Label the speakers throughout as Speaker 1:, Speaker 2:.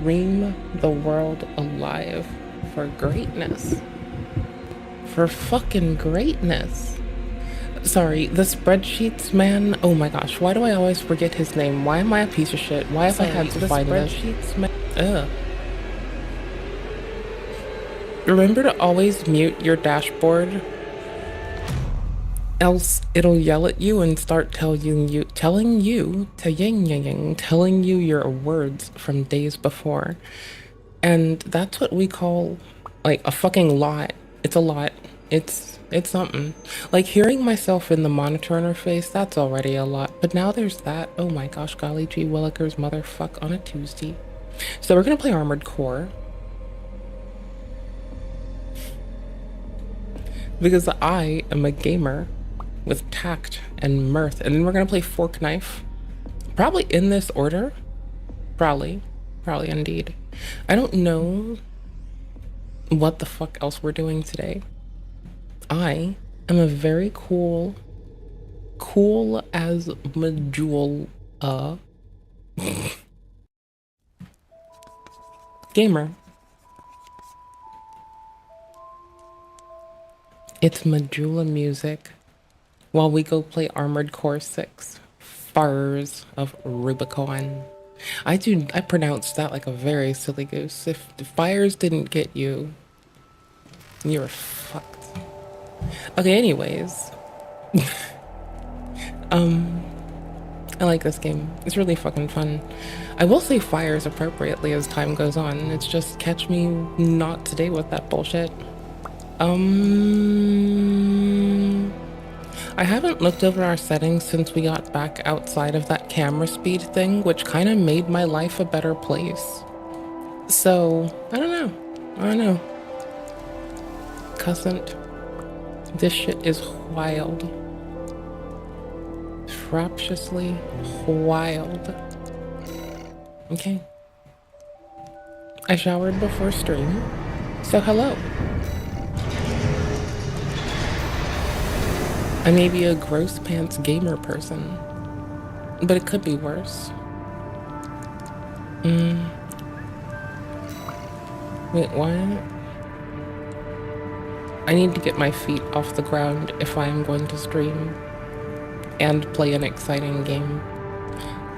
Speaker 1: Ream the world alive for greatness. For fucking greatness. Sorry, the spreadsheets man. Oh my gosh, why do I always forget his name? Why am I a piece of shit? Why have I had to find this? Spreadsheets man. Ugh. Remember to always mute your dashboard, else it'll yell at you and start telling you your words from days before. And that's what we call like a fucking lot. It's a lot. It's something. Like hearing myself in the monitor interface, that's already a lot. But now there's that. Oh my gosh, golly gee willikers motherfuck on a Tuesday. So we're gonna play Armored Core. Because I am a gamer with tact and mirth. And then we're gonna play Fork Knife. Probably in this order. Probably indeed. I don't know what the fuck else we're doing today. I am a very cool as Majula gamer. It's Majula music while we go play Armored Core 6, Fires of Rubicon. I pronounced that like a very silly goose. If the fires didn't get you, you're fucked. Okay, anyways. I like this game. It's really fucking fun. I will say fires appropriately as time goes on. It's just catch me not today with that bullshit. I haven't looked over our settings since we got back outside of that camera speed thing, which kind of made my life a better place. So, I don't know. Cussant. This shit is wild. Fraptiously wild. Okay. I showered before stream, so hello. I may be a gross pants gamer person, but it could be worse. Wait, what? I need to get my feet off the ground if I am going to stream and play an exciting game.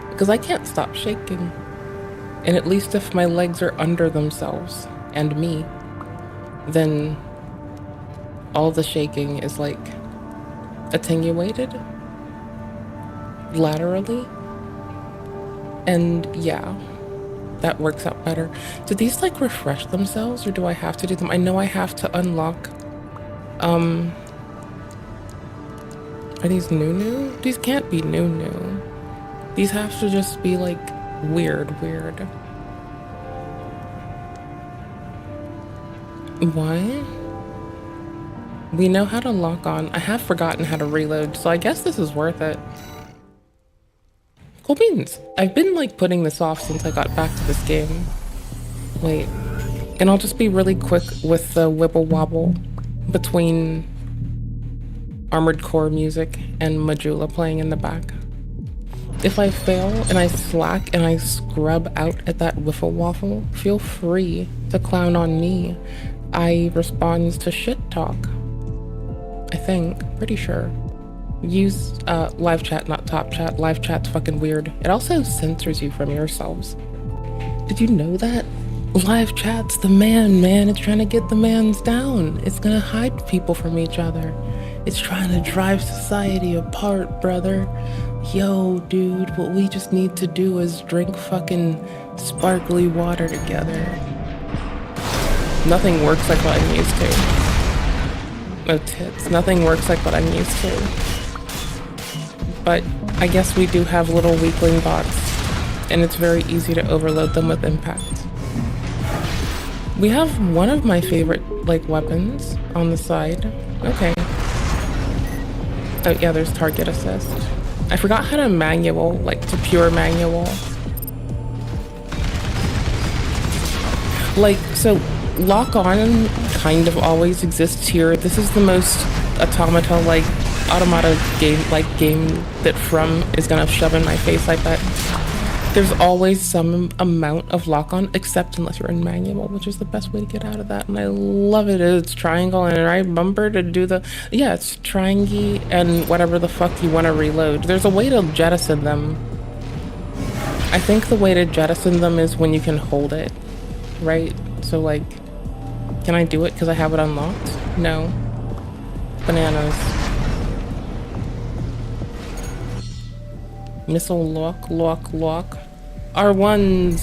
Speaker 1: Because I can't stop shaking. And at least if my legs are under themselves and me, then all the shaking is like attenuated laterally, and yeah, that works out better. Do these like refresh themselves, or do I have to do them? I know I have to unlock are these new? These can't be new. These have to just be like weird. What? We know how to lock on. I have forgotten how to reload, so I guess this is worth it. Cool beans. I've been like putting this off since I got back to this game. Wait. And I'll just be really quick with the wibble wobble between Armored Core music and Majula playing in the back. If I fail and I slack and I scrub out at that wiffle waffle, feel free to clown on me. I responds to shit talk. I think, pretty sure. Use live chat, not top chat. Live chat's fucking weird. It also censors you from yourselves. Did you know that? Live chat's the man. It's trying to get the mans down. It's gonna hide people from each other. It's trying to drive society apart, brother. Yo, dude, what we just need to do is drink fucking sparkly water together. Nothing works like what I'm used to. No tits. Nothing works like what I'm used to. But I guess we do have little weakling bots, and it's very easy to overload them with impact. We have one of my favorite, like, weapons on the side. Okay. Oh yeah, there's target assist. I forgot how to manual, like, to pure manual. Like, so lock on kind of always exists here. This is the most automata game that From is gonna shove in my face, I bet. there's always some amount of lock on, except unless you're in manual, which is the best way to get out of that. And I love it. It's triangle and right bumper to do the, yeah, it's triangle and whatever the fuck you want to reload. There's a way to jettison them. I think the way to jettison them is when you can hold it, right? So like, can I do it because I have it unlocked? No. Bananas. Missile lock, lock, lock. R1s.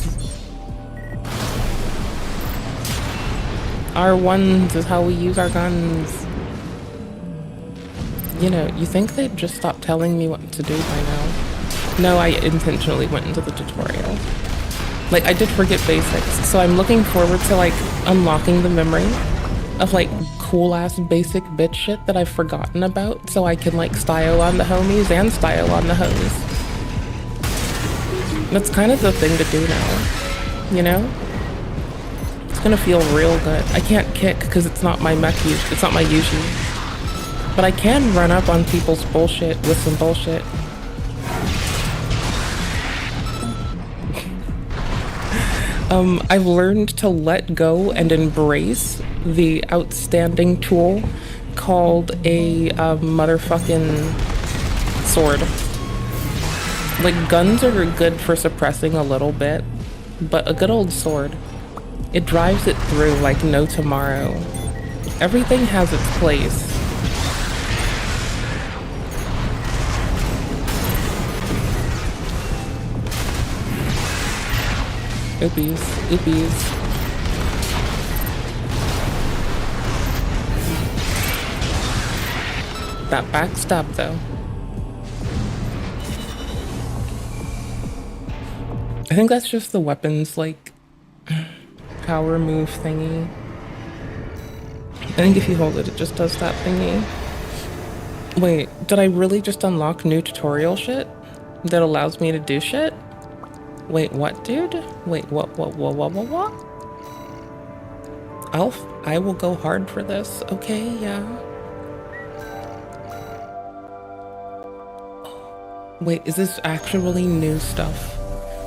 Speaker 1: R1s is how we use our guns. You know, you think they'd just stop telling me what to do by now. No, I intentionally went into the tutorial. Like, I did forget basics, so I'm looking forward to, like, unlocking the memory of, like, cool-ass basic bitch shit that I've forgotten about, so I can, like, style on the homies and style on the hoes. That's kind of the thing to do now, you know? It's gonna feel real good. I can't kick because it's not my mech use, it's not my usual. But I can run up on people's bullshit with some bullshit. I've learned to let go and embrace the outstanding tool called a motherfucking sword. Like, guns are good for suppressing a little bit, but a good old sword, it drives it through like no tomorrow. Everything has its place. Oopies, oopies. That backstab though. I think that's just the weapons, like, power move thingy. I think if you hold it, it just does that thingy. Wait, did I really just unlock new tutorial shit that allows me to do shit? Wait, what, dude? Wait, what? Elf, I will go hard for this. Okay, yeah. Wait, is this actually new stuff?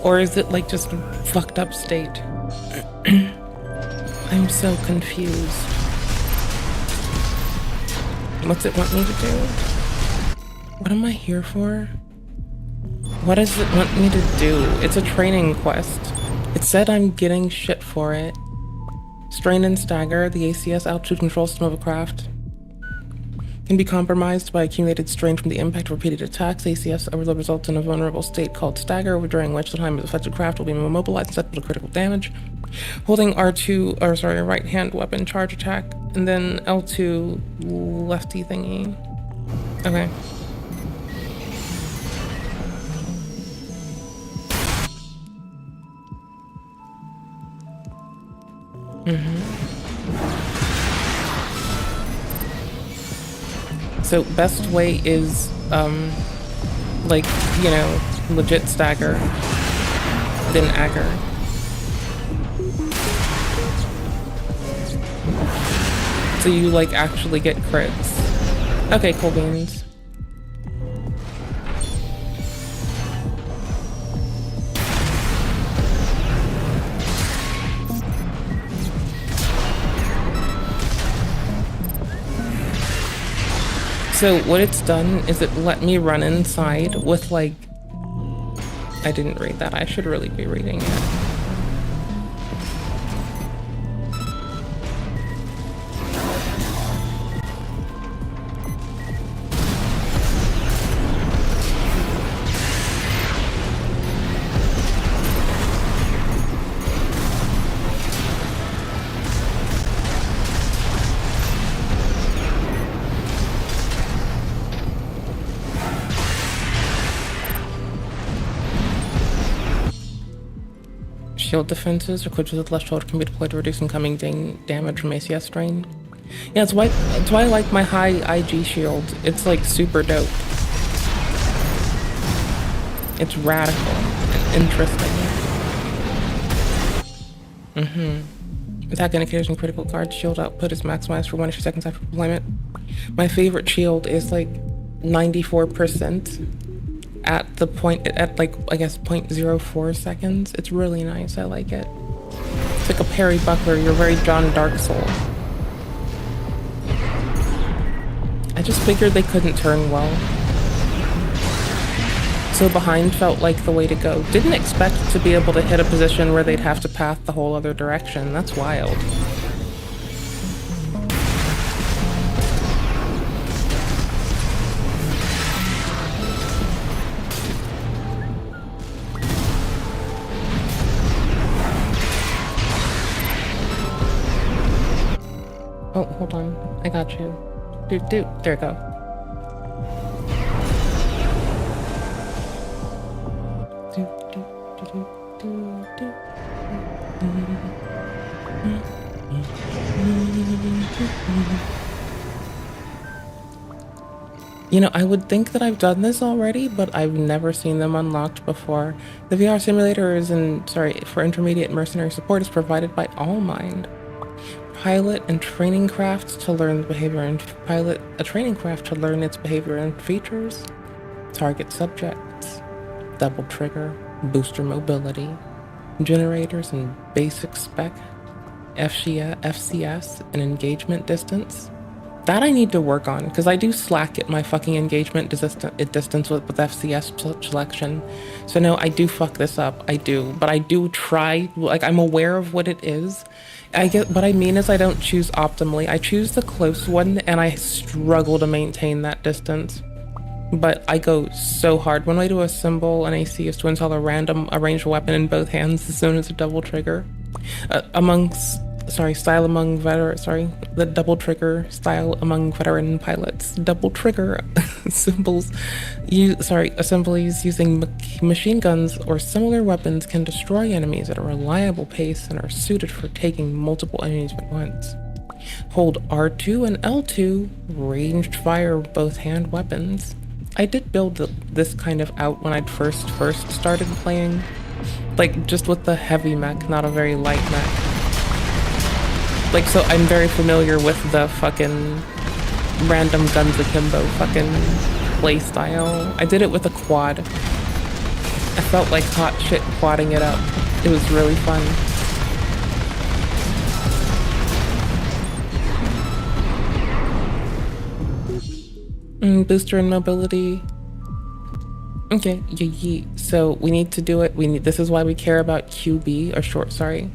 Speaker 1: Or is it like just fucked up state? I'm so confused. What's it want me to do? What am I here for? What does it want me to do? It's a training quest. It said I'm getting shit for it. Strain and stagger, the ACS altitude control system of a craft, can be compromised by accumulated strain from the impact of repeated attacks. ACS overload results in a vulnerable state called stagger, during which the time the affected craft will be immobilized and susceptible to critical damage. Holding R2, or sorry, right hand weapon charge attack, and then L2 lefty thingy. Okay. So best way is, like, you know, legit stagger, then agger. So you, like, actually get crits. Okay, cool beans. So what it's done is it let me run inside with, like, I didn't read that. I should really be reading it. Shield defenses equipped with left shoulder can be deployed to reduce incoming damage from ACS strain. Yeah, that's why I like my high IG shield. It's like super dope. It's radical and interesting. Attack indicators and critical card shield output is maximized for 1 extra seconds after deployment. My favorite shield is like 94% at the point, at like, I guess 0.04 seconds. It's really nice, I like it. It's like a parry buckler, you're very John Dark Soul. I just figured they couldn't turn well. So behind felt like the way to go. Didn't expect to be able to hit a position where they'd have to path the whole other direction. That's wild. Oh, hold on. I got you. There we go. You know, I would think that I've done this already, but I've never seen them unlocked before. The VR simulator for intermediate mercenary support is provided by Allmind. Pilot and training craft to learn the behavior and pilot a training craft to learn its behavior and features. Target subjects, double trigger, booster mobility, generators and basic spec, FCS and engagement distance. That I need to work on, because I do slack at my fucking engagement distance with FCS selection. So no, I do fuck this up. I do. But I do try, like, I'm aware of what it is. I get what I mean is I don't choose optimally. I choose the close one and I struggle to maintain that distance. But I go so hard. One way to assemble an AC is to install a ranged weapon in both hands as soon as a double trigger. The double trigger style among veteran pilots. Double trigger assemblies using machine guns or similar weapons can destroy enemies at a reliable pace and are suited for taking multiple enemies at once. Hold R2 and L2, ranged fire both hand weapons. I did build this kind of out when I'd first started playing. Like, just with the heavy mech, not a very light mech. Like, so I'm very familiar with the fucking random guns akimbo fucking playstyle. I did it with a quad. I felt like hot shit quadding it up. It was really fun. Booster and mobility. Okay, so we need to do it. This is why we care about QB, or short, sorry.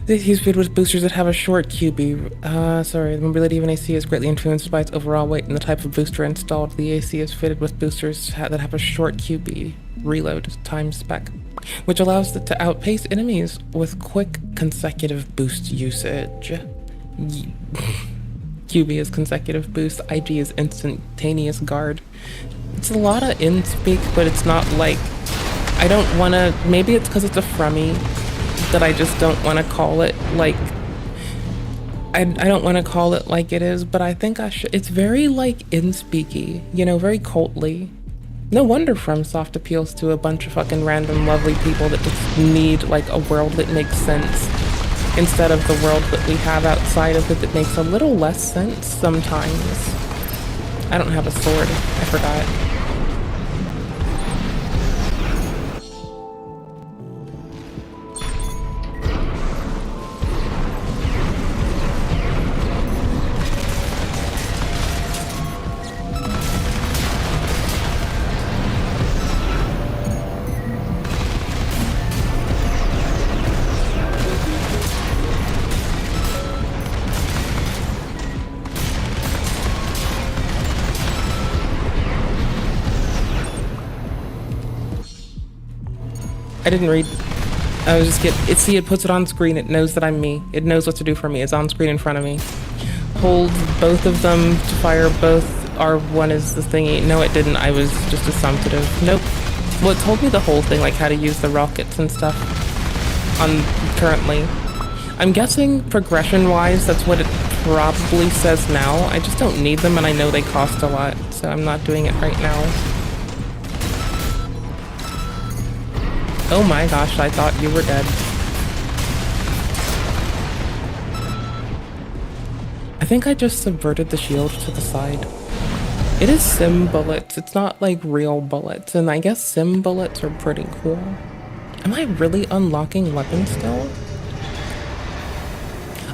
Speaker 1: He's fitted with boosters that have a short QB. The mobility of an AC is greatly influenced by its overall weight and the type of booster installed. The AC is fitted with boosters that have a short QB, reload time spec, which allows it to outpace enemies with quick consecutive boost usage. QB is consecutive boost, IG is instantaneous guard. It's a lot of in-speak, but it's not like... I don't want to... Maybe it's because it's a Frummy that I just don't want to call it like... I don't want to call it like it is, but I think I should... It's very, like, in-speaky, you know, very cultly. No wonder FromSoft appeals to a bunch of fucking random lovely people that just need, like, a world that makes sense instead of the world that we have outside of it that makes a little less sense sometimes. I don't have a sword. I forgot. I didn't read. I was just see, it puts it on screen. It knows that I'm me. It knows what to do for me. It's on screen in front of me. Hold both of them to fire both. R1 is the thingy. No, it didn't. I was just assumptive. Nope. Well, it told me the whole thing, like how to use the rockets and stuff on currently. I'm guessing progression-wise, that's what it probably says now. I just don't need them, and I know they cost a lot, so I'm not doing it right now. Oh my gosh, I thought you were dead. I think I just subverted the shield to the side. It is sim bullets. It's not like real bullets. And I guess sim bullets are pretty cool. Am I really unlocking weapons still?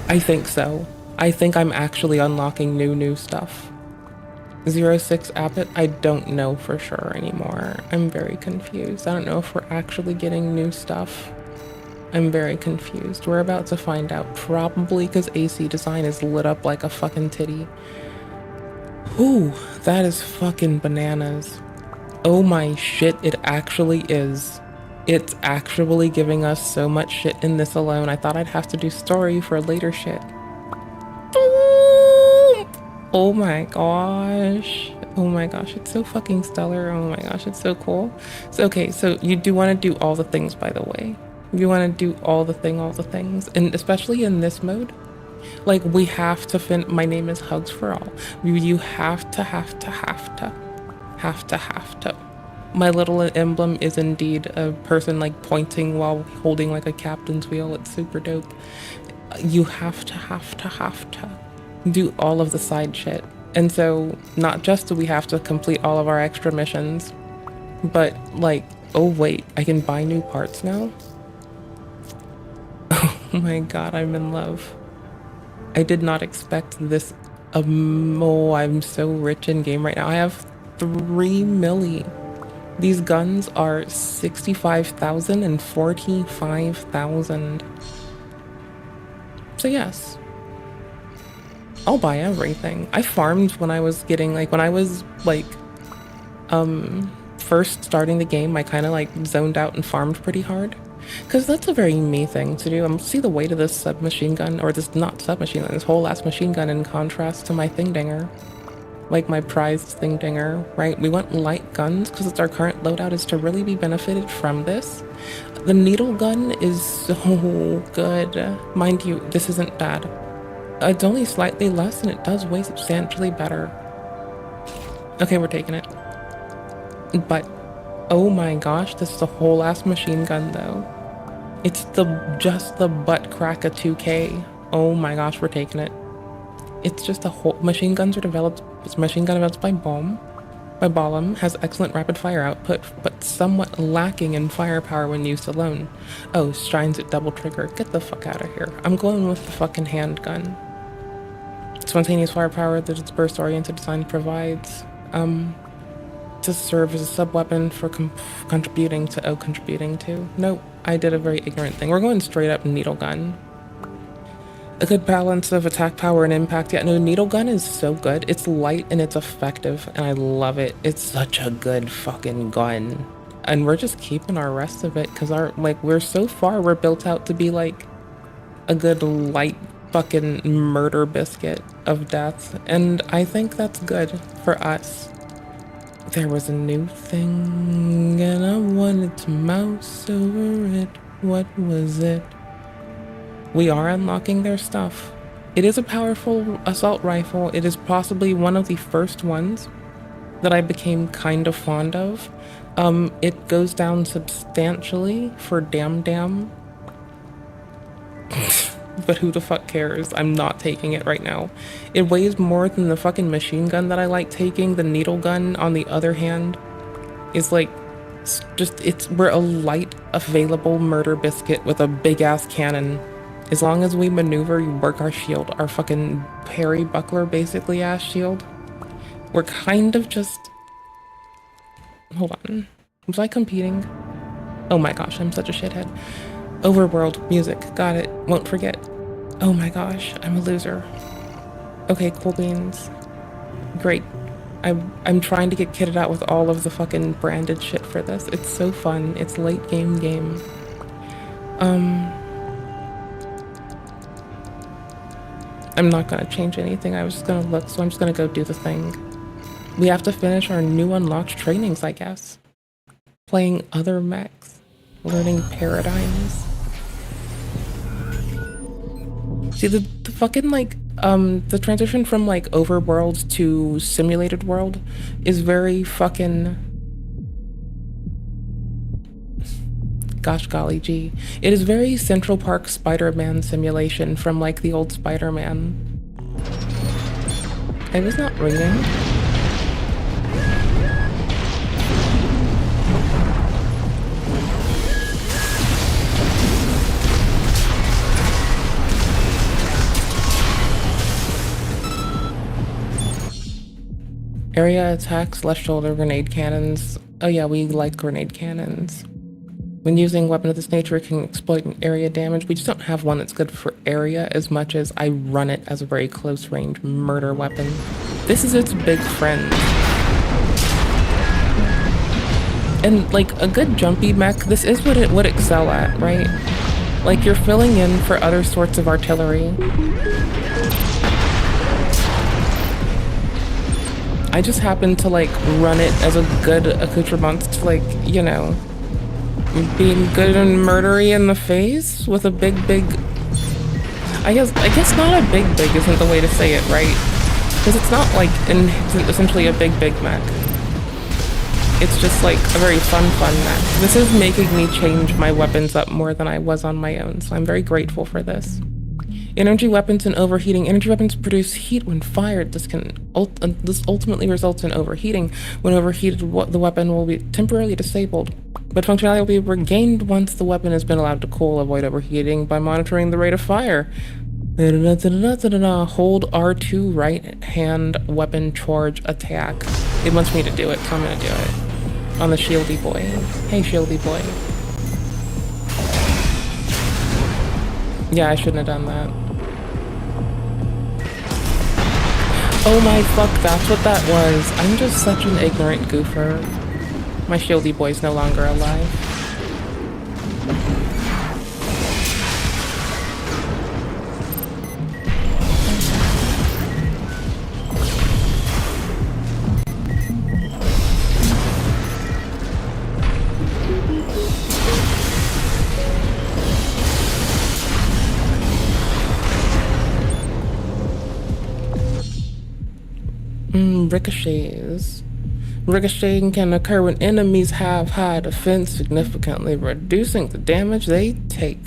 Speaker 1: I think so. I think I'm actually unlocking new stuff. 06 Abbott, I don't know for sure anymore. I'm very confused. I don't know if we're actually getting new stuff. I'm very confused. We're about to find out. Probably because AC Design is lit up like a fucking titty. Ooh, that is fucking bananas. Oh my shit, it actually is. It's actually giving us so much shit in this alone. I thought I'd have to do story for later shit. Oh my gosh. Oh my gosh, it's so fucking stellar. Oh my gosh, it's so cool. So, okay, so you do want to do all the things, by the way. You want to do all the things. And especially in this mode, like we have to my name is Hugs for All. You have to. My little emblem is indeed a person like pointing while holding like a captain's wheel. It's super dope. You have to do all of the side shit. And so not just do we have to complete all of our extra missions, but like, oh wait, I can buy new parts now? Oh my god, I'm in love. I did not expect this. Oh, I'm so rich in game right now. I have 3 milli. These guns are 65,000 and 45,000. So yes, I'll buy everything. I farmed when I was getting like, when I was like, first starting the game, I kind of like zoned out and farmed pretty hard. Because that's a very me thing to do. See the weight of this submachine gun, or this, not submachine gun, this whole ass machine gun in contrast to my thing dinger. Like my prized thing dinger, right? We want light guns because it's our current loadout is to really be benefited from this. The needle gun is so good. Mind you, this isn't bad. It's only slightly less and it does weigh substantially better. Okay, we're taking it. But oh my gosh, this is a whole ass machine gun though. It's just the butt crack of 2K. Oh my gosh, we're taking it. It's just a whole machine gun developed by Balam, has excellent rapid fire output, but somewhat lacking in firepower when used alone. Oh, shines at double trigger. Get the fuck out of here. I'm going with the fucking handgun. Spontaneous firepower that its burst oriented design provides. To serve as a sub-weapon for contributing to. Nope, I did a very ignorant thing. We're going straight up needle gun. A good balance of attack power and impact. Yeah, no, needle gun is so good. It's light and it's effective, and I love it. It's such a good fucking gun. And we're just keeping our rest of it because we're so far, we're built out to be like a good light fucking murder biscuit of death. And I think that's good for us. There was a new thing and I wanted to mouse over it. What was it? We are unlocking their stuff. It is a powerful assault rifle. It is possibly one of the first ones that I became kind of fond of. It goes down substantially for damn. But who the fuck cares? I'm not taking it right now. It weighs more than the fucking machine gun that I like taking. The needle gun, on the other hand, is like, we're a light, available murder biscuit with a big ass cannon. As long as we maneuver, you work our shield, our fucking parry buckler basically ass shield. We're kind of just, hold on. Was I competing? Oh my gosh, I'm such a shithead. Overworld music, got it. Won't forget. Oh my gosh, I'm a loser. Okay, cool beans. Great. I'm trying to get kitted out with all of the fucking branded shit for this. It's so fun. It's late game. I'm not gonna change anything. I was just gonna look, so I'm just gonna go do the thing. We have to finish our new unlocked trainings, I guess. Playing other mechs. Learning paradigms. See, the fucking, like, the transition from, like, overworld to simulated world is very fucking... Gosh golly gee. It is very Central Park Spider-Man simulation from, like, the old Spider-Man. I was not reading. Area attacks, left shoulder, grenade cannons. Oh yeah, we like grenade cannons. When using a weapon of this nature, it can exploit an area damage. We just don't have one that's good for area as much as I run it as a very close range murder weapon. This is its big friend. And like a good jumpy mech, this is what it would excel at, right? Like you're filling in for other sorts of artillery. I just happen to like run it as a good accoutrement to like, you know, being good and murdery in the face with a big, I guess not a big isn't the way to say it, right? Because it's not like essentially a big mech. It's just like a very fun mech. This is making me change my weapons up more than I was on my own, so I'm very grateful for this. Energy weapons and overheating. Energy weapons produce heat when fired. This ultimately results in overheating. When overheated, the weapon will be temporarily disabled, but functionality will be regained once the weapon has been allowed to cool. Avoid overheating by monitoring the rate of fire. Hold R2 right hand weapon charge attack. It wants me to do it, so I'm gonna do it. On the shieldy boy. Hey shieldy boy. Yeah, I shouldn't have done that. Oh my fuck, that's what that was. I'm just such an ignorant goofer. My shieldy boy's no longer alive. Ricochets. Ricocheting can occur when enemies have high defense, significantly reducing the damage they take.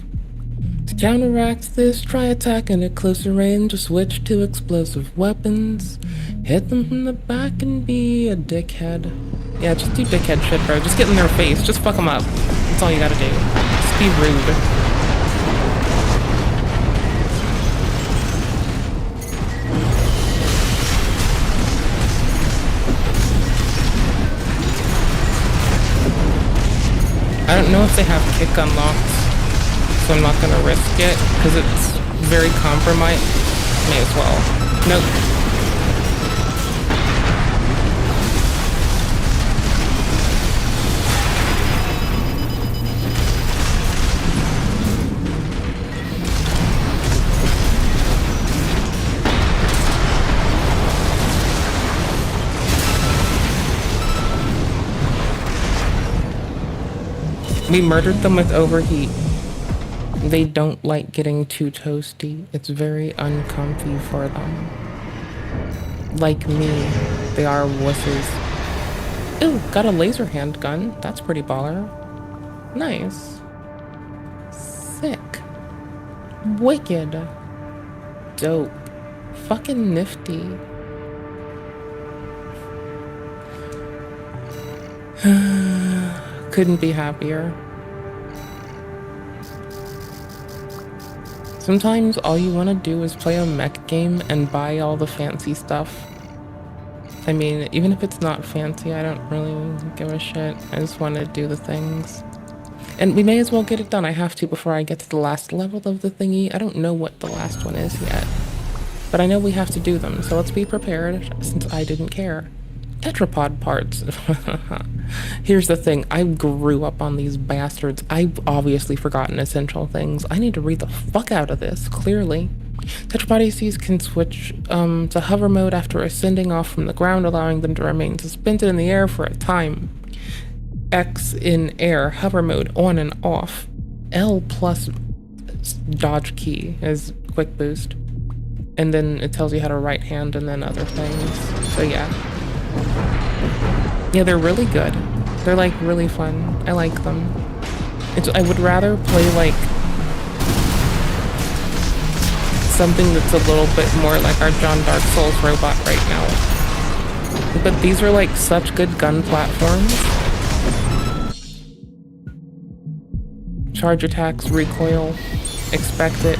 Speaker 1: To counteract this, try attacking at closer range or switch to explosive weapons. Hit them from the back and be a dickhead. Yeah, just do dickhead shit, bro. Just get in their face. Just fuck them up. That's all you gotta do. Just be rude. I don't know if they have kick unlocked, so I'm not gonna risk it, because it's very compromised. May as well. Nope. We murdered them with overheat. They don't like getting too toasty. It's very uncomfy for them. Like me, they are wusses. Ooh, got a laser handgun. That's pretty baller. Nice. Sick. Wicked. Dope. Fucking nifty. Couldn't be happier. Sometimes all you want to do is play a mech game and buy all the fancy stuff. I mean, even if it's not fancy, I don't really give a shit. I just want to do the things. And we may as well get it done. I have to before I get to the last level of the thingy. I don't know what the last one is yet. But I know we have to do them, so let's be prepared, since I didn't care. Tetrapod parts. Here's the thing, I grew up on these bastards. I've obviously forgotten essential things. I need to read the fuck out of this, clearly. Tetrapod ACs can switch to hover mode after ascending off from the ground, allowing them to remain suspended in the air for a time. X in air, hover mode on and off. L plus dodge key is quick boost. And then it tells you how to right hand and then other things. So yeah. Yeah, they're really good. They're like really fun. I like them. I would rather play like something that's a little bit more like our John Dark Souls robot right now. But these are like such good gun platforms. Charge attacks, recoil, expect it.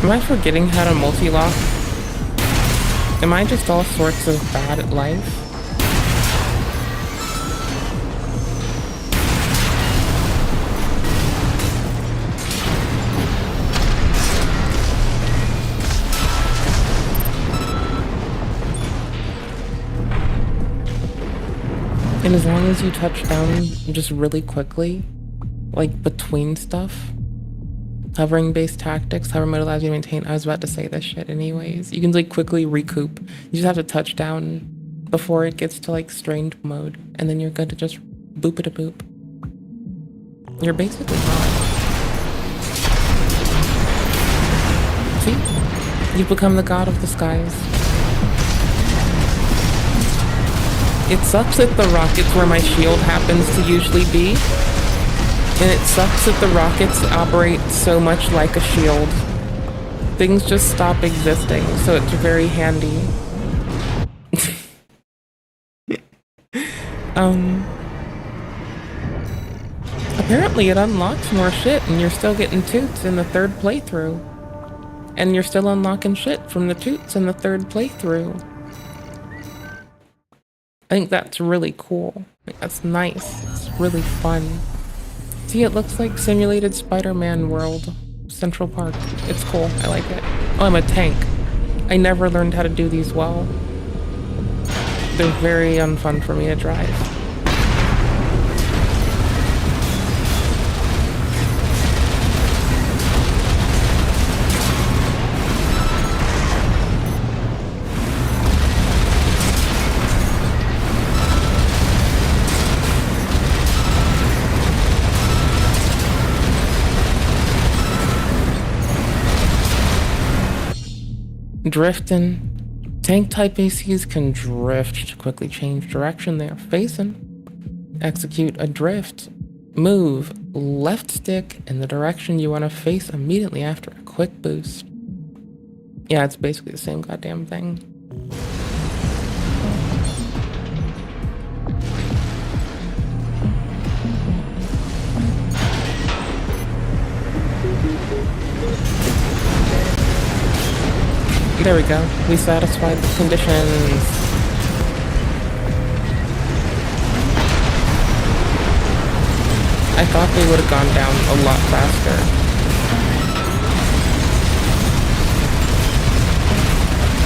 Speaker 1: Am I forgetting how to multi-lock? Am I just all sorts of bad at life? And as long as you touch down just really quickly, like between stuff, hovering based tactics, hover mode allows you to maintain. I was about to say this shit anyways. You can like quickly recoup. You just have to touch down before it gets to like strained mode, and then you're good to just boop it a boop. You're basically not. See? You've become the god of the skies. It sucks that the rockets where my shield happens to usually be. And it sucks that the rockets operate so much like a shield. Things just stop existing, so it's very handy. Apparently it unlocks more shit and you're still getting toots in the third playthrough. And you're still unlocking shit from the toots in the third playthrough. I think that's really cool. That's nice. It's really fun. See, it looks like simulated Spider-Man world. Central Park. It's cool. I like it. Oh, I'm a tank. I never learned how to do these well. They're very unfun for me to drive. Drifting. Tank type ACs can drift to quickly change direction they are facing. Execute a drift. Move left stick in the direction you want to face immediately after a quick boost. Yeah, it's basically the same goddamn thing. There we go. We satisfied the conditions. I thought they would have gone down a lot faster.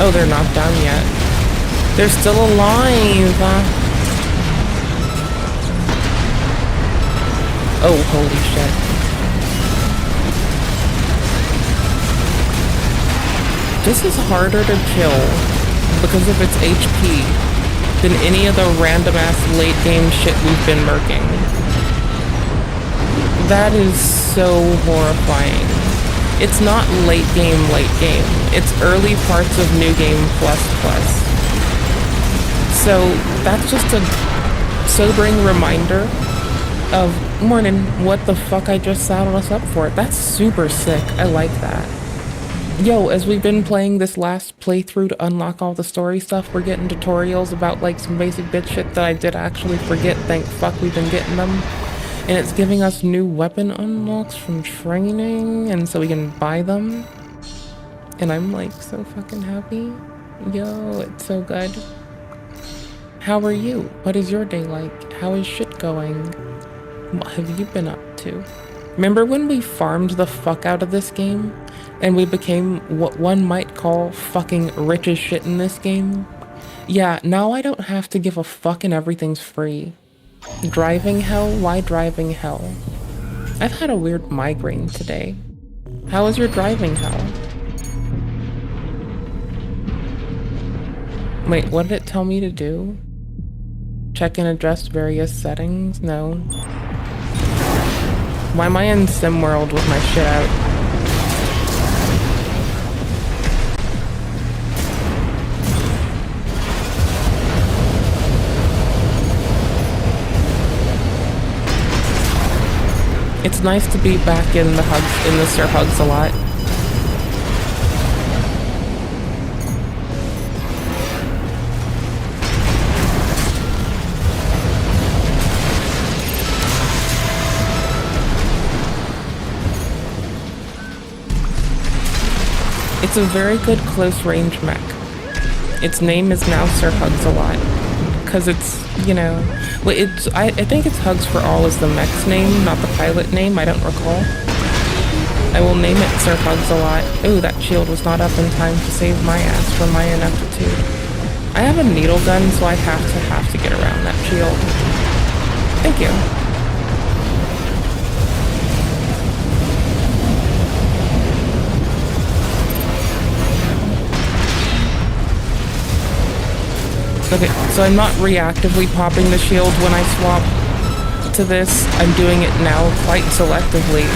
Speaker 1: Oh, they're not down yet. They're still alive. Oh, holy shit. This is harder to kill because of its HP than any of the random ass late game shit we've been murking. That is so horrifying. It's not late game. It's early parts of new game plus. So that's just a sobering reminder of, morning, what the fuck I just saddled us up for. That's super sick. I like that. Yo, as we've been playing this last playthrough to unlock all the story stuff, we're getting tutorials about like some basic bitch shit that I did actually forget. Thank fuck we've been getting them. And it's giving us new weapon unlocks from training, and so we can buy them. And I'm like so fucking happy. Yo, it's so good. How are you? What is your day like? How is shit going? What have you been up to? Remember when we farmed the fuck out of this game? And we became what one might call fucking rich as shit in this game? Yeah, now I don't have to give a fuck and everything's free. Driving hell? Why driving hell? I've had a weird migraine today. How is your driving, Hal? Wait, what did it tell me to do? Check and adjust various settings? No. Why am I in SimWorld with my shit out? It's nice to be back in the Sir Hugs a lot. It's a very good close-range mech. Its name is now Sir Hugs a lot. Because it's, you know... Well, I think it's Hugs for All is the mech's name, not the pilot name, I don't recall. I will name it Sir Hugs a lot. Ooh, that shield was not up in time to save my ass from my ineptitude. I have a needle gun, so I have to get around that shield. Thank you. Okay, so I'm not reactively popping the shield when I swap to this. I'm doing it now quite selectively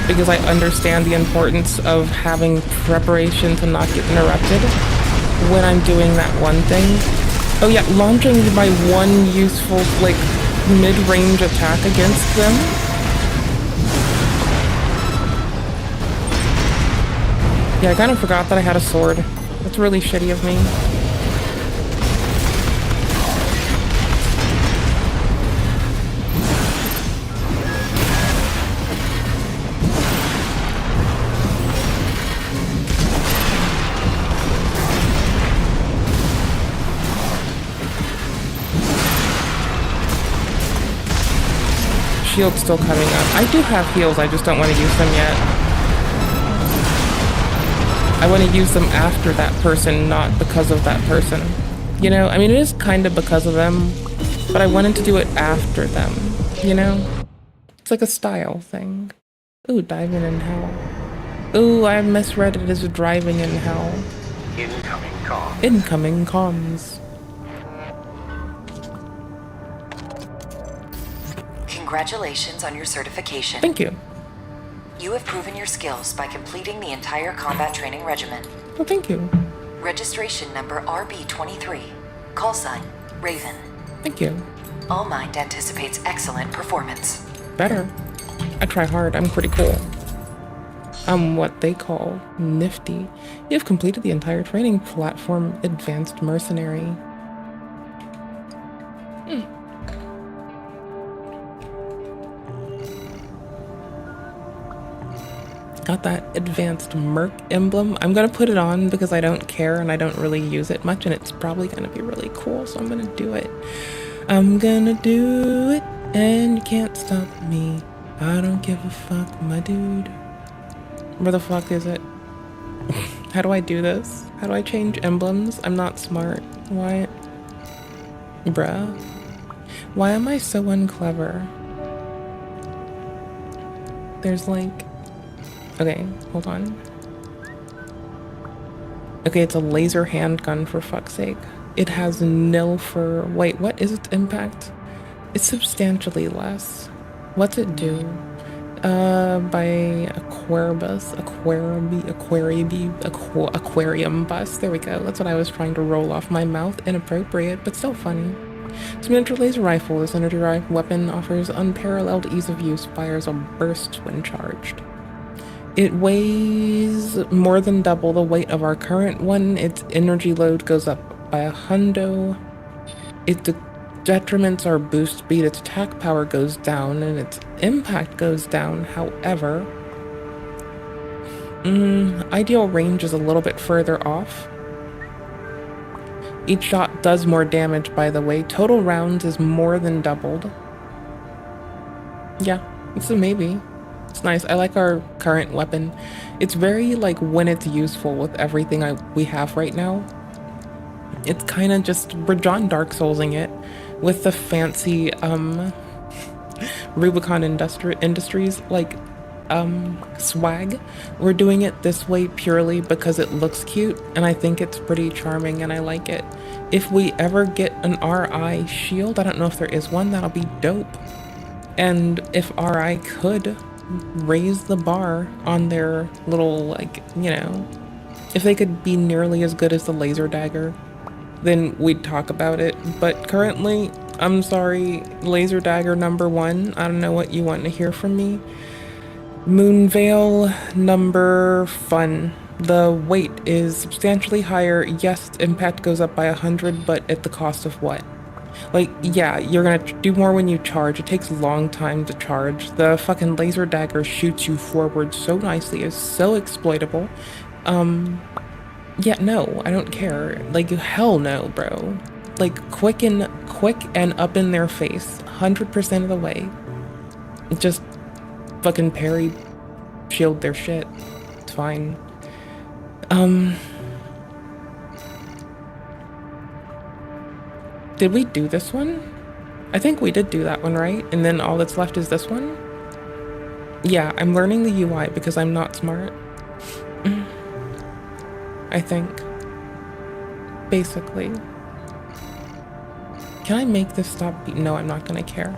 Speaker 1: because I understand the importance of having preparation to not get interrupted when I'm doing that one thing. Oh yeah, launching my one useful, like, mid-range attack against them. Yeah, I kind of forgot that I had a sword. That's really shitty of me. Shield's still coming up. I do have heals, I just don't want to use them yet. I want to use them after that person, not because of that person. You know, I mean, it is kind of because of them, but I wanted to do it after them, you know? It's like a style thing. Ooh, diving in hell. Ooh, I misread it as driving in hell.
Speaker 2: Incoming comms.
Speaker 1: Incoming comms.
Speaker 3: Congratulations on your certification.
Speaker 1: Thank you.
Speaker 3: You have proven your skills by completing the entire combat training regimen.
Speaker 1: Oh, thank you.
Speaker 3: Registration number RB23. Call sign, Raven.
Speaker 1: Thank you.
Speaker 3: All Mind anticipates excellent performance.
Speaker 1: Better. I try hard. I'm pretty cool. I'm what they call nifty. You've completed the entire training platform, Advanced Mercenary. Got that advanced merc emblem. I'm gonna put it on because I don't care and I don't really use it much and it's probably gonna be really cool, so I'm gonna do it. I'm gonna do it and you can't stop me. I don't give a fuck, my dude. Where the fuck is it? How do I do this? How do I change emblems? I'm not smart. Why? Bruh. Why am I so unclever? There's like... Okay, hold on. Okay, it's a laser handgun for fuck's sake. It has nil for... Wait, what is its impact? It's substantially less. What's it do? By aquarium bus. There we go. That's what I was trying to roll off my mouth. Inappropriate, but still funny. It's a miniature laser rifle. This energy weapon offers unparalleled ease of use, fires a burst when charged. It weighs more than double the weight of our current one. Its energy load goes up by 100. It detriments our boost speed. Its attack power goes down and its impact goes down. However, ideal range is a little bit further off. Each shot does more damage, by the way. Total rounds is more than doubled. Yeah, it's a maybe. It's nice. I like our current weapon. It's very, like, when it's useful with everything we have right now. It's kind of just, we're John Dark Soulsing it with the fancy, Rubicon Industries. Like, swag. We're doing it this way purely because it looks cute and I think it's pretty charming and I like it. If we ever get an RI shield, I don't know if there is one, that'll be dope. And if RI could raise the bar on their little, like, you know, if they could be nearly as good as the laser dagger, then we'd talk about it. But currently, I'm sorry, laser dagger number 1, I don't know what you want to hear from me. Moonveil number fun. The weight is substantially higher. Yes, impact goes up by 100, but at the cost of what? Like, yeah, you're gonna do more when you charge. It takes a long time to charge. The fucking laser dagger shoots you forward so nicely. It's so exploitable. Yeah, no, I don't care. Like, hell no, bro. Like, quick and up in their face. 100% of the way. Just fucking parry, shield their shit. It's fine. Did we do this one? I think we did do that one, right? And then all that's left is this one? Yeah, I'm learning the UI because I'm not smart. I think. Basically. Can I make this stop beat? No, I'm not gonna care.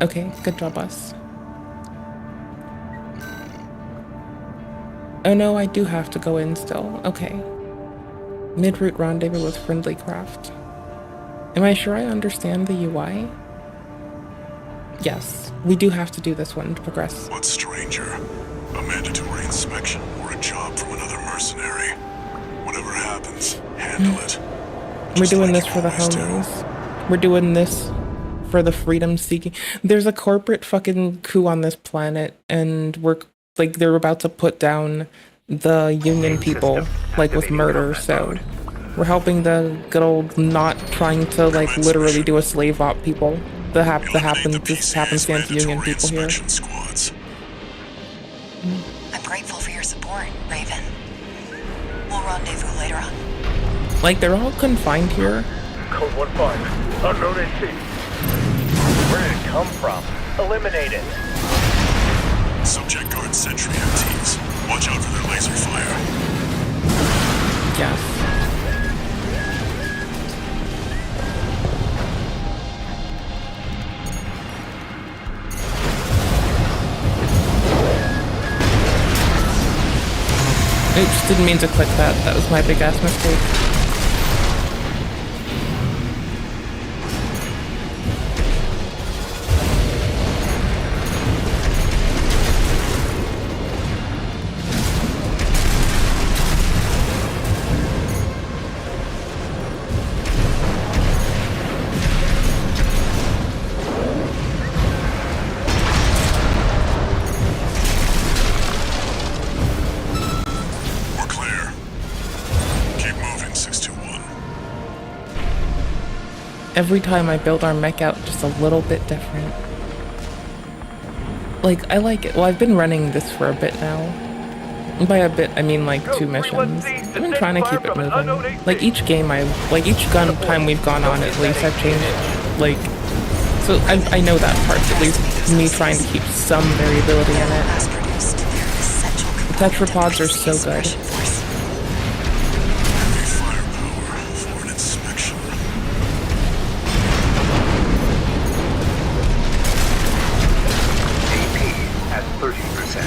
Speaker 1: Okay, good job, us. Oh no, I do have to go in still. Okay. Mid-route rendezvous with friendly craft. Am I sure I understand the UI? Yes, we do have to do this one to progress.
Speaker 4: What's stranger? A mandatory inspection or a job from another mercenary? Whatever happens, handle it.
Speaker 1: We're
Speaker 4: Just
Speaker 1: doing
Speaker 4: like
Speaker 1: this
Speaker 4: you
Speaker 1: for the
Speaker 4: always do.
Speaker 1: homies. We're doing this for the freedom seeking. There's a corporate fucking coup on this planet, and we're like, they're about to put down the union people, like with murder, so we're helping the good old not trying to like literally do a slave op people. The happenstance union people here.
Speaker 4: Inspection squads.
Speaker 3: I'm grateful for your support, Raven. We'll rendezvous later on.
Speaker 1: Like, they're all confined here.
Speaker 2: Code 1-5. Unknown NC. Where did it come from? Eliminate it.
Speaker 4: Subject guard sentry MTs. Watch out for their laser fire.
Speaker 1: Yes. Oops, didn't mean to click that. That was my big ass mistake. Every time I build our mech out just a little bit different. Like, I like it. Well, I've been running this for a bit now. And by a bit, I mean like 2 missions. I've been trying to keep it moving. Like each game each gun time we've gone on, at least I've changed, like, so I know that part, at least me trying to keep some variability in it. Tetrapods are so good.
Speaker 4: Firepower for an inspection.
Speaker 2: AP at 30%.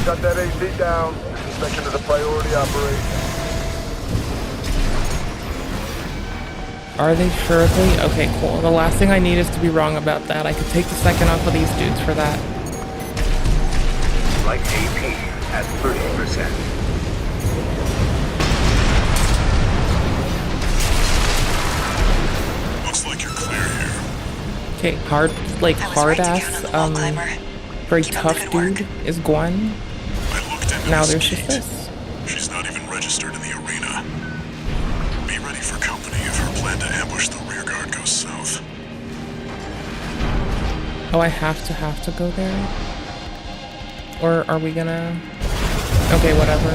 Speaker 5: Shut that AC down. Inspection is a priority operation.
Speaker 1: Are they surely? Okay, cool. The last thing I need is to be wrong about that. I could take the second off of these dudes for that.
Speaker 2: Like AP at 30%.
Speaker 4: Looks like you're clear here.
Speaker 1: Okay, hard, like
Speaker 3: I was
Speaker 1: hard
Speaker 3: right to
Speaker 1: ass,
Speaker 3: count on the wall climber.
Speaker 1: very
Speaker 3: Keep up the
Speaker 1: tough
Speaker 3: good work.
Speaker 1: dude is Gwen.
Speaker 4: I looked into
Speaker 1: Now
Speaker 4: this
Speaker 1: there's just
Speaker 4: gate.
Speaker 1: this.
Speaker 4: She's not even registered in the arena. Be ready for company if her plan to ambush the rear guard goes south.
Speaker 1: Oh, I have to go there? Or are we gonna... Okay, whatever.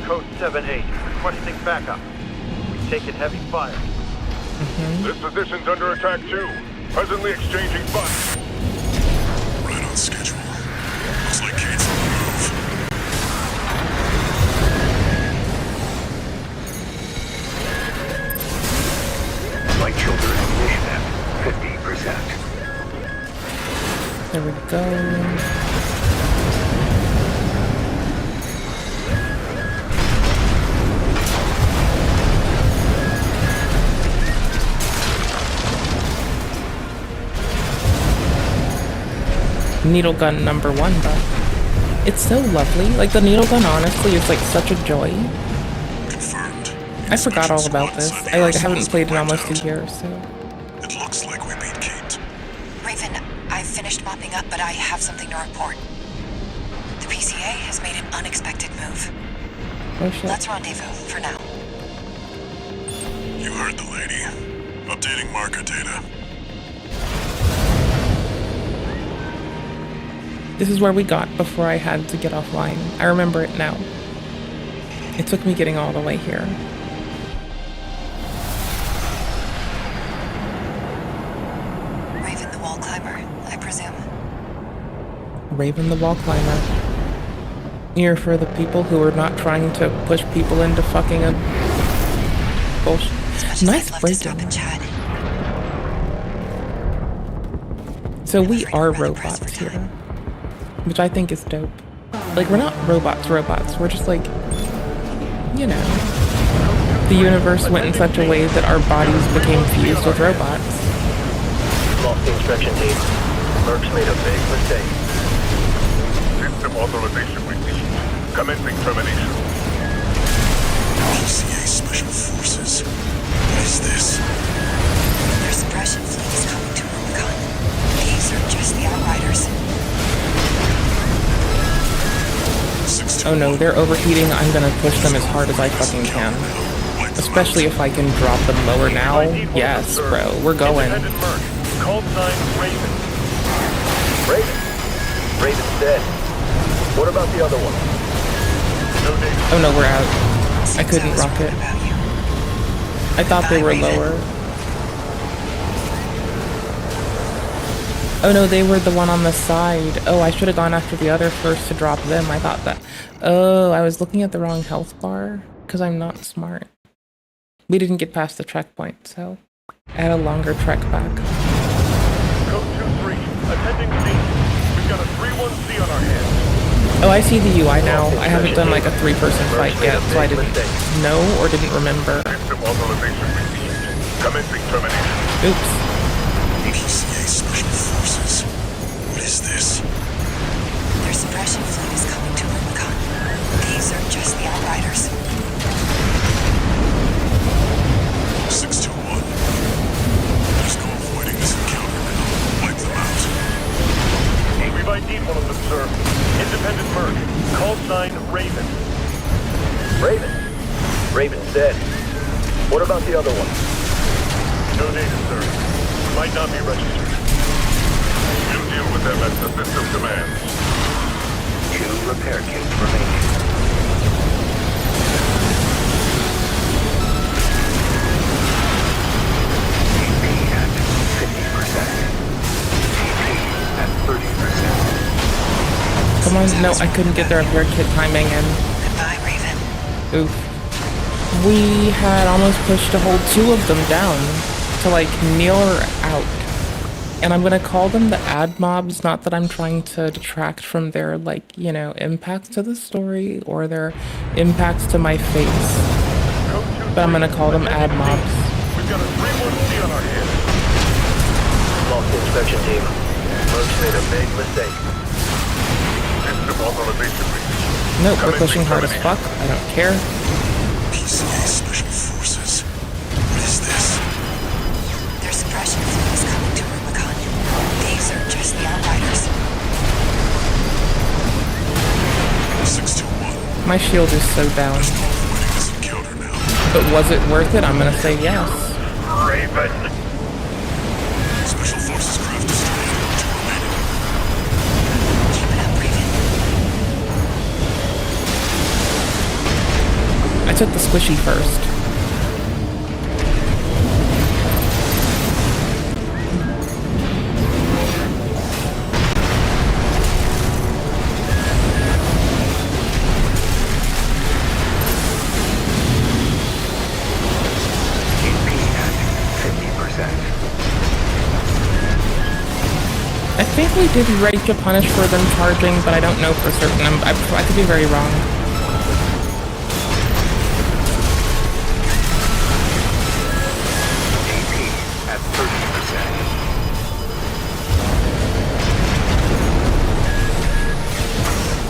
Speaker 5: Code 7-8, requesting backup. We've taken heavy fire.
Speaker 2: This position's under attack too. Presently exchanging fire.
Speaker 4: Right on schedule. Looks like Kate's on the move.
Speaker 2: My children ignition at 50%.
Speaker 1: There we go. Needle gun number 1, but it's so lovely. Like, the needle gun honestly is like such a joy.
Speaker 4: Confirmed.
Speaker 1: I forgot all about this.
Speaker 4: Inspection squad
Speaker 1: I
Speaker 4: inside the
Speaker 1: haven't played in
Speaker 4: arsenal
Speaker 1: almost
Speaker 4: is
Speaker 1: a year, so.
Speaker 4: wiped out. It looks like we beat Kate.
Speaker 3: Raven, I've finished mopping up, but I have something to report. The PCA has made an unexpected move.
Speaker 1: Oh shit.
Speaker 3: Let's rendezvous for now.
Speaker 4: You heard the lady. Updating marker data.
Speaker 1: This is where we got before I had to get offline. I remember it now. It took me getting all the way here.
Speaker 3: Raven the wall climber, I presume.
Speaker 1: Raven the wall climber. Here for the people who are not trying to push people into fucking a bullshit.
Speaker 3: As much as
Speaker 1: Nice
Speaker 3: I'd love to stop
Speaker 1: break-in.
Speaker 3: and chat.
Speaker 1: So we
Speaker 3: afraid
Speaker 1: are
Speaker 3: we're rather pressed
Speaker 1: robots
Speaker 3: for time.
Speaker 1: here, which I think is dope. Like, we're not robots. We're just like, you know, the universe went in such a way that our bodies became fused with robots.
Speaker 2: Lost the inspection team. Merck's made a big mistake. System authorization received. Commencing termination.
Speaker 4: PCA Special Forces. What is this?
Speaker 3: Their suppression fleet is coming to Rubicon. These are just the Outriders.
Speaker 1: Oh no, they're overheating. I'm gonna push them as hard as I fucking can. Especially if I can drop them lower now. Yes, bro, we're going.
Speaker 2: Independent Merck. Call sign Raven. Raven? Raven's dead. What about the other one? No data.
Speaker 1: Oh no, we're out. I
Speaker 3: Seems
Speaker 1: couldn't
Speaker 3: was
Speaker 1: rock
Speaker 3: wrong
Speaker 1: it.
Speaker 3: about you.
Speaker 1: I thought they were
Speaker 3: Bye, Raven.
Speaker 1: lower. Oh no, they were the one on the side. Oh, I should have gone after the other first to drop them. I thought that. Oh, I was looking at the wrong health bar because I'm not smart. We didn't get past the checkpoint, so I had a longer trek back.
Speaker 2: Code 2-3. Attending scene. We've got a 3-1C on our hands.
Speaker 1: Oh, I see the UI now. I haven't done like a 3-person fight yet, so I didn't know or didn't remember.
Speaker 2: System authorization received. Commencing termination.
Speaker 1: Oops.
Speaker 4: PCA Special Forces. What is this?
Speaker 3: Their suppression fleet is coming to Rubicon. These are just the Outriders.
Speaker 4: 621. There's no avoiding this encounter now. Wipe them out.
Speaker 2: We've ID'd one of them, sir. Independent Merc. Call sign Raven. Raven? Raven's dead. What about the other one? No data, sir. Might not be registered. We'll deal with them as the system demands. 2 repair kits remaining. TP at 50%. TP at 30%.
Speaker 1: Come on, no, I couldn't get their repair kit timing in.
Speaker 3: Goodbye, Raven.
Speaker 1: Oof. We had almost pushed a whole 2 of them down to like kneel her out. And I'm gonna call them the ad mobs, not that I'm trying to detract from their, like, you know, impacts to the story or their impacts to my face. but I'm gonna call them ad mobs.
Speaker 2: We've got a 3-1C on our hands.
Speaker 5: Lost the inspection team. Mercs made a big mistake.
Speaker 2: System authorization reached.
Speaker 1: Nope, we're pushing hard as fuck. I don't care.
Speaker 4: PCA Special Forces. What is this?
Speaker 3: Their suppression fleet is coming to Rubicon. These are just the Outriders.
Speaker 4: 621.
Speaker 1: My shield is so down.
Speaker 4: Avoiding this encounter now.
Speaker 1: But was it worth it? I'm gonna say yes.
Speaker 2: Raven.
Speaker 4: Special Forces craft destroyed. 2 remaining.
Speaker 3: Keep it up, Raven.
Speaker 1: I took the squishy first. I think we did Ready to Punish for them charging, but I don't know for certain. I could be very wrong.
Speaker 5: At 30%.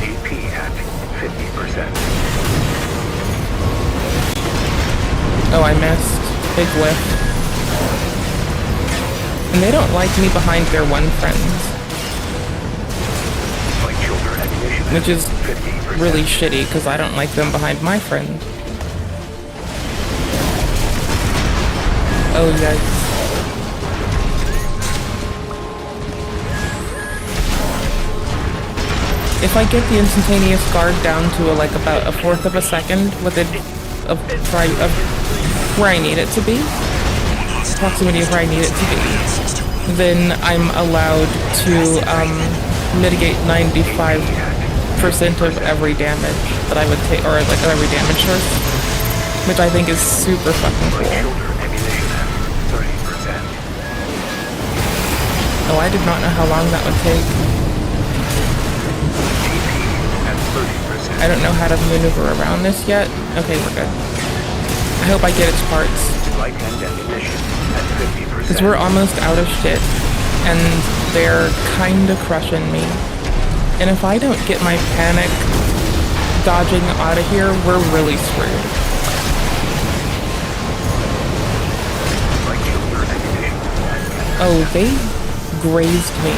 Speaker 5: AP at 50%.
Speaker 1: Oh, I missed. Big whiff. And they don't like me behind their one friends,
Speaker 5: Light shoulder ammunition.
Speaker 1: which is
Speaker 5: 50%.
Speaker 1: really shitty because I don't like them behind my friend. Oh, yikes. If I get the instantaneous guard down to like about a fourth of a second with it of where I need it to be, proximity of where I need it to be, then I'm allowed to mitigate 95% of every damage that I would take, or like every damage source, which I think is super fucking cool.
Speaker 5: Shoulder ammunition at 30%.
Speaker 1: Oh, I did not know how long that would take.
Speaker 5: AP at 30%.
Speaker 1: I don't know how to maneuver around this yet. Okay, we're good. I hope I get its parts.
Speaker 5: Light hand ammunition at 50%.
Speaker 1: Because we're almost out of shit, and they're kinda crushing me. And if I don't get my panic dodging out of here, we're really screwed.
Speaker 5: Light shoulder ammunition at
Speaker 1: Oh, they grazed me.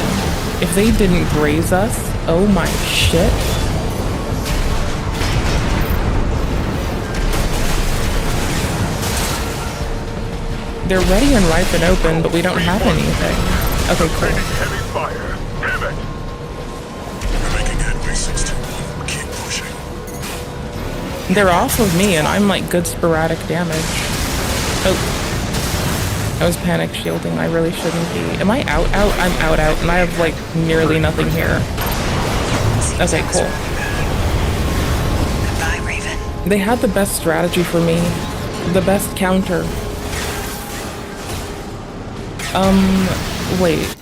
Speaker 1: If they didn't graze us, oh my shit. They're ready and ripe and open, but we don't have anything. Okay, cool.
Speaker 2: Heavy fire. Pivot.
Speaker 4: We're making headway 621. Keep pushing.
Speaker 1: They're off of me, and I'm like good sporadic damage. Oh. I was panic shielding. I really shouldn't be. Am I out? I'm out, and I have like nearly nothing here. Okay, cool.
Speaker 3: Goodbye, Raven.
Speaker 1: They had the best strategy for me. The best counter. Wait.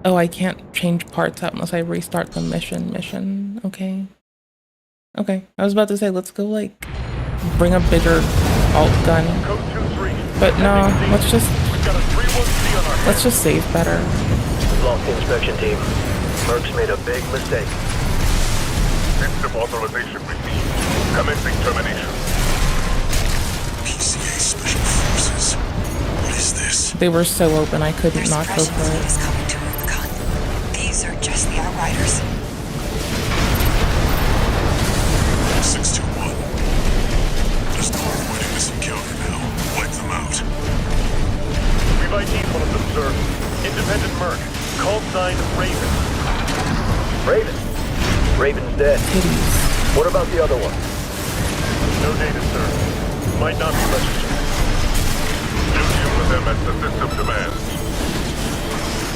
Speaker 1: Oh, I can't change parts out unless I restart the mission. Okay. Okay. I was about to say, let's go, like, bring a bigger alt gun.
Speaker 2: Code 2-3.
Speaker 1: But no, let's just
Speaker 2: We've got a 3-1C on our hands.
Speaker 1: let's just save better.
Speaker 5: Lost the inspection team. Mercs made a big mistake.
Speaker 2: System authorization received. Commencing termination.
Speaker 4: PCA Special Forces. What is this?
Speaker 1: They were so open, I couldn't
Speaker 3: Their
Speaker 1: not go
Speaker 3: suppression
Speaker 1: for
Speaker 3: fleet
Speaker 1: it.
Speaker 3: is coming to Rubicon. These are just the Outriders.
Speaker 4: 621. Just avoiding this encounter now. Wipe them out.
Speaker 2: We've ID'd one of them, sir. Independent Merc. Call sign Raven.
Speaker 5: Raven. Raven's dead.
Speaker 1: Titties.
Speaker 5: What about the other one?
Speaker 2: No data, sir. Might not be registered. You deal with them as the system demands.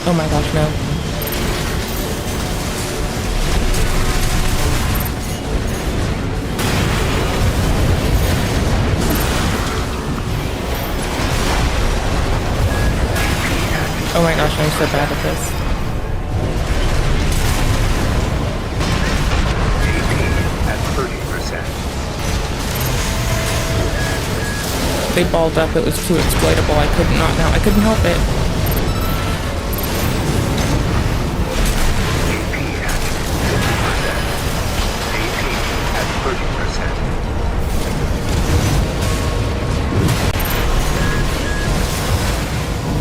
Speaker 1: Oh my gosh, no. Oh my gosh, I'm so bad at this.
Speaker 5: AP at 30%.
Speaker 1: they balled up, it was too exploitable. I couldn't help it.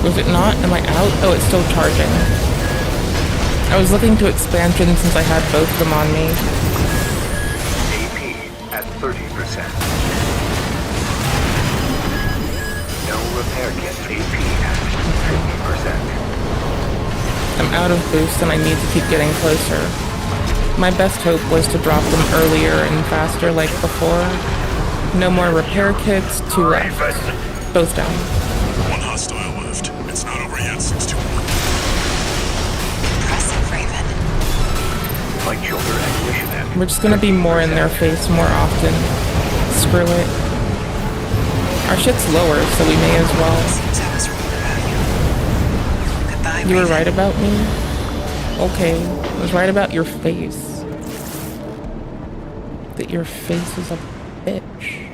Speaker 1: Was it not? Am I out? Oh, it's still charging. I was looking to expansion since I had both of them on me.
Speaker 6: AP at 30%. No repair kit. AP at 50%.
Speaker 1: I'm out of boost and I need to keep getting closer. My best hope was to drop them earlier and faster like before. No more repair kits, 2 left. Both down.
Speaker 4: One hostile left. It's not over yet, 621.
Speaker 3: Impressive, Raven.
Speaker 6: Flight shoulder acquisition at
Speaker 1: We're just gonna be more in their face more often. Screw it. Our shit's lower, so we may as well.
Speaker 3: Seems I was wrong about you. Goodbye,
Speaker 1: You were
Speaker 3: Raven.
Speaker 1: right about me? Okay, I was right about your face. That your face is a bitch.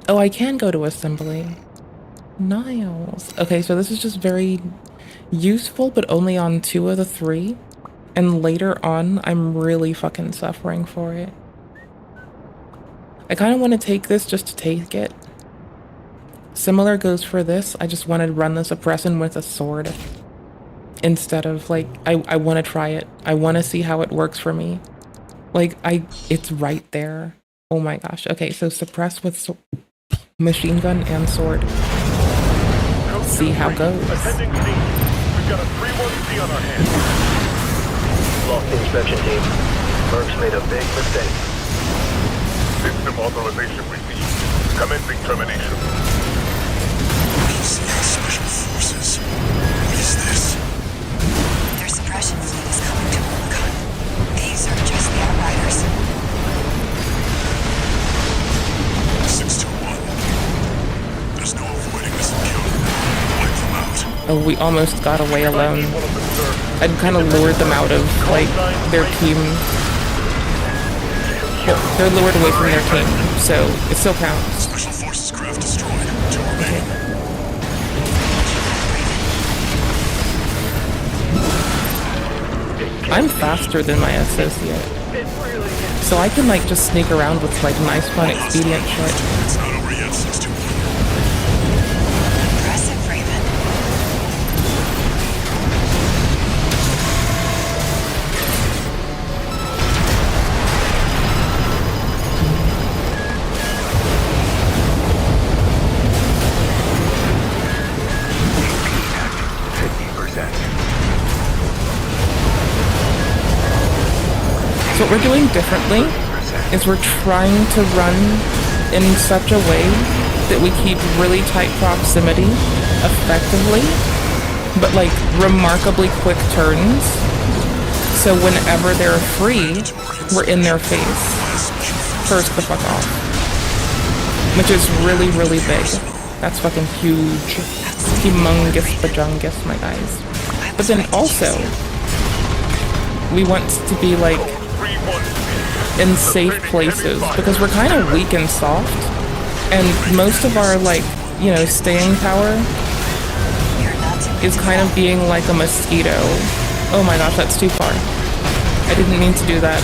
Speaker 1: Oh, I can go to assembly. Niles. Okay, so this is just very useful, but only on 2 of the 3. And later on, I'm really fucking suffering for it. I kind of want to take this just to take it. Similar goes for this. I just want to run the suppressant with a sword. Instead of, like, I want to try it. I want to see how it works for me. Like, it's right there. Oh my gosh. Okay, so suppress with machine gun and sword. See how it goes.
Speaker 2: Attending scene. We've got a 3-1C on our hands.
Speaker 5: Lost the inspection team. Merck's made a big mistake.
Speaker 4: System authorization received. Commencing termination. EDSA Special Forces. What is this?
Speaker 3: Their suppression fleet is coming to Rubicon. These are just the outriders.
Speaker 4: 621. There's no avoiding this encounter. Wipe them out.
Speaker 1: Oh, we almost got away alone. I'd kind of lured them out of, like, their team. Well, they're lured away from their team, so it still counts.
Speaker 4: Special Forces craft destroyed. 2 remain.
Speaker 1: I'm faster than my associate. So I can, like, just sneak around with, like, nice, fun, expedient shit.
Speaker 4: It's not over yet, 621.
Speaker 3: Impressive, Raven. So what we're doing differently is we're trying to run in such a way that we keep really tight proximity effectively, but like remarkably quick turns. So whenever they're free, we're in their face. First the fuck off. Which is really, really big. That's fucking huge. Humongous bajungus, my guys. But then also, we want to be like in safe places because we're kind of weak and soft, and most of our, like, you know, staying power is kind of being like a mosquito. Oh my gosh, that's too far. I didn't mean to do that.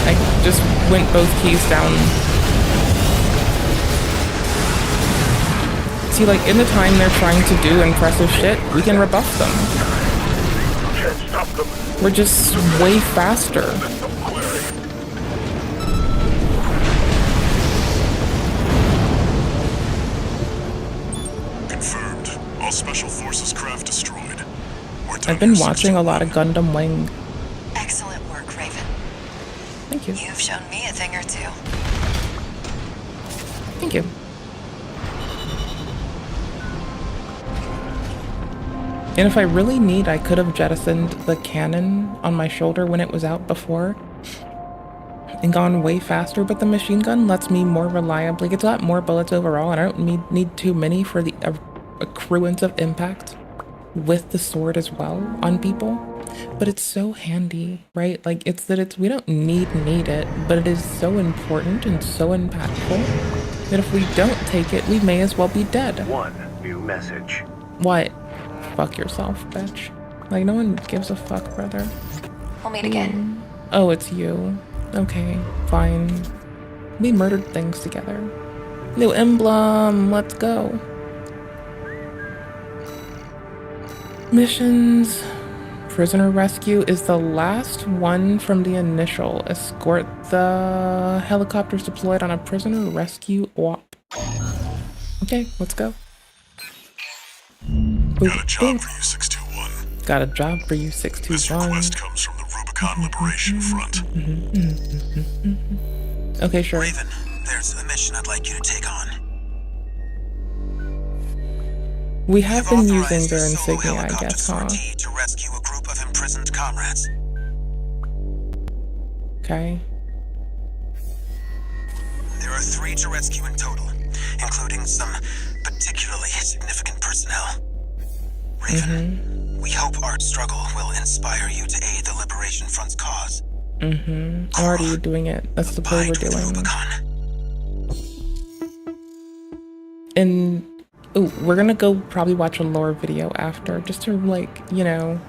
Speaker 3: I just went both keys down. See, like, in the time they're trying to do impressive shit, we can rebuff them. We're just way faster.
Speaker 4: Confirmed. All Special Forces craft destroyed.
Speaker 1: I've been watching a lot of Gundam Wing.
Speaker 3: Excellent work, Raven.
Speaker 1: Thank you.
Speaker 3: You've shown me a thing or two.
Speaker 1: Thank you. And if I really need, I could have jettisoned the cannon on my shoulder when it was out before and gone way faster, but the machine gun lets me more reliably. It's got more bullets overall, and I don't need too many for the accruance of impact with the sword as well on people. But it's so handy, right? Like, we don't need it, but it is so important and so impactful that if we don't take it, we may as well be dead.
Speaker 6: One new message.
Speaker 1: What? Fuck yourself, bitch. Like, no one gives a fuck, brother.
Speaker 7: We'll meet again.
Speaker 1: Oh, it's you. Okay, fine. We murdered things together. New emblem, let's go. Missions. Prisoner rescue is the last one from the initial. Escort the helicopters deployed on a prisoner rescue op. Okay, let's go.
Speaker 4: Got a job for you, 621.
Speaker 1: Got a job for you,
Speaker 4: This
Speaker 1: 621.
Speaker 4: request comes from the Rubicon Liberation Front.
Speaker 1: Okay, sure.
Speaker 8: Raven, there's a mission I'd like you to take on.
Speaker 1: We have been using
Speaker 8: Authorized
Speaker 1: their
Speaker 8: a solo
Speaker 1: insignia, I
Speaker 8: helicopter
Speaker 1: guess, huh?
Speaker 8: sortie to rescue a group of imprisoned comrades.
Speaker 1: Okay.
Speaker 8: There are 3 to rescue in total, including some particularly significant personnel. Raven, we hope our struggle will inspire you to aid the Liberation Front's cause.
Speaker 1: I'm already doing it. That's the play we're
Speaker 8: Abide with
Speaker 1: doing.
Speaker 8: Rubicon.
Speaker 1: And oh, we're gonna go probably watch a lore video after, just to, like, you know,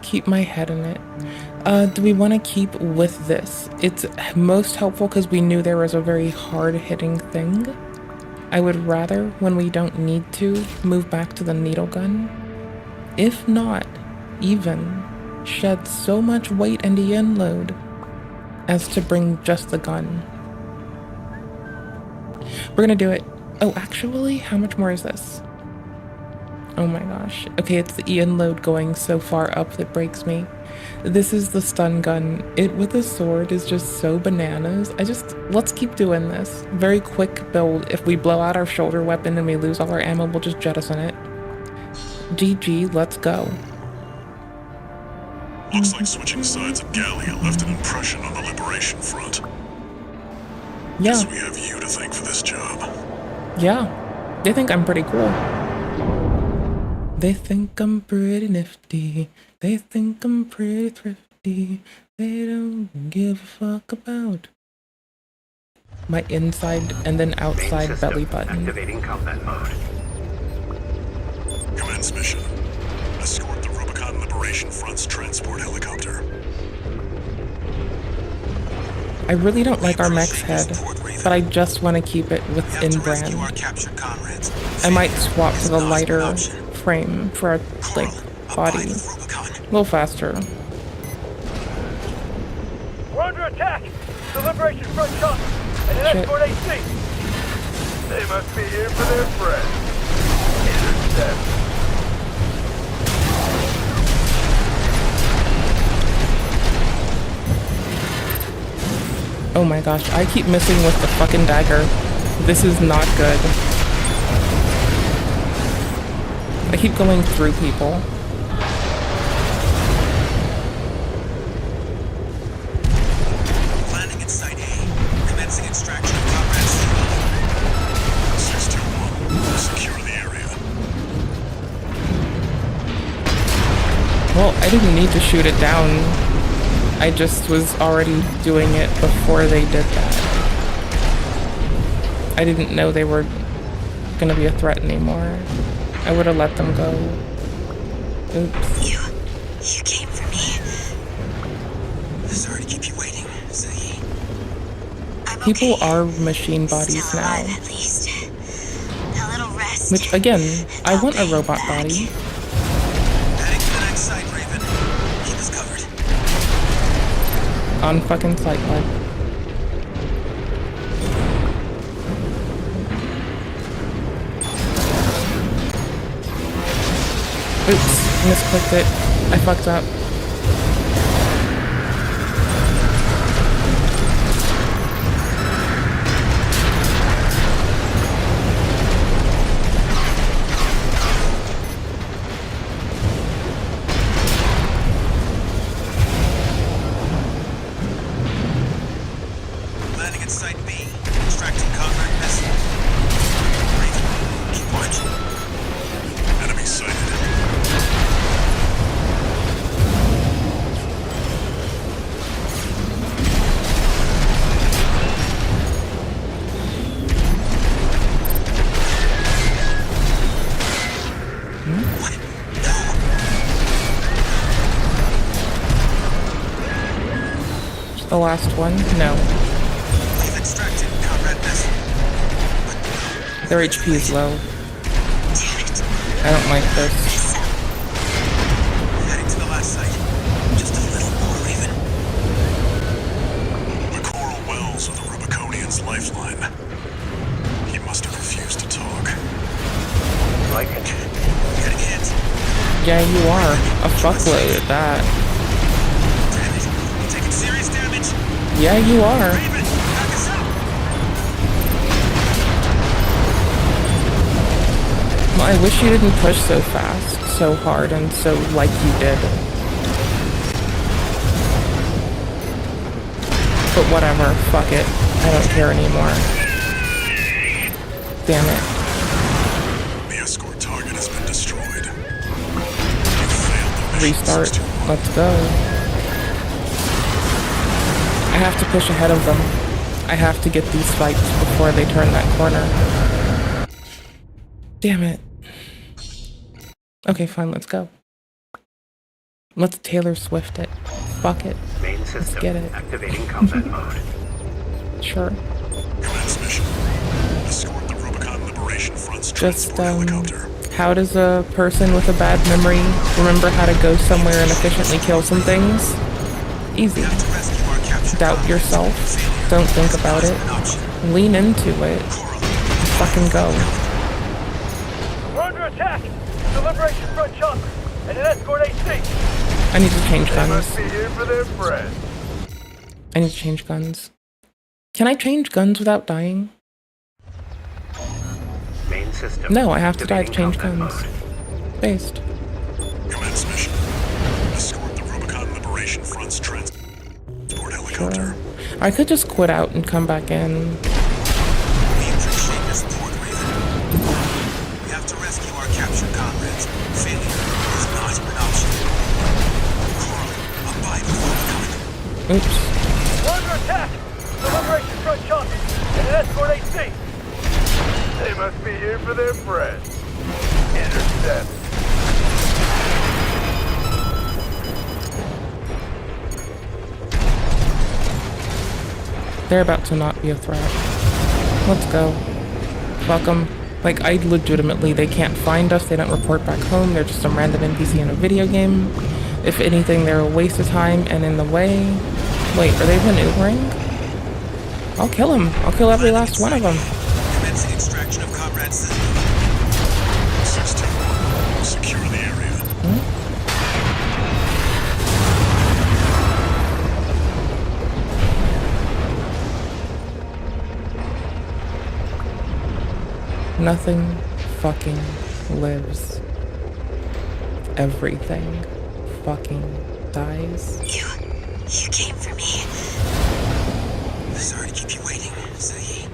Speaker 1: keep my head in it. Do we want to keep with this? It's most helpful because we knew there was a very hard-hitting thing. I would rather, when we don't need to, move back to the needle gun. If not, even shed so much weight in the end load as to bring just the gun. We're gonna do it. Oh, actually, how much more is this? Oh my gosh. Okay, it's the Ian load going so far up that breaks me. This is the stun gun. It with a sword is just so bananas. Let's keep doing this. Very quick build. If we blow out our shoulder weapon and we lose all our ammo, we'll just jettison it. GG, let's go.
Speaker 4: Looks like switching sides at Gallia left an impression on the Liberation Front.
Speaker 1: Yeah,
Speaker 4: Guess we have you to thank for this job.
Speaker 1: yeah. They think I'm pretty cool. They think I'm pretty nifty. They think I'm pretty thrifty. They don't give a fuck about my inside and then
Speaker 6: Main
Speaker 1: outside
Speaker 6: system
Speaker 1: belly button.
Speaker 6: activating combat mode.
Speaker 4: Commence mission. Escort the Rubicon Liberation Front's transport helicopter.
Speaker 1: I really don't like our mech's head, but I just want to keep it
Speaker 8: We have
Speaker 1: within
Speaker 8: to rescue our
Speaker 1: brand.
Speaker 8: captured comrades.
Speaker 1: I might swap to the
Speaker 8: It's not an
Speaker 1: lighter
Speaker 8: option.
Speaker 1: frame for our, like,
Speaker 8: Coral,
Speaker 1: body.
Speaker 8: abide with Rubicon.
Speaker 1: A little faster.
Speaker 5: We're under attack! The Liberation Front shot! And an
Speaker 1: Shit.
Speaker 5: escort AC! They must be here for their friend. Intercept.
Speaker 1: Oh my gosh, I keep missing with the fucking dagger. This is not good. I keep going through people.
Speaker 8: Landing at Site A. Commencing extraction of comrades.
Speaker 4: 621. Secure the area.
Speaker 1: Well, I didn't need to shoot it down. I just was already doing it before they did that. I didn't know they were gonna be a threat anymore. I would have let them go. Oops.
Speaker 8: You came for me. Sorry to keep you waiting, Ziggy.
Speaker 1: People are machine bodies now.
Speaker 7: At least. A little rest.
Speaker 1: Which, again, I want a robot body.
Speaker 8: Heading to the next site, Raven. Keep us covered.
Speaker 1: On fucking sight line. Oops, misclicked it. I fucked up.
Speaker 8: Landing at Site B. Extracting combat missile. Raven, keep watch.
Speaker 4: Enemy sighted.
Speaker 1: The last one? No.
Speaker 8: We've extracted Comrade Ness.
Speaker 1: Their HP is low. I don't like this.
Speaker 8: Heading to the last site. Just a little more, Raven.
Speaker 4: The coral wells are the Rubiconian's lifeline. He must have refused to talk.
Speaker 6: Like it.
Speaker 8: Getting hit.
Speaker 1: Yeah, you are. A fuckload at that.
Speaker 8: Damn it. You're taking serious damage.
Speaker 1: Yeah, you are.
Speaker 8: Raven, back us up.
Speaker 1: Well, I wish you didn't push so fast, so hard, and so like you did. But whatever, fuck it. I don't care anymore. Damn it.
Speaker 4: The escort target has been destroyed. You failed the mission
Speaker 1: Restart.
Speaker 4: 621.
Speaker 1: Let's go. I have to push ahead of them. I have to get these fights before they turn that corner. Damn it. Okay, fine, let's go. Let's Taylor Swift it. Fuck it.
Speaker 6: Main system
Speaker 1: get it.
Speaker 6: activating combat mode.
Speaker 1: Sure.
Speaker 4: Commence mission. Escort the Rubicon Liberation Front's
Speaker 1: Just,
Speaker 4: transport helicopter.
Speaker 1: how does a person with a bad memory remember how to go somewhere and efficiently kill some things? Easy.
Speaker 8: To rescue our captured
Speaker 1: Doubt
Speaker 8: comrades.
Speaker 1: yourself.
Speaker 8: Failure
Speaker 1: Don't think
Speaker 8: is
Speaker 1: about
Speaker 8: not
Speaker 1: it.
Speaker 8: an option.
Speaker 1: Lean into it.
Speaker 8: Coral,
Speaker 1: Fucking go.
Speaker 5: We're under attack! The Liberation Front chopper and an escort AC!
Speaker 1: I need to change
Speaker 5: They
Speaker 1: guns.
Speaker 5: must be here for their friends.
Speaker 1: I need to change guns. Can I change guns without dying?
Speaker 6: Main system.
Speaker 1: No, I have to die to
Speaker 6: activating
Speaker 1: change
Speaker 6: combat
Speaker 1: guns.
Speaker 6: mode.
Speaker 1: Based.
Speaker 4: Commence mission. Escort the Rubicon Liberation Front's transport helicopter.
Speaker 1: I could just quit out and come back in.
Speaker 8: we appreciate your support, Raven. We have to rescue our captured comrades. Failure is not an option. Coral, abide with Rubicon.
Speaker 1: Oops.
Speaker 5: We're under attack! The Liberation Front chopper and an escort AC! They must be here for their friends. Intercept.
Speaker 1: They're about to not be a threat. Let's go. Fuck them. Like, I legitimately, they can't find us, they don't report back home, they're just some random NPC in a video game. If anything, they're a waste of time and in the way. Wait, are they maneuvering? I'll kill them. I'll kill every last one of them.
Speaker 8: Commencing extraction of Comrade Sim.
Speaker 4: 621. Secure the area.
Speaker 1: Nothing fucking lives. Everything fucking dies.
Speaker 7: You came for me.
Speaker 8: Sorry to keep you waiting, Ziggy.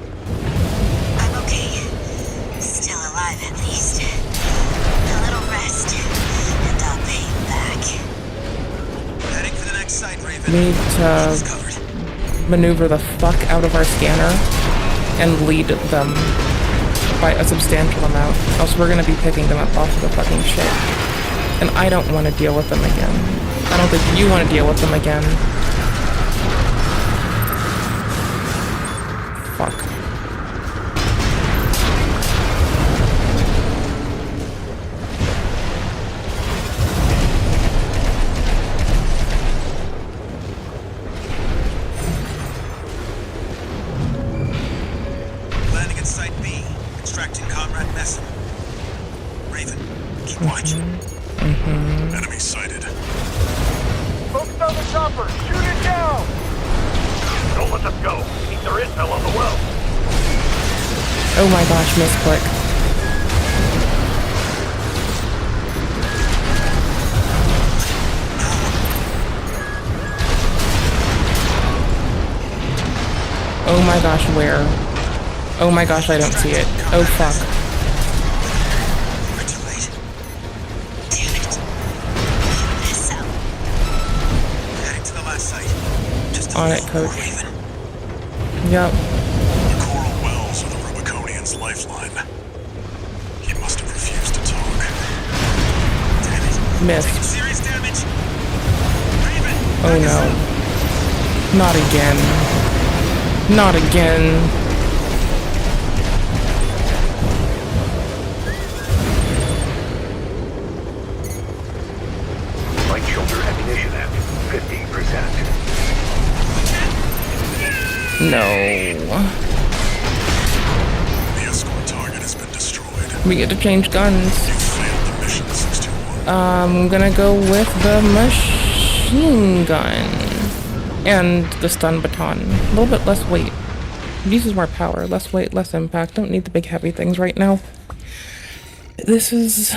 Speaker 7: I'm okay. Still alive at least. A little rest, and I'll pay you back.
Speaker 8: Heading for the next site, Raven.
Speaker 1: We need
Speaker 8: It's
Speaker 1: to
Speaker 8: covered.
Speaker 1: maneuver the fuck out of our scanner and lead them by a substantial amount, else we're gonna be picking them up off of the fucking shit. And I don't want to deal with them again. I don't think you want to deal with them again. Fuck.
Speaker 8: Landing at Site B. Extracting Comrade Messin. Raven, keep watching.
Speaker 4: Enemy sighted.
Speaker 5: Focus on the chopper! Shoot it down! Don't let them go. Keep their intel on the well.
Speaker 1: Oh my gosh, misclick. Oh my gosh, where? Oh my gosh, I don't see it. Oh fuck.
Speaker 8: We're too late.
Speaker 7: Damn it. So,
Speaker 8: Heading to the last site. Just a
Speaker 1: On it,
Speaker 8: little more,
Speaker 1: Coach.
Speaker 8: Raven.
Speaker 1: Yup.
Speaker 4: The coral wells are the Rubiconian's lifeline. He must have refused to talk.
Speaker 8: Damn it.
Speaker 1: Missed.
Speaker 8: Serious damage. Raven,
Speaker 1: Oh
Speaker 8: back us
Speaker 1: no.
Speaker 8: up.
Speaker 1: Not again. Not again.
Speaker 6: Light shoulder ammunition at 50%.
Speaker 1: No.
Speaker 4: The escort target has been destroyed.
Speaker 1: We get to change guns.
Speaker 4: You failed the mission, 621.
Speaker 1: I'm gonna go with the machine gun. And the stun baton. A little bit less weight. It uses more power. Less weight, less impact. Don't need the big heavy things right now. This is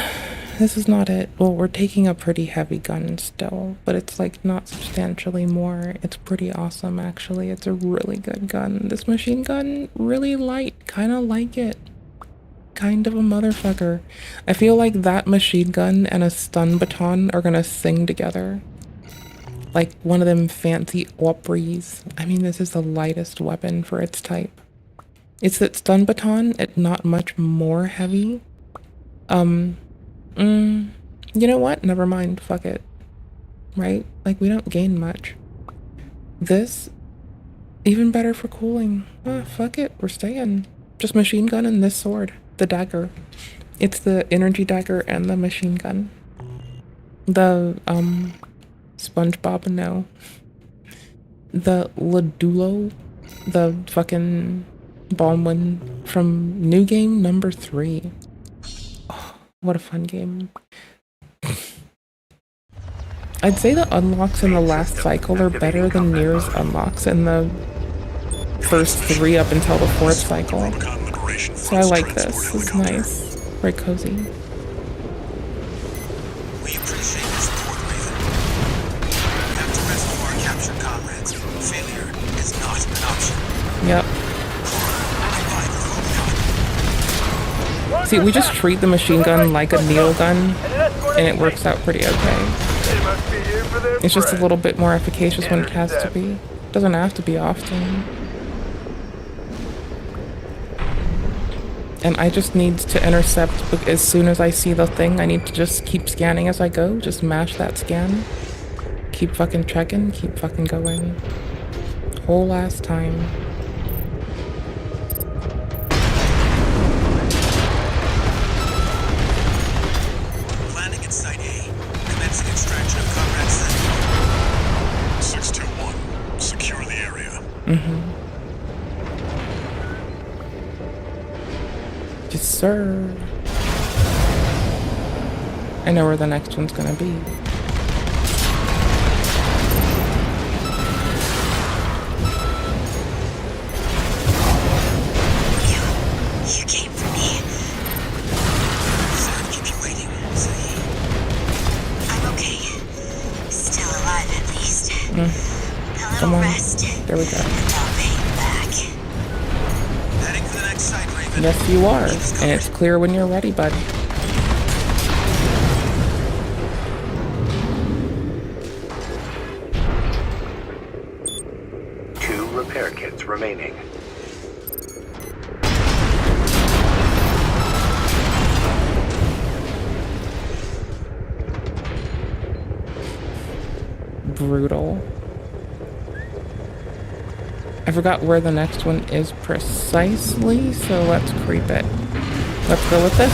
Speaker 1: not it. Well, we're taking a pretty heavy gun still, but it's like not substantially more. It's pretty awesome actually. It's a really good gun. This machine gun, really light. Kind of like it. Kind of a motherfucker. I feel like that machine gun and a stun baton are gonna sing together. Like one of them fancy Opries. I mean, this is the lightest weapon for its type. It's that stun baton, it's not much more heavy. You know what? Never mind. Fuck it. Right? Like, we don't gain much. This, even better for cooling. Fuck it. We're staying. Just machine gun and this sword. The dagger. It's the energy dagger and the machine gun. The, SpongeBob, no. The Ladulo. The fucking bomb one from New Game number 3. What a fun game. I'd say the unlocks in the last cycle are better than Nier's unlocks in the first 3 up until the 4th cycle. So I like this. It's nice. Very cozy.
Speaker 8: We appreciate your support, Raven. We have to rescue our captured comrades. Failure is not an option.
Speaker 1: Yep. See, we just treat the machine gun like a needle gun, and it works out pretty okay. It's just a little bit more efficacious when it has to be. It doesn't have to be often. And I just need to intercept as soon as I see the thing. I need to just keep scanning as I go. Just mash that scan. Keep fucking checking. Keep fucking going. Whole ass time.
Speaker 8: Landing at Site A. Commencing extraction of Comrade Center.
Speaker 4: 621. Secure the area.
Speaker 1: Yes, sir. I know where the next one's gonna be.
Speaker 7: You came for me.
Speaker 8: Sorry to keep you waiting, Sadie.
Speaker 7: I'm okay. Still alive at least. A little
Speaker 1: Come on.
Speaker 7: rest.
Speaker 1: There we go.
Speaker 7: And I'll pay you back.
Speaker 8: Heading to the next site, Raven.
Speaker 1: Yes, you are. And it's clear when you're ready, bud.
Speaker 6: Two repair kits remaining.
Speaker 1: Brutal. I forgot where the next one is precisely, so let's creep it. Let's go with this.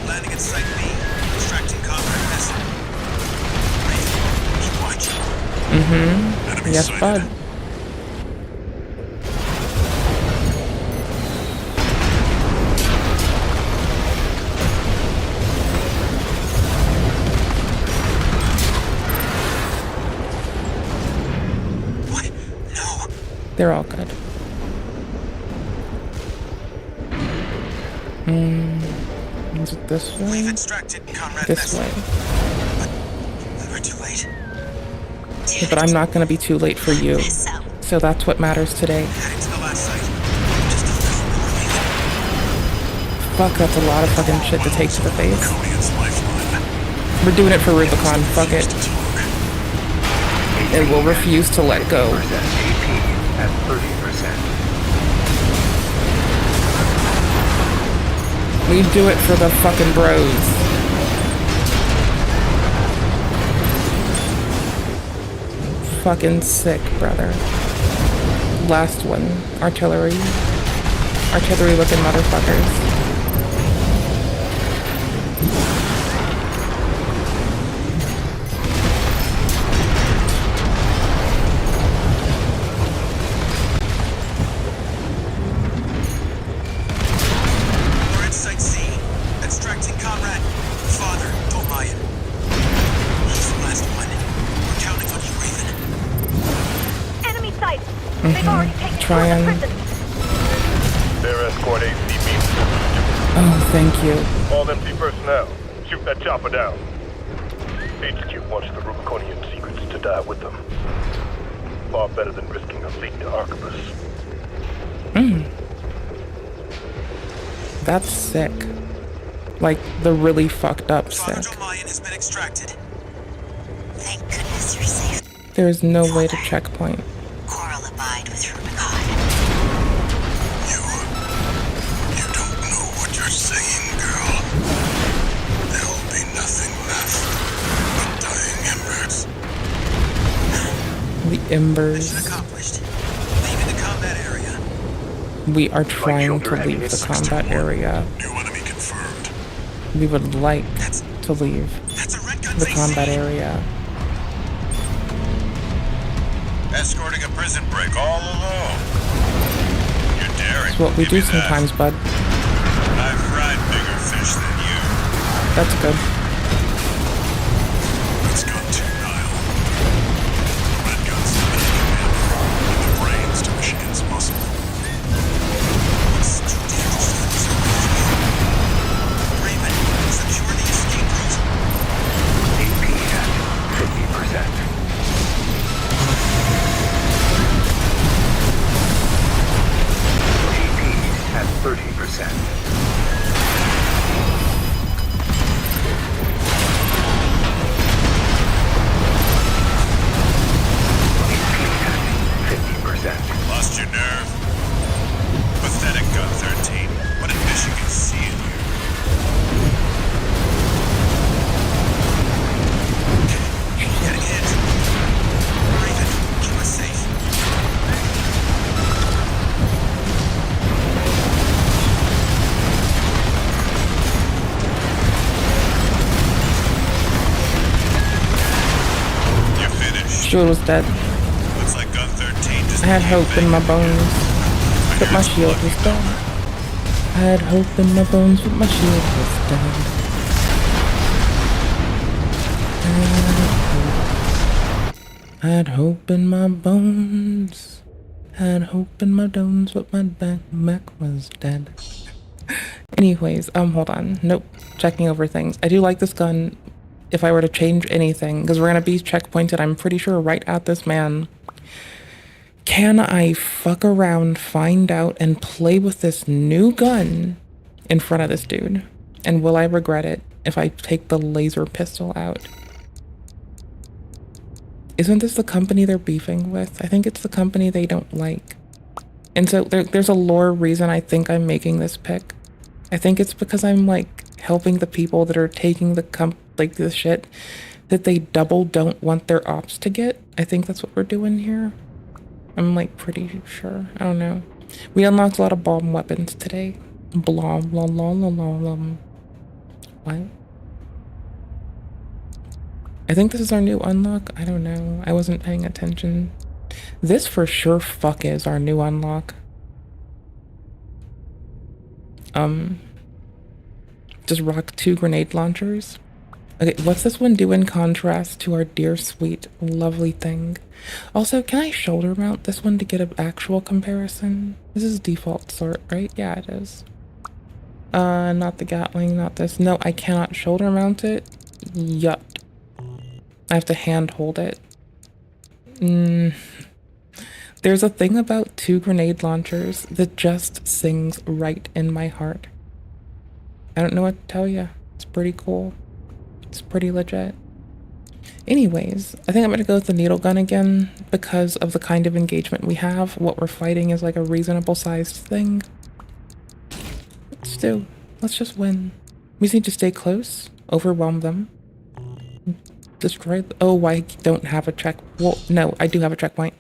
Speaker 8: Landing at Site B. Extracting Comrade Vessel. Raven, keep watching.
Speaker 4: Enemy
Speaker 1: Yes,
Speaker 4: sighted.
Speaker 1: bud.
Speaker 8: What? No.
Speaker 1: They're all good. Is it this
Speaker 8: We've
Speaker 1: way?
Speaker 8: extracted Comrade
Speaker 1: This
Speaker 8: Vessel.
Speaker 1: way.
Speaker 8: But we were too late.
Speaker 1: Yeah, but I'm not gonna be too late for you.
Speaker 7: So,
Speaker 1: So that's what matters today.
Speaker 8: Heading to the last site. Just a little more, Raven.
Speaker 1: Fuck, that's a lot of fucking shit to take to the face.
Speaker 4: Guardian's lifeline.
Speaker 1: We're doing it for Rubicon. Fuck it.
Speaker 4: To talk.
Speaker 1: And we'll refuse to let go.
Speaker 6: AP at 30%.
Speaker 1: We do it for the fucking bros. fucking sick, brother. Last one. Artillery. Artillery looking motherfuckers.
Speaker 8: We're in Site C. Extracting Conrad. Father, don't lie. He's the last one. We're counting on you, Raven.
Speaker 9: Enemy sight! They've already taken
Speaker 1: Try
Speaker 9: control of
Speaker 1: and-
Speaker 9: the prison.
Speaker 2: Their escort AC means
Speaker 1: Oh, thank you.
Speaker 2: all empty personnel. Shoot that chopper down. HQ wants the Rubiconian secrets to die with them. Far better than risking a fleet to Arquebus.
Speaker 1: That's sick. Like, the really fucked up
Speaker 8: Father
Speaker 1: sick.
Speaker 8: Domayan has been extracted.
Speaker 7: Thank goodness you're safe.
Speaker 1: There's no way to checkpoint.
Speaker 7: Coral abide with Rubicon.
Speaker 4: You don't know what you're saying, girl. There'll be nothing left but dying embers.
Speaker 1: The
Speaker 8: Mission
Speaker 1: embers.
Speaker 8: accomplished. Leaving the combat area.
Speaker 1: We are trying to leave the combat area.
Speaker 4: New enemy confirmed.
Speaker 1: We would like to leave
Speaker 8: That's a Red Guns
Speaker 1: the combat
Speaker 8: AC.
Speaker 1: area.
Speaker 10: Escorting a prison break all alone. You're daring.
Speaker 1: It's what we
Speaker 10: Give
Speaker 1: do
Speaker 10: me that.
Speaker 1: sometimes, bud.
Speaker 10: I've fried bigger fish than you.
Speaker 1: That's good.
Speaker 4: It's gone too Nile. Red Guns to the commander, and the brains to Michigan's muscle.
Speaker 8: It's too dangerous for this operation. Raven, secure the escape route.
Speaker 6: AP at 50%. AP at 30%. AP at 50%.
Speaker 10: Lost your nerve? Pathetic Gun 13. What did Michigan see in you?
Speaker 8: Getting hit. Raven, keep us safe.
Speaker 10: You're finished.
Speaker 1: Shield was dead.
Speaker 10: Looks like Gun 13 just
Speaker 1: I had
Speaker 10: became
Speaker 1: hope in my
Speaker 10: vacant.
Speaker 1: bones, but my shield was dead. I had hope in my bones, but my shield was dead. I had hope in my bones. Had hope in my bones, but my back was dead. Anyways, hold on. Nope. Checking over things. I do like this gun. If I were to change anything, because we're gonna be checkpointed, I'm pretty sure right at this man. Can I fuck around, find out, and play with this new gun in front of this dude? And will I regret it if I take the laser pistol out? Isn't this the company they're beefing with? I think it's the company they don't like. And so there's a lore reason I think I'm making this pick. I think it's because I'm like helping the people that are taking the shit that they double don't want their ops to get. I think that's what we're doing here. I'm like pretty sure. I don't know. We unlocked a lot of bomb weapons today. Blah blah blah blah blah blah. What? I think this is our new unlock. I don't know. I wasn't paying attention. This for sure fuck is our new unlock. Just rock 2 grenade launchers. Okay, what's this one do in contrast to our dear sweet lovely thing? Also, can I shoulder mount this one to get an actual comparison? This is default sort, right? Yeah, it is. Not the Gatling, not this. No, I cannot shoulder mount it. Yup. I have to hand hold it. There's a thing about 2 grenade launchers that just sings right in my heart. I don't know what to tell you. It's pretty cool. It's pretty legit. Anyways, I think I'm gonna go with the needle gun again because of the kind of engagement we have. What we're fighting is like a reasonable sized thing. Let's do. Let's just win. We just need to stay close, overwhelm them. Destroy. Oh, I don't have a check. Well, no, I do have a checkpoint.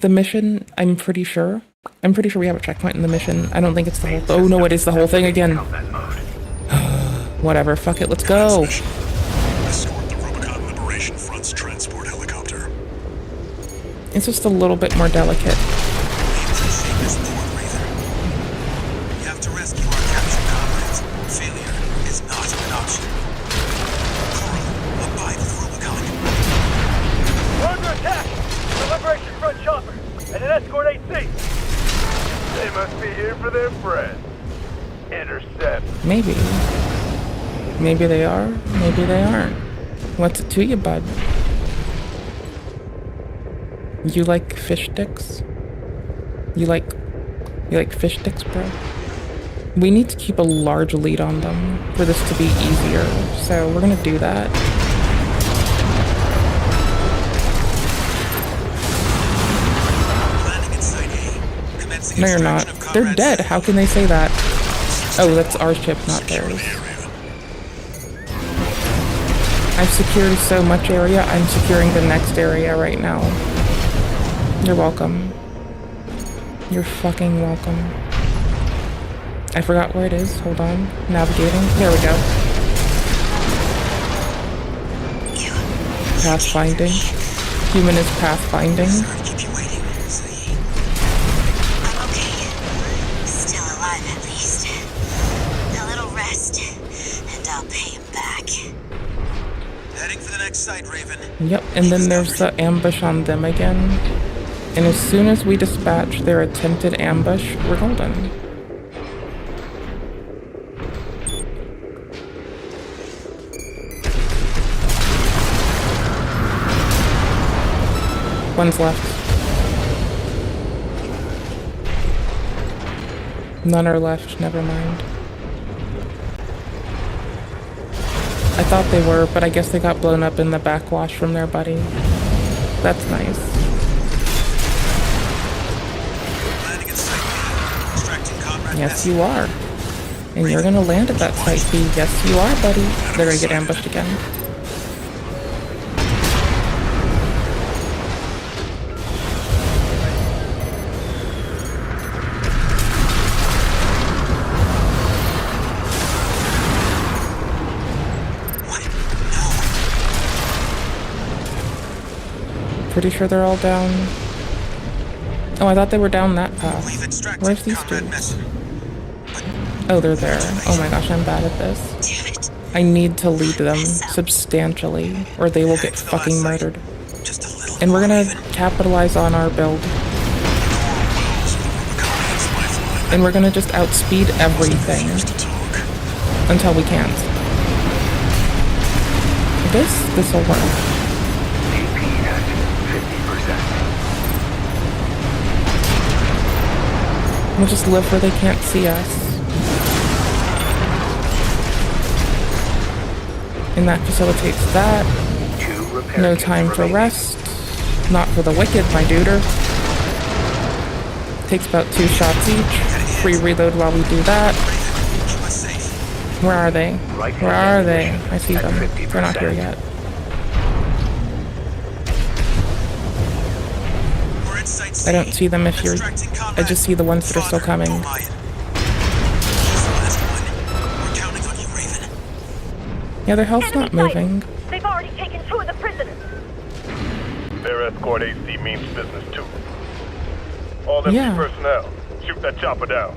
Speaker 1: The mission, I'm pretty sure we have a checkpoint in the mission. I don't think it's the whole. Oh no, it is the whole thing again. Whatever. Fuck it. Let's go.
Speaker 4: Escort the Rubicon Liberation Front's transport helicopter.
Speaker 1: It's just a little bit more delicate.
Speaker 8: You have to rescue our captured comrades. Failure is not an option. Coral, abide the Rubicon.
Speaker 5: We're under attack! The Liberation Front chopper and an escort AC! They must be here for their friend. Intercept.
Speaker 1: Maybe. Maybe they are. Maybe they aren't. What's it to you, bud? You like fish sticks? You like fish sticks, bro? We need to keep a large lead on them for this to be easier. So we're gonna do that. No, you're not. They're dead. How can they say that? Oh, that's our ship, not theirs. I've secured so much area, I'm securing the next area right now. You're welcome. You're fucking welcome. I forgot where it is. Hold on. Navigating. There we go. Pathfinding. Human is pathfinding.
Speaker 8: Side, Raven.
Speaker 1: Yep, and then there's the ambush on them again. And as soon as we dispatch their attempted ambush, we're golden. One's left. None are left, never mind. I thought they were, but I guess they got blown up in the backwash from their buddy. That's nice. Yes, you are. And you're gonna land at that site B. Yes, you are, buddy. They're gonna get ambushed again. Pretty sure they're all down. Oh, I thought they were down that path. Where's these dudes? Oh, they're there. Oh my gosh, I'm bad at this. I need to lead them substantially, or they will get fucking murdered. And we're gonna capitalize on our build. And we're gonna just outspeed everything until we can't. This'll work. We'll just live where they can't see us. And that facilitates that. No time for rest. Not for the wicked, my duder. Takes about 2 shots each. Free reload while we do that. Where are they? Where are they? I see them. They're not here yet. I don't see them if you're... I just see the ones that are still coming. Yeah, their health's not moving.
Speaker 9: They've already taken 2 of the prisoners.
Speaker 2: Their escort AC means business too. All empty personnel. Shoot that chopper down.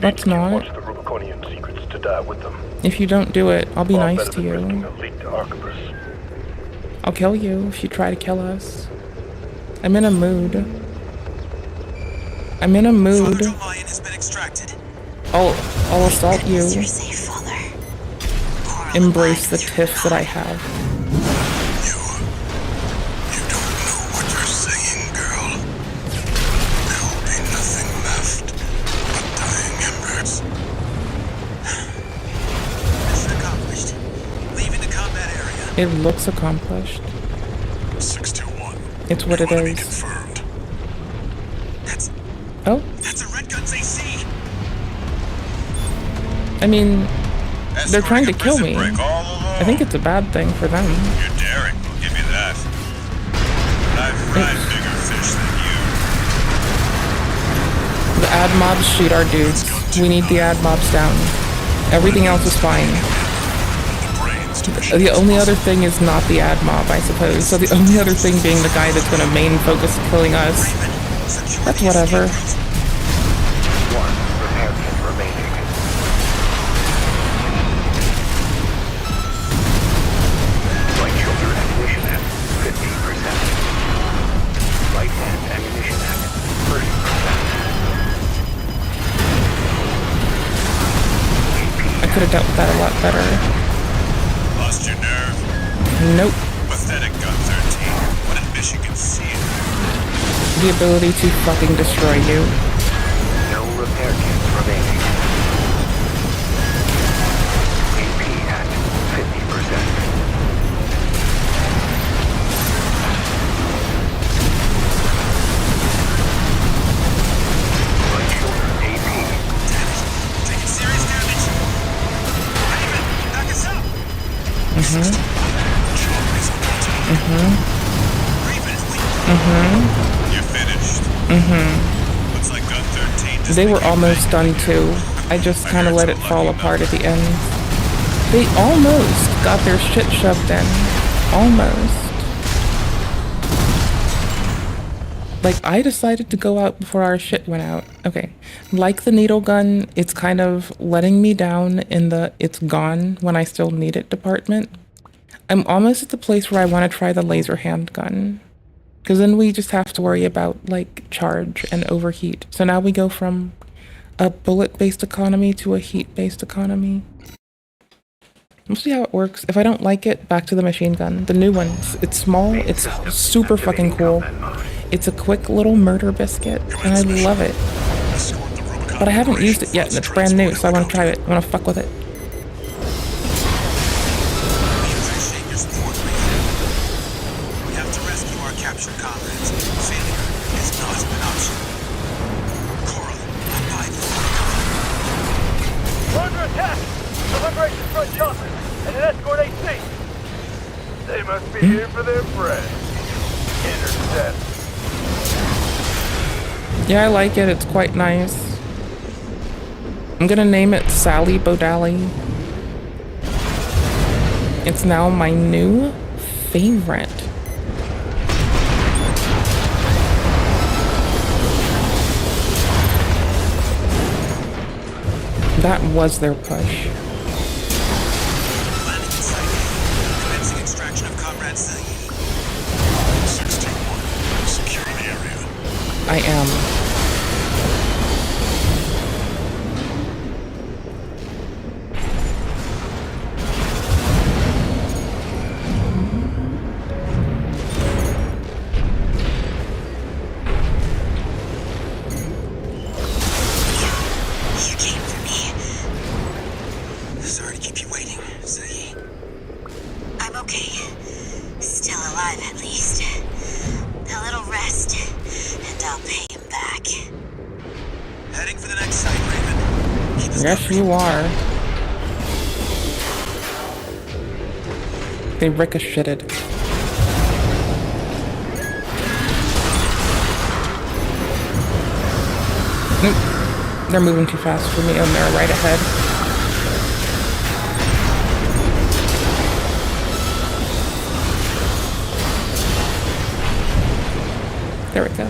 Speaker 1: Let's not.
Speaker 2: Wants the Rubiconian secrets to die with them.
Speaker 1: If you don't do it, I'll be nice to you. I'll kill you if you try to kill us. I'm in a mood. I'm in a mood. I'll assault you. Embrace the tiff that I have.
Speaker 4: You don't know what you're saying, girl. There'll be nothing left but dying embers.
Speaker 8: Mission accomplished. Leaving the combat area.
Speaker 1: It looks accomplished.
Speaker 4: 621.
Speaker 1: It's what it is.
Speaker 4: Confirmed.
Speaker 1: Oh?
Speaker 8: That's a Red Gun's AC.
Speaker 1: I mean, they're trying to kill me.
Speaker 10: Break all alone.
Speaker 1: I think it's a bad thing for them.
Speaker 10: You're daring, I'll give you that. But I've fried bigger fish than you.
Speaker 1: The ad mobs shoot our dudes. We need the ad mobs down. Everything else is fine. The only other thing is not the ad mob, I suppose. So the only other thing being the guy that's gonna main focus killing us. That's whatever.
Speaker 6: One repair kit remaining. Right shoulder ammunition at 50%. Right hand ammunition at 30%.
Speaker 1: I could have dealt with that a lot better.
Speaker 10: Lost your nerve?
Speaker 1: Nope.
Speaker 10: Pathetic Gun 13. What in Michigan see it?
Speaker 1: The ability to fucking destroy you.
Speaker 6: No repair kits remaining. AP at 50%. Right shoulder AP.
Speaker 8: Damn it. Taking serious damage. Raven, back us up. Raven, You're finished. Looks like Gun 13 just
Speaker 1: They were
Speaker 8: became
Speaker 1: almost done too. I just kind of let it fall apart at the end. They almost got their shit shoved in. Almost. Like, I decided to go out before our shit went out. Okay. Like the needle gun, it's kind of letting me down in the it's gone when I still need it department. I'm almost at the place where I want to try the laser handgun. Because then we just have to worry about, like, charge and overheat. So now we go from a bullet-based economy to a heat-based economy. We'll see how it works. If I don't like it, back to the machine gun. The new ones. It's small. It's super fucking cool. It's a quick little murder biscuit, and I love it. But I haven't used it yet, and it's brand new, so I want to try it. I want to fuck with it.
Speaker 8: appreciate your support, Raven. We have to rescue our captured comrades. Failure is not an option. Coral, I'm by the
Speaker 5: We're under attack! The Liberation Front chopper and an escort AC! They must be here for their friend. Intercept.
Speaker 1: Yeah, I like it. It's quite nice. I'm gonna name it Sally Bodali. It's now my new favorite. That was their push.
Speaker 8: landing in sight. Commencing extraction of Comrade Zillion.
Speaker 10: 61. Secure the area.
Speaker 1: I am.
Speaker 7: You came for me.
Speaker 8: Sorry to keep you waiting, Zillion.
Speaker 7: I'm okay. Still alive, at least. A little rest, and I'll pay him back.
Speaker 8: Heading for the next site, Raven. Keep us
Speaker 1: Yes,
Speaker 8: covered.
Speaker 1: you are. They ricocheted. Nope. They're moving too fast for me, and they're right ahead. There we go.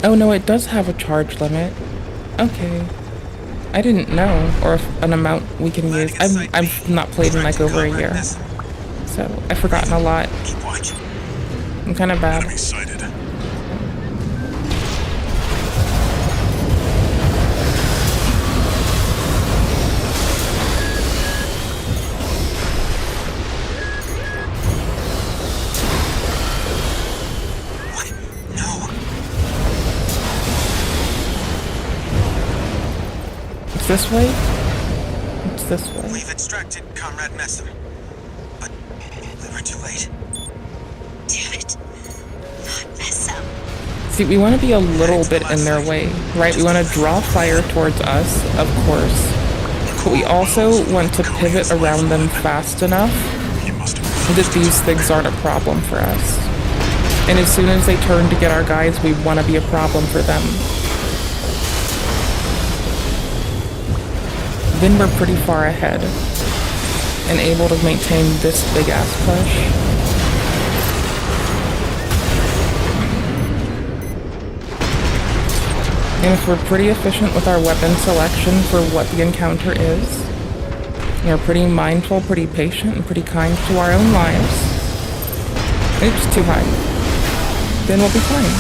Speaker 1: Oh no, it does have a charge limit. Okay. I didn't know, or if an amount we can use. I've not played in like over a year, so I've forgotten a lot.
Speaker 8: Keep watching.
Speaker 1: I'm kind of bad.
Speaker 10: Enemy sighted.
Speaker 8: What? No.
Speaker 1: It's this way? It's this way.
Speaker 8: We've extracted Comrade Messam. But we were too late.
Speaker 7: Damn it. Not mess up.
Speaker 1: See, we want to be a little bit in their way, right? We want to draw fire towards us, of course. But we also want to pivot around them fast enough that these things aren't a problem for us. And as soon as they turn to get our guys, we want to be a problem for them. Then we're pretty far ahead and able to maintain this big ass push. And if we're pretty efficient with our weapon selection for what the encounter is, and we're pretty mindful, pretty patient, and pretty kind to our own lives. Oops, too high. Then we'll be fine.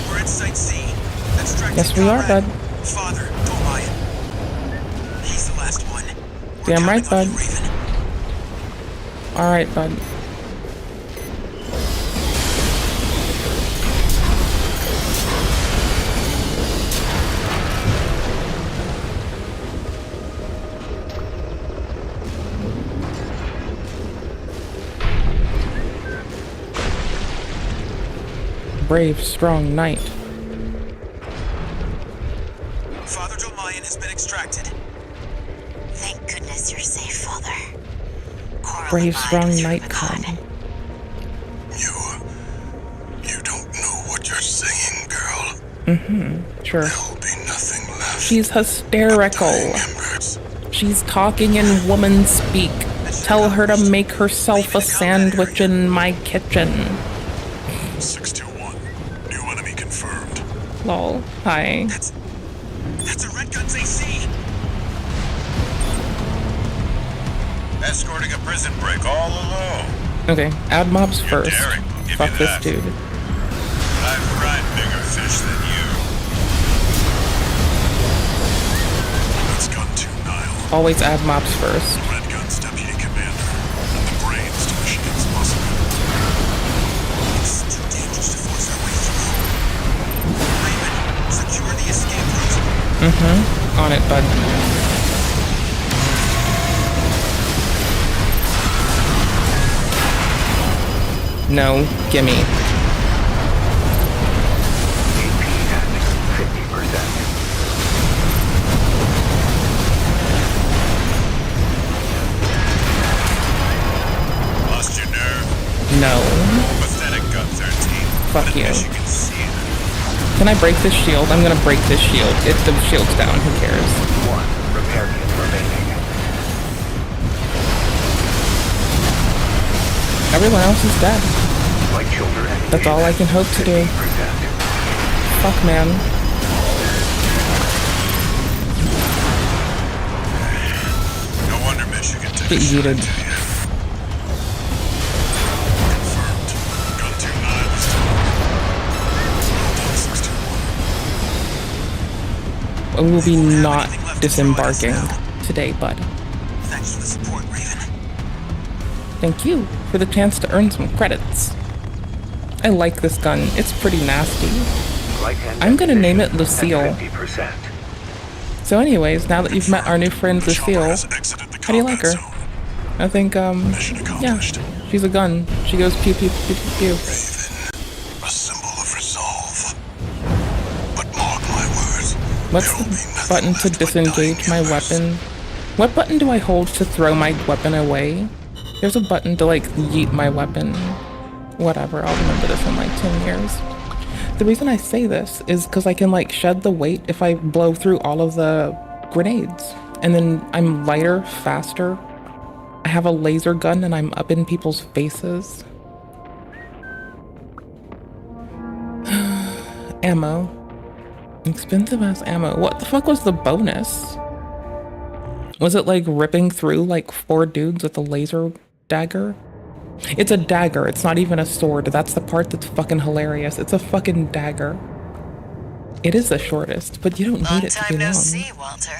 Speaker 8: We're at Site C.
Speaker 1: Yes, we are, bud.
Speaker 8: Father, don't lie. He's the last one. We're
Speaker 1: Damn right,
Speaker 8: counting on
Speaker 1: bud.
Speaker 8: you, Raven.
Speaker 1: Alright, bud. Brave, strong knight.
Speaker 8: Father Dolmayan has been extracted.
Speaker 7: Thank goodness you're safe, Father. Coralie
Speaker 1: Brave,
Speaker 7: lied
Speaker 1: strong
Speaker 7: with
Speaker 1: knight
Speaker 7: Rubicon.
Speaker 1: come.
Speaker 4: You don't know what you're saying, girl.
Speaker 1: Sure.
Speaker 4: There'll be nothing left.
Speaker 1: She's hysterical.
Speaker 4: Dying embers.
Speaker 1: She's talking in woman speak. Tell her to make herself a sandwich in my kitchen.
Speaker 4: 621. New enemy confirmed.
Speaker 1: Lol. Hi.
Speaker 8: That's a Red Guns AC.
Speaker 10: Escorting a prison break all alone.
Speaker 1: Okay, add mobs first.
Speaker 10: daring, I'll give
Speaker 1: Fuck
Speaker 10: you
Speaker 1: this
Speaker 10: that.
Speaker 1: dude.
Speaker 10: I've fried bigger fish than you.
Speaker 4: That's gun 2 Nile.
Speaker 1: Always add mobs first.
Speaker 4: Red Gun's deputy commander. And the brains to Michigan's muscle.
Speaker 8: It's too dangerous to force our way through. Raven, secure the escape route.
Speaker 1: On it, bud. No, gimme.
Speaker 6: AP at 50%.
Speaker 10: Lost your nerve?
Speaker 1: No.
Speaker 10: Pathetic gun 13.
Speaker 1: Fuck
Speaker 10: But
Speaker 1: you.
Speaker 10: As you can see,
Speaker 1: Can I break this shield? I'm gonna break this shield. If the shield's down, who cares?
Speaker 6: 1 repair kit remaining.
Speaker 1: Everyone else is dead.
Speaker 6: Light shoulder ammunition.
Speaker 1: That's all I can hope to do.
Speaker 6: 50%.
Speaker 1: Fuck, man.
Speaker 10: no wonder Michigan took
Speaker 1: Get
Speaker 10: a shot
Speaker 1: yeeted.
Speaker 10: to you. Confirmed. Gun 2 Nile is down. Well done, 621.
Speaker 1: We will be
Speaker 8: Won't have
Speaker 1: not
Speaker 8: anything left to
Speaker 1: disembarking
Speaker 8: throw at us
Speaker 1: today, bud.
Speaker 8: Thanks for the support, Raven.
Speaker 1: Thank you for the chance to earn some credits. I like this gun. It's pretty nasty.
Speaker 6: Light hand
Speaker 1: I'm gonna name it
Speaker 6: ammunition
Speaker 1: Lucille.
Speaker 6: at 50%.
Speaker 1: So anyways, now that you've met our new friend
Speaker 4: The chopper
Speaker 1: Lucille,
Speaker 4: has exited the
Speaker 1: how do you like her?
Speaker 4: combat zone.
Speaker 1: I think,
Speaker 4: Mission
Speaker 1: yeah,
Speaker 4: accomplished.
Speaker 1: she's a gun. She goes pew pew pew pew pew.
Speaker 4: Raven, a symbol of resolve. But mark my words.
Speaker 1: What's
Speaker 4: there will be
Speaker 1: the
Speaker 4: nothing
Speaker 1: button to
Speaker 4: left but
Speaker 1: disengage
Speaker 4: dying
Speaker 1: my
Speaker 4: embers.
Speaker 1: weapon? What button do I hold to throw my weapon away? There's a button to like yeet my weapon. Whatever, I'll remember this in like 10 years. The reason I say this is because I can like shed the weight if I blow through all of the grenades. And then I'm lighter, faster. I have a laser gun and I'm up in people's faces. Ammo. Expensive ass ammo. What the fuck was the bonus? Was it like ripping through like 4 dudes with a laser dagger? It's a dagger. It's not even a sword. That's the part that's fucking hilarious. It's a fucking dagger. It is the shortest, but you don't
Speaker 7: Long
Speaker 1: need it to
Speaker 7: time
Speaker 1: be
Speaker 7: no
Speaker 1: long.
Speaker 7: see, Walter.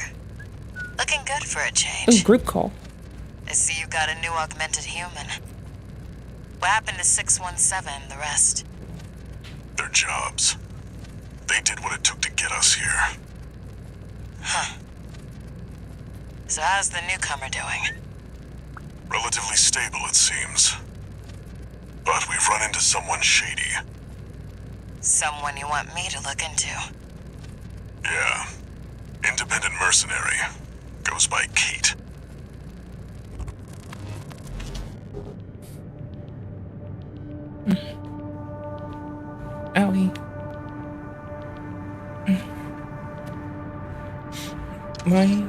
Speaker 7: Looking good for a
Speaker 1: Oh,
Speaker 7: change.
Speaker 1: group call.
Speaker 7: I see you got a new augmented human. What happened to 617 and the rest?
Speaker 4: Their jobs. They did what it took to get us here.
Speaker 7: So how's the newcomer doing?
Speaker 4: Relatively stable, it seems. But we've run into someone shady.
Speaker 7: Someone you want me to look into.
Speaker 4: Yeah. Independent mercenary. Goes by Kate.
Speaker 1: Owie.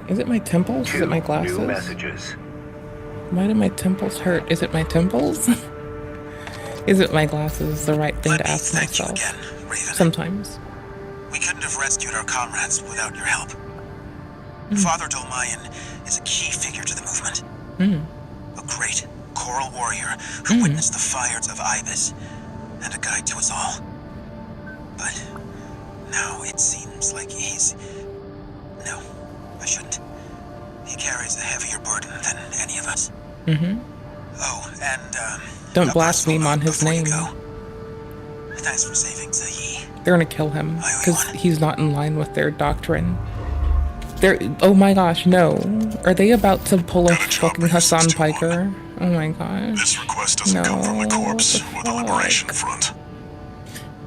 Speaker 1: Is it my temples? Is it my glasses?
Speaker 6: New messages.
Speaker 1: Why do my temples hurt? Is it my temples? Is it my glasses? The right thing
Speaker 8: Let
Speaker 1: to
Speaker 8: me
Speaker 1: ask
Speaker 8: thank you
Speaker 1: myself.
Speaker 8: again, Raven.
Speaker 1: Sometimes.
Speaker 8: We couldn't have rescued our comrades without your help. Father Dolmayan is a key figure to the movement. A great choral warrior who witnessed the fires of Ibis and a guide to us all. But now it seems like he's... No, I shouldn't. He carries a heavier burden than any of us. Oh, and
Speaker 1: Don't blaspheme on his name.
Speaker 8: Thanks for saving Zahi.
Speaker 1: They're gonna kill him because he's not in line with their doctrine. Oh my gosh, no. Are they about to pull a fucking Hassan Piker? Oh my gosh.
Speaker 4: This request doesn't come from the corpse or the Liberation Front.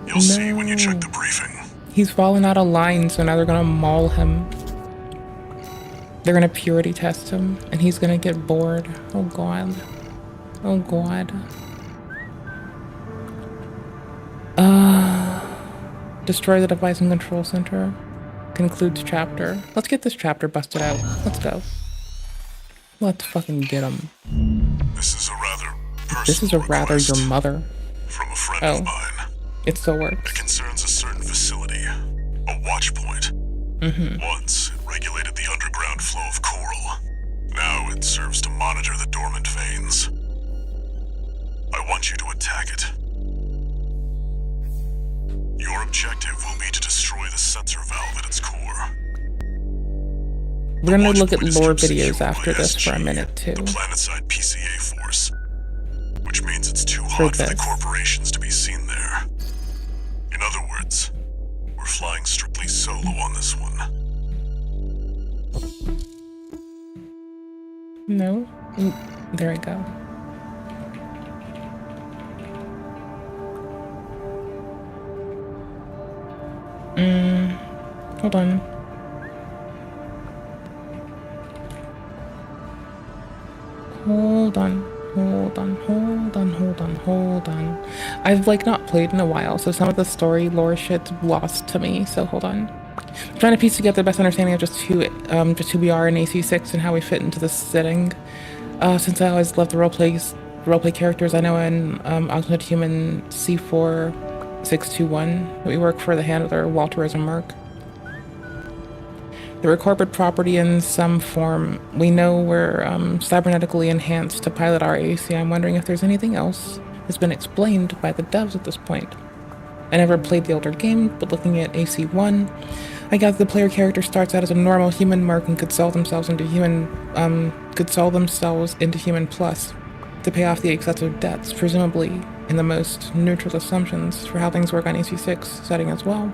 Speaker 4: You'll see when you check the briefing.
Speaker 1: He's fallen out of line, so now they're gonna maul him. They're gonna purity test him, and he's gonna get bored. Oh god. Oh god. Destroy the device and control center. Concludes chapter. Let's get this chapter busted out. Let's go. Let's fucking get him.
Speaker 4: This is a rather personal
Speaker 1: This is a rather
Speaker 4: request
Speaker 1: your mother.
Speaker 4: from a friend
Speaker 1: Oh.
Speaker 4: of mine.
Speaker 1: It still works.
Speaker 4: It concerns a certain facility, a watch point. Once, it regulated the underground flow of coral. Now it serves to monitor the dormant veins. I want you to attack it. Your objective will be to destroy the sensor valve at its core.
Speaker 1: We're gonna
Speaker 4: Watch
Speaker 1: look at
Speaker 4: point is
Speaker 1: lore
Speaker 4: kept secure
Speaker 1: videos
Speaker 4: by
Speaker 1: after this for a
Speaker 4: SG,
Speaker 1: minute too.
Speaker 4: The planetside PCA force. Which means it's too
Speaker 1: For
Speaker 4: hot for the
Speaker 1: this.
Speaker 4: corporations to be seen there. In other words, we're flying strictly solo on this one.
Speaker 1: No? There we go. Hold on. Hold on. I've like not played in a while, so some of the story lore shit's lost to me, so hold on. I'm trying to piece together the best understanding of just who we are in AC6 and how we fit into this setting. Since I always loved the roleplay characters I know in Augmented Human C4621, we work for the handler Walter as a merc. They were corporate property in some form. We know we're cybernetically enhanced to pilot our AC. I'm wondering if there's anything else that's been explained by the devs at this point. I never played the older game, but looking at AC1, I gather the player character starts out as a normal human merc and could sell themselves into human plus to pay off the excessive debts, presumably in the most neutral assumptions for how things work on AC6 setting as well.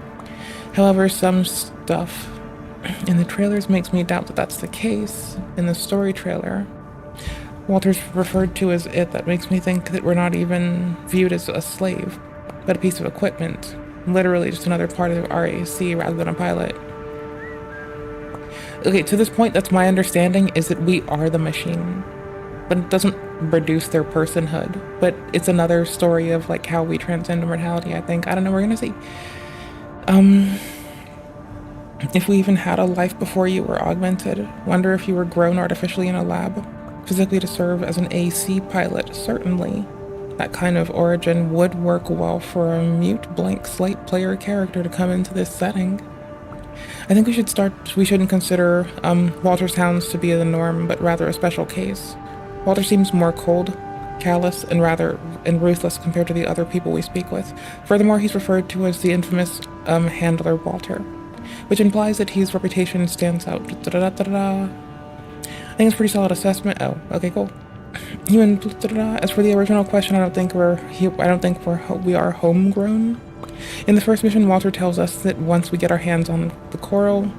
Speaker 1: However, some stuff in the trailers makes me doubt that that's the case. In the story trailer, Walter's referred to as it. That makes me think that we're not even viewed as a slave, but a piece of equipment. Literally just another part of our AC rather than a pilot. Okay, to this point, that's my understanding, is that we are the machine. But it doesn't reduce their personhood. But it's another story of like how we transcend mortality, I think. I don't know, we're gonna see. If we even had a life before you were augmented. Wonder if you were grown artificially in a lab. Physically to serve as an AC pilot, certainly. That kind of origin would work well for a mute blank slate player character to come into this setting. I think we shouldn't consider Walter's hounds to be the norm, but rather a special case. Walter seems more cold, callous, and ruthless compared to the other people we speak with. Furthermore, he's referred to as the infamous handler Walter, which implies that his reputation stands out. I think it's a pretty solid assessment. Oh, okay, cool. As for the original question, I don't think we are homegrown. In the first mission, Walter tells us that once we get our hands on the coral,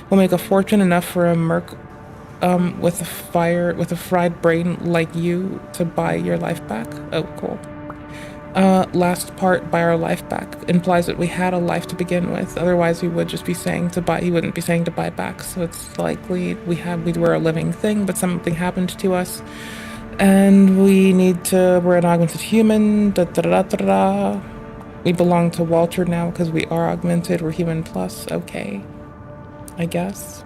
Speaker 1: we'll make a fortune enough for a merc with a fried brain like you to buy your life back. Oh, cool. Last part, buy our life back, implies that we had a life to begin with. Otherwise, he would just be saying to buy. He wouldn't be saying to buy back. So it's likely we were a living thing, but something happened to us, and we're an augmented human. Da da da da da. We belong to Walter now because we are augmented. We're human plus. Okay, I guess.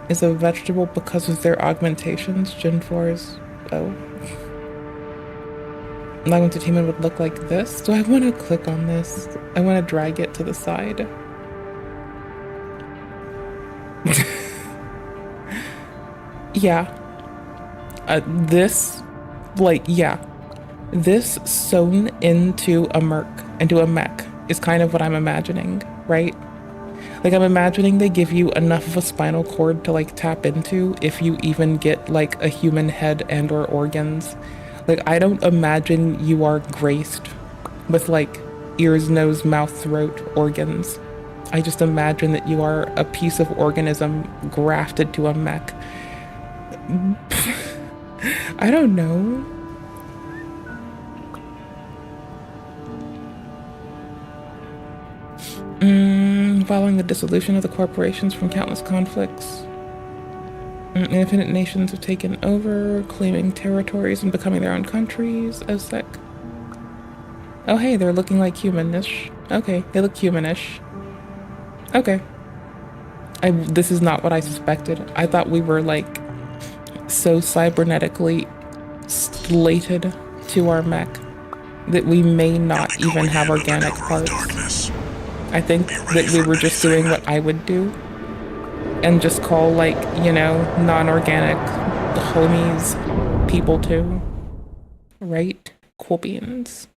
Speaker 1: Is a vegetable because of their augmentations. Gen 4 is An augmented human would look like this. Do I want to click on this? I want to drag it to the side. Yeah. This sewn into a mech is kind of what I'm imagining, right? Like, I'm imagining they give you enough of a spinal cord to like tap into if you even get like a human head and or organs. Like, I don't imagine you are graced with like ears, nose, mouth, throat, organs. I just imagine that you are a piece of organism grafted to a mech. I don't know. Following the dissolution of the corporations from countless conflicts, infinite nations have taken over, claiming territories and becoming their own countries. Oh, sick. Oh, hey, they're looking like humanish. Okay, they look humanish. Okay. This is not what I suspected. I thought we were, like, so cybernetically slated to our mech that we may not even have organic parts. I think that we were just doing what I would do and just call, like, you know, non-organic homies people too. Right? Cool beans.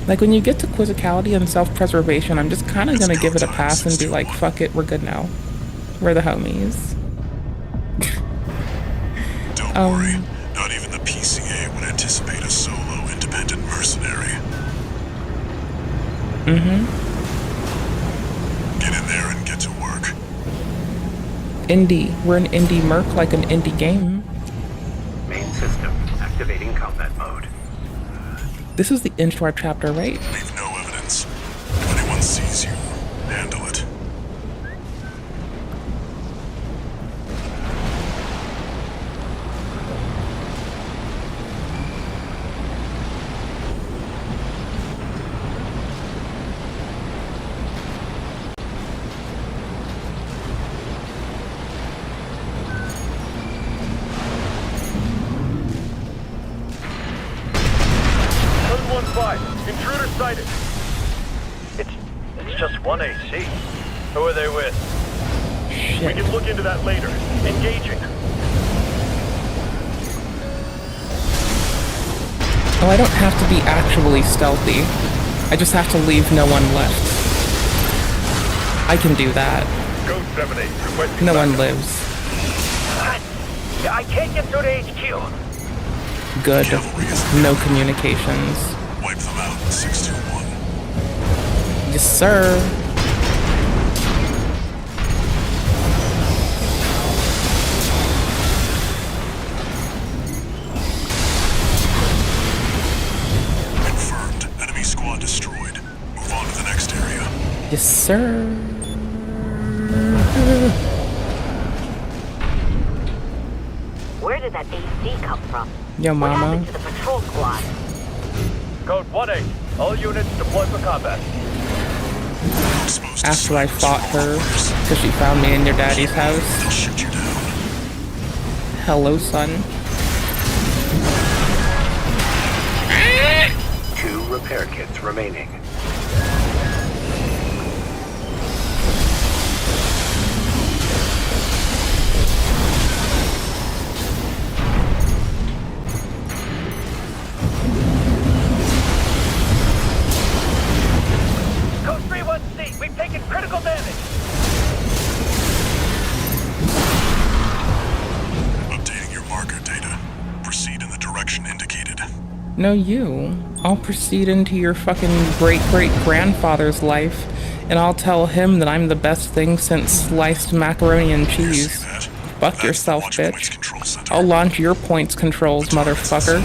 Speaker 1: Like, when you get to quizzicality and self-preservation, I'm just kind of gonna give it a pass and be like, fuck it, we're good now. We're the homies.
Speaker 4: Don't worry, not even the PCA would anticipate a solo independent mercenary. Get in there and get to work.
Speaker 1: Indie. We're an indie merc, like an indie game.
Speaker 6: Main system activating combat mode.
Speaker 1: This is the intro to our chapter, right?
Speaker 4: Leave no evidence. If anyone sees you, handle it.
Speaker 2: Intruder sighted. It's just one AC. Who are they with?
Speaker 1: Shit.
Speaker 2: We can look into that later. Engaging.
Speaker 1: Oh, I don't have to be actually stealthy. I just have to leave no one left. I can do that.
Speaker 2: Go 7-8. Requesting
Speaker 1: No one
Speaker 2: backup.
Speaker 1: lives.
Speaker 5: I can't get through to HQ.
Speaker 1: Good. No communications.
Speaker 4: Wipe them out, 621.
Speaker 1: Yes, sir.
Speaker 4: Confirmed. Enemy squad destroyed. Move on to the next area.
Speaker 1: Yes, sir.
Speaker 9: Where did that AC come from?
Speaker 1: Yo,
Speaker 9: What
Speaker 1: mama.
Speaker 9: happened to the patrol squad?
Speaker 2: Code 1-8. All units deployed for combat.
Speaker 4: Supposed to
Speaker 1: After I
Speaker 4: snipe
Speaker 1: fought
Speaker 4: small
Speaker 1: her,
Speaker 4: orders.
Speaker 1: because she found me in your daddy's house.
Speaker 4: They'll shoot you down.
Speaker 1: Hello, son.
Speaker 6: 2 repair kits remaining.
Speaker 5: Code 3-1C, we've taken critical damage.
Speaker 4: Updating your marker data. Proceed in the direction indicated.
Speaker 1: No, you. I'll proceed into your fucking great-great-grandfather's life And I'll tell him that I'm the best thing since sliced macaroni and cheese. Fuck yourself, bitch. I'll launch your points controls, motherfucker.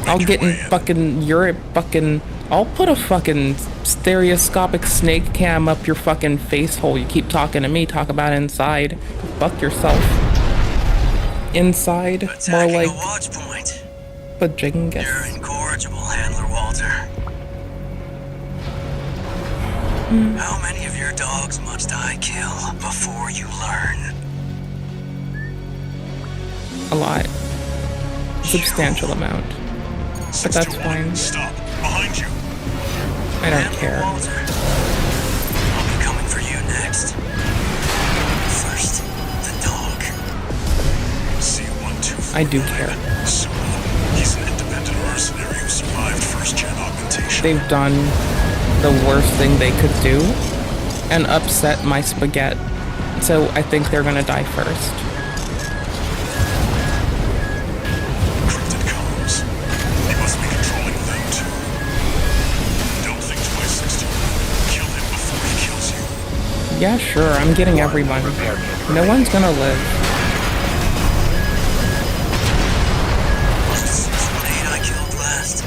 Speaker 1: I'll get in fucking your fucking... I'll put a fucking stereoscopic snake cam up your fucking face hole. You keep talking to me, talk about inside. Fuck yourself. Inside, more like...
Speaker 8: a watch point.
Speaker 1: Bajingus.
Speaker 8: You're incorrigible, Handler Walter. How many of your dogs must I kill before you learn?
Speaker 1: A lot. Substantial amount. But that's fine.
Speaker 4: Stop. Behind you.
Speaker 1: I don't care.
Speaker 8: Walter, I'll be coming for you next. First, the dog.
Speaker 4: C-124.
Speaker 1: I do care.
Speaker 4: He's an independent mercenary who survived first-gen augmentation.
Speaker 1: They've done the worst thing they could do and upset my spaghetti. So I think they're gonna die first.
Speaker 4: Cryptid comms. He must be controlling them too. Don't think twice, 61. Kill him before he kills you.
Speaker 1: Yeah, sure, I'm getting everyone. No one's gonna live.
Speaker 8: Was the 618 I killed last? It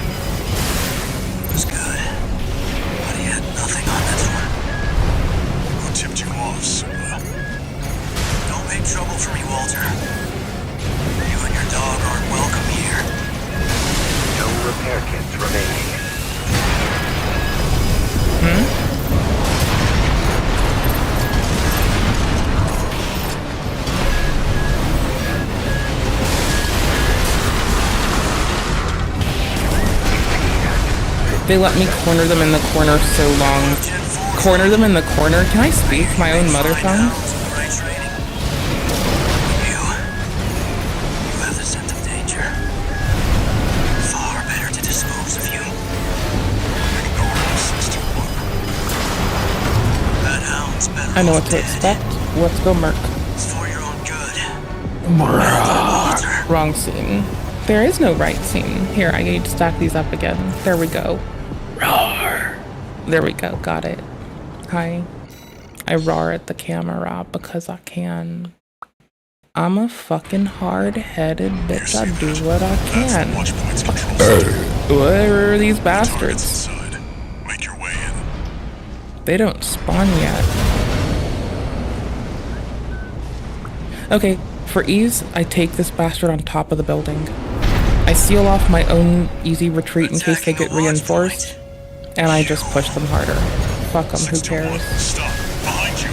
Speaker 8: was good. But he had nothing on this one.
Speaker 4: Who tipped you off, Sula?
Speaker 8: Don't make trouble for me, Walter. You and your dog aren't welcome here.
Speaker 6: No repair kits remaining.
Speaker 1: They let me corner them in the corner so long. Corner them in the corner? Can I speak my own mother tongue?
Speaker 8: Right training. You have the scent of danger. Far better to dispose of you.
Speaker 4: Ignore him, 61.
Speaker 8: That hound's better
Speaker 1: I know
Speaker 8: off
Speaker 1: what to
Speaker 8: dead.
Speaker 1: expect. Let's go Merc.
Speaker 8: It's for your own good. Walter.
Speaker 1: Wrong scene. There is no right scene. Here, I need to stack these up again. There we go. Roar. There we go. Got it. Hi. I roar at the camera because I can. I'm a fucking hard-headed bitch. I do what I can.
Speaker 4: Watch points control center.
Speaker 1: Where are these
Speaker 4: Targets
Speaker 1: bastards?
Speaker 4: inside. Make your way in.
Speaker 1: They don't spawn yet. Okay, for ease, I take this bastard on top of the building. I seal off my own easy retreat in case they get reinforced, and I just push them harder. Fuck them, who
Speaker 4: 61.
Speaker 1: cares?
Speaker 4: Stop. Behind you.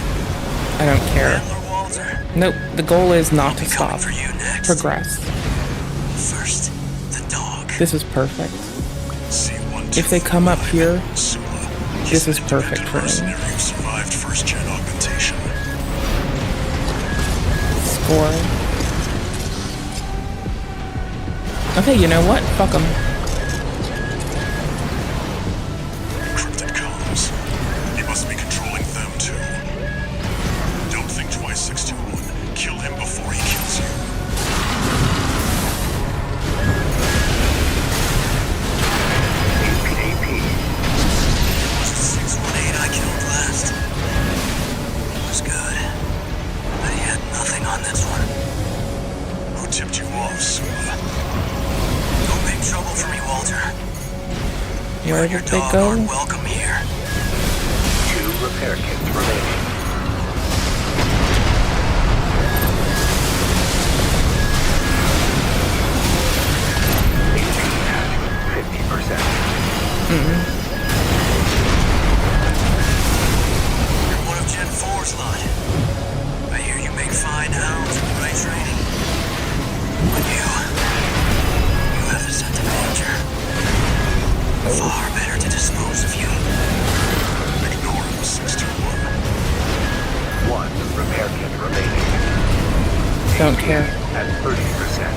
Speaker 1: I don't care.
Speaker 8: Handler Walter.
Speaker 1: Nope, the goal is not to
Speaker 8: Coming
Speaker 1: stop.
Speaker 8: for you next.
Speaker 1: Progress.
Speaker 8: First, the dog.
Speaker 1: This is perfect.
Speaker 4: C-124.
Speaker 1: If they come up here,
Speaker 4: Sula.
Speaker 1: this is perfect for me.
Speaker 4: Mercenary who survived first-gen augmentation.
Speaker 1: Score. Okay, you know what? Fuck them.
Speaker 4: Cryptid comms. He must be controlling them too. Don't think twice, 61. Kill him before he kills you.
Speaker 6: AP.
Speaker 8: Was the 618 I killed last? It was good. But he had nothing on this one.
Speaker 4: Who tipped you off, Sula?
Speaker 8: Don't make trouble for me, Walter. You
Speaker 1: Where
Speaker 8: and your
Speaker 1: did they
Speaker 8: dog
Speaker 1: go?
Speaker 8: aren't welcome here.
Speaker 6: 2 repair kits remaining. AP at 50%.
Speaker 8: You're one of Gen 4's lot. I hear you make fine hounds with the right training. But you have the scent of danger. Far better to dispose of you.
Speaker 4: Ignore him, 61.
Speaker 6: 1 repair kit remaining.
Speaker 1: Don't care.
Speaker 6: At 30%.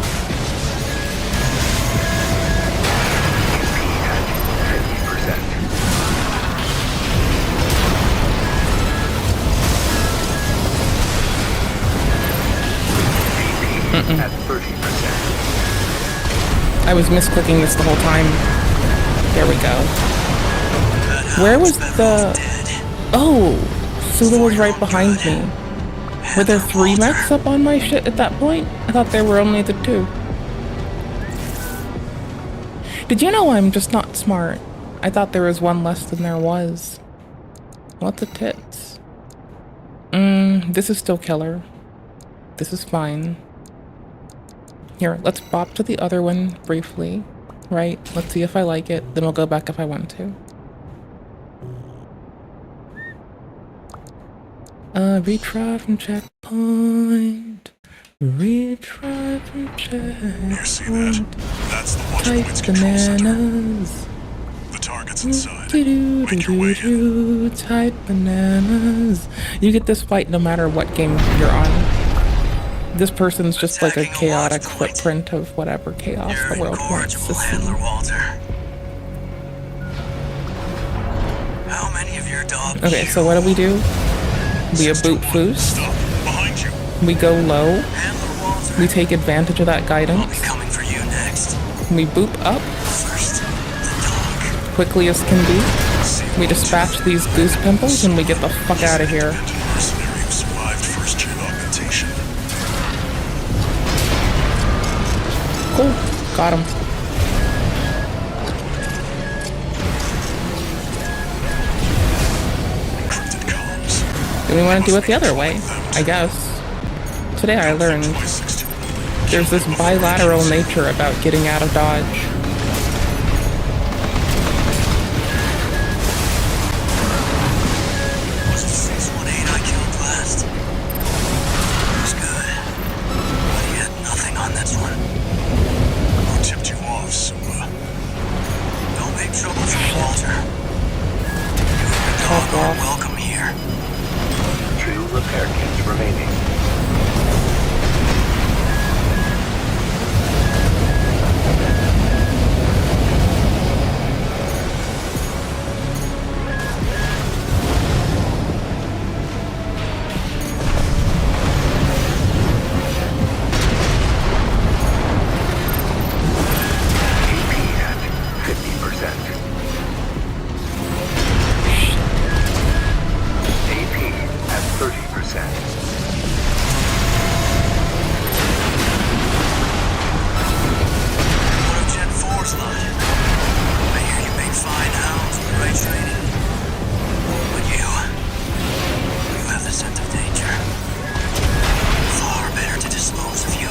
Speaker 6: AP at 50%. AP at 30%.
Speaker 1: I was misclicking this the whole time. There we go.
Speaker 8: That
Speaker 1: Where
Speaker 8: hound's
Speaker 1: was
Speaker 8: better
Speaker 1: the...
Speaker 8: off dead.
Speaker 1: Oh, Sula was right behind me. Were there 3 mechs up on my shit at that point? I thought there were only the 2. Did you know I'm just not smart? I thought there was 1 less than there was. What the tits? This is still killer. This is fine. Here, let's bop to the other one briefly. Right? Let's see if I like it. Then we'll go back if I want to. Retry from checkpoint. Retry from checkpoint.
Speaker 4: You see that? That's the watch
Speaker 1: Type
Speaker 4: point's control center.
Speaker 1: bananas.
Speaker 4: The target's inside. Make your way in.
Speaker 1: Type bananas. You get this fight no matter what game you're on. This person's just like a chaotic footprint of whatever chaos the world wants to see.
Speaker 8: How many of your dogs?
Speaker 1: Okay, so what do? We boot boost.
Speaker 4: Stop. Behind you.
Speaker 1: We go low.
Speaker 8: Handler Walter.
Speaker 1: We take advantage of that
Speaker 8: I'll be
Speaker 1: guidance.
Speaker 8: coming for you next.
Speaker 1: We boop up
Speaker 8: First, the dog.
Speaker 1: quickly as can be. We dispatch these goose pimples and we get the fuck out of here.
Speaker 4: Independent mercenary who survived first-gen augmentation.
Speaker 1: Cool. Got him.
Speaker 4: Encrypted comms.
Speaker 1: Do we want to do it the other way? I guess. Today I learned there's this bilateral nature about getting out of dodge.
Speaker 8: Was the 618 I killed last? It was good. But he had nothing on this one.
Speaker 4: Who tipped you off, Sula?
Speaker 8: Don't make trouble for Walter. You and your
Speaker 1: Top
Speaker 8: dog are
Speaker 1: off.
Speaker 8: welcome here.
Speaker 6: 2 repair kits remaining. AP at 50%. AP at 30%.
Speaker 8: What of Gen 4's like? I hear you make fine hounds with the right training. But you have the scent of danger. Far better to dispose of you.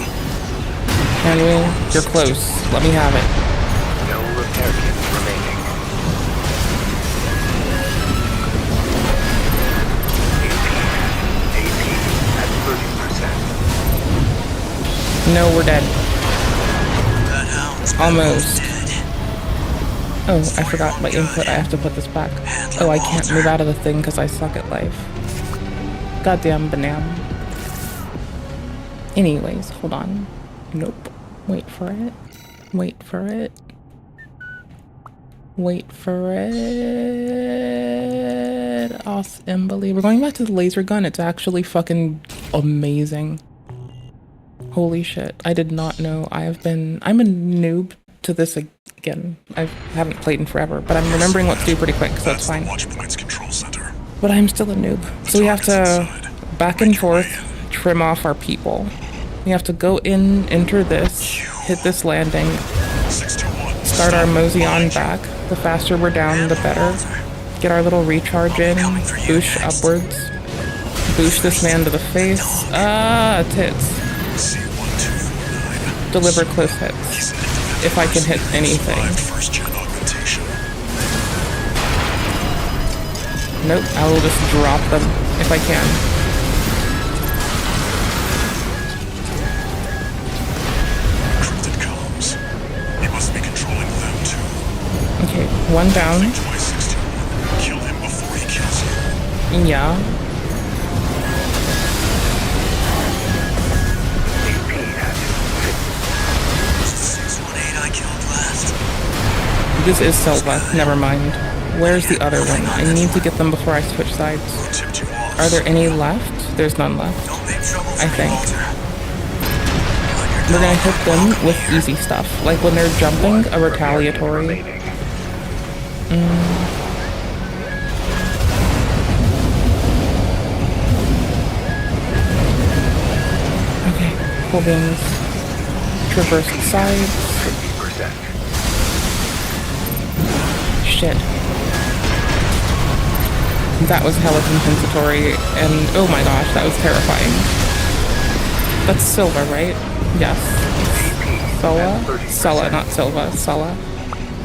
Speaker 1: Henry, you're close. Let me have it.
Speaker 6: No repair kits remaining. AP at 30%.
Speaker 1: No, we're dead.
Speaker 8: That hound's
Speaker 1: Almost.
Speaker 8: dead.
Speaker 1: Oh, I forgot my input. I have to put this back. Oh, I can't move out of the thing because I suck at life. Goddamn banana. Anyways, hold on. Nope. Wait for it. Wait for it. Wait for it. Awesome. We're going back to the laser gun. It's actually fucking amazing. Holy shit. I did not know. I'm a noob to this again. I haven't played in forever, but I'm remembering what to do pretty quick, so
Speaker 4: That's
Speaker 1: it's
Speaker 4: the
Speaker 1: fine.
Speaker 4: watch point's control center.
Speaker 1: But I'm still a noob. So we have to back and forth, trim off our people. We have to go in, enter this, hit this landing,
Speaker 4: 621.
Speaker 1: start our mosey on back. The faster we're down, the better. Get our little recharge in, boosh upwards. Boosh this man to the face. Ah, tits.
Speaker 4: C1249.
Speaker 1: Deliver close hits. If I can hit anything.
Speaker 4: First-gen augmentation.
Speaker 1: Nope, I will just drop them if I can.
Speaker 4: Encrypted comms. He must be controlling them too.
Speaker 1: Okay, one down.
Speaker 4: Twice 621. Kill him before he kills you.
Speaker 1: Yeah.
Speaker 6: AP at
Speaker 8: 618 I killed last.
Speaker 1: This is Silva. Never mind. Where's the other one? I need to get them before I switch sides.
Speaker 4: Who tipped you off?
Speaker 1: Are there any left? There's none left.
Speaker 8: Don't make trouble for
Speaker 1: I think.
Speaker 8: Walter.
Speaker 1: We're gonna hit them with easy stuff. Like when they're jumping, a retaliatory.
Speaker 6: remaining.
Speaker 1: vehicle beams traverse the sides.
Speaker 6: 50%.
Speaker 1: Shit. That was hella compensatory, and oh my gosh, that was terrifying. That's Silva, right? Yes. Sulla? Sulla, not Silva. Sulla.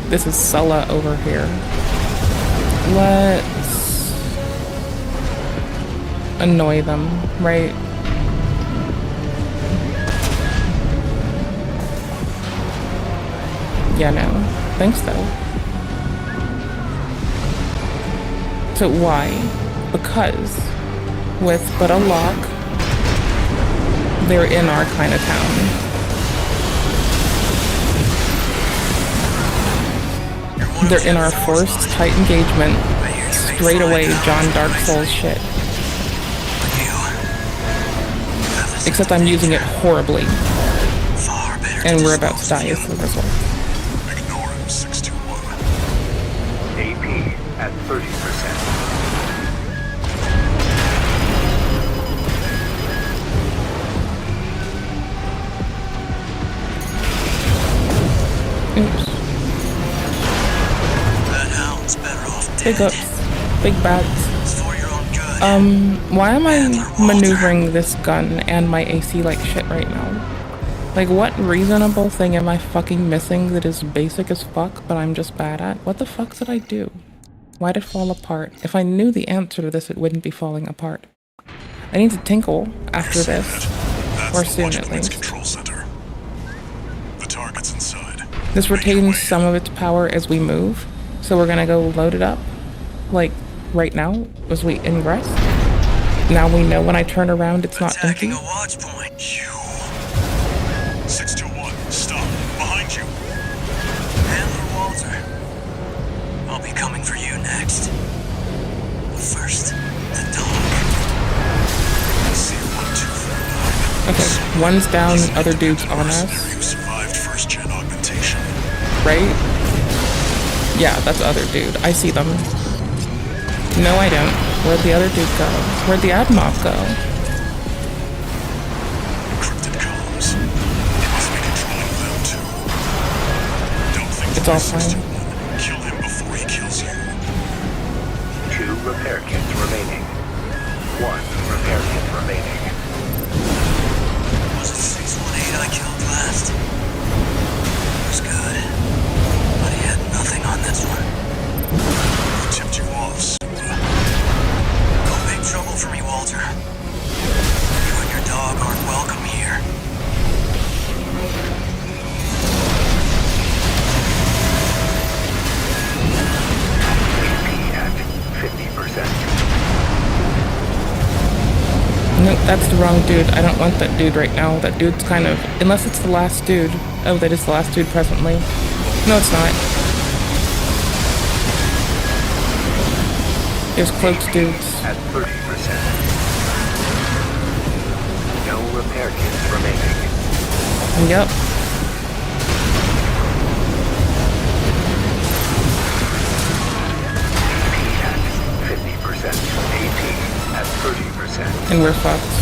Speaker 1: This is Sulla over here. Let's annoy them, right? Yeah, no. Thanks though. So why? Because with but a lock, they're in our kind of town. They're in our first tight engagement. Straight away, John Dark Souls shit. Except I'm using it horribly. And we're about to die as the result.
Speaker 4: Ignore him, 621.
Speaker 6: AP at 30%.
Speaker 1: Oops. Big ups. Big bats. Why am I maneuvering this gun and my AC like shit right now? Like, what reasonable thing am I fucking missing that is basic as fuck, but I'm just bad at? What the fuck did I do? Why'd it fall apart? If I knew the answer to this, it wouldn't be falling apart. I need to tinkle after this. Or soon, at least.
Speaker 4: Control center. The target's inside.
Speaker 1: This retains some of its power as we move, so we're gonna go load it up, like, right now, as we ingress. Now we know when I turn around it's not empty.
Speaker 8: A watch point.
Speaker 4: 621, stop. Behind you.
Speaker 8: Handler Walter. I'll be coming for you next. But first, the dog.
Speaker 1: Okay, one's down, other dude's on us.
Speaker 4: You survived first-gen augmentation.
Speaker 1: Right? Yeah, that's other dude. I see them. No, I don't. Where'd the other dude go? Where'd the Admop go?
Speaker 4: Encrypted comms. You must be controlling them too. Don't think
Speaker 1: It's all fine.
Speaker 4: Kill him before he kills you.
Speaker 6: 2 repair kits remaining. 1 repair kit remaining.
Speaker 8: Was it 618 I killed last? It was good. But he had nothing on this one.
Speaker 4: He tipped you off.
Speaker 8: No big trouble for me, Walter. You and your dog aren't welcome here.
Speaker 6: AP at 50%.
Speaker 1: Nope, that's the wrong dude. I don't want that dude right now. That dude's kind of... Unless it's the last dude. Oh, that is the last dude presently. No, it's not. There's cloaked dudes.
Speaker 6: At 30%. No repair kits remaining.
Speaker 1: Yep.
Speaker 6: AP at 50%. AP at 30%.
Speaker 1: And we're fucked.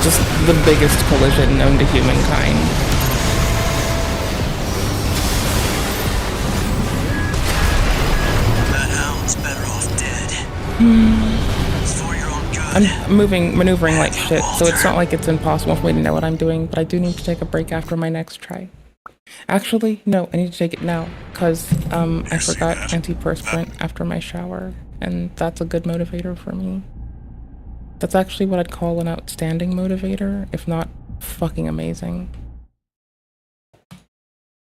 Speaker 1: Just the biggest collision known to humankind.
Speaker 8: That hound's better off dead. It's for your own good.
Speaker 1: I'm maneuvering like shit, so it's not like it's impossible for me to know what I'm doing, but I do need to take a break after my next try. Actually, no, I need to take it now, because I forgot antiperspirant after my shower, and that's a good motivator for me. That's actually what I'd call an outstanding motivator, if not fucking amazing.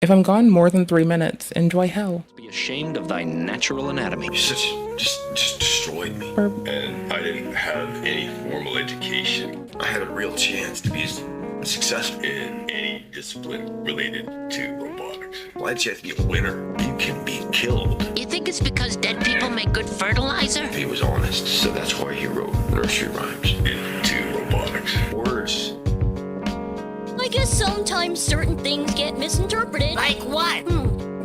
Speaker 1: If I'm gone more than 3 minutes, enjoy hell.
Speaker 11: Be ashamed of thy natural anatomy.
Speaker 12: You just destroyed me.
Speaker 1: Burp.
Speaker 12: And I didn't have any formal education. I had a real chance to be successful in any discipline related to robotics. Well, I had a chance to be a winner. You can be killed.
Speaker 13: You think it's because dead people make good fertilizer?
Speaker 12: He was honest, so that's why he wrote nursery rhymes into robotics. Words.
Speaker 9: I guess sometimes certain things get misinterpreted.
Speaker 13: Like what?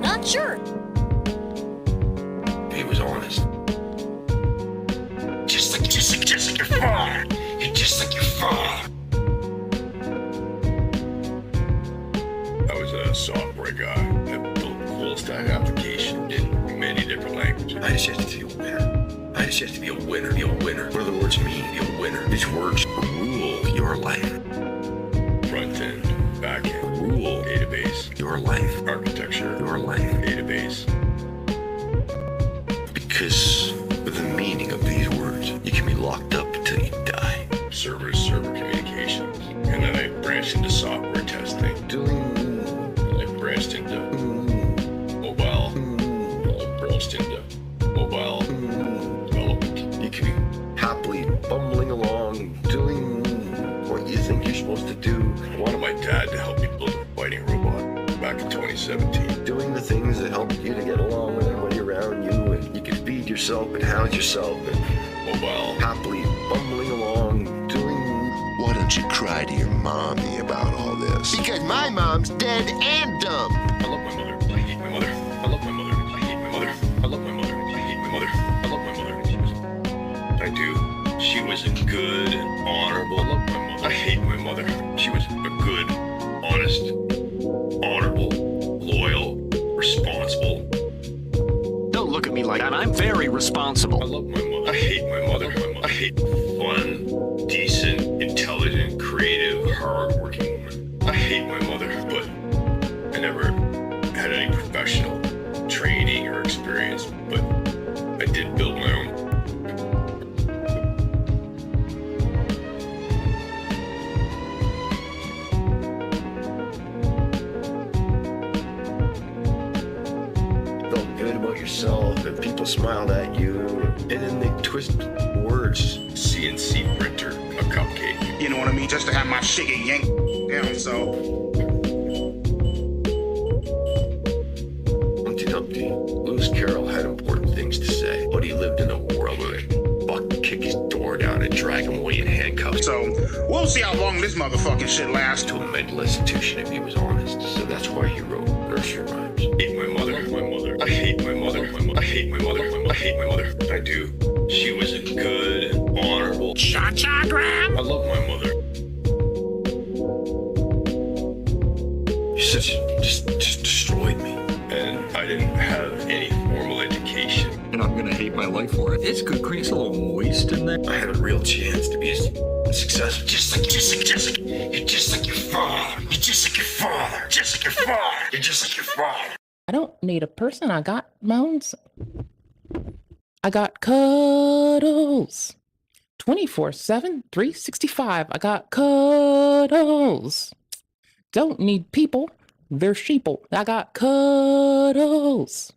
Speaker 9: Not sure.
Speaker 12: He was honest. Just like your father. You're just like your father. software guy that built a full stack application in many different languages. I just have to be a winner. I just have to be a winner. Be a winner. What do the words mean? Be a winner. These words rule your life. Front end, back end, rule, database, your life, architecture, your life, database. Because with the meaning of these words, you can be locked up until you die. Server communications. And then I branched into software testing. I branched into mobile. I branched into mobile development. You can be happily bumbling along, doing what you think you're supposed to do. I wanted my dad to help me build a fighting robot back in 2017. Doing the things that help you to get along with everybody around you, and you can feed yourself and house yourself, and mobile, happily bumbling along, doing.
Speaker 14: Why don't you cry to your mommy about all this? Because my mom's dead and dumb.
Speaker 12: I love my mother. I hate my mother. I love my mother. I hate my mother. I love my mother. I hate my mother. I love my mother. I do. She was a good and honorable. I love my mother. I hate my mother. She was a good, honest, honorable, loyal, responsible.
Speaker 11: Don't look at me like that. I'm very responsible.
Speaker 12: I love my mother. I hate my mother. I hate fun, decent, intelligent, creative, hardworking woman. I hate my mother, but I never had any professional training or experience, but I did build my own. Felt good about yourself, and people smiled at you, and then they twist words. CNC printer, a cupcake.
Speaker 15: You know what I mean? Just to have my shit get yanked down, so.
Speaker 12: Humpty Dumpty, Lewis Carroll had important things to say, but he lived in a world where they fucking kick his door down and drag him away in handcuffs.
Speaker 15: So, we'll see how long this motherfucking shit lasts.
Speaker 12: To a mental institution if he was honest. So that's why he wrote nursery rhymes. I hate my mother. My mother. I hate my mother. I hate my mother. I hate my mother. I do. She was a good, honorable.
Speaker 13: Cha-cha, Graham?
Speaker 12: I love my mother. You just destroyed me. And I didn't have any formal education.
Speaker 11: And I'm gonna hate my life for it. It's good crease a little moist in there.
Speaker 12: I had a real chance to be successful. Just like you're just like your father. You're just like your father. Just like your father. You're just like your father.
Speaker 1: I don't need a person. I got moans. I got cuddles. 24/7, 365. I got cuddles. Don't need people. They're sheeple. I got cuddles.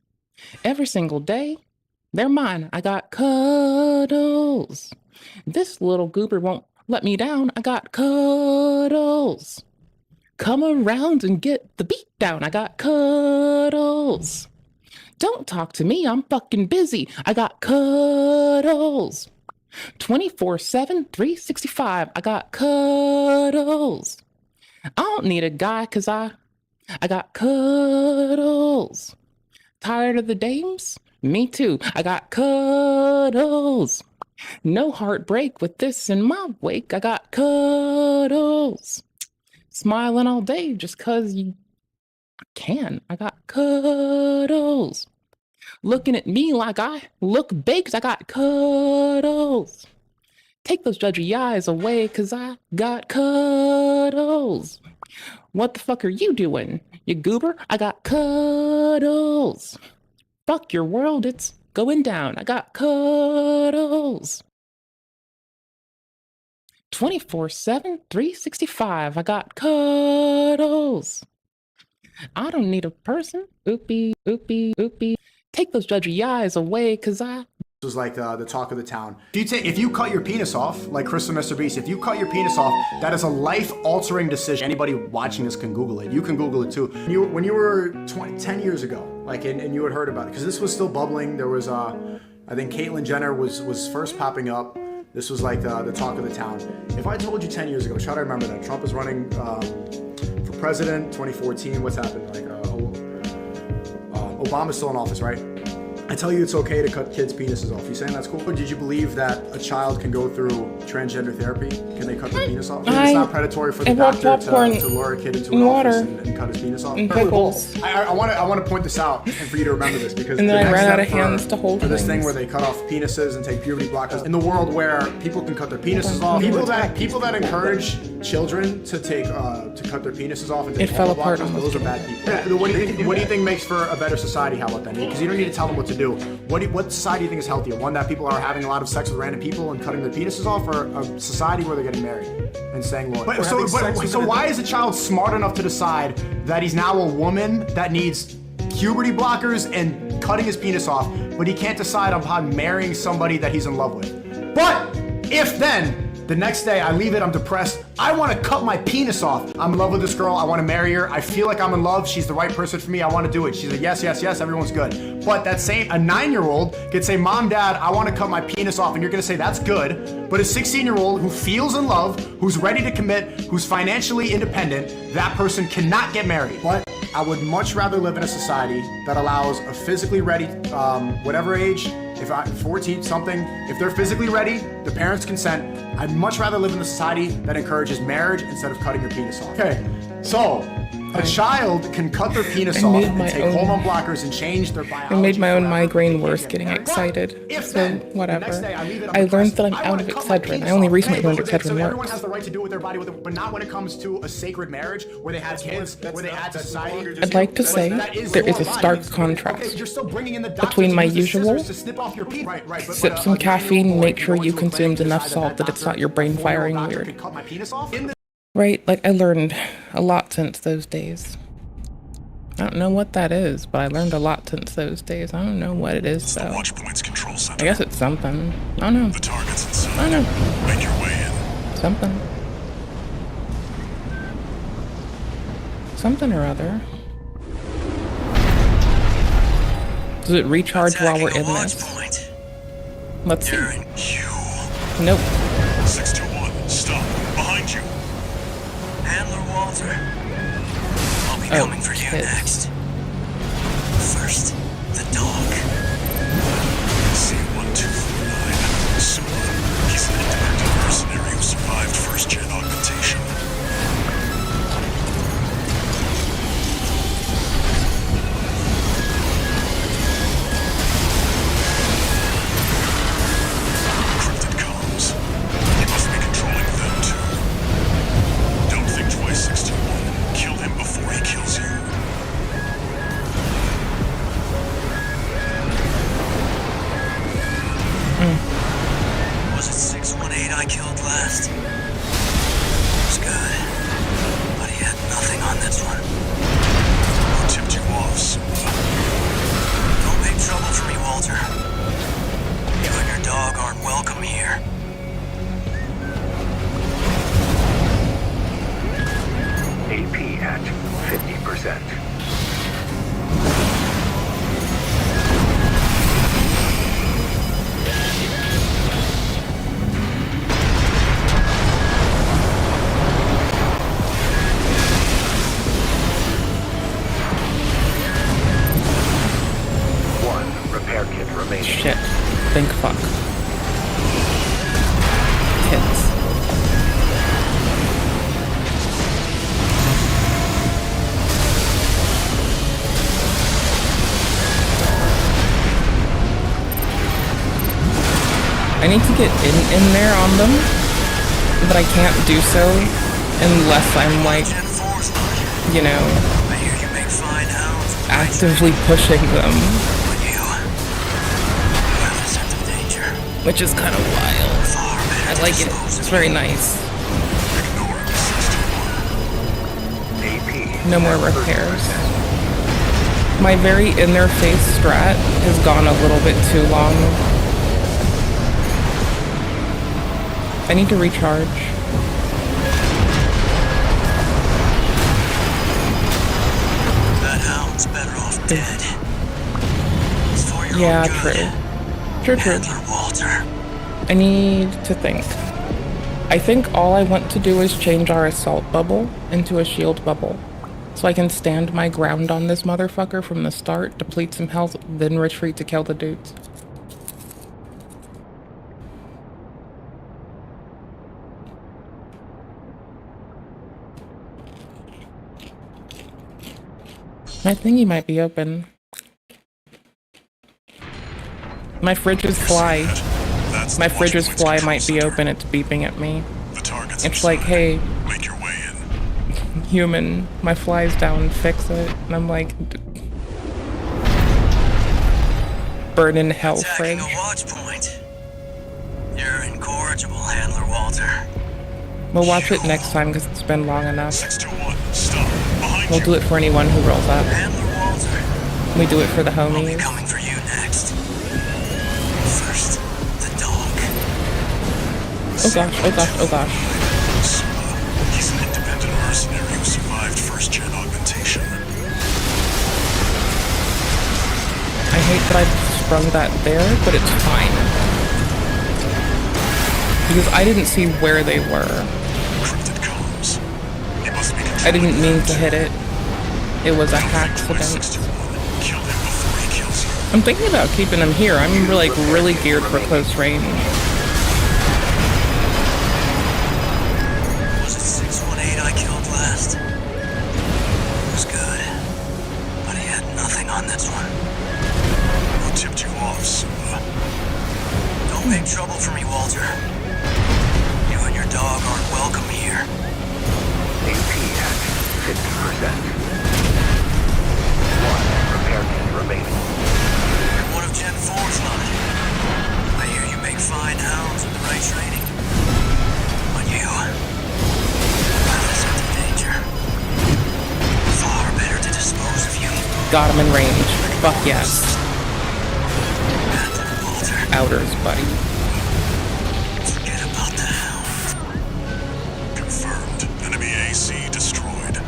Speaker 1: Every single day, they're mine. I got cuddles. This little goober won't let me down. I got cuddles. Come around and get the beat down. I got cuddles. Don't talk to me. I'm fucking busy. I got cuddles. 24/7, 365. I got cuddles. I don't need a guy because I got cuddles. Tired of the dames? Me too. I got cuddles. No heartbreak with this in my wake. I got cuddles. Smiling all day just cause you can. I got cuddles. Looking at me like I look big 'cause I got cuddles. Take those judgy eyes away 'cause I got cuddles. What the fuck are you doing, you goober? I got cuddles. Fuck your world, it's going down. I got cuddles. 24/7, 365. I got cuddles. I don't need a person. Oopie, oopie, oopie. Take those judgy eyes away, 'cause I...
Speaker 16: This was like the talk of the town. If you cut your penis off, like Chris and Mr. Beast, if you cut your penis off, that is a life-altering decision. Anybody watching this can Google it. You can Google it too. When you were 10 years ago, like, and you had heard about it, because this was still bubbling. There was, I think Caitlyn Jenner was first popping up. This was like the talk of the town. If I told you 10 years ago, try to remember that. Trump was running for president, 2014. What's happened? Like, Obama's still in office, right? I tell you it's okay to cut kids' penises off. You saying that's cool? Or did you believe that a child can go through transgender therapy? Can they cut their penis off? It's not predatory for the doctor to lure a kid into an office and cut his penis off?
Speaker 1: And pickles.
Speaker 16: I want to point this out and for you to remember this because
Speaker 1: and then I ran out of hands to hold
Speaker 16: for this thing where they cut off penises and take puberty blockers. In the world where people can cut their penises off, people that encourage children to cut their penises off and take puberty blockers, those are bad people. Yeah, what do you think makes for a better society? How about that? Because you don't need to tell them what to do. What society do you think is healthier? One that people are having a lot of sex with random people and cutting their penises off, or a society where they're getting married and staying loyal? So why is a child smart enough to decide that he's now a woman that needs puberty blockers and cutting his penis off, but he can't decide upon marrying somebody that he's in love with? But if then the next day I leave it, I'm depressed, I want to cut my penis off. I'm in love with this girl, I want to marry her, I feel like I'm in love, she's the right person for me, I want to do it. She's a yes, everyone's good. But that same, a 9-year-old could say, Mom, Dad, I want to cut my penis off, and you're going to say, that's good. But a 16-year-old who feels in love, who's ready to commit, who's financially independent, that person cannot get married. But I would much rather live in a society that allows a physically ready, whatever age, if I'm 14 something, if they're physically ready, the parents consent. I'd much rather live in a society that encourages marriage instead of cutting your penis off. Okay, so a child can cut their penis off and take hormone blockers and change their biology.
Speaker 1: I made my own migraine worse getting excited. So whatever. I learned that I'm out of Excedrin. I only recently learned Excedrin works.
Speaker 16: Everyone has the right to do with their body, but not when it comes to a sacred marriage where they have kids, where they add to society.
Speaker 1: I'd like to say there is a stark contrast between my usual sip some caffeine, make sure you consumed enough salt that it's not your brain firing weird. Right, like I learned a lot since those days. I don't know what that is, but I learned a lot since those days. I don't know what it is though. I guess it's something. I don't know. I don't know.
Speaker 4: Make your way in.
Speaker 1: Something. Something or other. Does it recharge while we're in this? Let's see. Nope.
Speaker 4: 621, stop. Behind you.
Speaker 8: Handler Walter. I'll be coming for you next. First, the dog.
Speaker 4: C1249. Sula. He's an independent mercenary who survived first-gen augmentation. Encrypted comms. He must be controlling them too. Don't think twice, 61. Kill him before he kills you.
Speaker 8: Was it 618 I killed last? It was good, but he had nothing on this one.
Speaker 4: Who tipped you off, Sula?
Speaker 8: Don't make trouble for me, Walter. You and your dog aren't welcome here.
Speaker 6: AP at 50%.
Speaker 1: Shit. Think fuck. Kids. I need to get in there on them, but I can't do so unless I'm like, you know, actively pushing them. Which is kind of wild. I like it. It's very nice. No more repairs. My very in-their-face strat has gone a little bit too long. I need to recharge.
Speaker 8: That hound's better off dead. It's for your
Speaker 1: Yeah,
Speaker 8: own good.
Speaker 1: True. True. I need to think. I think all I want to do is change our assault bubble into a shield bubble. So I can stand my ground on this motherfucker from the start, deplete some health, then retreat to kill the dudes. My thingy might be open. My fridge's fly. My fridge's fly might be open. It's beeping at me. It's like, hey, human, my fly's down, fix it. And I'm like, burn in hell, fridge.
Speaker 8: Watch point. You're incorrigible, Handler Walter.
Speaker 1: We'll watch it next time because it's been long enough. We'll do it for anyone who rolls up. We do it for the homies.
Speaker 8: Coming for you next. First, the dog.
Speaker 1: Oh gosh, oh gosh, oh gosh.
Speaker 4: He's an independent mercenary who survived first-gen augmentation.
Speaker 1: I hate that I sprung that there, but it's fine. Because I didn't see where they were. I didn't mean to hit it. It was a accident. I'm thinking about keeping him here. I'm like really geared for close range.
Speaker 8: Was it 618 I killed last? It was good, but he had nothing on this one.
Speaker 4: Who tipped you off, Suba?
Speaker 8: Don't make trouble for me, Walter. You and your dog aren't welcome here.
Speaker 6: AP at 50%. One repair kit remaining.
Speaker 8: One of Gen 4's on it. I hear you make fine hounds with the right training. But you, I listen to danger. Far better to dispose of you.
Speaker 1: Got him in range. Fuck yes. Outers, buddy.
Speaker 8: Forget about the hound.
Speaker 4: Confirmed. Enemy AC destroyed.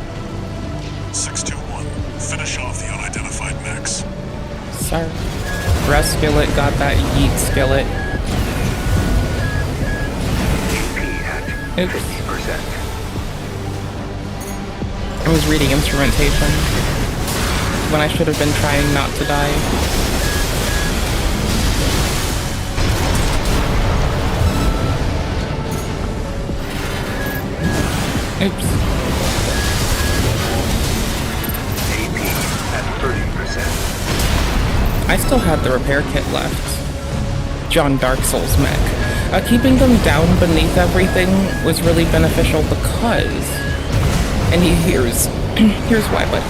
Speaker 4: 621. Finish off the unidentified mechs.
Speaker 1: Sir. Breast skillet got that yeet skillet. Oops.
Speaker 6: 50%.
Speaker 1: I was reading instrumentation when I should have been trying not to die. Oops.
Speaker 6: AP at 30%.
Speaker 1: I still had the repair kit left. John Dark Souls mech. Keeping them down beneath everything was really beneficial because... And here's why, but...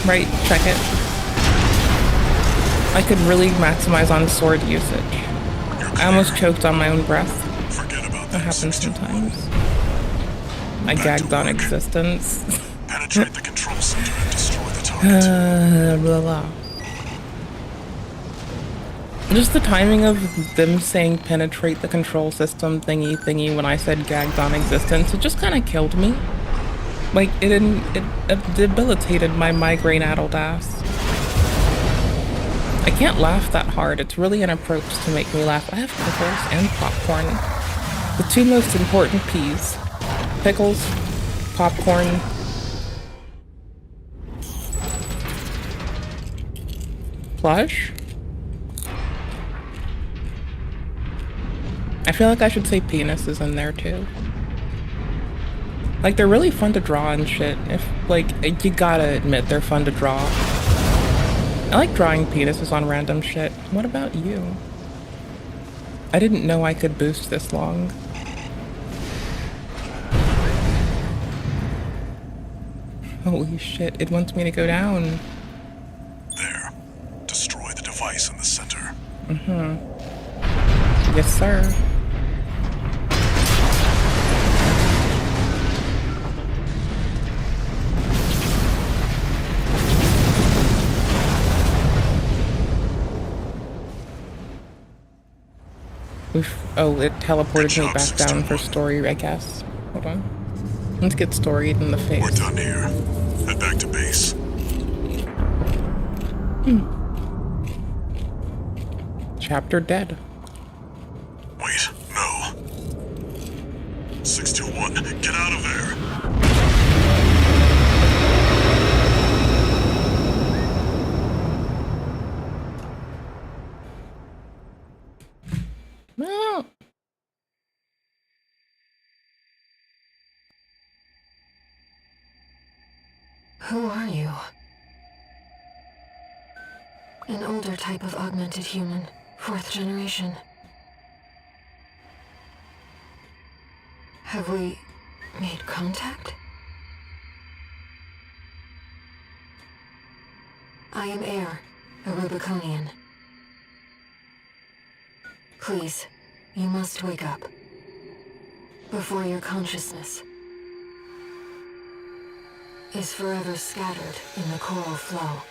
Speaker 1: Right, check it. I could really maximize on sword usage. I almost choked on my own breath. That happens sometimes. I gagged on existence.
Speaker 4: Penetrate the control center and destroy the target.
Speaker 1: Blah, blah. Just the timing of them saying penetrate the control system thingy when I said gagged on existence, it just kind of killed me. Like, it debilitated my migraine-addled ass. I can't laugh that hard. It's really an approach to make me laugh. I have pickles and popcorn. The two most important P's. Pickles, popcorn. Plush? I feel like I should say penises in there too. Like, they're really fun to draw and shit. If, like, you gotta admit they're fun to draw. I like drawing penises on random shit. What about you? I didn't know I could boost this long. Holy shit, it wants me to go down.
Speaker 4: There. Destroy the device in the center.
Speaker 1: Mm-hmm. Yes, sir. Oh, it teleported me back down for story, I guess. Hold on. Let's get storied in the face.
Speaker 4: We're done here. Head back to base.
Speaker 1: Chapter dead.
Speaker 4: Wait, no. 621, get out of there!
Speaker 17: Who are you? An older type of augmented human, 4th generation. Have we made contact? I am Air, a Rubiconian. Please, you must wake up. Before your consciousness is forever scattered in the coral flow.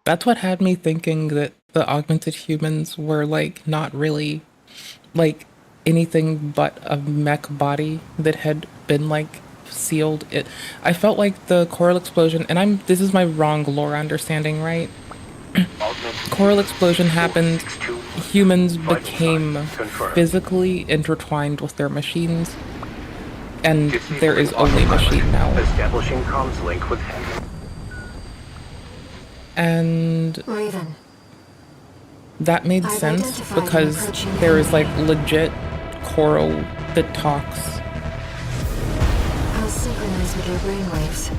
Speaker 1: That's what had me thinking that the augmented humans were like not really like anything but a mech body that had been like sealed. I felt like the coral explosion, and this is my wrong lore understanding, right? Coral explosion happened, humans became physically intertwined with their machines, and there is only machine now.
Speaker 6: Establishing comms link with him.
Speaker 1: And
Speaker 17: Raven.
Speaker 1: That made sense because there is like legit coral that talks.
Speaker 17: I'll synchronize with your brainwaves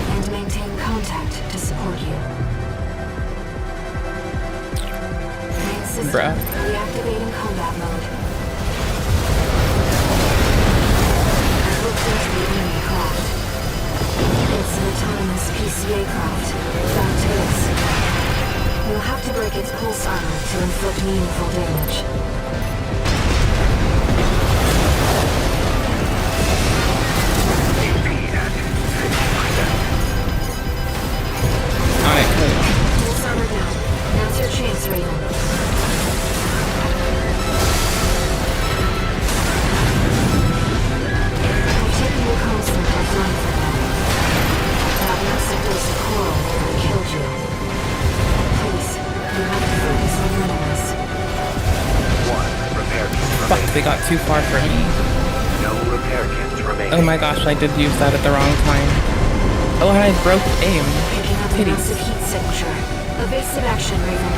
Speaker 17: and maintain contact to support you. Main system reactivating combat mode. I've looked into the enemy craft. It's an autonomous PCA craft. Fact is, you'll have to break its pulse armor to inflict meaningful damage.
Speaker 1: Alright, cool.
Speaker 17: Pulse armor down. Now's your chance, Raven. I've taken your constant offline for now. That massive dose of coral nearly killed you. Please, you have to focus on your enemies.
Speaker 1: Fuck, they got too far for me.
Speaker 6: No repair kits remaining.
Speaker 1: Oh my gosh, I did use that at the wrong time. Oh, and I broke aim.
Speaker 17: Picking up a
Speaker 1: Titties.
Speaker 17: massive heat signature. Evasive action, Raven.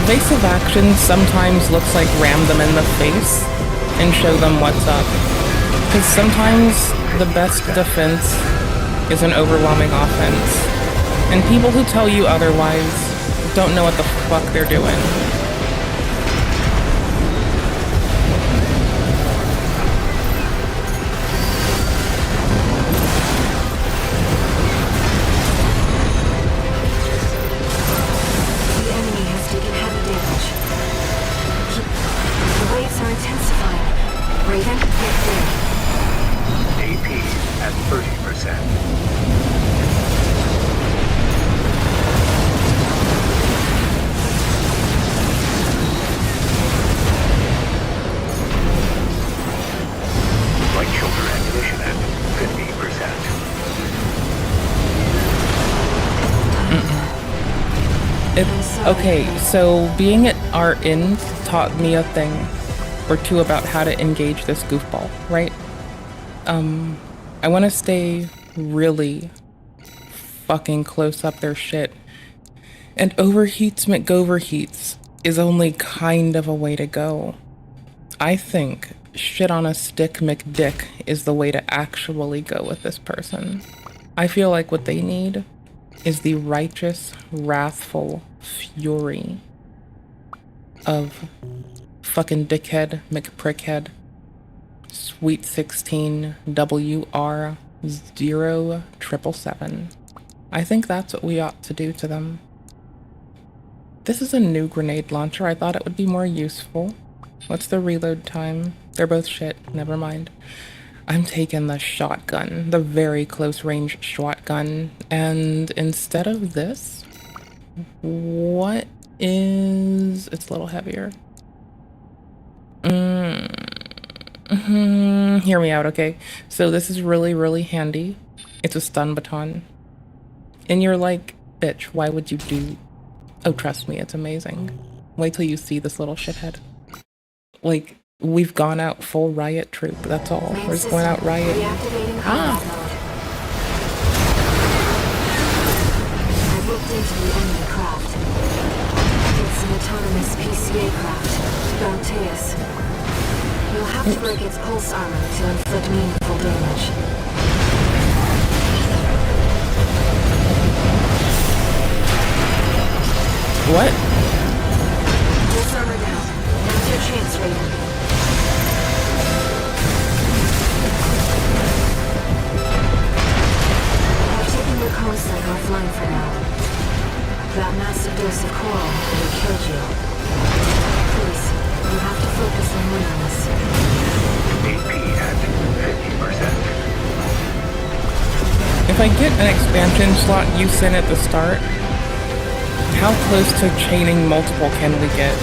Speaker 1: Evasive action sometimes looks like ram them in the face and show them what's up. Because sometimes the best defense is an overwhelming offense. And people who tell you otherwise don't know what the fuck they're doing.
Speaker 17: The enemy has taken heavy damage. The waves are intensifying. Raven, get there.
Speaker 6: AP at 30%. Light shoulder ammunition at 50%.
Speaker 1: Okay, so being at our inn taught me a thing or two about how to engage this goofball, right? I want to stay really fucking close up their shit. And overheats McGoverheats is only kind of a way to go. I think shit on a stick McDick is the way to actually go with this person. I feel like what they need is the righteous, wrathful fury of fucking dickhead McPrickhead Sweet 16 WR 0777. I think that's what we ought to do to them. This is a new grenade launcher. I thought it would be more useful. What's the reload time? They're both shit. Never mind. I'm taking the shotgun, the very close range shotgun. And instead of this, what is... It's a little heavier. Hear me out, okay? So this is really, really handy. It's a stun baton. And you're like, bitch, why would you do... Oh, trust me, it's amazing. Wait till you see this little shithead. Like, we've gone out full riot troop, that's all. We're just going out riot.
Speaker 17: I've looked into the enemy craft. It's an autonomous PCA break its pulse armor to inflict meaningful damage.
Speaker 1: What?
Speaker 17: Pulse armor down. Now's your chance, Raven. I've taken your comm site offline for now. That massive dose of coral would have killed you. Please, you have to focus on winning this.
Speaker 6: AP at 50%.
Speaker 1: If I get an expansion slot you sent at the start, how close to chaining multiple can we get?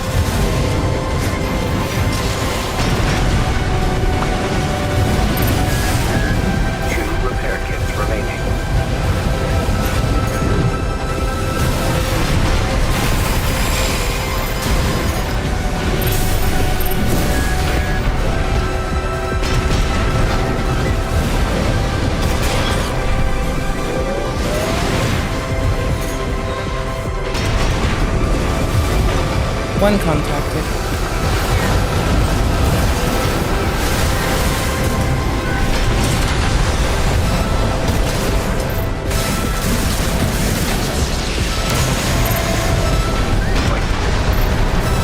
Speaker 6: 2 repair kits remaining.
Speaker 1: One contacted.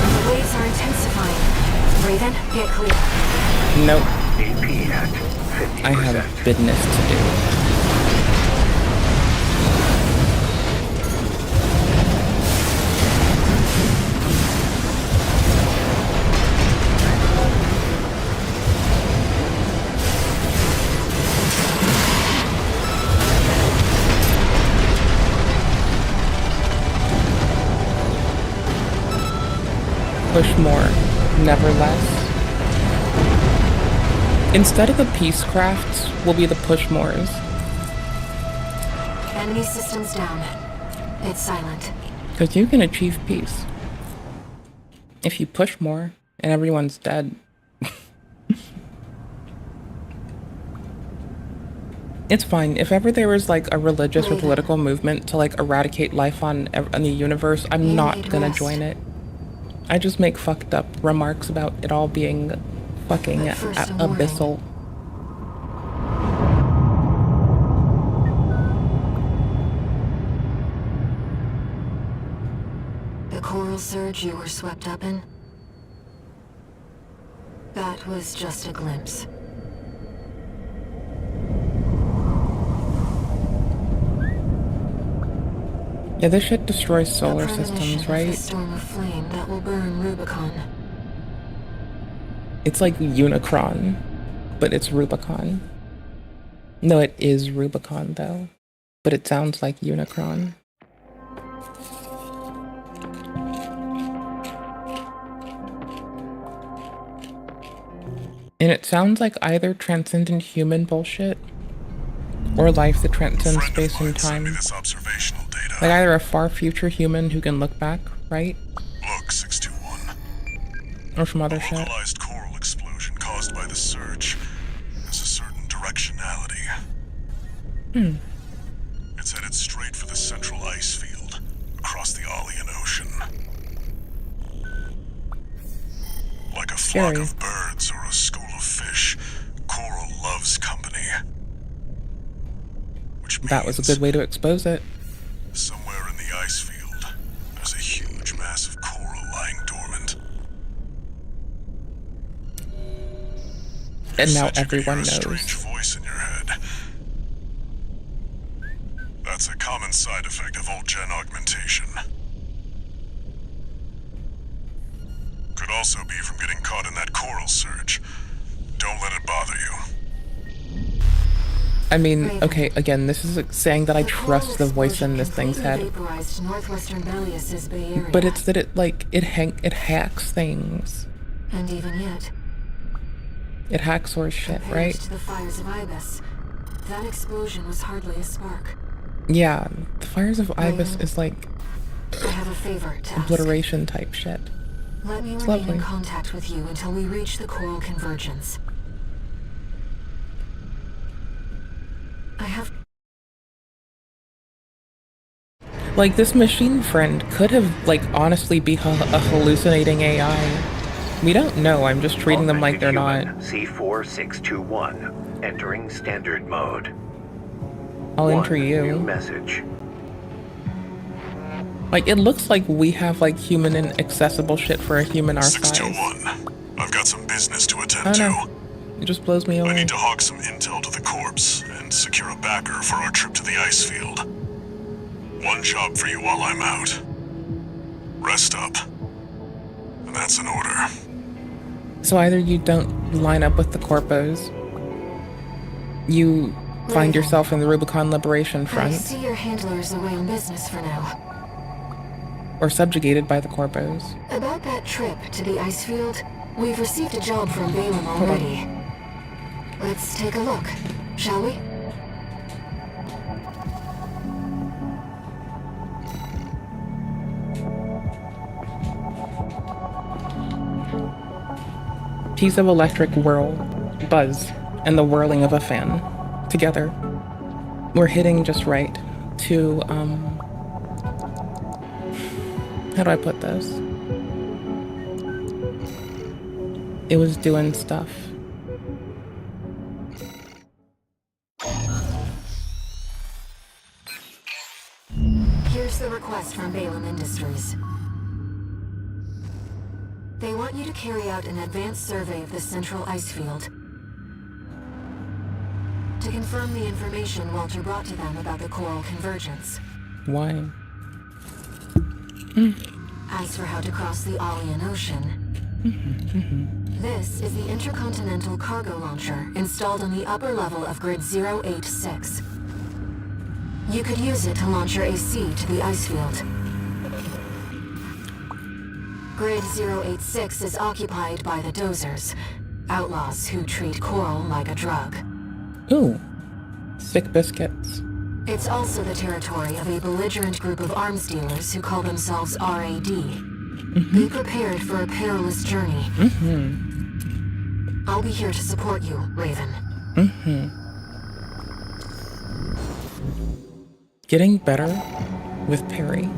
Speaker 17: The waves are intensifying. Raven, get clear.
Speaker 1: Nope.
Speaker 6: AP at 50%.
Speaker 1: I have business to do. Push more, never less. Instead of the peace crafts, will be the push mores.
Speaker 17: Enemy systems down. It's silent.
Speaker 1: Because you can achieve peace. If you push more and everyone's dead. It's fine. If ever there was like a religious or political movement to like eradicate life on the universe, I'm not gonna join it. I just make fucked up remarks about it all being fucking abyssal.
Speaker 17: The coral surge you were swept up in? That was just a glimpse.
Speaker 1: Yeah, this shit destroys solar systems, right?
Speaker 17: A storm of flame that will burn Rubicon.
Speaker 1: It's like Unicron, but it's Rubicon. No, it is Rubicon though, but it sounds like Unicron. And it sounds like either transcendent human bullshit or life that transcends space and time. Like either a far future human who can look back, right?
Speaker 4: Look, 621.
Speaker 1: Or some other shit.
Speaker 4: Localized coral explosion caused by the surge has a certain directionality. It's headed straight for the central ice field across the Arlean Ocean. Like a flock of birds or a school of fish, coral loves company.
Speaker 1: That was a good way to expose it.
Speaker 4: Somewhere in the ice field, there's a huge mass of coral lying dormant.
Speaker 1: And now everyone knows.
Speaker 4: Strange voice in your head. That's a common side effect of old gen augmentation. Could also be from getting caught in that coral surge. Don't let it bother you.
Speaker 1: I mean, okay, again, this is saying that I trust the voice in this thing's head. But it's that it, like, it hacks things.
Speaker 17: And even yet,
Speaker 1: it hacks horse shit, right?
Speaker 17: To the fires of Ibis, that explosion was hardly a spark.
Speaker 1: Yeah, the fires of Ibis is like
Speaker 17: I have a favor to
Speaker 1: obliteration type shit.
Speaker 17: Let me remain in contact with you until we reach the coral convergence. I have...
Speaker 1: Like, this machine friend could have, like, honestly be a hallucinating AI. We don't know. I'm just treating them like they're not.
Speaker 6: C4621, entering standard mode.
Speaker 1: I'll enter you.
Speaker 6: New message.
Speaker 1: Like, it looks like we have, like, human and accessible shit for a human our size.
Speaker 4: 621. I've got some business to attend
Speaker 1: Oh,
Speaker 4: to.
Speaker 1: no. It just blows me away.
Speaker 4: I need to hawk some intel to the corpse and secure a backer for our trip to the ice field. One job for you while I'm out. Rest up. And that's an order.
Speaker 1: So either you don't line up with the corpos, you find yourself in the Rubicon Liberation
Speaker 17: I
Speaker 1: Front,
Speaker 17: see your handler's away on business for now.
Speaker 1: or subjugated by the corpos.
Speaker 17: About that trip to the ice field, we've received a job from Balaam already. Let's take a look, shall we?
Speaker 1: Piece of electric whirl, buzz, and the whirling of a fan. Together, we're hitting just right to, how do I put this? It was doing stuff.
Speaker 17: Here's the request from Balaam Industries. They want you to carry out an advanced survey of the central ice field to confirm the information Walter brought to them about the coral convergence.
Speaker 1: Why?
Speaker 17: As for how to cross the Aeolian Ocean, this is the intercontinental cargo launcher installed on the upper level of Grid 086. You could use it to launch your AC to the ice field. Grid 086 is occupied by the Dozers, outlaws who treat coral like a drug.
Speaker 1: Ooh, sick biscuits.
Speaker 17: It's also the territory of a belligerent group of arms dealers who call themselves RAD. Be prepared for a perilous journey. I'll be here to support you, Raven.
Speaker 1: Getting better with Perry.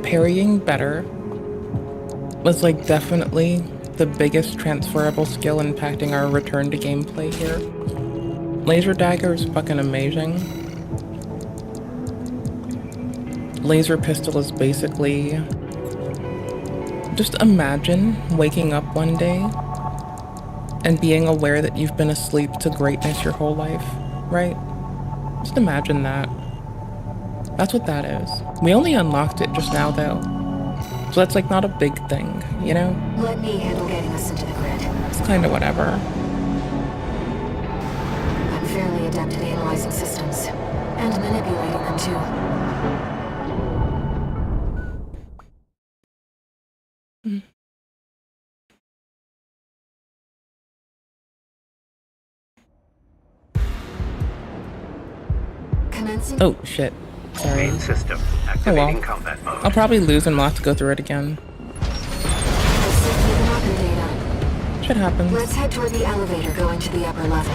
Speaker 1: Parrying better was like definitely the biggest transferable skill impacting our return to gameplay here. Laser dagger is fucking amazing. Laser pistol is basically... Just imagine waking up one day and being aware that you've been asleep to greatness your whole life, right? Just imagine that. That's what that is. We only unlocked it just now, though. So that's like not a big thing, you know?
Speaker 17: Let me handle getting us into the grid.
Speaker 1: It's kind of whatever.
Speaker 17: I'm fairly adept at analyzing systems. And manipulating them, too. Commencing.
Speaker 1: Oh, shit. Sorry.
Speaker 6: Main system
Speaker 1: Oh
Speaker 6: activating
Speaker 1: well.
Speaker 6: combat mode.
Speaker 1: I'll probably lose and we'll have to go through it again. Shit happens.
Speaker 17: Let's head toward the elevator going to the upper level.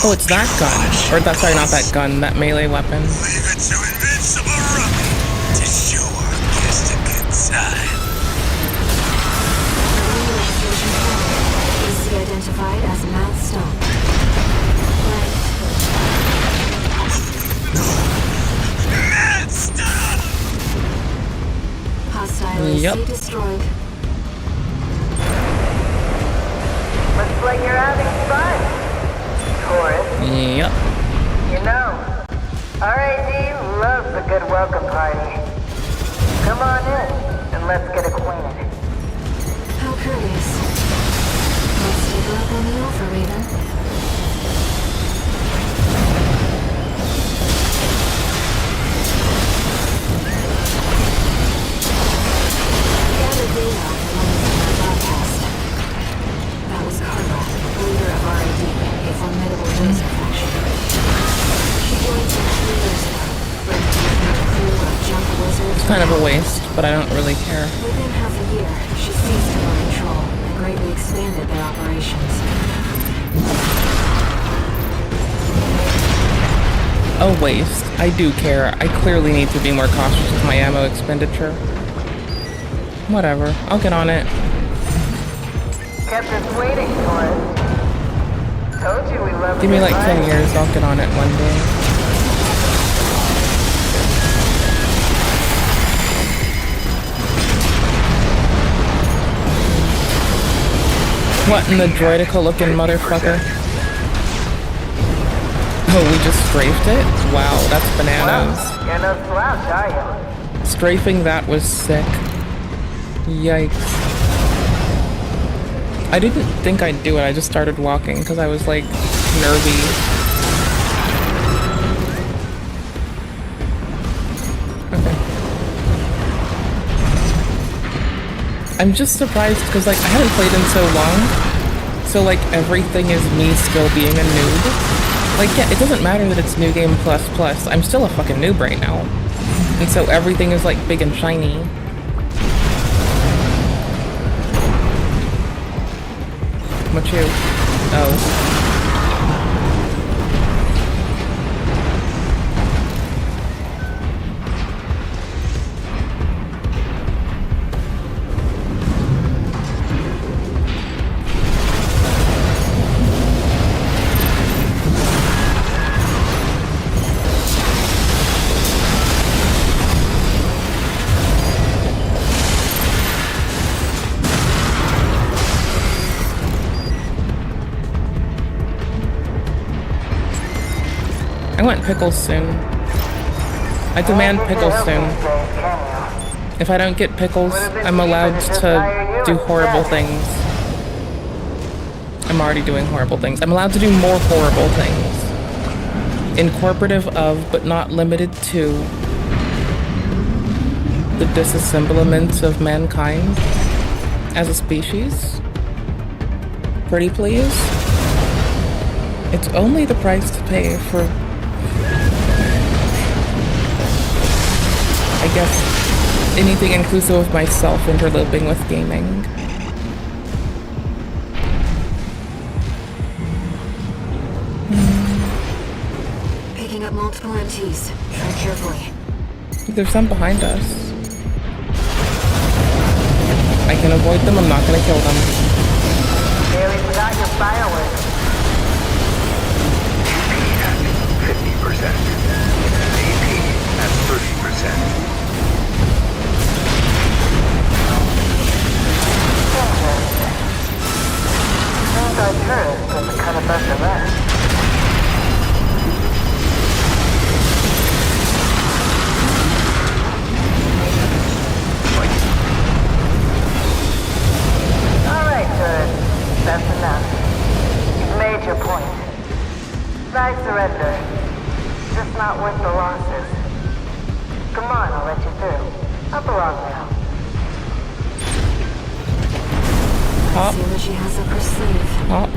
Speaker 1: Oh, it's that gun. Or that, sorry, not that gun, that melee weapon.
Speaker 10: Leave it to Invincible Rookie to show our guest a good time.
Speaker 17: Is identified as Mount Stone.
Speaker 10: Mad stuff!
Speaker 17: Hostile AC destroyed.
Speaker 18: Looks like you're having fun.
Speaker 1: Yep.
Speaker 18: You know, RAD loves a good welcome party. Come on in, and let's get acquainted.
Speaker 17: How curious. Let's take a look on the offer, Raven.
Speaker 1: kind of a waste, but I don't really care.
Speaker 17: Within half a year, she ceased to run control and greatly expanded their operations.
Speaker 1: A waste. I do care. I clearly need to be more cautious with my ammo expenditure. Whatever. I'll get on it.
Speaker 18: Kept us waiting for it. Told you we love
Speaker 1: Give me like 10 years. I'll get on it one day. What in the droidical looking motherfucker? Oh, we just strafed it? Wow, that's bananas.
Speaker 18: Well, you're no slouch, are you?
Speaker 1: Strafing that was sick. Yikes. I didn't think I'd do it, I just started walking because I was like nervy. Okay. I'm just surprised because like I haven't played in so long, so like everything is me still being a noob. Like yeah, it doesn't matter that it's New Game Plus Plus, I'm still a fucking noob right now. And so everything is like big and shiny. What you? Oh. I want pickles soon. I demand pickles soon. If I don't get pickles, I'm allowed to do horrible things. I'm already doing horrible things. I'm allowed to do more horrible things. Incorporative of, but not limited to, the disassemblement of mankind as a species. Pretty please? It's only the price to pay for, I guess, anything inclusive of myself interloping with gaming.
Speaker 17: Picking up multiple MTs. Tread carefully.
Speaker 1: There's some behind us. I can avoid them, I'm not gonna kill them.
Speaker 18: Barely forgot your fireworks.
Speaker 6: 50%. AP at 30%.
Speaker 18: Seems our tourists was to cut above the rest. Alright, tourists. That's enough. You've made your point. I surrender. Just not worth the losses. Come on, I'll let you through. Up along now.
Speaker 1: Hop.
Speaker 17: See what she has up her sleeve.
Speaker 1: Hop.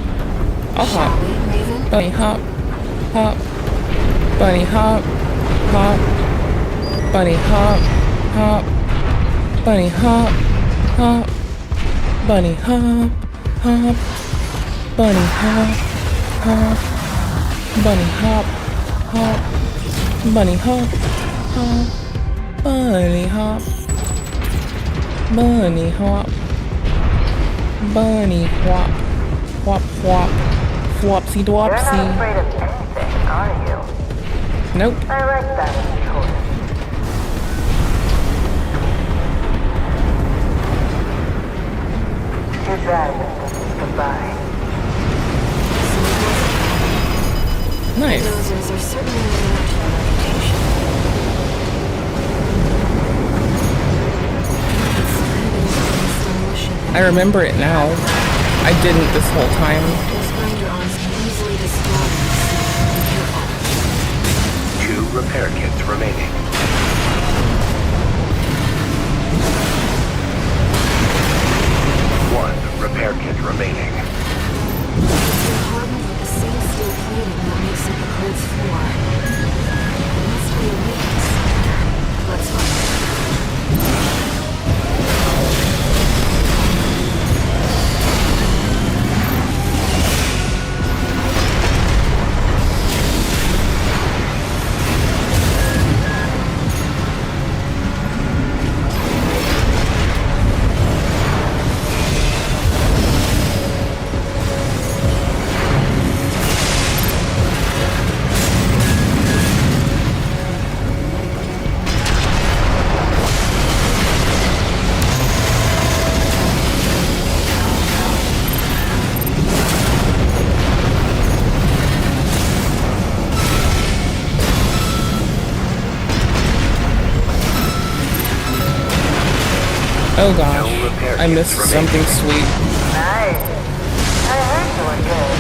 Speaker 1: I'll
Speaker 17: Shall
Speaker 1: hop.
Speaker 17: we, Raven?
Speaker 1: Bunny hop. Hop. Bunny hop. Hop. Bunny hop. Hop. Bunny hop. Hop. Bunny hop. Hop. Bunny hop. Hop. Bunny hop. Hop. Bunny hop. Hop. Bunny hop. Bunny hop. Bunny hop. Whop whop. Flopsy
Speaker 18: You're not
Speaker 1: dwopsy.
Speaker 18: afraid of anything, are you?
Speaker 1: Nope.
Speaker 18: I like that in a tourist. Too bad this is goodbye.
Speaker 1: Nice.
Speaker 17: Dozers are certainly living up to their reputation. It's kind of an installation.
Speaker 1: I remember it now. I didn't this whole time.
Speaker 17: Those grinder arms can easily destroy them. Be careful.
Speaker 6: 2 repair kits remaining. 1 repair kit remaining.
Speaker 17: It's an apartment with the same steel plating that makes up the code's floor. It must be a weakness. Let's find it.
Speaker 1: Oh gosh, I missed something sweet.
Speaker 18: Nice. I heard you were good.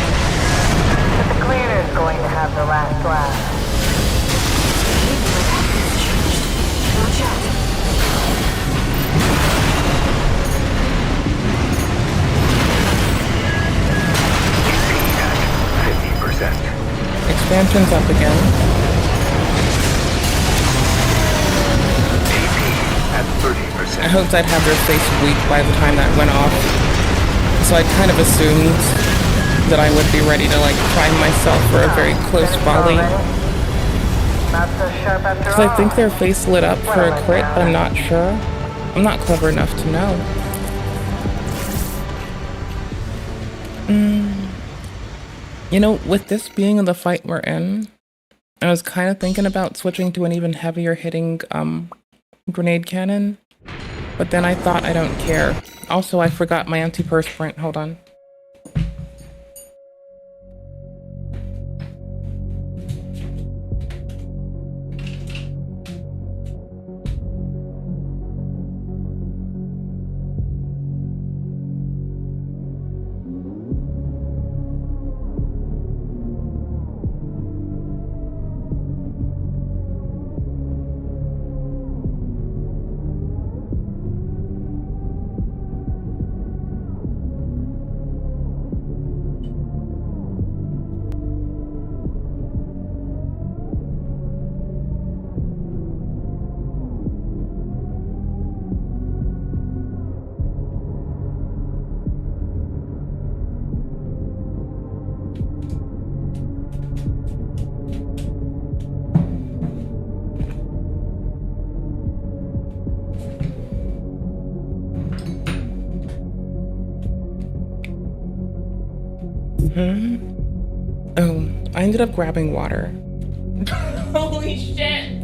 Speaker 18: But the cleaner's going to have the last laugh.
Speaker 17: Watch out.
Speaker 1: Expansion's up again.
Speaker 6: At 30%.
Speaker 1: I hoped I'd have their face weak by the time that went off. So I kind of assumed that I would be ready to like prime myself for a very close volley.
Speaker 18: Not so sharp after
Speaker 1: Because I think their face lit up for a crit, but I'm not sure. I'm not clever enough to know. You know, with this being the fight we're in, I was kind of thinking about switching to an even heavier hitting grenade cannon, but then I thought I don't care. Also, I forgot my antiperspirant. Hold on. Oh, I ended up grabbing water. Holy shit!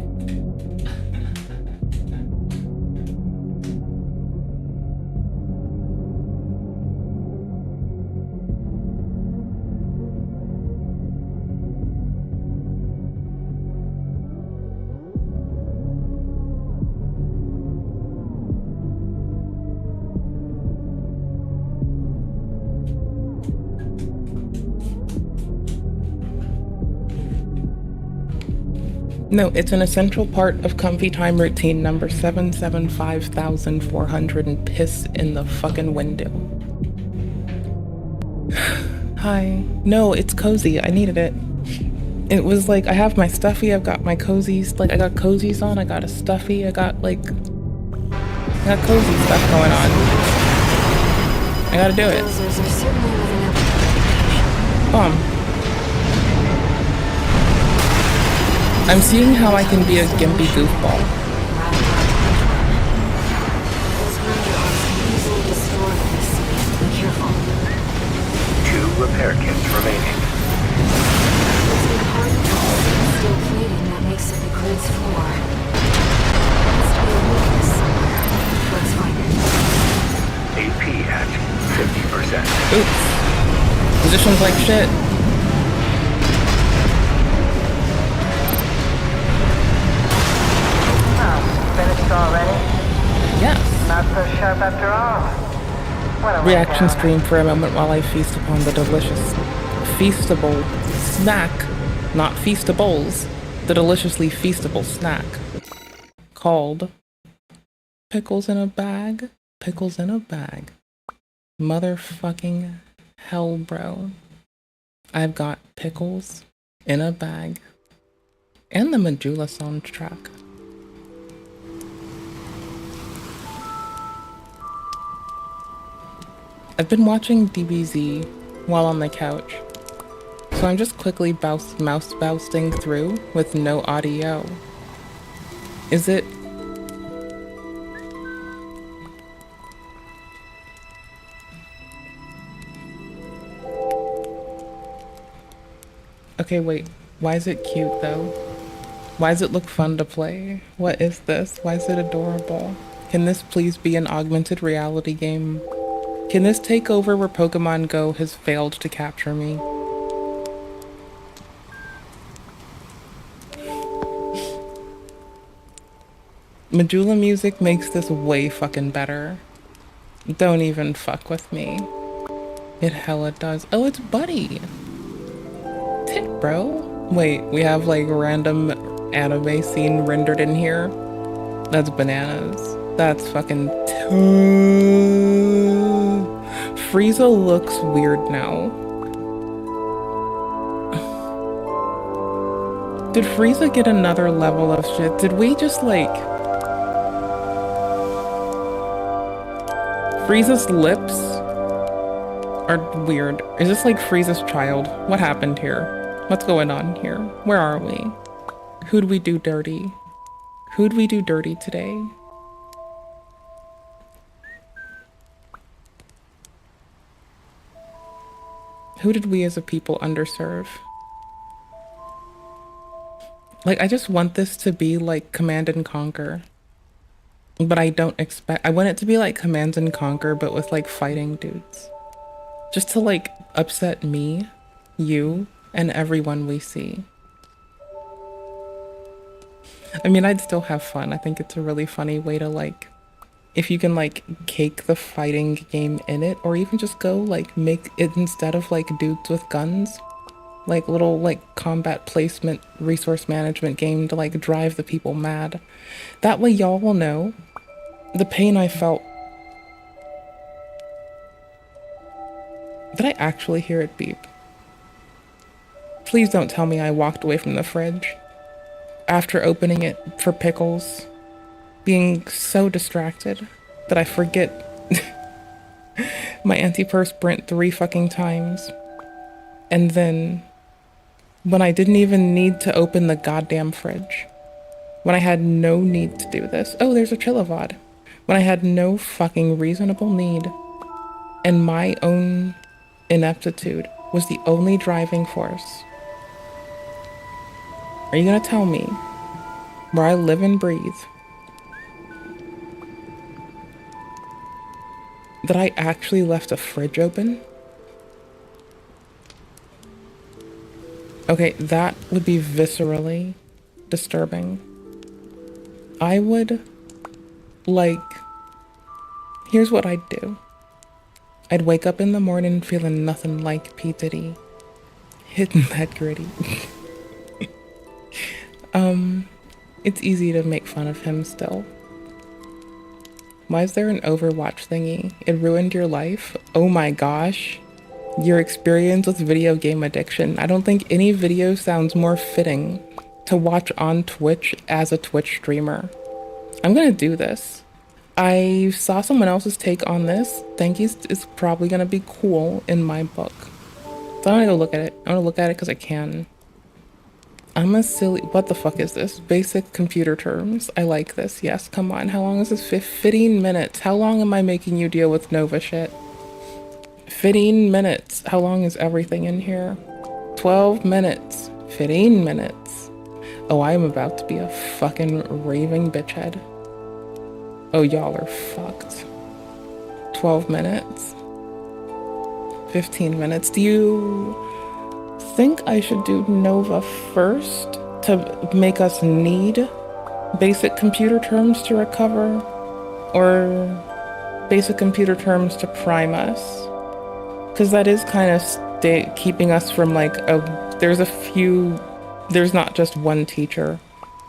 Speaker 1: No, it's an essential part of comfy time routine number 775,400 and piss in the fucking window. Hi. No, it's cozy. I needed it. It was like, I have my stuffy, I've got my cozies. Like, I got cozies on, I got a stuffy, I got cozy stuff going on. I gotta do it. I'm seeing how I can be a gimpy goofball.
Speaker 6: Two repair kits remaining.
Speaker 17: Still plating that makes it the grid's floor. Must be a weakness somewhere. Let's find it.
Speaker 6: AP at 50%.
Speaker 1: Oops. Positions like shit.
Speaker 18: Finished already?
Speaker 1: Yes.
Speaker 18: Not so sharp after all. What a
Speaker 1: Reaction
Speaker 18: letdown.
Speaker 1: stream for a moment while I feast upon the delicious, feastable snack, not feastables, the deliciously feastable snack called pickles in a bag. Pickles in a bag. Motherfucking hell, bro. I've got pickles in a bag and the Majula soundtrack. I've been watching DBZ while on the couch, so I'm just quickly mouse bousting through with no audio. Is it... Okay, wait. Why is it cute though? Why does it look fun to play? What is this? Why is it adorable? Can this please be an augmented reality game? Can this take over where Pokemon Go has failed to capture me? Majula music makes this way fucking better. Don't even fuck with me. It hella does. Oh, it's Buddy. Tit, bro. Wait, we have like random anime scene rendered in here. That's bananas. That's fucking Frieza looks weird now. Did Frieza get another level of shit? Did we just like... Frieza's lips are weird. Is this like Frieza's child? What happened here? What's going on here? Where are we? Who'd we do dirty? Who'd we do dirty today? Who did we as a people underserve? Like, I just want this to be like Command and Conquer. But I don't expect... I want it to be like Command and Conquer, but with like fighting dudes. Just to like upset me, you, and everyone we see. I mean, I'd still have fun. I think it's a really funny way to like... If you can like cake the fighting game in it, or even just go like make it instead of like dudes with guns, like little like combat placement, resource management game to like drive the people mad. That way y'all will know the pain I felt. Did I actually hear it beep? Please don't tell me I walked away from the fridge after opening it for pickles, being so distracted that I forget my antiperspirant 3 fucking times. And then when I didn't even need to open the goddamn fridge, when I had no need to do this. Oh, there's a Chillavod. When I had no fucking reasonable need, and my own ineptitude was the only driving force. Are you gonna tell me, where I live and breathe, that I actually left a fridge open? Okay, that would be viscerally disturbing. I would, like, here's what I'd do. I'd wake up in the morning feeling nothing like P. Diddy, hitting that gritty. It's easy to make fun of him still. Why is there an Overwatch thingy? It ruined your life? Oh my gosh. Your experience with video game addiction. I don't think any video sounds more fitting to watch on Twitch as a Twitch streamer. I'm gonna do this. I saw someone else's take on this. Thank you is probably gonna be cool in my book. So I'm gonna go look at it. I'm gonna look at it because I can. I'm a silly... What the fuck is this? Basic computer terms. I like this. Yes, come on. How long is this? 15 minutes. How long am I making you deal with Nova shit? 15 minutes. How long is everything in here? 12 minutes. 15 minutes. Oh, I am about to be a fucking raving bitchhead. Oh, y'all are fucked. 12 minutes. 15 minutes. Do you think I should do Nova first to make us need basic computer terms to recover? Or basic computer terms to prime us? Because that is kind of keeping us from like there's not just one teacher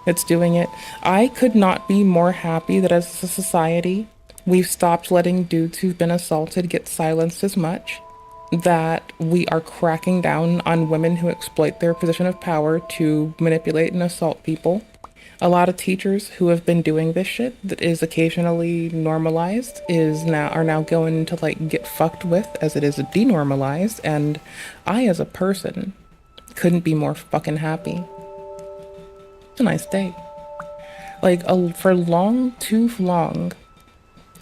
Speaker 1: that's doing it. I could not be more happy that as a society, we've stopped letting dudes who've been assaulted get silenced as much, that we are cracking down on women who exploit their position of power to manipulate and assault people. A lot of teachers who have been doing this shit that is occasionally normalized are now going to like get fucked with as it is denormalized, and I as a person couldn't be more fucking happy. It's a nice day. Like for too long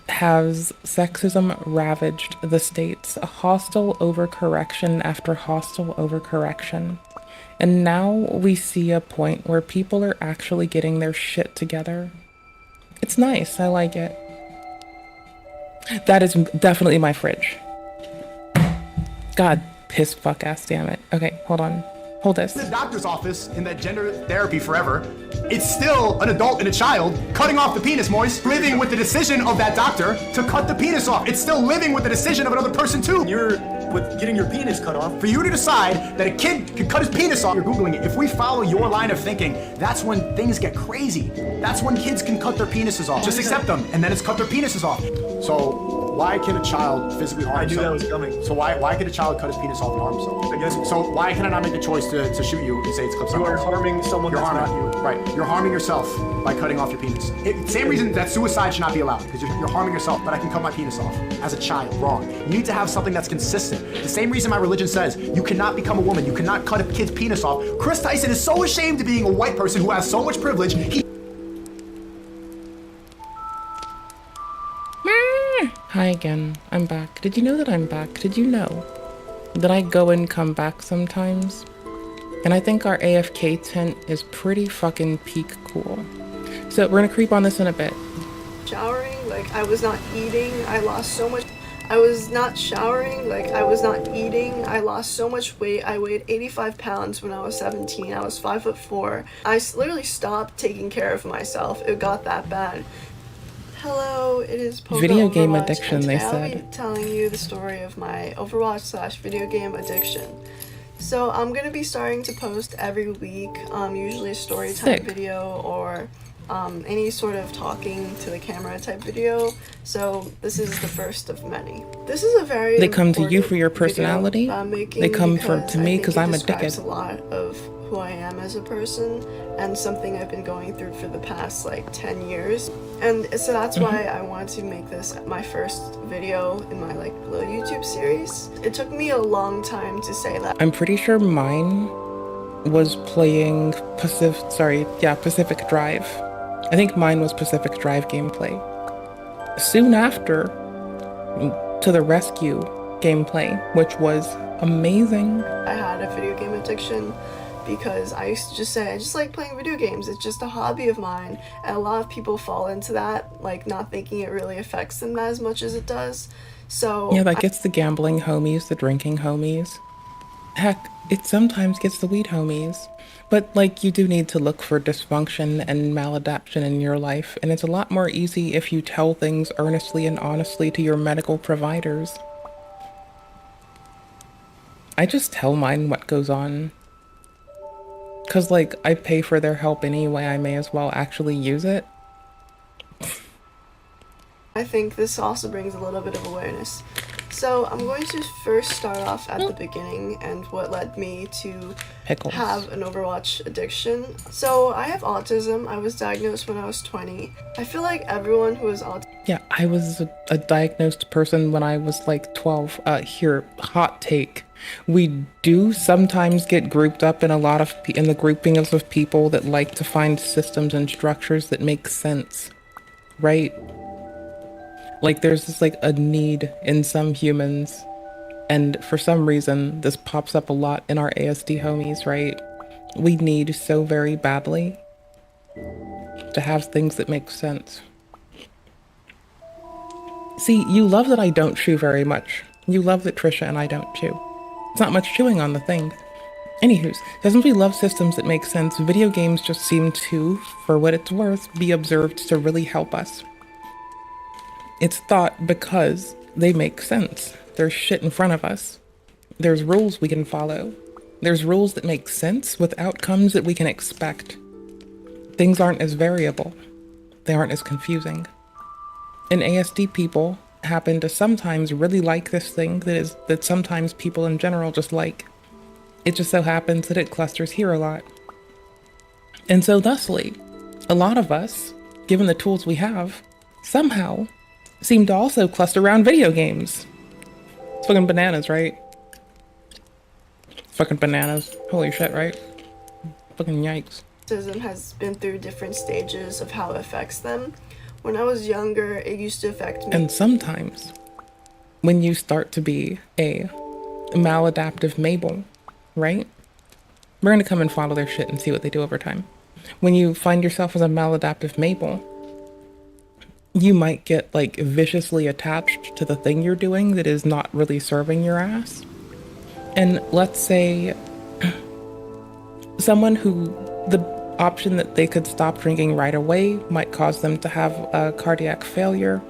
Speaker 1: has sexism ravaged the states, a hostile overcorrection after hostile overcorrection. And now we see a point where people are actually getting their shit together. It's nice, I like it. That is definitely my fridge. God, piss fuck ass damn it. Okay, hold on. Hold this.
Speaker 16: In the doctor's office in that gender therapy forever, it's still an adult and a child cutting off the penis, Moist, living with the decision of that doctor to cut the penis off. It's still living with the decision of another person too. You're with getting your penis cut off. For you to decide that a kid could cut his penis off, you're Googling it. If we follow your line of thinking, that's when things get crazy. That's when kids can cut their penises off. Just accept them, and then it's cut their penises off. So why can a child physically harm himself? I knew that was coming. So why can a child cut his penis off and harm himself? I guess. So why can I not make the choice to shoot you and say it's clip? You are harming someone that's not you. Right. You're harming yourself by cutting off your penis. Same reason that suicide should not be allowed, because you're harming yourself, but I can cut my penis off as a child. Wrong. You need to have something that's consistent. The same reason my religion says you cannot become a woman, you cannot cut a kid's penis off. Chris Tyson is so ashamed of being a white person who has so much privilege,
Speaker 1: Hi again, I'm back. Did you know that I'm back? Did you know that I go and come back sometimes? And I think our AFK tent is pretty fucking peak cool. So we're gonna creep on this in a bit.
Speaker 19: Showering, like I was not eating, I lost so much. I was not showering, like I was not eating, I lost so much weight. I weighed 85 pounds when I was 17, I was 5'4". I literally stopped taking care of myself, it got that bad. Hello, it is Pogo
Speaker 1: Video game
Speaker 19: Overwatch,
Speaker 1: addiction,
Speaker 19: and
Speaker 1: they
Speaker 19: today
Speaker 1: said.
Speaker 19: I'll be telling you the story of my Overwatch/video game addiction. So I'm gonna be starting to post every week, usually a story type video or any sort of talking to the camera type video. So this is the first of many. This is a very
Speaker 1: They come to you for your personality. They come to me because I'm a dickhead.
Speaker 19: It describes a lot of who I am as a person and something I've been going through for the past like 10 years. And so that's why I wanted to make this my first video in my like little YouTube series. It took me a long time to say that.
Speaker 1: I'm pretty sure mine was playing Pacific Drive. I think mine was Pacific Drive gameplay. Soon after, To the Rescue gameplay, which was amazing.
Speaker 19: I had a video game addiction because I used to just say, I just like playing video games. It's just a hobby of mine. And a lot of people fall into that, like not thinking it really affects them as much as it does. So
Speaker 1: yeah, that gets the gambling homies, the drinking homies. Heck, it sometimes gets the weed homies. But like, you do need to look for dysfunction and maladaptation in your life. And it's a lot more easy if you tell things earnestly and honestly to your medical providers. I just tell mine what goes on. Cause like, I pay for their help anyway, I may as well actually use it.
Speaker 19: I think this also brings a little bit of awareness. So I'm going to first start off at the beginning and what led me to have an Overwatch addiction. So I have autism. I was diagnosed when I was 20. I feel like everyone who is autistic.
Speaker 1: Yeah, I was a diagnosed person when I was like 12. Here, hot take. We do sometimes get grouped up in in the groupings of people that like to find systems and structures that make sense, right? Like there's this like a need in some humans, and for some reason this pops up a lot in our ASD homies, right? We need so very badly to have things that make sense. See, you love that I don't chew very much. You love that Trisha and I don't chew. It's not much chewing on the thing. Anywho's, since we love systems that make sense, video games just seem to, for what it's worth, be observed to really help us. It's thought because they make sense. There's shit in front of us. There's rules we can follow. There's rules that make sense with outcomes that we can expect. Things aren't as variable. They aren't as confusing. And ASD people happen to sometimes really like this thing that sometimes people in general just like. It just so happens that it clusters here a lot. And so thusly, a lot of us, given the tools we have, somehow seem to also cluster around video games. It's fucking bananas, right? Fucking bananas. Holy shit, right? Fucking yikes.
Speaker 19: Autism has been through different stages of how it affects them. When I was younger, it used to affect me.
Speaker 1: And sometimes, when you start to be a maladaptive Mabel, right? We're gonna come and follow their shit and see what they do over time. When you find yourself as a maladaptive Mabel, you might get like viciously attached to the thing you're doing that is not really serving your ass. And let's say someone who the option that they could stop drinking right away might cause them to have a cardiac failure.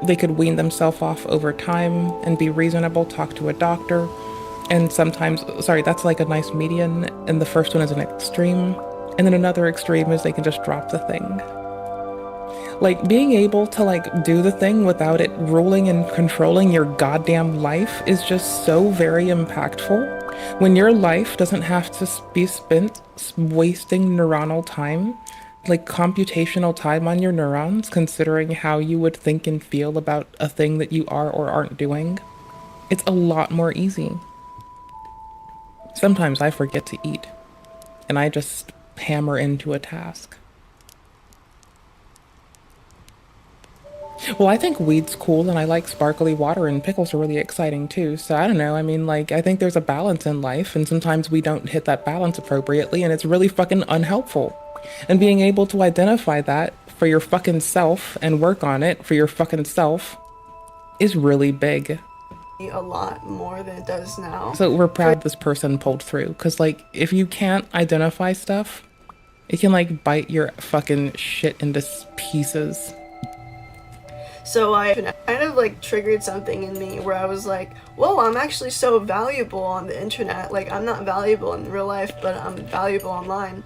Speaker 1: They could wean themselves off over time and be reasonable, talk to a doctor. And sometimes, sorry, that's like a nice median. And the first one is an extreme. And then another extreme is they can just drop the thing. Like, being able to like do the thing without it ruling and controlling your goddamn life is just so very impactful. When your life doesn't have to be spent wasting neuronal time, like computational time on your neurons, considering how you would think and feel about a thing that you are or aren't doing, it's a lot more easy. Sometimes I forget to eat, and I just hammer into a task. Well, I think weed's cool, and I like sparkly water, and pickles are really exciting too. So I don't know, I mean, like, I think there's a balance in life, and sometimes we don't hit that balance appropriately, and it's really fucking unhelpful. And being able to identify that for your fucking self and work on it for your fucking self is really big.
Speaker 19: A lot more than it does now.
Speaker 1: So we're proud this person pulled through, because like, if you can't identify stuff, it can like bite your fucking shit into pieces.
Speaker 19: So I kind of like triggered something in me where I was like, whoa, I'm actually so valuable on the internet. Like, I'm not valuable in real life, but I'm valuable online.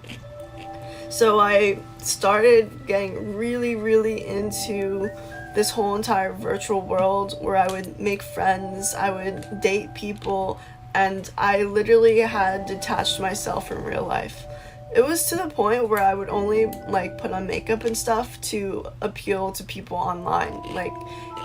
Speaker 19: So I started getting really, really into this whole entire virtual world where I would make friends, I would date people, and I literally had detached myself from real life. It was to the point where I would only like put on makeup and stuff to appeal to people online. Like,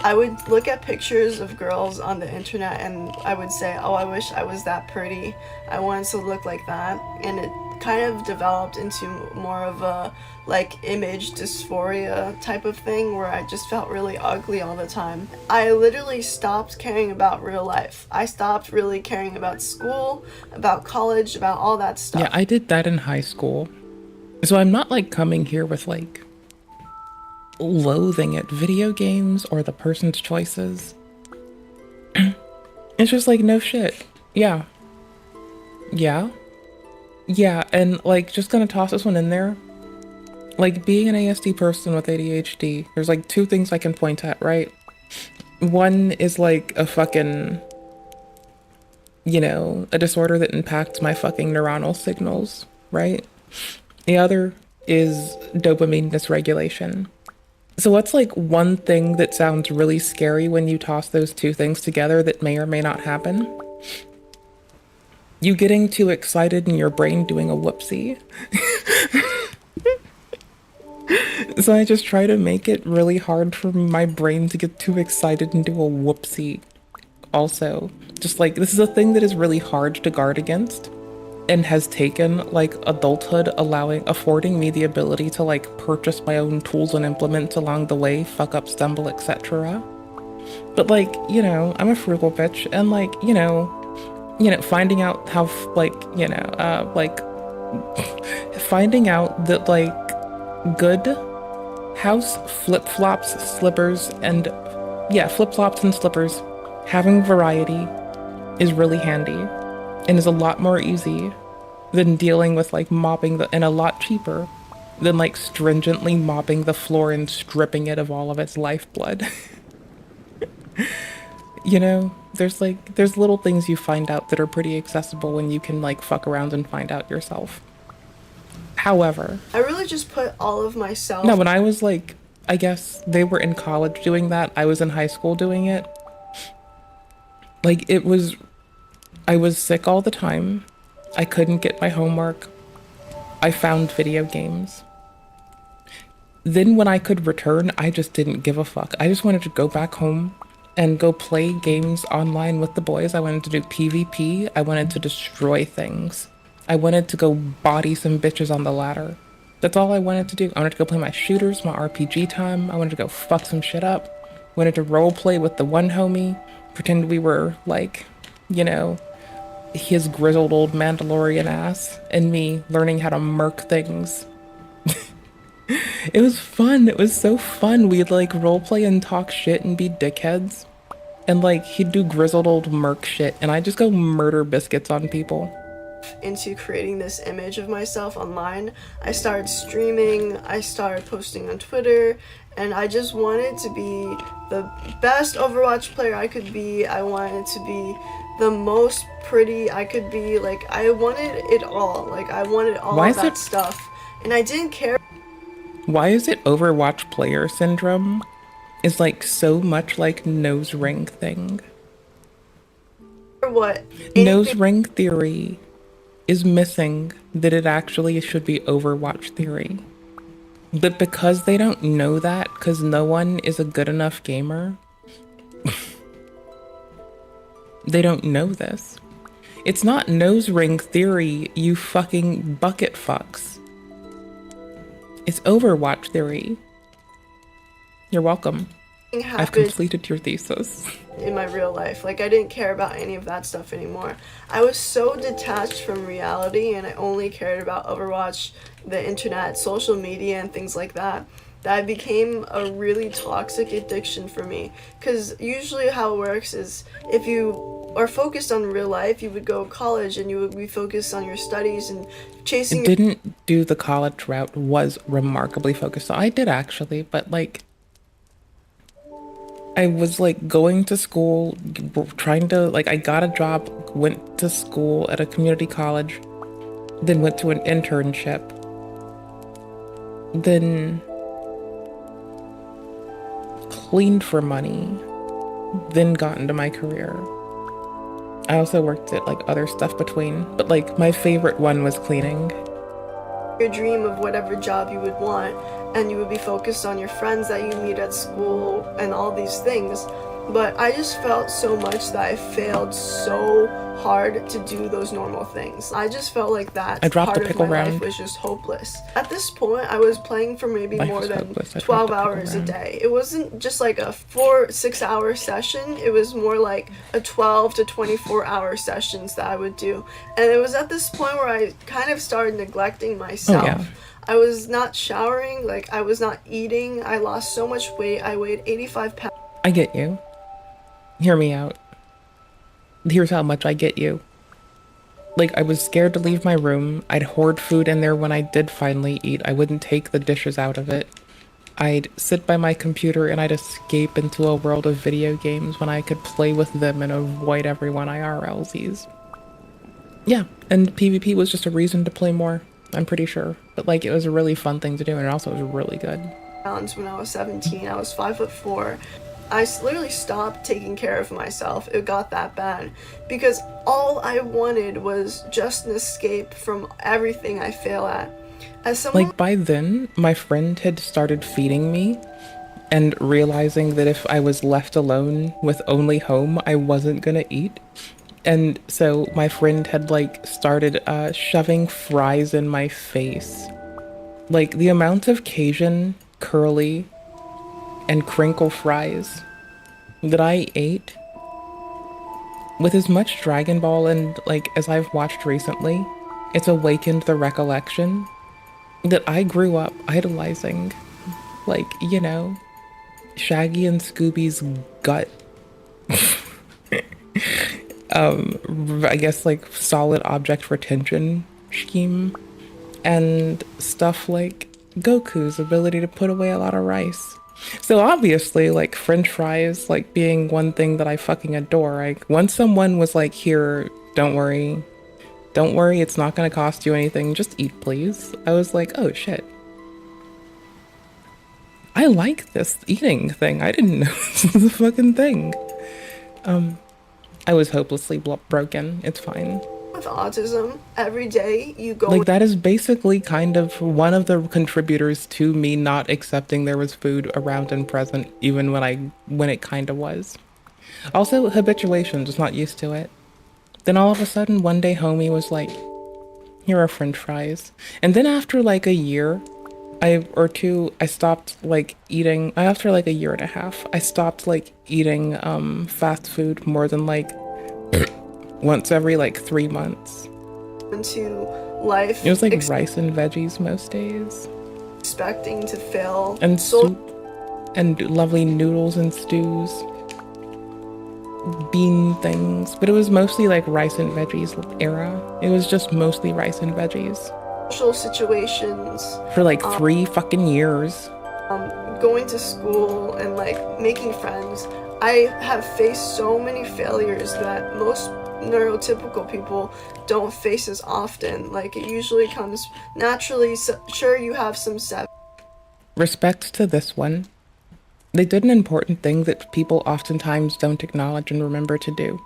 Speaker 19: I would look at pictures of girls on the internet and I would say, oh, I wish I was that pretty. I wanted to look like that. And it kind of developed into more of a like image dysphoria type of thing where I just felt really ugly all the time. I literally stopped caring about real life. I stopped really caring about school, about college, about all that stuff.
Speaker 1: Yeah, I did that in high school. So I'm not like coming here with like loathing at video games or the person's choices. It's just like, no shit. Yeah. Yeah. Yeah, and like, just gonna toss this one in there. Like, being an ASD person with ADHD, there's like two things I can point at, right? One is like a fucking, you know, a disorder that impacts my fucking neuronal signals, right? The other is dopamine dysregulation. So what's like one thing that sounds really scary when you toss those two things together that may or may not happen? You getting too excited and your brain doing a whoopsie. So I just try to make it really hard for my brain to get too excited and do a whoopsie. Also, just like, this is a thing that is really hard to guard against and has taken like adulthood affording me the ability to like purchase my own tools and implements along the way, fuck up, stumble, etc. But like, you know, I'm a frugal bitch, and like, you know, finding out how finding out that like good house flip-flops, slippers, and flip-flops and slippers, having variety is really handy and is a lot more easy than dealing with like mopping and a lot cheaper than like stringently mopping the floor and stripping it of all of its lifeblood. You know, there's little things you find out that are pretty accessible when you can like fuck around and find out yourself. However,
Speaker 19: I really just put all of myself.
Speaker 1: No, when I was like, I guess they were in college doing that, I was in high school doing it. Like, I was sick all the time. I couldn't get my homework. I found video games. Then when I could return, I just didn't give a fuck. I just wanted to go back home and go play games online with the boys. I wanted to do PvP. I wanted to destroy things. I wanted to go body some bitches on the ladder. That's all I wanted to do. I wanted to go play my shooters, my RPG time. I wanted to go fuck some shit up. Wanted to roleplay with the one homie. Pretend we were like, you know, his grizzled old Mandalorian ass. And me learning how to murk things. It was fun. It was so fun. We'd like roleplay and talk shit and be dickheads. And like, he'd do grizzled old merc shit. And I'd just go murder biscuits on people.
Speaker 19: into creating this image of myself online. I started streaming, I started posting on Twitter, and I just wanted to be the best Overwatch player I could be. I wanted to be the most pretty I could be. Like, I wanted it all. Like, I wanted all of that stuff. And I didn't care.
Speaker 1: Why is it Overwatch player syndrome is like so much like nose ring thing?
Speaker 19: What?
Speaker 1: Nose ring theory is missing that it actually should be Overwatch theory. But because they don't know that, because no one is a good enough gamer, they don't know this. It's not nose ring theory, you fucking bucket fucks. It's Overwatch theory. You're welcome. I've completed your thesis.
Speaker 19: In my real life, like, I didn't care about any of that stuff anymore. I was so detached from reality, and I only cared about Overwatch, the internet, social media, and things like that, that it became a really toxic addiction for me. Because usually how it works is, if you are focused on real life, you would go to college and you would be focused on your studies and chasing.
Speaker 1: Didn't do the college route, was remarkably focused. I did actually, but like, I was like going to school, trying to, like, I got a job, went to school at a community college, then went to an internship, then cleaned for money, then got into my career. I also worked at like other stuff between, but like my favorite one was cleaning.
Speaker 19: Your dream of whatever job you would want, and you would be focused on your friends that you meet at school and all these things. But I just felt so much that I failed so hard to do those normal things. I just felt like that part of my life was just hopeless. At this point, I was playing for maybe more than 12 hours a day. It wasn't just like a 4-6 hour session. It was more like a 12 to 24 hour sessions that I would do. And it was at this point where I kind of started neglecting myself.
Speaker 1: Oh, yeah.
Speaker 19: I was not showering, like, I was not eating. I lost so much weight. I weighed 85 pounds.
Speaker 1: I get you. Hear me out. Here's how much I get you. Like, I was scared to leave my room. I'd hoard food in there when I did finally eat. I wouldn't take the dishes out of it. I'd sit by my computer and I'd escape into a world of video games when I could play with them and avoid everyone IRL sees. Yeah, and PvP was just a reason to play more, I'm pretty sure. But like, it was a really fun thing to do, and it also was really good.
Speaker 19: When I was 17, I was 5'4". I literally stopped taking care of myself. It got that bad because all I wanted was just an escape from everything I fail at. As someone,
Speaker 1: like, by then, my friend had started feeding me and realizing that if I was left alone with only home, I wasn't gonna eat. And so my friend had like started shoving fries in my face. Like, the amount of Cajun, curly, and crinkle fries that I ate with as much Dragon Ball and like as I've watched recently, it's awakened the recollection that I grew up idolizing, like, you know, Shaggy and Scooby's gut. I guess like solid object retention scheme, and stuff like Goku's ability to put away a lot of rice. So obviously, like, French fries, like, being one thing that I fucking adore. Like, once someone was like, here, don't worry, it's not gonna cost you anything, just eat, please. I was like, oh shit. I like this eating thing. I didn't know this was a fucking thing. I was hopelessly broken. It's fine.
Speaker 19: with autism, every day you go.
Speaker 1: Like, that is basically kind of one of the contributors to me not accepting there was food around and present, even when it kind of was. Also, habituation, just not used to it. Then all of a sudden, one day homie was like, here are French fries. And then after like a year, I stopped like eating, after like a year and a half, I stopped like eating fast food more than like once every like 3 months.
Speaker 19: Into life.
Speaker 1: It was like rice and veggies most days.
Speaker 19: Expecting to fail.
Speaker 1: And soup and lovely noodles and stews. bean things, but it was mostly like rice and veggies era. It was just mostly rice and veggies.
Speaker 19: Social situations.
Speaker 1: For like 3 fucking years.
Speaker 19: Going to school and like making friends. I have faced so many failures that most neurotypical people don't face as often. Like it usually comes naturally. So, sure, you have some
Speaker 1: Respect to this one. They did an important thing that people oftentimes don't acknowledge and remember to do.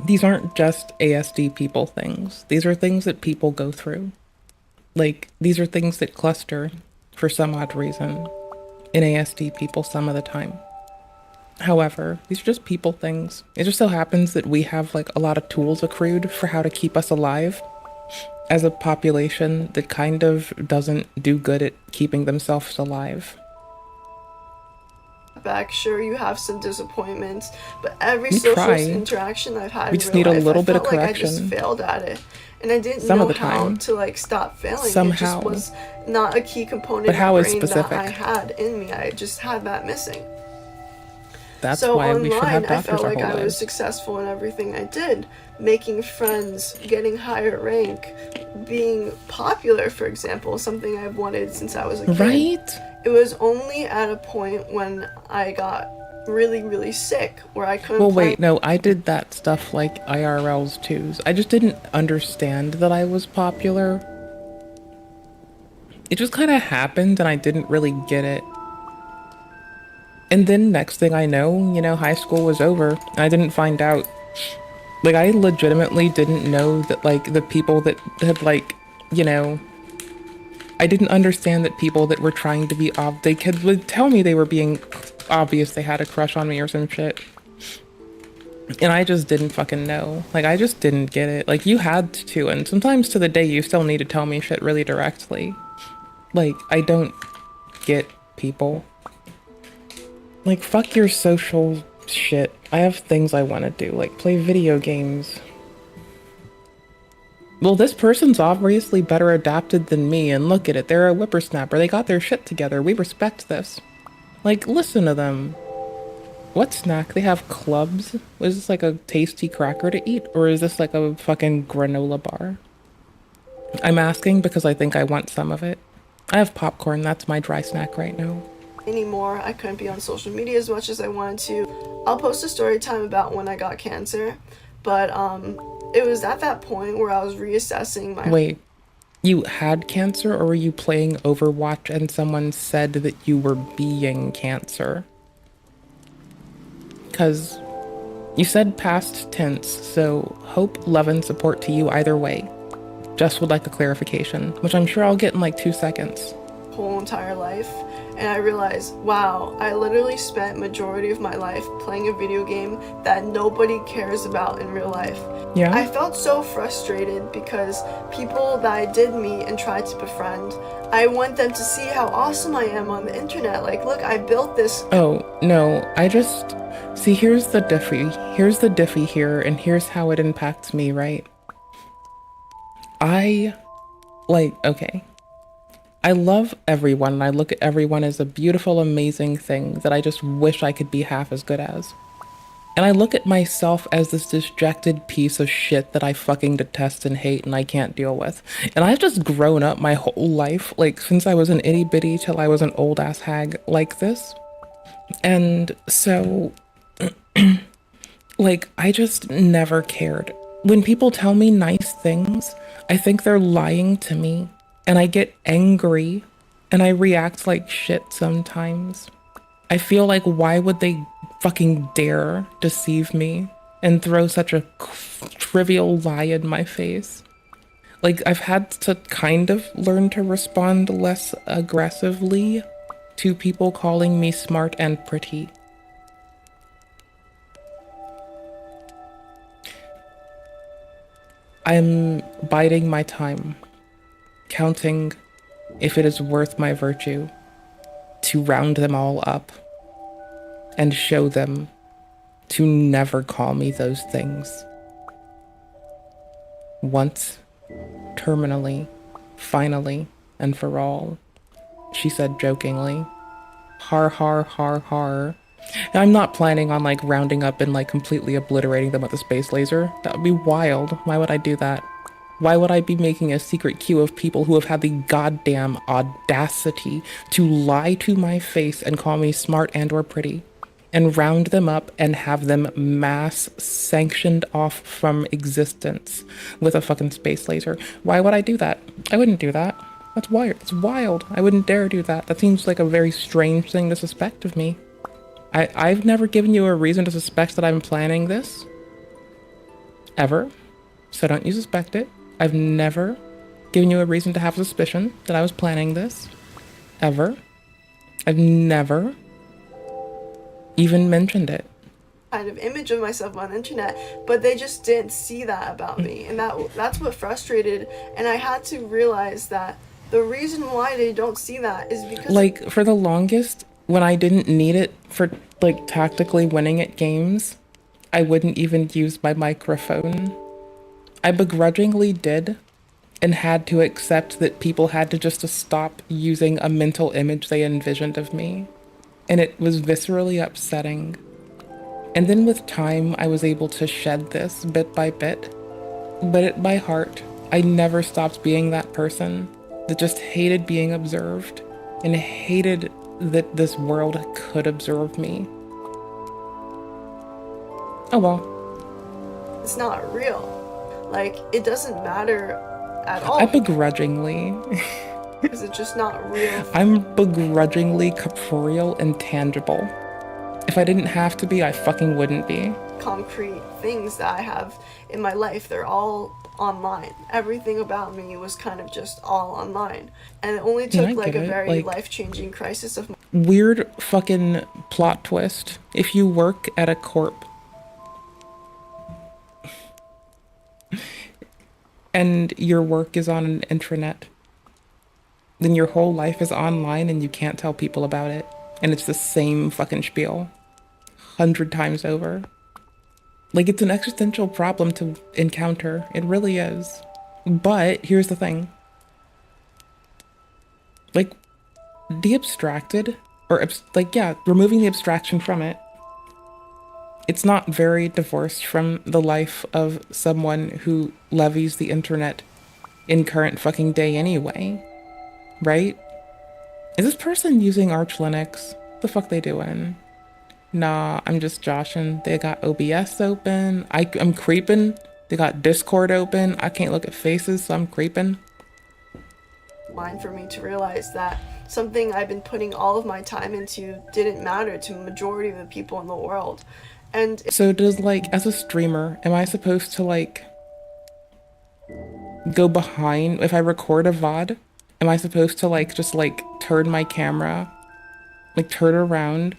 Speaker 1: These aren't just ASD people things. These are things that people go through. Like, these are things that cluster, for some odd reason, in ASD people some of the time. However, these are just people things. It just so happens that we have like a lot of tools accrued for how to keep us alive as a population that kind of doesn't do good at keeping themselves alive.
Speaker 19: Back, sure, you have some disappointments, but every social interaction I've had,
Speaker 1: we just need a little bit of correction.
Speaker 19: I just failed at it, and I didn't
Speaker 1: some
Speaker 19: know
Speaker 1: of the
Speaker 19: how
Speaker 1: time.
Speaker 19: to like stop failing.
Speaker 1: Somehow.
Speaker 19: It just was not a key component
Speaker 1: but how
Speaker 19: of
Speaker 1: is
Speaker 19: brain
Speaker 1: specific?
Speaker 19: that I had in me. I just had that missing.
Speaker 1: That's
Speaker 19: so
Speaker 1: why
Speaker 19: online,
Speaker 1: we should have
Speaker 19: I
Speaker 1: doctors
Speaker 19: felt
Speaker 1: our
Speaker 19: like
Speaker 1: whole
Speaker 19: I was
Speaker 1: lives.
Speaker 19: successful in everything I did, making friends, getting higher rank, being popular, for example, something I've wanted since I was a kid.
Speaker 1: Right?
Speaker 19: It was only at a point when I got really, really sick where I couldn't.
Speaker 1: Well, wait, no, I did that stuff like IRLs too. I just didn't understand that I was popular. It just kind of happened and I didn't really get it. And then next thing I know, you know, high school was over. And I didn't find out. Like, I legitimately didn't know that, like, the people that had, like, you know, I didn't understand that people that were trying to be they would tell me they were being obvious they had a crush on me or some shit. And I just didn't fucking know. Like, I just didn't get it. Like, you had to, and sometimes to the day you still need to tell me shit really directly. Like, I don't get people. Like, fuck your social shit. I have things I want to do, like play video games. Well, this person's obviously better adapted than me, and look at it, they're a whippersnapper. They got their shit together. We respect this. Like, listen to them. What snack? They have clubs? Is this like a tasty cracker to eat, or is this like a fucking granola bar? I'm asking because I think I want some of it. I have popcorn, that's my dry snack right now.
Speaker 19: Anymore. I couldn't be on social media as much as I wanted to. I'll post a story time about when I got cancer, but it was at that point where I was reassessing my—
Speaker 1: Wait, you had cancer, or were you playing Overwatch and someone said that you were being cancer? Because you said past tense, so hope, love, and support to you either way. Just would like a clarification, which I'm sure I'll get in like 2 seconds.
Speaker 19: Whole entire life, and I realized, wow, I literally spent majority of my life playing a video game that nobody cares about in real life.
Speaker 1: Yeah.
Speaker 19: I felt so frustrated because people that I did meet and tried to befriend, I want them to see how awesome I am on the internet. Like, look, I built this.
Speaker 1: Oh, no, I just... See, here's the diffy. Here's the diffy here, and here's how it impacts me, right? Okay. I love everyone, and I look at everyone as a beautiful, amazing thing that I just wish I could be half as good as. And I look at myself as this distracted piece of shit that I fucking detest and hate and I can't deal with. And I've just grown up my whole life, like since I was an itty bitty till I was an old ass hag like this. And so, like, I just never cared. When people tell me nice things, I think they're lying to me. And I get angry, and I react like shit sometimes. I feel like, why would they fucking dare deceive me and throw such a trivial lie in my face? Like, I've had to kind of learn to respond less aggressively to people calling me smart and pretty. I'm biding my time, counting if it is worth my virtue to round them all up and show them to never call me those things. Once, terminally, finally, and for all, she said jokingly, har har har har, I'm not planning on like rounding up and like completely obliterating them with a space laser. That would be wild. Why would I do that? Why would I be making a secret queue of people who have had the goddamn audacity to lie to my face and call me smart and or pretty, and round them up and have them mass sanctioned off from existence with a fucking space laser? Why would I do that? I wouldn't do that. That's wild. It's wild. I wouldn't dare do that. That seems like a very strange thing to suspect of me. I've never given you a reason to suspect that I'm planning this. Ever. So don't you suspect it. I've never given you a reason to have suspicion that I was planning this. Ever. I've never even mentioned it.
Speaker 19: Kind of image of myself on the internet, but they just didn't see that about me, and that's what frustrated. And I had to realize that the reason why they don't see that is because,
Speaker 1: like, for the longest, when I didn't need it for like tactically winning at games, I wouldn't even use my microphone. I begrudgingly did, and had to accept that people had to just to stop using a mental image they envisioned of me. And it was viscerally upsetting. And then with time, I was able to shed this bit by bit. But at my heart, I never stopped being that person that just hated being observed and hated that this world could observe me. Oh well.
Speaker 19: it's not real. Like, it doesn't matter at all.
Speaker 1: I begrudgingly.
Speaker 19: Because it's just not real.
Speaker 1: I'm begrudgingly corporeal and tangible. If I didn't have to be, I fucking wouldn't be.
Speaker 19: Concrete things that I have in my life, they're all online. Everything about me was kind of just all online. And it only took like a very life-changing crisis of...
Speaker 1: Weird fucking plot twist. If you work at a corp and your work is on an intranet, then your whole life is online and you can't tell people about it. And it's the same fucking spiel 100 times over. Like, it's an existential problem to encounter. It really is. But here's the thing. Like, de-abstracted, or like, yeah, removing the abstraction from it, it's not very divorced from the life of someone who levies the internet in current fucking day anyway. Right? Is this person using Arch Linux? The fuck they doing? Nah, I'm just joshing. They got OBS open. I'm creeping. They got Discord open. I can't look at faces, so I'm creeping.
Speaker 19: Mind for me to realize that something I've been putting all of my time into didn't matter to the majority of the people in the world. And
Speaker 1: so does, like, as a streamer, am I supposed to, like, go behind, if I record a VOD, am I supposed to, like, just, like, turn my camera, like, turn around,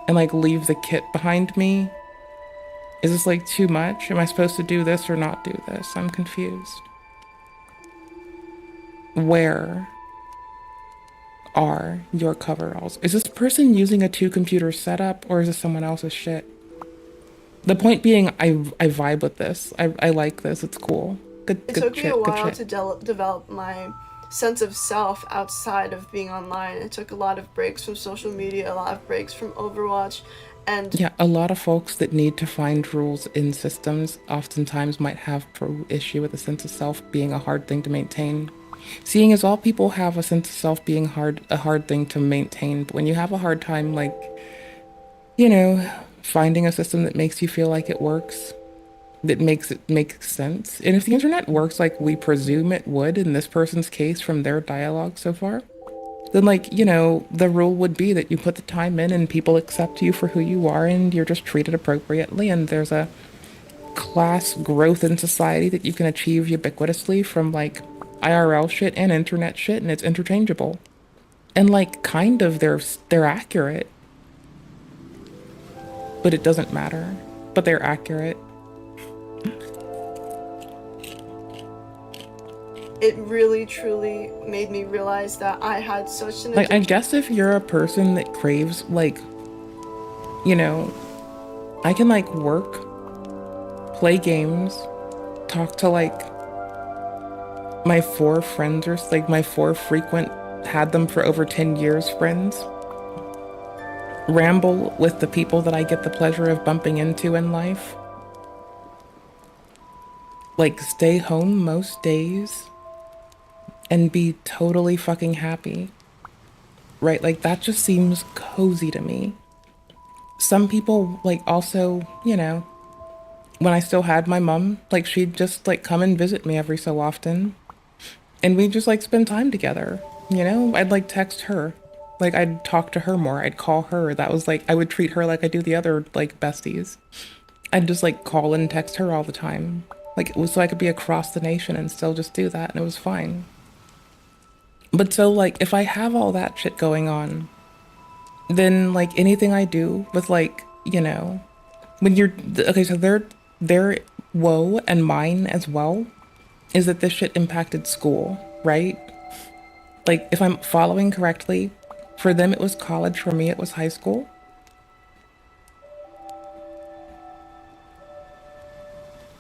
Speaker 1: and, like, leave the kit behind me? Is this, like, too much? Am I supposed to do this or not do this? I'm confused. Where are your coveralls? Is this person using a 2-computer setup, or is this someone else's shit? The point being, I vibe with this. I like this. It's cool. Good
Speaker 19: it
Speaker 1: good
Speaker 19: took
Speaker 1: shit,
Speaker 19: me a while
Speaker 1: good
Speaker 19: to
Speaker 1: shit.
Speaker 19: develop my sense of self outside of being online. It took a lot of breaks from social media, a lot of breaks from Overwatch, and
Speaker 1: Yeah, a lot of folks that need to find rules in systems oftentimes might have true issue with a sense of self being a hard thing to maintain. Seeing as all people have a sense of self being a hard thing to maintain, but when you have a hard time, like, you know, finding a system that makes you feel like it works, that makes it make sense. And if the internet works like we presume it would in this person's case from their dialogue so far, then, like, you know, the rule would be that you put the time in and people accept you for who you are and you're just treated appropriately, and there's a class growth in society that you can achieve ubiquitously from, like, IRL shit and internet shit, and it's interchangeable. And, like, kind of they're accurate. But it doesn't matter. But they're accurate.
Speaker 19: it really truly made me realize that I had such an
Speaker 1: Like, I guess if you're a person that craves, like, you know, I can, like, work, play games, talk to, like, my 4 friends, or, like, my 4 frequent, had them for over 10 years friends, ramble with the people that I get the pleasure of bumping into in life. Like, stay home most days and be totally fucking happy. Right? Like, that just seems cozy to me. Some people, like, also, you know, when I still had my mom, like, she'd just, like, come and visit me every so often. And we'd just, like, spend time together. You know? I'd, like, text her. Like, I'd talk to her more. I'd call her. That was, like, I would treat her like I do the other, like, besties. I'd just, like, call and text her all the time. Like, it was so I could be across the nation and still just do that, and it was fine. But so, like, if I have all that shit going on, then, like, anything I do with, like, you know, when you're, okay, so their woe and mine as well is that this shit impacted school, right? Like, if I'm following correctly, for them it was college, for me it was high school.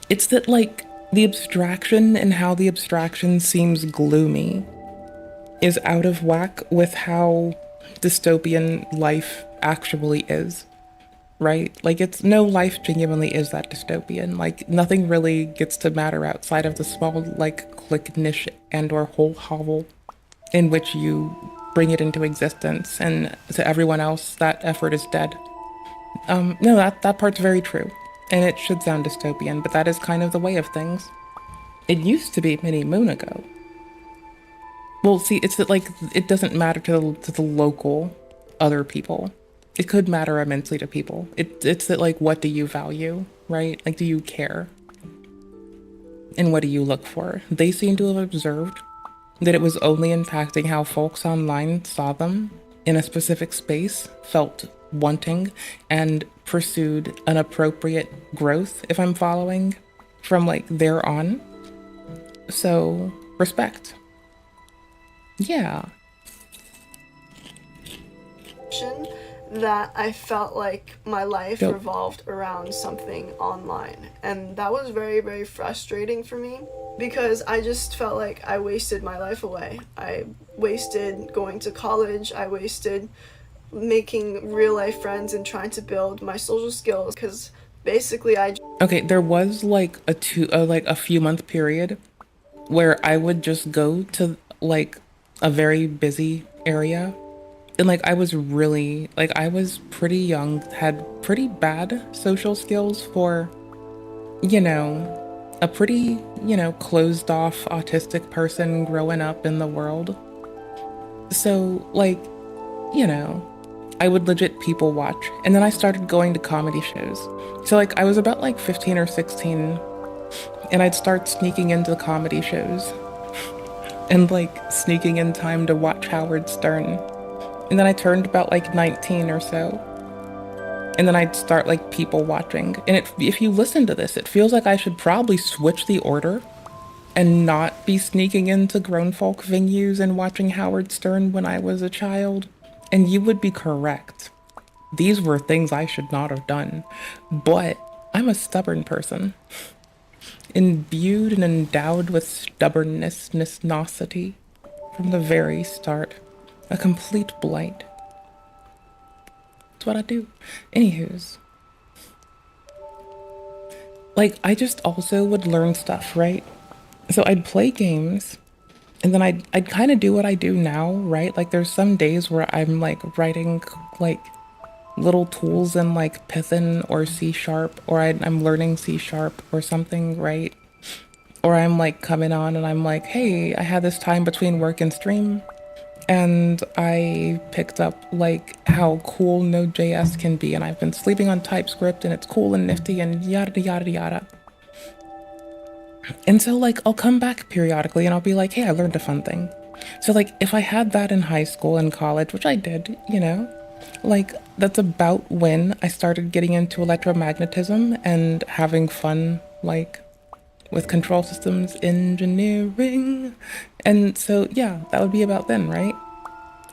Speaker 1: It's that, like, the abstraction and how the abstraction seems gloomy is out of whack with how dystopian life actually is, right? Like, it's no life genuinely is that dystopian. Like, nothing really gets to matter outside of the small, like, click niche and or whole hovel in which you bring it into existence, and to everyone else, that effort is dead. No, that part's very true. And it should sound dystopian, but that is kind of the way of things. It used to be many moon ago. Well, see, it's that, like, it doesn't matter to the local other people. It could matter immensely to people. It's that, like, what do you value, right? Like, do you care? And what do you look for? They seem to have observed that it was only impacting how folks online saw them in a specific space, felt wanting, and pursued an appropriate growth, if I'm following, from, like, there on. So, respect. Yeah.
Speaker 19: That I felt like my life
Speaker 1: Dope.
Speaker 19: revolved around something online. And that was very, very frustrating for me because I just felt like I wasted my life away. I wasted going to college. I wasted making real life friends and trying to build my social skills because basically
Speaker 1: Okay, there was like a few month period where I would just go to like a very busy area, and like I was really, like, I was pretty young, had pretty bad social skills for, you know, a pretty, you know, closed off autistic person growing up in the world. So, like, you know, I would legit people watch. And then I started going to comedy shows. So, like, I was about like 15 or 16, and I'd start sneaking into the comedy shows and like sneaking in time to watch Howard Stern. And then I turned about like 19 or so. And then I'd start like people watching. And if you listen to this, it feels like I should probably switch the order and not be sneaking into grown folk venues and watching Howard Stern when I was a child. And you would be correct. These were things I should not have done. But I'm a stubborn person. Imbued and endowed with stubbornness, nosity from the very start. A complete blight. That's what I do. Anywho's. Like, I just also would learn stuff, right? So I'd play games, and then I'd kind of do what I do now, right? Like, there's some days where I'm like writing like little tools in like Python or C#, or I'm learning C# or something, right? Or I'm like coming on and I'm like, hey, I had this time between work and stream, and I picked up like how cool Node.js can be, and I've been sleeping on TypeScript, and it's cool and nifty and yada yada yada. And so, like, I'll come back periodically and I'll be like, hey, I learned a fun thing. So, like, if I had that in high school and college, which I did, you know, like, that's about when I started getting into electromagnetism and having fun, like, with control systems engineering. And so, yeah, that would be about then, right?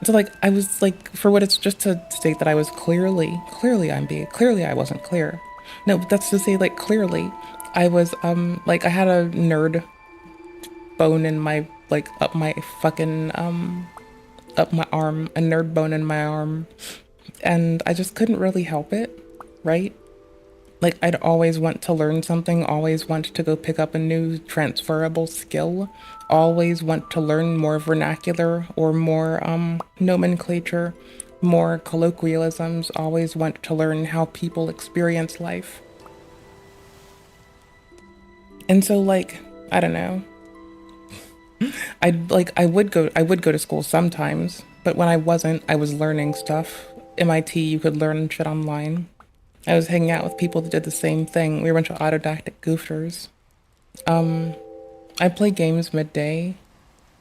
Speaker 1: So, like, I was, like, for what it's just to state that I was clearly I wasn't clear. No, but that's to say, like, clearly, I was, like, I had a nerd bone in my, like, up my fucking, up my arm, a nerd bone in my arm And I just couldn't really help it, right? Like, I'd always want to learn something, always want to go pick up a new transferable skill, always want to learn more vernacular or more nomenclature, more colloquialisms, always want to learn how people experience life. And so, like, I don't know. I would go to school sometimes, but when I wasn't, I was learning stuff. MIT, you could learn shit online. I was hanging out with people that did the same thing. We were a bunch of autodidactic goofers. I play games midday.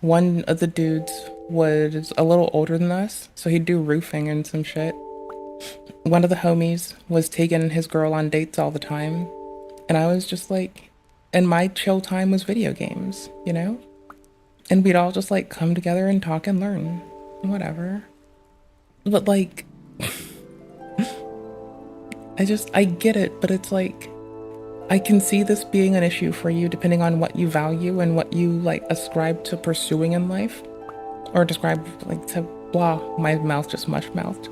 Speaker 1: One of the dudes was a little older than us, so he'd do roofing and some shit. One of the homies was taking his girl on dates all the time, and I was just like, and my chill time was video games, you know? And we'd all just like come together and talk and learn, whatever. But like, I get it, but it's like, I can see this being an issue for you depending on what you value and what you like ascribe to pursuing in life, or describe like to blah, my mouth just mush-mouthed,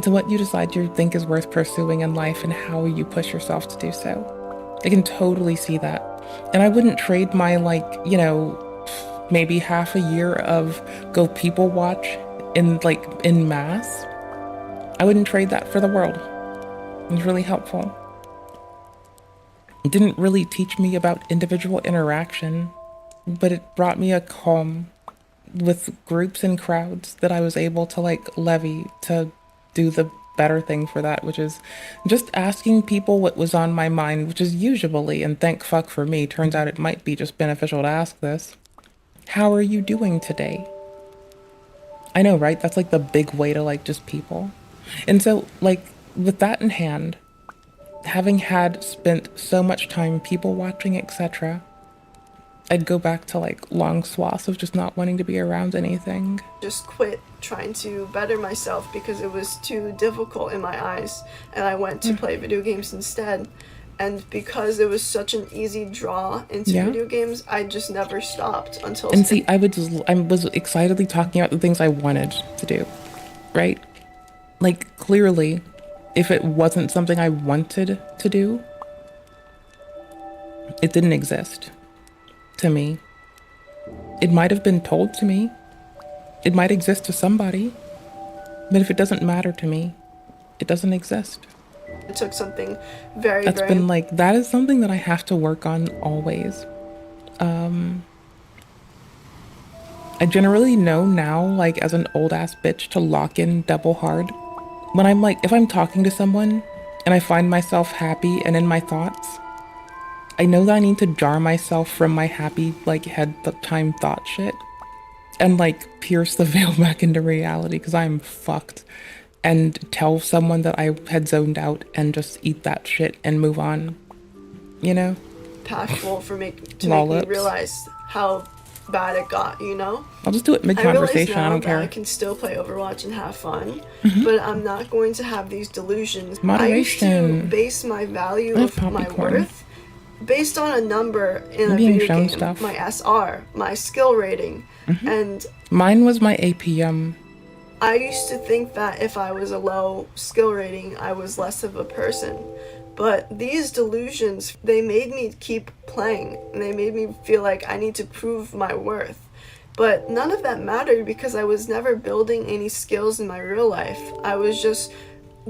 Speaker 1: to what you decide you think is worth pursuing in life and how you push yourself to do so. I can totally see that. And I wouldn't trade my like, you know, maybe half a year of go people watch in mass. I wouldn't trade that for the world. It was really helpful. It didn't really teach me about individual interaction, but it brought me a calm with groups and crowds that I was able to like levy to do the better thing for that, which is just asking people what was on my mind, which is usually, and thank fuck for me, turns out it might be just beneficial to ask this. How are you doing today? I know, right? That's like the big way to like just people. And so like with that in hand, having had spent so much time people watching, etc., I'd go back to like long swaths of just not wanting to be around anything.
Speaker 19: Just quit trying to better myself because it was too difficult in my eyes, and I went to play video games instead. And because it was such an easy draw into video games, I just never stopped until...
Speaker 1: And see, I was excitedly talking about the things I wanted to do, right? Like, clearly, if it wasn't something I wanted to do, it didn't exist to me. It might have been told to me. It might exist to somebody. But if it doesn't matter to me, it doesn't exist.
Speaker 19: It took something very,
Speaker 1: That's been like, that is something that I have to work on always. I generally know now, like as an old ass bitch, to lock in double hard. When I'm like, if I'm talking to someone and I find myself happy and in my thoughts, I know that I need to jar myself from my happy, like head time thought shit and like pierce the veil back into reality because I'm fucked. And tell someone that I had zoned out and just eat that shit and move on, you know?
Speaker 19: Impactful to make me realize how bad it got, you know?
Speaker 1: I'll just do it mid-conversation, I don't care.
Speaker 19: I can still play Overwatch and have fun, but I'm not going to have these delusions.
Speaker 1: Moderation.
Speaker 19: I used to base my value of my worth based on a number in a video game, stuff. My SR, my skill rating, and...
Speaker 1: Mine was my APM.
Speaker 19: I used to think that if I was a low skill rating, I was less of a person. But these delusions, they made me keep playing, and they made me feel like I need to prove my worth. But none of that mattered because I was never building any skills in my real life. I was just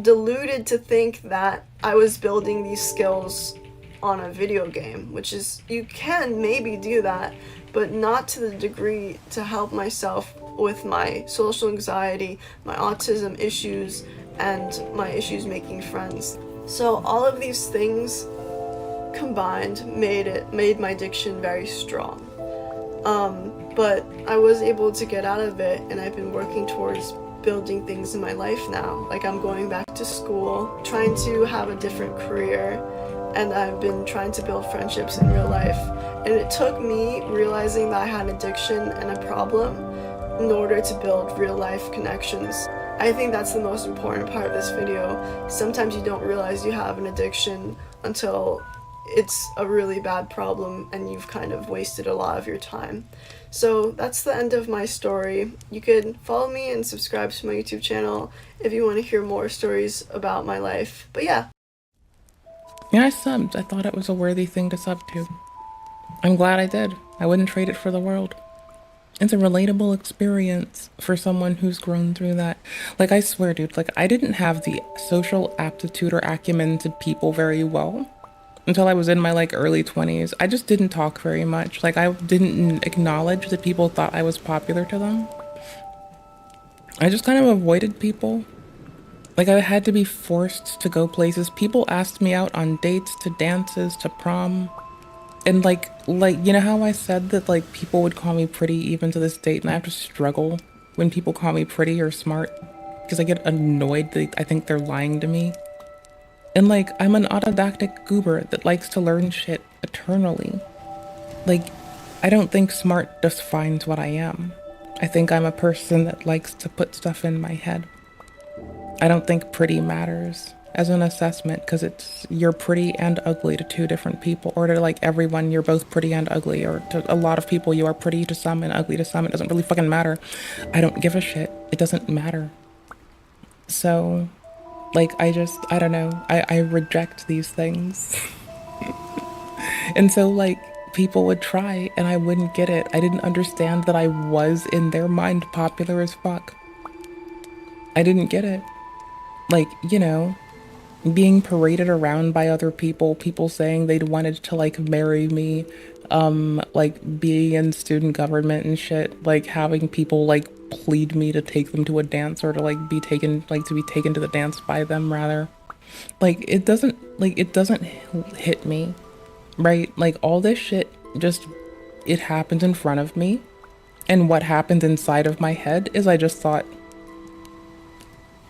Speaker 19: deluded to think that I was building these skills on a video game, which is, you can maybe do that, but not to the degree to help myself with my social anxiety, my autism issues, and my issues making friends. So all of these things combined made my addiction very strong. But I was able to get out of it, and I've been working towards building things in my life now. Like I'm going back to school, trying to have a different career, and I've been trying to build friendships in real life. And it took me realizing that I had an addiction and a problem in order to build real life connections. I think that's the most important part of this video. Sometimes you don't realize you have an addiction until it's a really bad problem and you've kind of wasted a lot of your time. So that's the end of my story. You could follow me and subscribe to my YouTube channel if you want to hear more stories about my life. But yeah.
Speaker 1: Yeah, I subbed. I thought it was a worthy thing to sub to. I'm glad I did. I wouldn't trade it for the world. It's a relatable experience for someone who's grown through that. Like, I swear, dude, like, I didn't have the social aptitude or acumen to people very well until I was in my, like, early 20s. I just didn't talk very much. Like, I didn't acknowledge that people thought I was popular to them. I just kind of avoided people. Like, I had to be forced to go places. People asked me out on dates, to dances, to prom. And like, you know how I said that, like, people would call me pretty even to this date, and I have to struggle when people call me pretty or smart because I get annoyed that I think they're lying to me. And like, I'm an autodidactic goober that likes to learn shit eternally. Like, I don't think smart defines what I am. I think I'm a person that likes to put stuff in my head. I don't think pretty matters as an assessment, because it's, you're pretty and ugly to two different people, or to like everyone, you're both pretty and ugly, or to a lot of people, you are pretty to some and ugly to some. It doesn't really fucking matter. I don't give a shit. It doesn't matter. So, like, I don't know. I reject these things. And so, like, people would try and I wouldn't get it. I didn't understand that I was, in their mind, popular as fuck. I didn't get it. Like, you know, being paraded around by other people, people saying they'd wanted to, like, marry me, like, being in student government and shit, like, having people, like, plead me to take them to a dance, or to, like, be taken, like, to be taken to the dance by them, rather. Like, it doesn't hit me, right? Like, all this shit just, it happened in front of me, and what happened inside of my head is I just thought,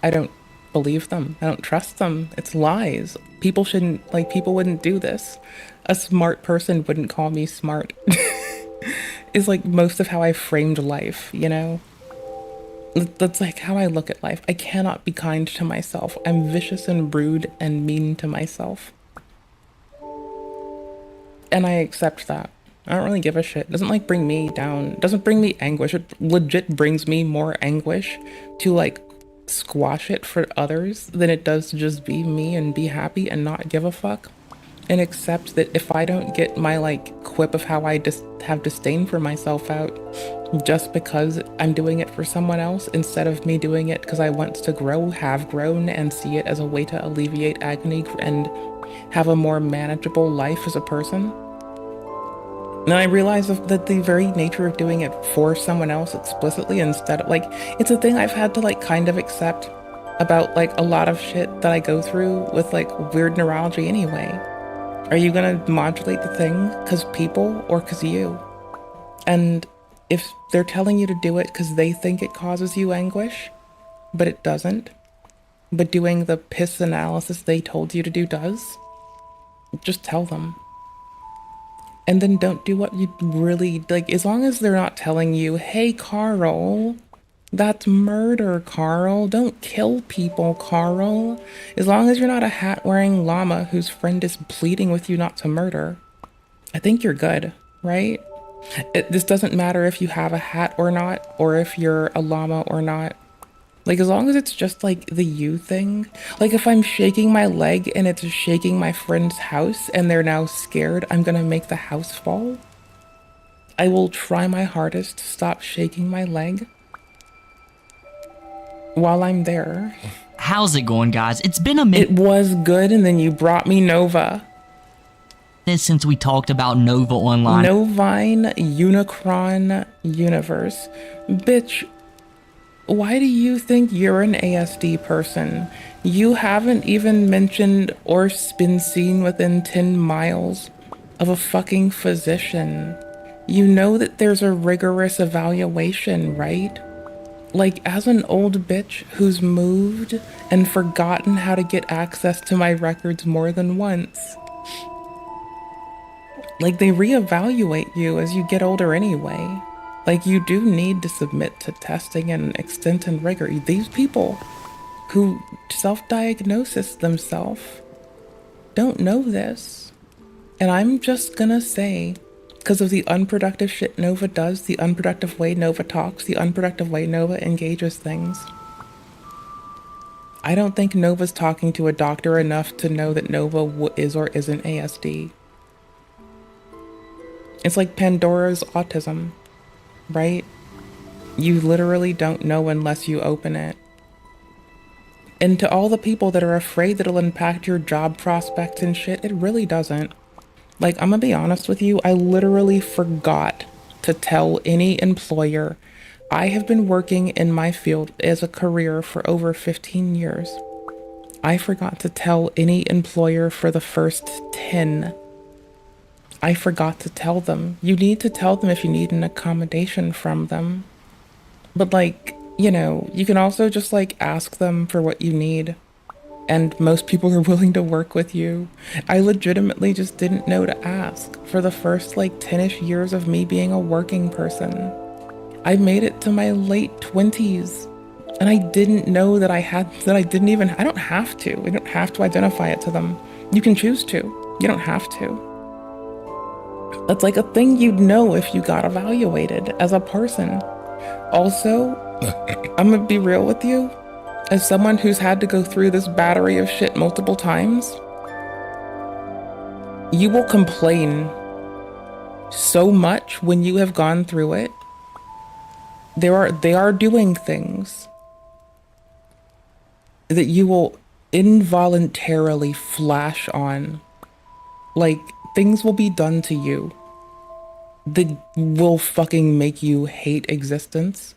Speaker 1: I don't believe them. I don't trust them. It's lies. People shouldn't, like, people wouldn't do this. A smart person wouldn't call me smart. Is like most of how I framed life, you know? That's like how I look at life. I cannot be kind to myself. I'm vicious and rude and mean to myself. And I accept that. I don't really give a shit. It doesn't, like, bring me down. It doesn't bring me anguish. It legit brings me more anguish to, like, squash it for others than it does to just be me and be happy and not give a fuck, and accept that if I don't get my, like, quip of how I just have disdain for myself out just because I'm doing it for someone else instead of me doing it because I want to grow, have grown, and see it as a way to alleviate agony and have a more manageable life as a person. And I realized that the very nature of doing it for someone else explicitly instead of, like, it's a thing I've had to, like, kind of accept about, like, a lot of shit that I go through with, like, weird neurology anyway. Are you gonna modulate the thing because people or because you? And if they're telling you to do it because they think it causes you anguish, but it doesn't, but doing the piss analysis they told you to do does, just tell them. And then don't do what you really, like, as long as they're not telling you, hey, Carl, that's murder, Carl. Don't kill people, Carl. As long as you're not a hat-wearing llama whose friend is pleading with you not to murder, I think you're good, right? This doesn't matter if you have a hat or not, or if you're a llama or not. Like, as long as it's just, like, the you thing. Like, if I'm shaking my leg and it's shaking my friend's house and they're now scared I'm gonna make the house fall, I will try my hardest to stop shaking my leg while I'm there.
Speaker 20: How's it going, guys? It's been a minute.
Speaker 1: It was good, and then you brought me Nova.
Speaker 20: Since we talked about Nova online.
Speaker 1: Novine Unicron Universe. Bitch, why do you think you're an ASD person? You haven't even mentioned or been seen within 10 miles of a fucking physician. You know that there's a rigorous evaluation, right? Like, as an old bitch who's moved and forgotten how to get access to my records more than once. Like, they reevaluate you as you get older anyway. Like, you do need to submit to testing and extent and rigor. These people who self-diagnose themselves don't know this. And I'm just gonna say, because of the unproductive shit Nova does, the unproductive way Nova talks, the unproductive way Nova engages things, I don't think Nova's talking to a doctor enough to know that Nova is or isn't ASD. It's like Pandora's autism, right? You literally don't know unless you open it. And to all the people that are afraid that it'll impact your job prospects and shit, it really doesn't. Like, I'm gonna be honest with you, I literally forgot to tell any employer. I have been working in my field as a career for over 15 years. I forgot to tell any employer for the first 10. I forgot to tell them. You need to tell them if you need an accommodation from them. But like, you know, you can also just like ask them for what you need. And most people are willing to work with you. I legitimately just didn't know to ask for the first like 10-ish years of me being a working person. I made it to my late 20s and I didn't know that I don't have to. I don't have to identify it to them. You can choose to. You don't have to. That's like a thing you'd know if you got evaluated as a person. Also, I'm gonna be real with you. As someone who's had to go through this battery of shit multiple times, you will complain so much when you have gone through it. They are doing things that you will involuntarily flash on. Like, things will be done to you that will fucking make you hate existence.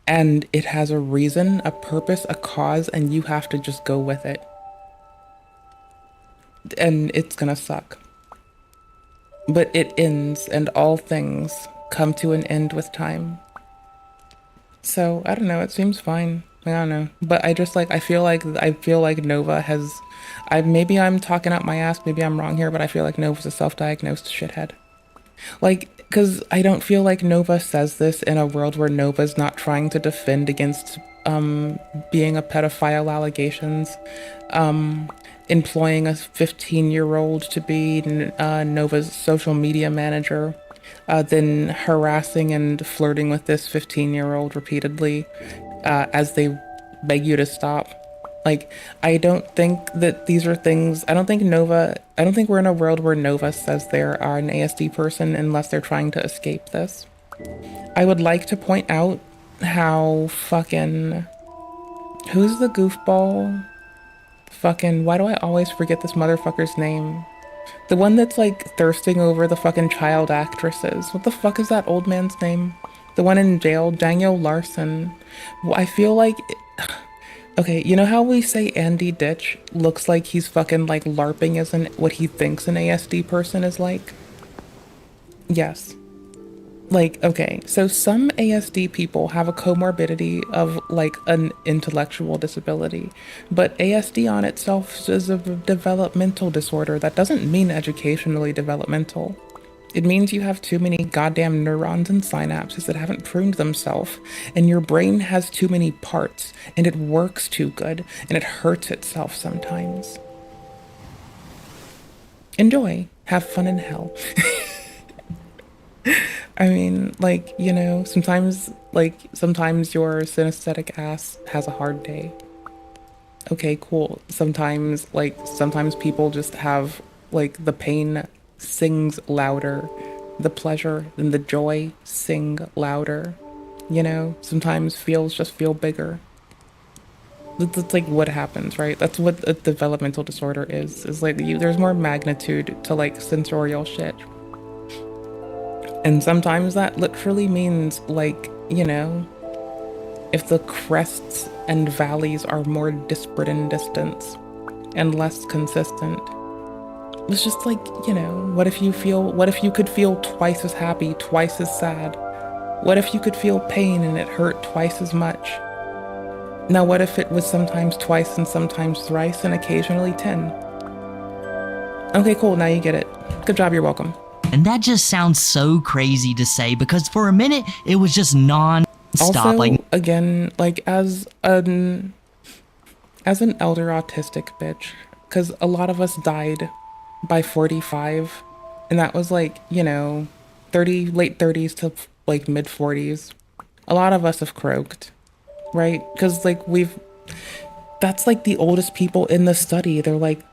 Speaker 1: And it has a reason, a purpose, a cause, and you have to just go with it. And it's gonna suck. But it ends, and all things come to an end with time. So, I don't know, it seems fine. I don't know. But I just like, I feel like Nova has, maybe I'm talking out my ass, maybe I'm wrong here, but I feel like Nova's a self-diagnosed shithead. Like, because I don't feel like Nova says this in a world where Nova's not trying to defend against being a pedophile allegations, employing a 15-year-old to be Nova's social media manager, then harassing and flirting with this 15-year-old repeatedly as they beg you to stop. Like, I don't think that these are things, I don't think we're in a world where Nova says they're an ASD person unless they're trying to escape this. I would like to point out how fucking, who's the goofball? Fucking, why do I always forget this motherfucker's name? The one that's like thirsting over the fucking child actresses. What the fuck is that old man's name? The one in jail, Daniel Larson. Well, I feel like, okay, you know how we say Andy Ditch looks like he's fucking like LARPing as what he thinks an ASD person is like? Yes. Like, okay, so some ASD people have a comorbidity of like an intellectual disability, but ASD on itself is a developmental disorder. That doesn't mean educationally developmental. It means you have too many goddamn neurons and synapses that haven't pruned themselves, and your brain has too many parts, and it works too good, and it hurts itself sometimes. Enjoy. Have fun in hell. I mean, like, you know, sometimes your synesthetic ass has a hard day. Okay, cool. Sometimes people just have, like, the pain sings louder, the pleasure and the joy sing louder, you know? Sometimes feels just feel bigger. That's like what happens, right? That's what a developmental disorder is like there's more magnitude to like sensorial shit. And sometimes that literally means like, you know, if the crests and valleys are more disparate in distance and less consistent. It's just like, you know, what if you could feel twice as happy, twice as sad? What if you could feel pain and it hurt twice as much? Now what if it was sometimes twice and sometimes thrice and occasionally 10? Okay, cool, now you get it. Good job, you're welcome.
Speaker 20: And that just sounds so crazy to say because for a minute it was just non-stop.
Speaker 1: Also,
Speaker 20: like
Speaker 1: again, like as an elder autistic bitch, because a lot of us died by 45. And that was like, you know, late 30s to like mid 40s. A lot of us have croaked, right? Because like that's like the oldest people in the study. They're like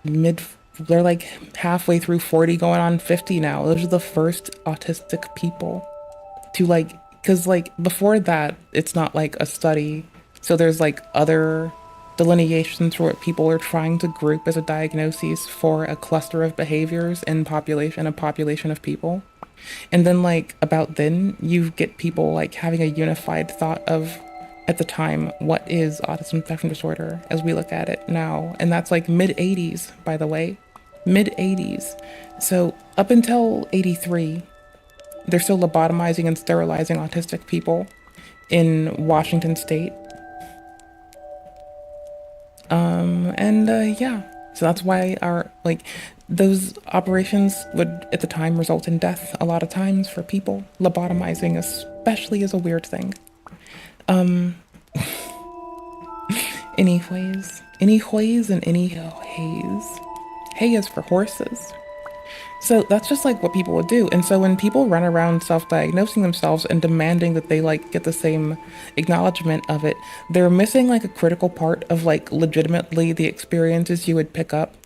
Speaker 1: halfway through 40 going on 50 now. Those are the first autistic people to like, because like before that, it's not like a study. So there's like other delineations for what people are trying to group as a diagnosis for a cluster of behaviors in a population of people. And then like about then you get people like having a unified thought of, at the time, what is autism spectrum disorder as we look at it now. And that's like mid 80s, by the way, mid 80s. So up until 83, they're still lobotomizing and sterilizing autistic people in Washington state. Yeah, so that's why those operations would at the time result in death a lot of times for people. Lobotomizing especially is a weird thing. Anyways, and anyways. Hay is for horses. So that's just like what people would do. And so when people run around self-diagnosing themselves and demanding that they like get the same acknowledgement of it, they're missing like a critical part of like legitimately the experiences you would pick up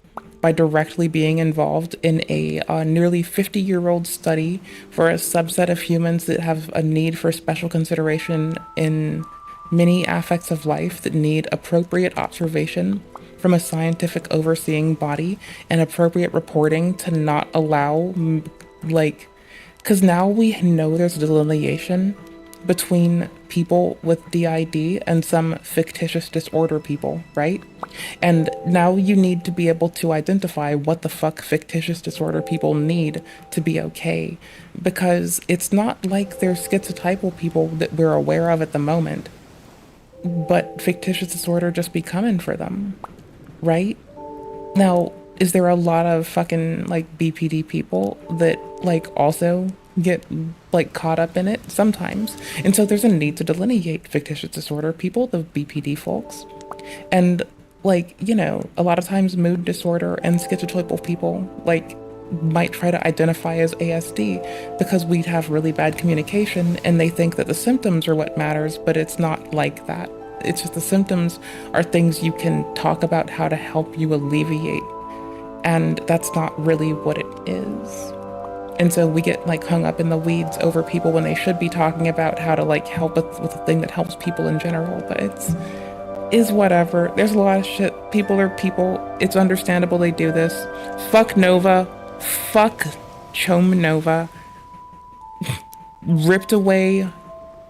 Speaker 1: by directly being involved in a nearly 50-year-old study for a subset of humans that have a need for special consideration in many aspects of life that need appropriate observation from a scientific overseeing body and appropriate reporting to not allow, like, because now we know there's a delineation between people with DID and some fictitious disorder people, right? And now you need to be able to identify what the fuck fictitious disorder people need to be okay. Because it's not like they're schizotypal people that we're aware of at the moment, but fictitious disorder just be coming for them, right? Now, is there a lot of fucking like BPD people that like also get like caught up in it? Sometimes. And so there's a need to delineate fictitious disorder people, the BPD folks. And like, you know, a lot of times mood disorder and schizotypal people like might try to identify as ASD because we'd have really bad communication and they think that the symptoms are what matters, but it's not like that. It's just the symptoms are things you can talk about how to help you alleviate. And that's not really what it is. And so we get like hung up in the weeds over people when they should be talking about how to like help with the thing that helps people in general. But is whatever. There's a lot of shit. People are people. It's understandable they do this. Fuck Nova. Fuck Chom Nova. Ripped away,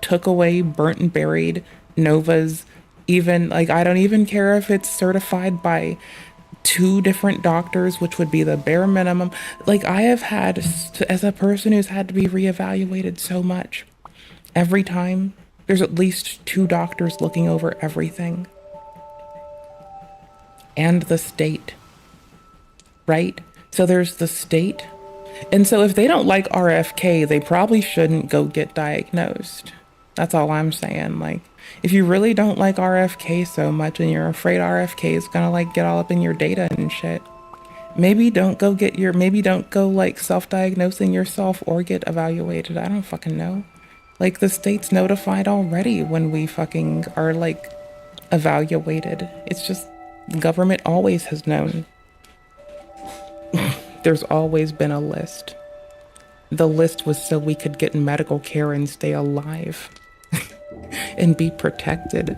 Speaker 1: took away, burnt and buried Novas. Even like, I don't even care if it's certified by 2 different doctors, which would be the bare minimum. Like, I have had, as a person who's had to be reevaluated so much, every time there's at least 2 doctors looking over everything. And the state, right? So there's the state. And so if they don't like RFK, they probably shouldn't go get diagnosed. That's all I'm saying. Like, if you really don't like RFK so much and you're afraid RFK is gonna like get all up in your data and shit, maybe don't go like self-diagnosing yourself or get evaluated. I don't fucking know. Like, the state's notified already when we fucking are like evaluated. It's just, the government always has known. There's always been a list. The list was so we could get medical care and stay alive and be protected.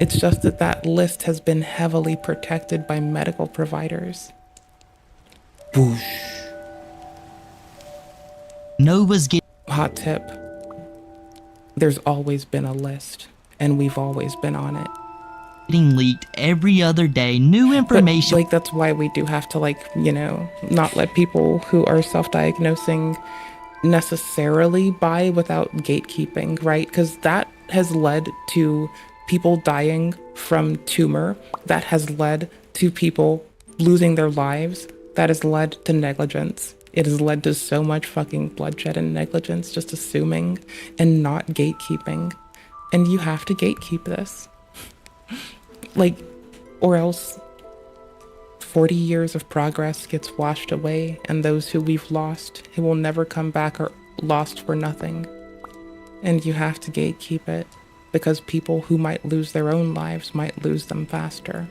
Speaker 1: It's just that that list has been heavily protected by medical providers. Boosh.
Speaker 20: Nova's
Speaker 1: hot tip. There's always been a list, and we've always been on it.
Speaker 20: Getting leaked every other day, new information.
Speaker 1: But, like, that's why we do have to, like, you know, not let people who are self-diagnosing necessarily buy without gatekeeping, right? Because that has led to people dying from tumor. That has led to people losing their lives. That has led to negligence. It has led to so much fucking bloodshed and negligence, just assuming and not gatekeeping. And you have to gatekeep this. Like, or else 40 years of progress gets washed away, and those who we've lost, who will never come back, are lost for nothing. And you have to gatekeep it, because people who might lose their own lives might lose them faster,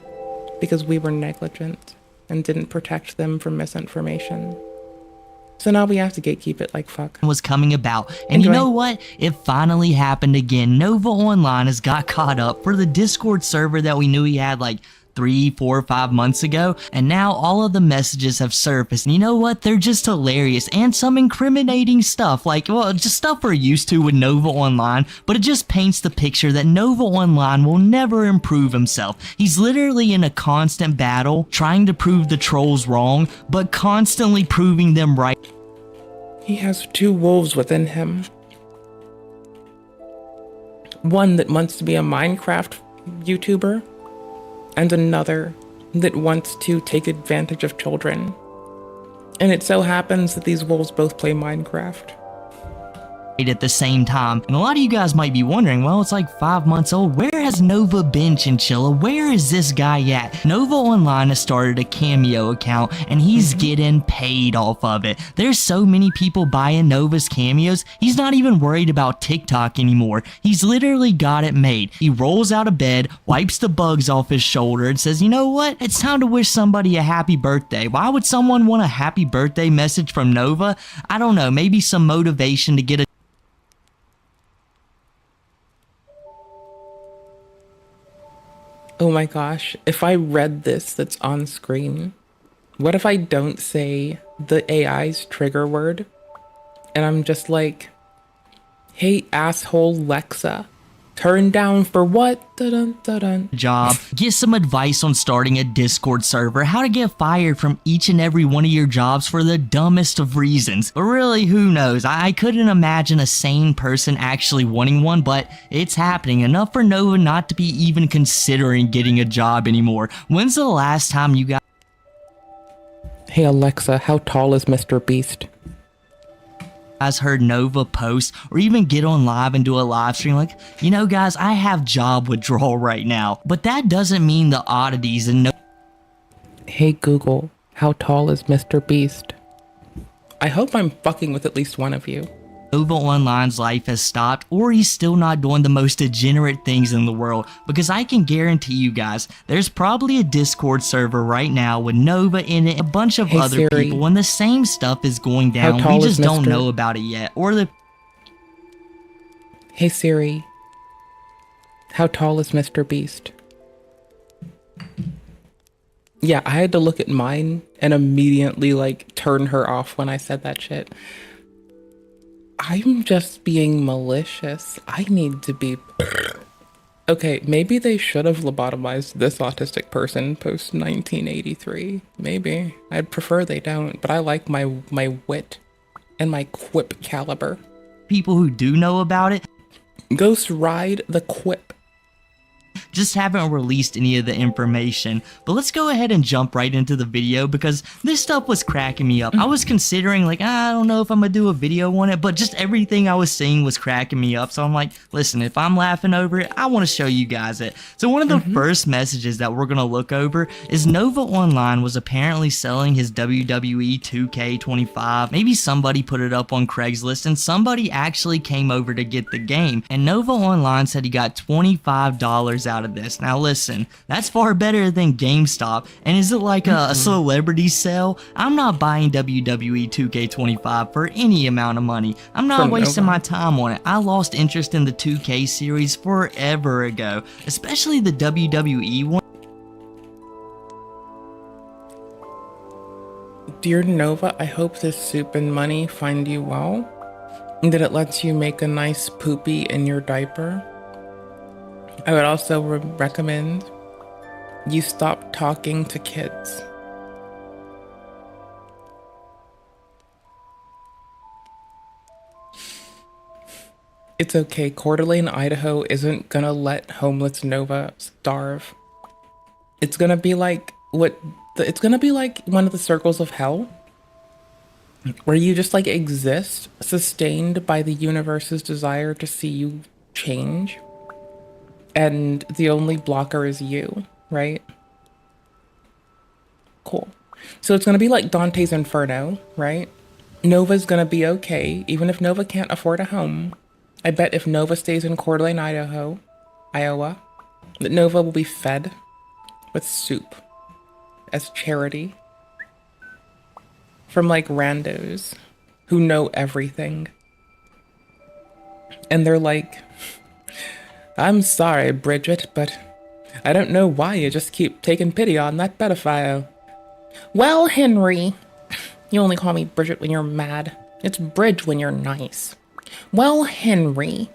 Speaker 1: because we were negligent and didn't protect them from misinformation. So now we have to gatekeep it like fuck.
Speaker 20: Was coming about. And you know what? It finally happened again. Nova Online has got caught up for the Discord server that we knew he had like 3, 4, 5 months ago, and now all of the messages have surfaced. And you know what? They're just hilarious, and some incriminating stuff, like, well, just stuff we're used to with Nova Online, but it just paints the picture that Nova Online will never improve himself. He's literally in a constant battle, trying to prove the trolls wrong, but constantly proving them right.
Speaker 1: He has 2 wolves within him. One that wants to be a Minecraft YouTuber, and another that wants to take advantage of children. And it so happens that these wolves both play Minecraft
Speaker 20: at the same time. And a lot of you guys might be wondering, well, it's like 5 months old. Where has Nova been, Chinchilla? Where is this guy at? Nova Online has started a Cameo account, and he's getting paid off of it. There's so many people buying Nova's cameos, he's not even worried about TikTok anymore. He's literally got it made. He rolls out of bed, wipes the bugs off his shoulder, and says, you know what? It's time to wish somebody a happy birthday. Why would someone want a happy birthday message from Nova? I don't know, maybe some motivation to get a
Speaker 1: Oh my gosh, if I read this that's on screen, what if I don't say the AI's trigger word? And I'm just like, hey asshole Lexa, turn down for what? Dun, dun, dun.
Speaker 20: Job. Get some advice on starting a Discord server, how to get fired from each and every one of your jobs for the dumbest of reasons. But really, who knows? I couldn't imagine a sane person actually wanting one, but it's happening. Enough for Nova not to be even considering getting a job anymore. When's the last time you guys...
Speaker 1: Hey Alexa, how tall is Mr. Beast?
Speaker 20: Heard Nova post or even get on live and do a live stream like, you know guys, I have job withdrawal right now, but that doesn't mean the oddities and no.
Speaker 1: Hey Google, how tall is Mr. Beast? I hope I'm fucking with at least one of you.
Speaker 20: Nova Online's life has stopped, or he's still not doing the most degenerate things in the world, because I can guarantee you guys, there's probably a Discord server right now with Nova in it, a bunch of other
Speaker 1: Siri,
Speaker 20: people, and the same stuff is going down. We just don't know about it yet, or the...
Speaker 1: Hey Siri, how tall is Mr. Beast? Yeah, I had to look at mine and immediately like turn her off when I said that shit. I'm just being malicious. I need to be... Okay, maybe they should have lobotomized this autistic person post 1983. Maybe. I'd prefer they don't, but I like my wit and my quip caliber.
Speaker 20: People who do know about it.
Speaker 1: Ghost ride the quip.
Speaker 20: Just haven't released any of the information. But let's go ahead and jump right into the video, because this stuff was cracking me up. I was considering like, I don't know if I'm gonna do a video on it, but just everything I was seeing was cracking me up. So I'm like, listen, if I'm laughing over it, I want to show you guys it. So one of the first messages that we're gonna look over is Nova Online was apparently selling his WWE 2K25. Maybe somebody put it up on Craigslist and somebody actually came over to get the game. And Nova Online said he got $25 out of this. Now listen, that's far better than GameStop. And is it like a celebrity sale? I'm not buying WWE 2K25 for any amount of money. I'm not wasting my time on it. I lost interest in the 2K series forever ago, especially the WWE one.
Speaker 1: Dear Nova, I hope this soup and money find you well, and that it lets you make a nice poopy in your diaper. I would also recommend you stop talking to kids. It's okay, Coeur d'Alene, Idaho isn't gonna let homeless Nova starve. It's gonna be like it's gonna be like one of the circles of hell, where you just like exist, sustained by the universe's desire to see you change. And the only blocker is you, right? Cool. So it's gonna be like Dante's Inferno, right? Nova's gonna be okay, even if Nova can't afford a home. I bet if Nova stays in Coeur d'Alene, Iowa, that Nova will be fed with soup as charity from like randos who know everything. And they're like, I'm sorry, Bridget, but I don't know why you just keep taking pity on that pedophile. Well, Henry, you only call me Bridget when you're mad. It's Bridge when you're nice. Well, Henry,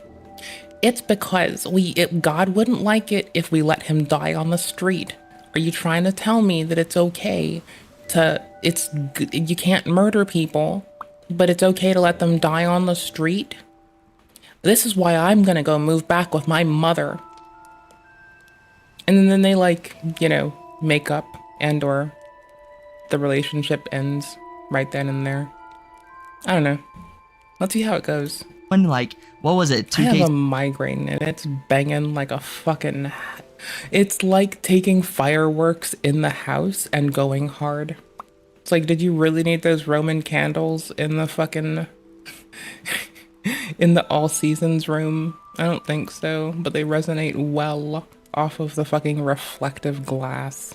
Speaker 1: it's because God wouldn't like it if we let him die on the street. Are you trying to tell me that it's okay you can't murder people, but it's okay to let them die on the street? This is why I'm gonna go move back with my mother. And then they like, make up or the relationship ends right then and there. I don't know. Let's see how it goes.
Speaker 20: When like, what was it? 2K?
Speaker 1: I have a migraine and it's banging like a fucking... It's like taking fireworks in the house and going hard. It's like, did you really need those Roman candles in the fucking... in the all seasons room? I don't think so, but they resonate well off of the fucking reflective glass.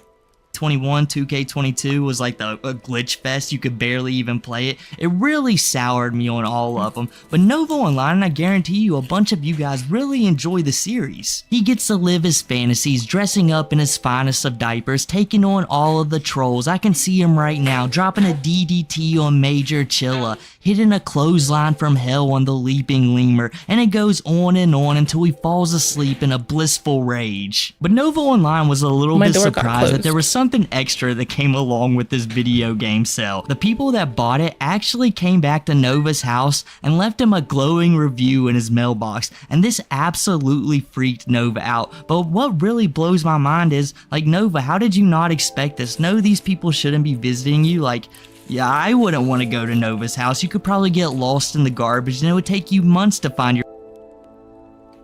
Speaker 20: 21, 2K22 was like a glitch fest. You could barely even play it. It really soured me on all of them. But Nova Online, and I guarantee you a bunch of you guys really enjoy the series. He gets to live his fantasies, dressing up in his finest of diapers, taking on all of the trolls. I can see him right now, dropping a DDT on Major Chilla, hitting a clothesline from hell on the leaping lemur, and it goes on and on until he falls asleep in a blissful rage. But Nova Online was a little bit surprised that there was something extra that came along with this video game sale. The people that bought it actually came back to Nova's house and left him a glowing review in his mailbox, and this absolutely freaked Nova out. But what really blows my mind is, like, Nova, how did you not expect this? No, these people shouldn't be visiting you. Like, yeah, I wouldn't want to go to Nova's house. You could probably get lost in the garbage and it would take you months to find your...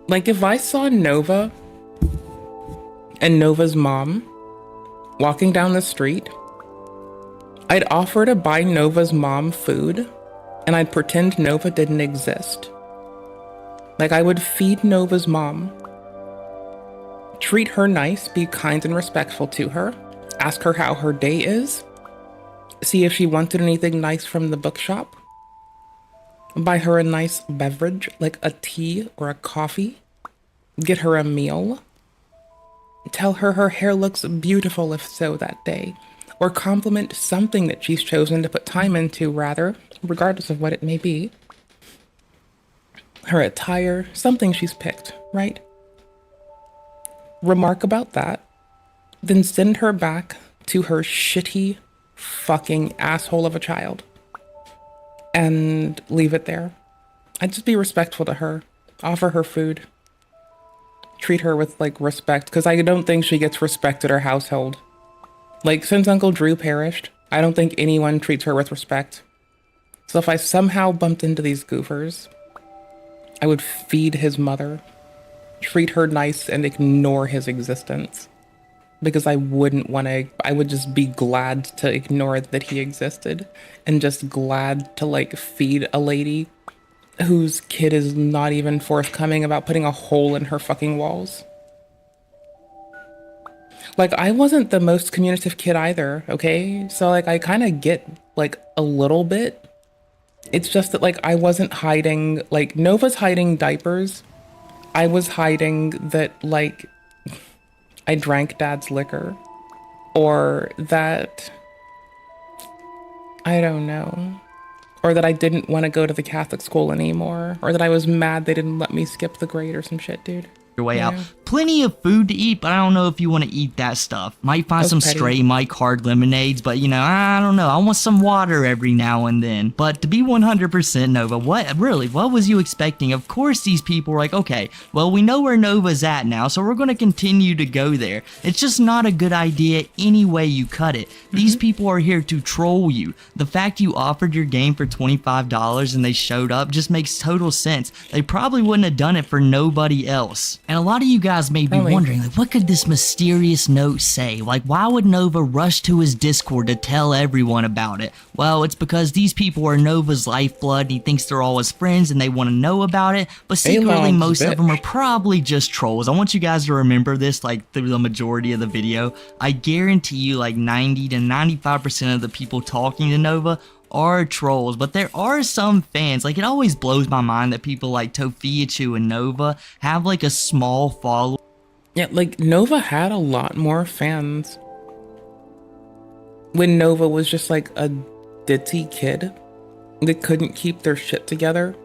Speaker 1: Like, if I saw Nova and Nova's mom walking down the street, I'd offer to buy Nova's mom food and I'd pretend Nova didn't exist. Like, I would feed Nova's mom, treat her nice, be kind and respectful to her, ask her how her day is, see if she wanted anything nice from the bookshop, buy her a nice beverage like a tea or a coffee, get her a meal, tell her her hair looks beautiful if so that day, or compliment something that she's chosen to put time into, rather, regardless of what it may be. Her attire, something she's picked, right? Remark about that, then send her back to her shitty fucking asshole of a child and leave it there. I'd just be respectful to her, offer her food, treat her with like respect, because I don't think she gets respect at her household. Like, since Uncle Drew perished, I don't think anyone treats her with respect. So if I somehow bumped into these goofers, I would feed his mother, treat her nice, and ignore his existence. Because I wouldn't want to, I would just be glad to ignore that he existed, and just glad to like feed a lady whose kid is not even forthcoming about putting a hole in her fucking walls. Like, I wasn't the most communicative kid either, okay? So like, I kind of get like a little bit. It's just that like, I wasn't hiding, like Nova's hiding diapers. I was hiding that like, I drank dad's liquor, or that, I don't know, or that I didn't want to go to the Catholic school anymore, or that I was mad they didn't let me skip the grade or some shit, dude.
Speaker 20: Your way out. Plenty of food to eat, but I don't know if you want to eat that stuff. Might find some stray Mike hard lemonades, but I don't know. I want some water every now and then. But to be 100% Nova, what was you expecting? Of course these people were like, okay, well, we know where Nova's at now, so we're going to continue to go there. It's just not a good idea any way you cut it. These people are here to troll you. The fact you offered your game for $25 and they showed up just makes total sense. They probably wouldn't have done it for nobody else. And a lot of you guys guys may be
Speaker 1: Probably.
Speaker 20: wondering, like, what could this mysterious note say? Like, why would Nova rush to his Discord to tell everyone about it? Well, it's because these people are Nova's lifeblood, and he thinks they're all his friends, and they want to know about it, but secretly,
Speaker 1: A-logs,
Speaker 20: most of them are
Speaker 1: bitch.
Speaker 20: probably just trolls. I want you guys to remember this, like, through the majority of the video. I guarantee you, like, 90 to 95% of the people talking to Nova are trolls, but there are some fans. Like, it always blows my mind that people like Tofiachu and Nova have like a small following.
Speaker 1: Yeah, like Nova had a lot more fans when Nova was just like a ditzy kid that couldn't keep their shit together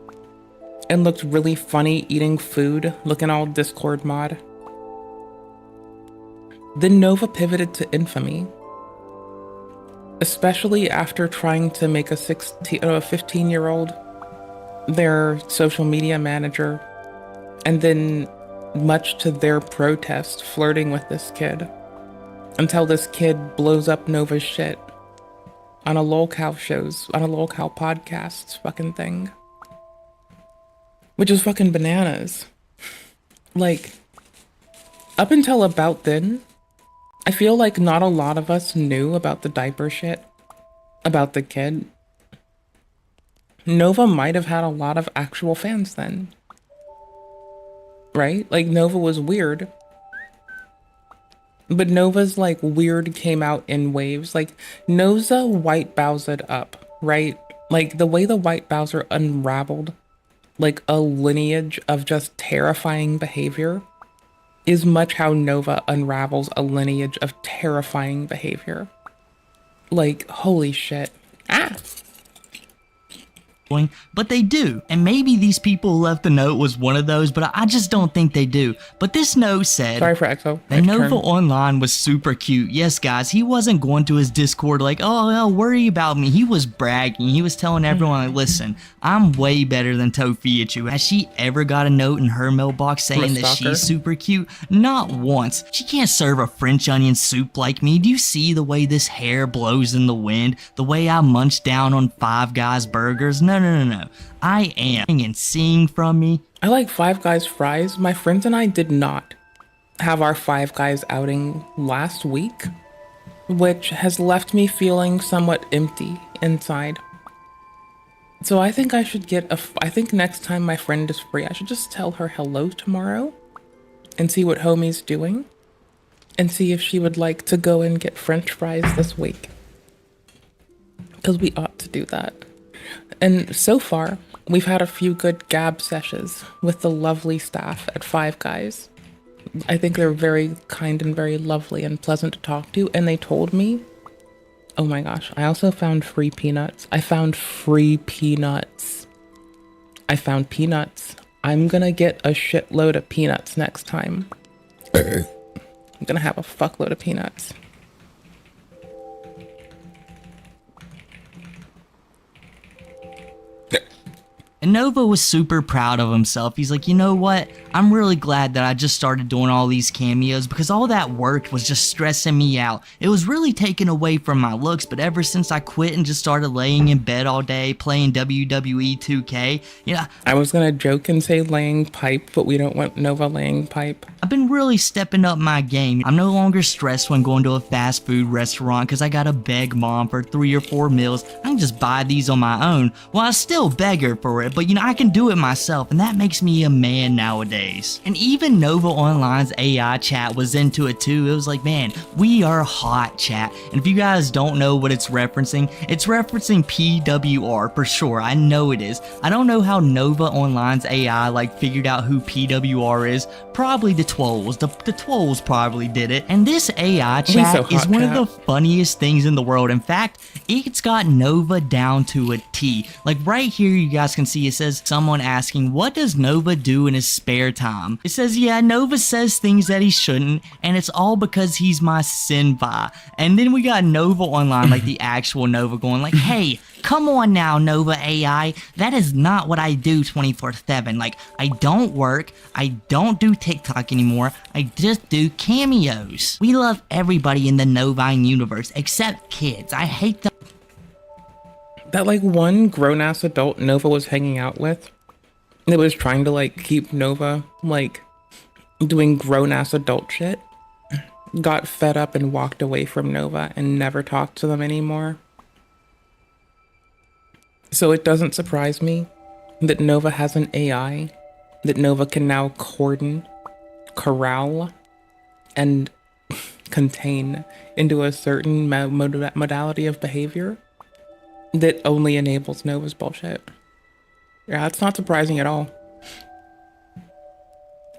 Speaker 1: and looked really funny eating food, looking all Discord mod. Then Nova pivoted to infamy. Especially after trying to make a 15-year-old their social media manager, and then, much to their protest, flirting with this kid, until this kid blows up Nova's shit on a lolcow podcast fucking thing. Which is fucking bananas. Like, up until about then, I feel like not a lot of us knew about the diaper shit, about the kid. Nova might have had a lot of actual fans then. Right? Like, Nova was weird. But Nova's, like, weird came out in waves. Like, Noza white Bowser'd up, right? Like, the way the white Bowser unraveled, like, a lineage of just terrifying behavior is much how Nova unravels a lineage of terrifying behavior. Like, holy shit. Ah!
Speaker 20: But they do, and maybe these people who left the note was one of those, but I just don't think they do. But this note said,
Speaker 1: sorry for Exo.
Speaker 20: that Nova Online was super cute. Yes, guys, he wasn't going to his Discord like, oh, no, worry about me. He was bragging. He was telling everyone, like, listen, I'm way better than Tofiachu. Has she ever got a note in her mailbox saying that she's super cute? Not once. She can't serve a French onion soup like me. Do you see the way this hair blows in the wind? The way I munch down on Five Guys burgers? No. I am. And seeing from me.
Speaker 1: I like Five Guys fries. My friends and I did not have our Five Guys outing last week, which has left me feeling somewhat empty inside. So I think I should get I think next time my friend is free, I should just tell her hello tomorrow and see what homie's doing and see if she would like to go and get French fries this week. Because we ought to do that. And so far, we've had a few good gab sessions with the lovely staff at Five Guys. I think they're very kind and very lovely and pleasant to talk to. And they told me, oh my gosh, I also found free peanuts. I found peanuts. I'm gonna get a shitload of peanuts next time. I'm gonna have a fuckload of peanuts.
Speaker 20: And Nova was super proud of himself. He's like, you know what? I'm really glad that I just started doing all these cameos because all that work was just stressing me out. It was really taken away from my looks, but ever since I quit and just started laying in bed all day playing WWE 2K, you know,
Speaker 1: I was gonna joke and say laying pipe, but we don't want Nova laying pipe.
Speaker 20: I've been really stepping up my game. I'm no longer stressed when going to a fast food restaurant because I gotta beg mom for 3 or 4 meals. I can just buy these on my own. Well, I still beg her for it, but you know, I can do it myself, and that makes me a man nowadays. And even Nova Online's AI chat was into it too. It was like, man, we are hot, chat. And if you guys don't know what it's referencing PWR for sure. I know it is. I don't know how Nova Online's AI like figured out who PWR is. Probably the Twolls. The Twolls probably did it. And this AI chat is one of the funniest things in the world. In fact, it's got Nova down to a T. Like right here, you guys can see it says someone asking, what does Nova do in his spare time? It says, yeah, Nova says things that he shouldn't, and it's all because he's my senpai. And then we got Nova Online, like the actual Nova going like, hey, come on now, Nova AI. That is not what I do 24/7. Like, I don't work. I don't do TikTok anymore. I just do cameos. We love everybody in the Novine universe except kids. I hate them.
Speaker 1: That like one grown-ass adult Nova was hanging out with that was trying to like keep Nova like doing grown-ass adult shit, got fed up and walked away from Nova and never talked to them anymore. So it doesn't surprise me that Nova has an AI that Nova can now cordon, corral, and contain into a certain modality of behavior that only enables Nova's bullshit. Yeah, it's not surprising at all.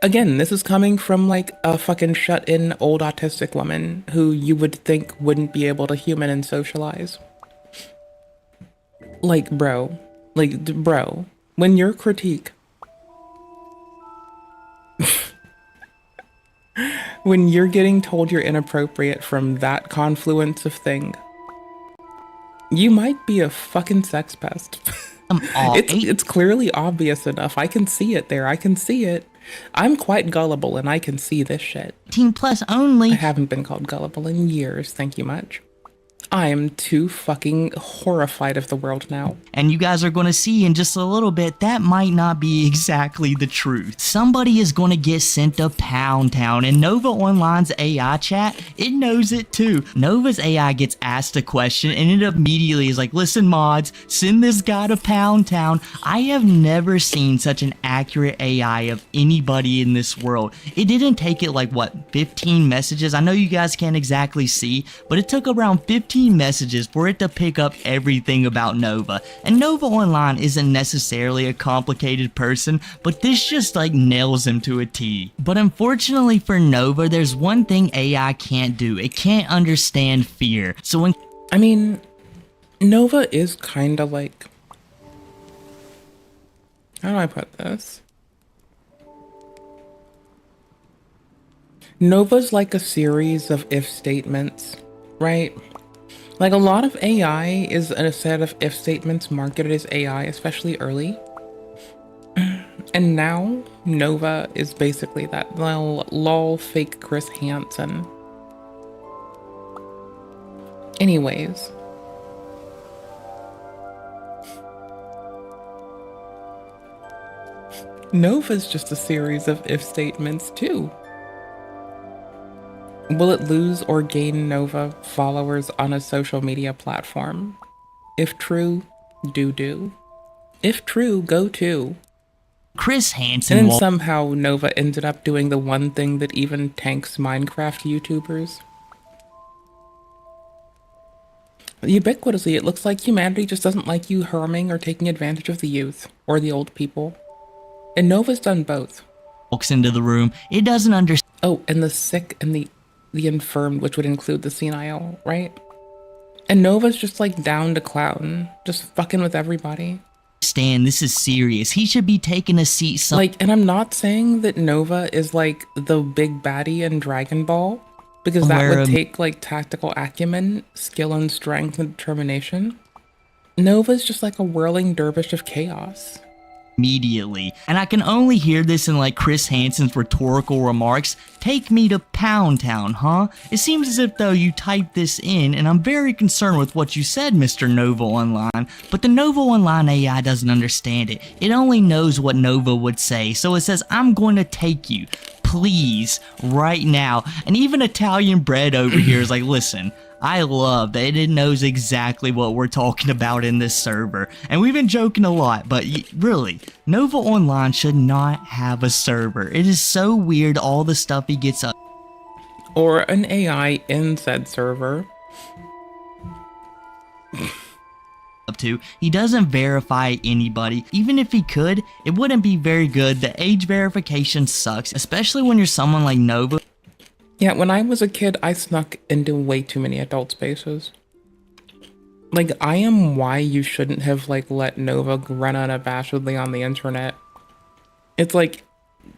Speaker 1: Again, this is coming from like a fucking shut-in old autistic woman who you would think wouldn't be able to human and socialize. Like, bro, when your critique, when you're getting told you're inappropriate from that confluence of thing, you might be a fucking sex pest. It's clearly obvious enough. I can see it there. I can see it. I'm quite gullible and I can see this shit.
Speaker 20: 18+ only.
Speaker 1: I haven't been called gullible in years, thank you much. I am too fucking horrified of the world now.
Speaker 20: And you guys are going to see in just a little bit, that might not be exactly the truth. Somebody is going to get sent to Pound Town, and Nova Online's AI chat, it knows it too. Nova's AI gets asked a question, and it immediately is like, listen mods, send this guy to Pound Town. I have never seen such an accurate AI of anybody in this world. It didn't take it like, what, 15 messages? I know you guys can't exactly see, but it took around 15 messages for it to pick up everything about Nova. And Nova Online isn't necessarily a complicated person, but this just like nails him to a T. But unfortunately for Nova, there's one thing AI can't do. It can't understand fear. So when
Speaker 1: I mean, Nova is kind of like, how do I put this? Nova's like a series of if statements, right? Like a lot of AI is a set of if statements marketed as AI, especially early. And now Nova is basically that lol fake Chris Hansen. Anyways. Nova's just a series of if statements too. Will it lose or gain Nova followers on a social media platform? If true, do. If true, go to.
Speaker 20: Chris Hansen
Speaker 1: and then somehow Nova ended up doing the one thing that even tanks Minecraft YouTubers. Ubiquitously, it looks like humanity just doesn't like you harming or taking advantage of the youth or the old people. And Nova's done both.
Speaker 20: Walks into the room, it doesn't understand.
Speaker 1: Oh, and the sick and the infirmed, which would include the senile, right? And Nova's just like down to clown, just fucking with everybody.
Speaker 20: Stan, this is serious. He should be taking a seat
Speaker 1: and I'm not saying that Nova is like the big baddie in Dragon Ball, because that would take like tactical acumen, skill and strength and determination. Nova's just like a whirling dervish of chaos.
Speaker 20: Immediately. And I can only hear this in like Chris Hansen's rhetorical remarks. Take me to Pound Town, huh? It seems as if though you typed this in, and I'm very concerned with what you said, Mr. Nova Online. But the Nova Online AI doesn't understand it. It only knows what Nova would say. So it says, I'm going to take you, please, right now. And even Italian Bread over here is like, listen, I love that it knows exactly what we're talking about in this server. And we've been joking a lot, but really, Nova Online should not have a server. It is so weird, all the stuff he gets up.
Speaker 1: Or an AI in said server.
Speaker 20: Up to. He doesn't verify anybody. Even if he could, it wouldn't be very good. The age verification sucks, especially when you're someone like Nova.
Speaker 1: Yeah, when I was a kid, I snuck into way too many adult spaces. Like, I am why you shouldn't have, like, let Nova run unabashedly on the internet. It's like,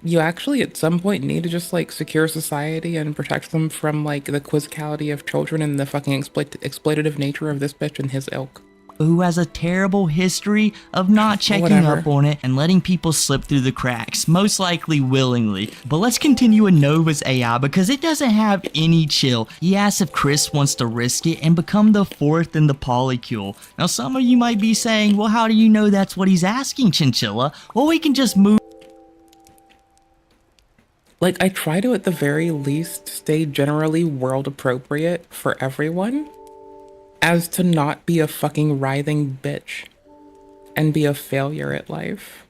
Speaker 1: you actually at some point need to just, like, secure society and protect them from, like, the quizzicality of children and the fucking exploitative nature of this bitch and his ilk.
Speaker 20: Who has a terrible history of not checking up on it and letting people slip through the cracks, most likely willingly. But let's continue with Nova's AI because it doesn't have any chill. He asks if Chris wants to risk it and become the fourth in the polycule. Now some of you might be saying, well, how do you know that's what he's asking, Chinchilla? Well, we can just move.
Speaker 1: Like, I try to at the very least stay generally world appropriate for everyone, as to not be a fucking writhing bitch and be a failure at life.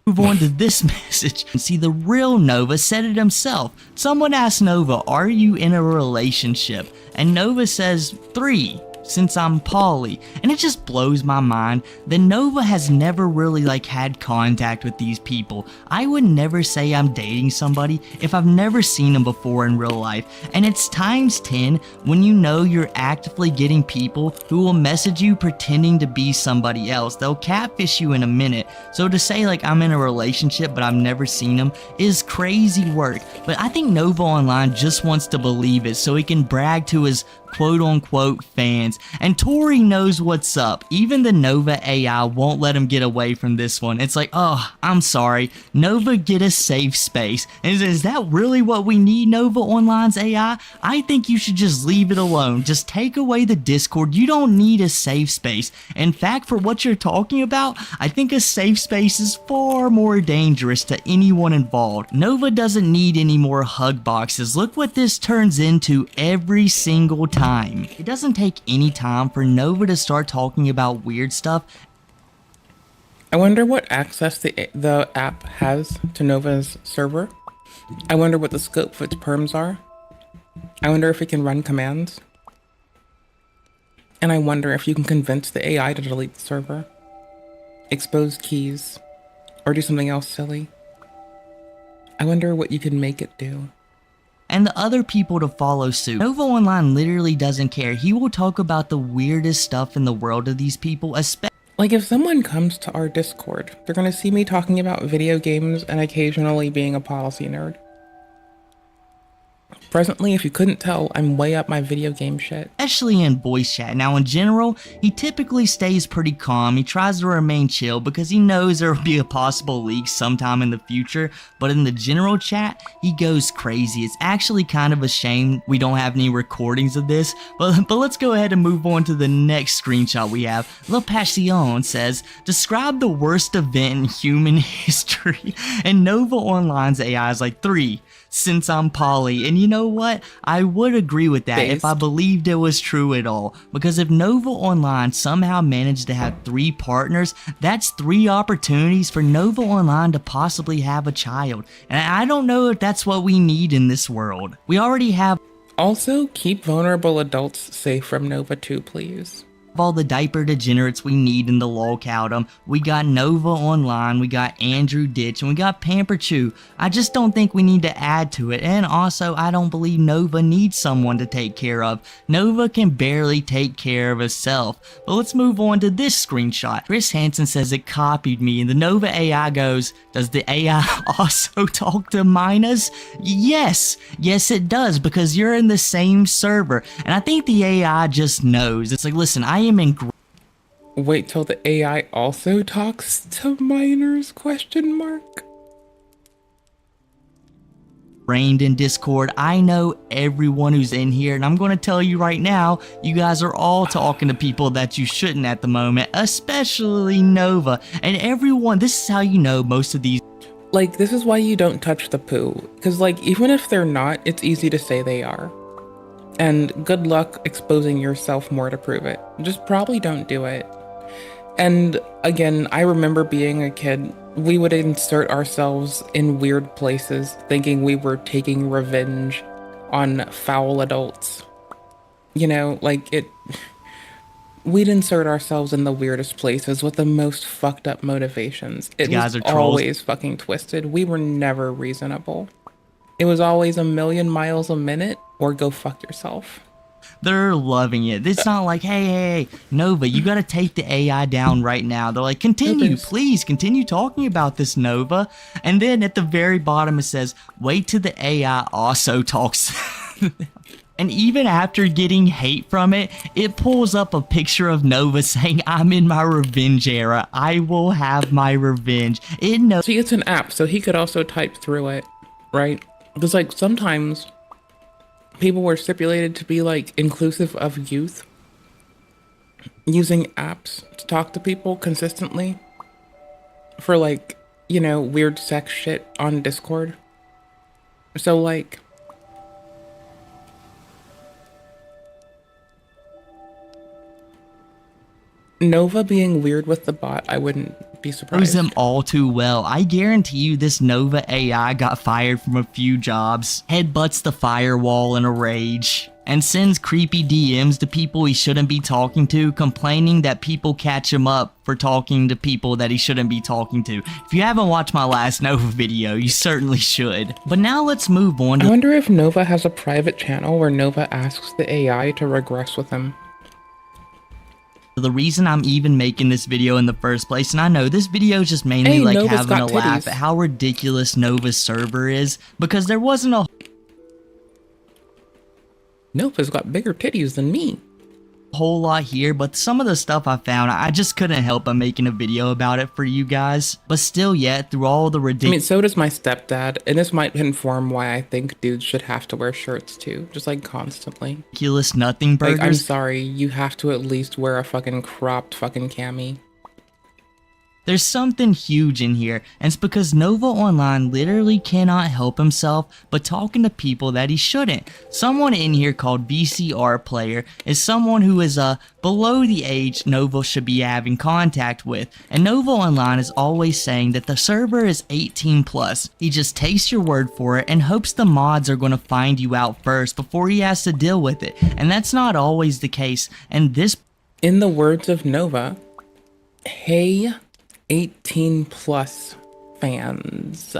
Speaker 20: Move on to this message. See, the real Nova said it himself. Someone asked Nova, are you in a relationship? And Nova says, 3, since I'm poly. And it just blows my mind that Nova has never really had contact with these people. I would never say I'm dating somebody if I've never seen them before in real life. And it's times 10 when you know you're actively getting people who will message you pretending to be somebody else. They'll catfish you in a minute. So to say I'm in a relationship but I've never seen them is crazy work. But I think Nova Online just wants to believe it so he can brag to his quote-unquote fans. And Tori knows what's up. Even the Nova AI won't let him get away from this one. It's oh, I'm sorry. Nova, get a safe space. And is that really what we need, Nova Online's AI? I think you should just leave it alone. Just take away the Discord. You don't need a safe space. In fact, for what you're talking about, I think a safe space is far more dangerous to anyone involved. Nova doesn't need any more hug boxes. Look what this turns into every single time. It doesn't take any time for Nova to start talking about weird stuff.
Speaker 1: I wonder what access the app has to Nova's server. I wonder what the scope of its perms are. I wonder if it can run commands. And I wonder if you can convince the AI to delete the server, expose keys, or do something else silly. I wonder what you can make it do.
Speaker 20: And the other people to follow suit. Nova Online literally doesn't care. He will talk about the weirdest stuff in the world to these people, especially
Speaker 1: if someone comes to our Discord, they're gonna see me talking about video games and occasionally being a policy nerd. Presently, if you couldn't tell, I'm way up my video game shit.
Speaker 20: Especially in voice chat. Now in general, he typically stays pretty calm. He tries to remain chill because he knows there will be a possible leak sometime in the future. But in the general chat, he goes crazy. It's actually kind of a shame we don't have any recordings of this. But let's go ahead and move on to the next screenshot we have. La Passion says, describe the worst event in human history. And Nova Online's AI is 3, since I'm poly. And you know what? I would agree with that if I believed it was true at all. Because if Nova Online somehow managed to have 3 partners, that's 3 opportunities for Nova Online to possibly have a child. And I don't know if that's what we need in this world. We already have.
Speaker 1: Also, keep vulnerable adults safe from Nova too, please.
Speaker 20: All the diaper degenerates we need in the lolcowdom. We got Nova Online, we got Andrew Ditch, and we got Pamper Chew. I just don't think we need to add to it, and also I don't believe Nova needs someone to take care of. Nova can barely take care of herself. But let's move on to this screenshot. Chris Hansen says it copied me, and the Nova AI goes, does the AI also talk to minors? Yes it does, because you're in the same server, and I think the AI just knows. It's listen, I am in.
Speaker 1: Wait till the AI also talks to minors? ?
Speaker 20: Brained in Discord. I know everyone who's in here, and I'm going to tell you right now, you guys are all talking to people that you shouldn't at the moment, especially Nova. And everyone, this is how you know most of these.
Speaker 1: This is why you don't touch the poo. Because, even if they're not, it's easy to say they are. And good luck exposing yourself more to prove it. Just probably don't do it. And again, I remember being a kid, we would insert ourselves in weird places thinking we were taking revenge on foul adults. We'd insert ourselves in the weirdest places with the most fucked up motivations. It was always fucking twisted. We were never reasonable. It was always a million miles a minute or go fuck yourself.
Speaker 20: They're loving it. It's not hey, Nova, you gotta take the AI down right now. They're continue, please, continue talking about this, Nova. And then at the very bottom it says, wait till the AI also talks. And even after getting hate from it, it pulls up a picture of Nova saying, I'm in my revenge era. I will have my revenge. It knows.
Speaker 1: See, it's an app, so he could also type through it, right? Because sometimes people were stipulated to be inclusive of youth, using apps to talk to people consistently for weird sex shit on Discord. So, like, Nova being weird with the bot, I wouldn't be surprised.
Speaker 20: Knows them all too well. I guarantee you this Nova AI got fired from a few jobs, headbutts the firewall in a rage, and sends creepy DMs to people he shouldn't be talking to, complaining that people catch him up for talking to people that he shouldn't be talking to. If you haven't watched my last Nova video, you certainly should. But now let's move on to—
Speaker 1: I wonder if Nova has a private channel where Nova asks the AI to regress with him.
Speaker 20: the reason I'm even making this video in the first place. And I know this video is just mainly like
Speaker 1: Nova's
Speaker 20: having a
Speaker 1: got
Speaker 20: laugh
Speaker 1: titties.
Speaker 20: at how ridiculous Nova's server is, because there wasn't a
Speaker 1: Nova's got bigger titties than me.
Speaker 20: whole lot here, but some of the stuff I found, I just couldn't help but making a video about it for you guys. But still yet, through all the
Speaker 1: I
Speaker 20: ridiculous—
Speaker 1: mean, so does my stepdad, and this might inform why I think dudes should have to wear shirts too, just like constantly.
Speaker 20: nothing burgers.
Speaker 1: Like, I'm sorry, you have to at least wear a fucking cropped fucking cami.
Speaker 20: There's something huge in here, and it's because Nova Online literally cannot help himself but talking to people that he shouldn't. Someone in here called BCR Player is someone who is below the age Nova should be having contact with, and Nova Online is always saying that the server is 18 plus. He just takes your word for it and hopes the mods are going to find you out first before he has to deal with it, and that's not always the case. And this—
Speaker 1: in the words of Nova, hey 18 plus fans.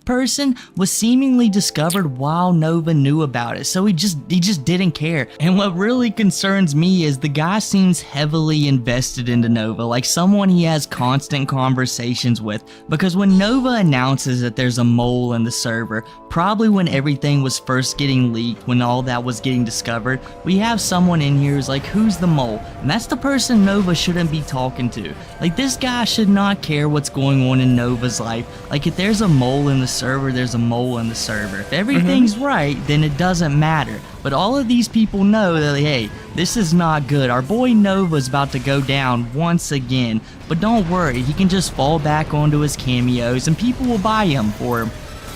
Speaker 20: person was seemingly discovered while Nova knew about it, so he just didn't care. And what really concerns me is the guy seems heavily invested into Nova, like someone he has constant conversations with, because when Nova announces that there's a mole in the server, probably when everything was first getting leaked, when all that was getting discovered, we have someone in here who's like, who's the mole? And that's the person Nova shouldn't be talking to. Like, this guy should not care what's going on in Nova's life. Like, if there's a mole in the server, there's a mole in the server. If everything's right, then it doesn't matter. But all of these people know that, hey, this is not good. Our boy Nova's about to go down once again. But don't worry, he can just fall back onto his cameos and people will buy him for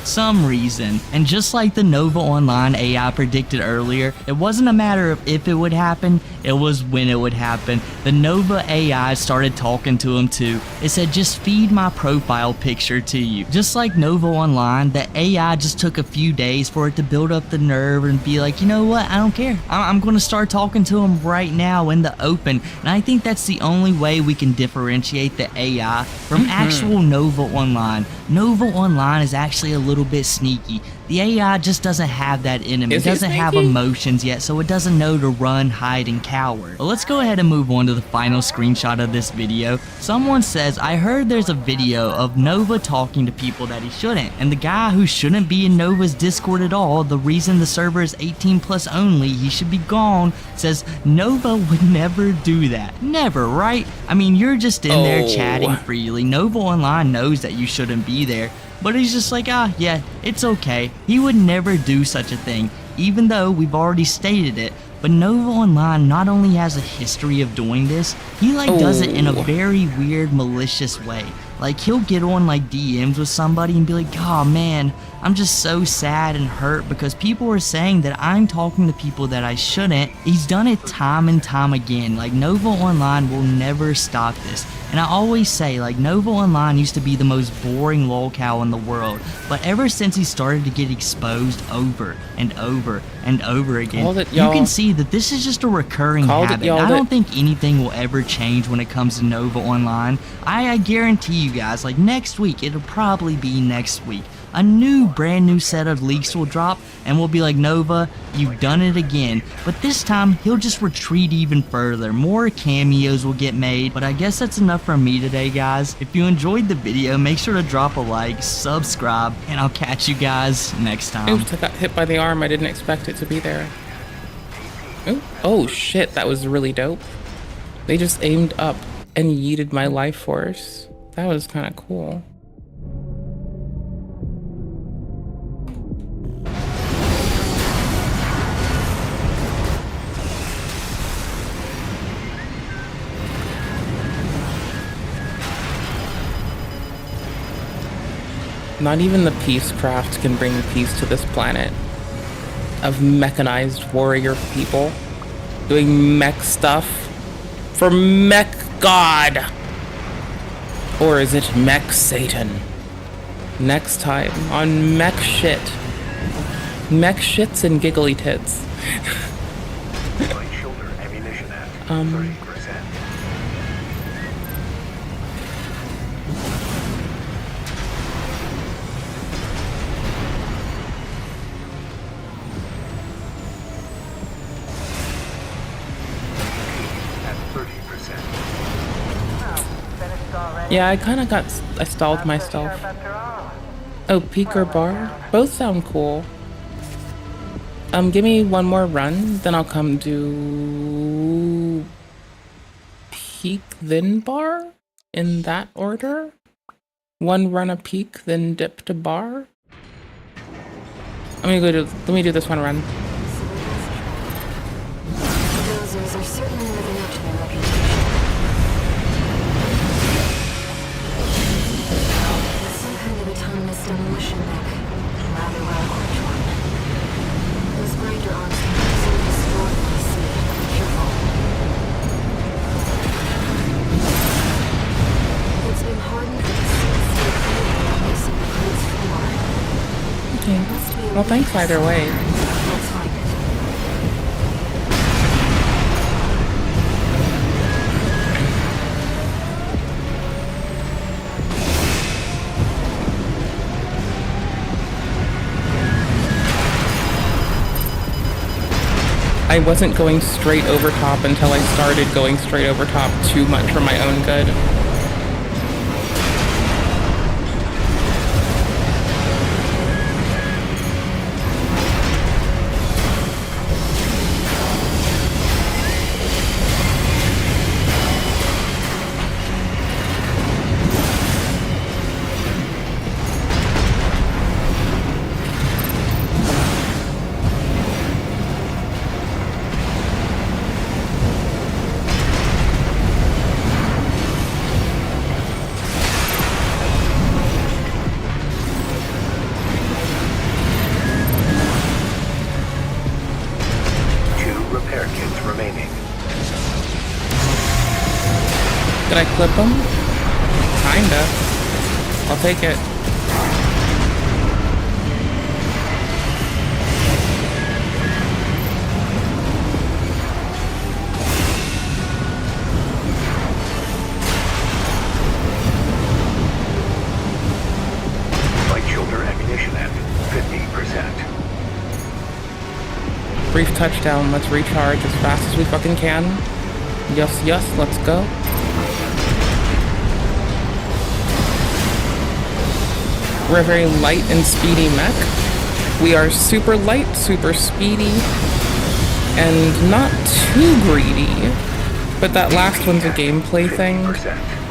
Speaker 20: some reason. And just like the Nova Online AI predicted earlier, it wasn't a matter of if it would happen, it was when it would happen. The Nova AI started talking to him too. It said, just feed my profile picture to you. Just like Nova Online, the AI just took a few days for it to build up the nerve and be like, you know what, I don't care. I'm going to start talking to him right now in the open. And I think that's the only way we can differentiate the AI from actual Nova Online. Nova Online is actually a little bit sneaky. The AI just doesn't have that in him. It doesn't have emotions yet, so it doesn't know to run, hide, and cower. But let's go ahead and move on to the final screenshot of this video. Someone says, I heard there's a video of Nova talking to people that he shouldn't, and the guy who shouldn't be in Nova's Discord at all, the reason the server is 18 plus only, he should be gone, says Nova would never do that. Never, right? I mean, you're just in there chatting freely. Nova Online knows that you shouldn't be there, but he's just like, yeah, it's okay. He would never do such a thing, even though we've already stated it. But Nova Online not only has a history of doing this, he does it in a very weird, malicious way. Like, he'll get on DMs with somebody and be like, oh man, I'm just so sad and hurt because people are saying that I'm talking to people that I shouldn't. He's done it time and time again. Nova Online will never stop this. And I always say, Nova Online used to be the most boring lolcow in the world, but ever since he started to get exposed over and over and over again, you can see that this is just a recurring habit. I don't think anything will ever change when it comes to Nova Online. I guarantee you guys, next week, it'll probably be next week, a brand new set of leaks will drop, and we'll be like, Nova, you've done it again. But this time, he'll just retreat even further. More cameos will get made, but I guess that's enough from me today, guys. If you enjoyed the video, make sure to drop a like, subscribe, and I'll catch you guys next time.
Speaker 1: Oops, I got hit by the arm. I didn't expect it to be there. Ooh. Oh shit, that was really dope. They just aimed up and yeeted my life force. That was kind of cool. Not even the Peacecraft can bring peace to this planet of mechanized warrior people doing mech stuff for mech god. Or is it mech Satan? Next time on mech shit. Mech shits and giggly tits.
Speaker 6: Light shoulder ammunition at 30%.
Speaker 1: Yeah, I stalled myself. Oh, peak or bar? Both sound cool. Give me one more run, then I'll come do peak, then bar? In that order? One run a peak, then dip to bar? Let me do this one run.
Speaker 17: Dozers are certainly living up to their reputation. Some kind of autonomous demolition mech. Rather well equipped one. Those grinder arms can easily destroy what they see. Careful. It's been hardened with a steel coating that makes it the crate's floor.
Speaker 1: Okay. Well, thanks either way.
Speaker 17: Let's find it.
Speaker 1: I wasn't going straight over top until I started going straight over top too much for my own good. Did I clip them? Kinda. I'll take it.
Speaker 6: Light shoulder ammunition at 50%.
Speaker 1: Brief touchdown. Let's recharge as fast as we fucking can. Yes, yes, let's go. We're a very light and speedy mech. We are super light, super speedy, and not too greedy. But that last one's a gameplay thing,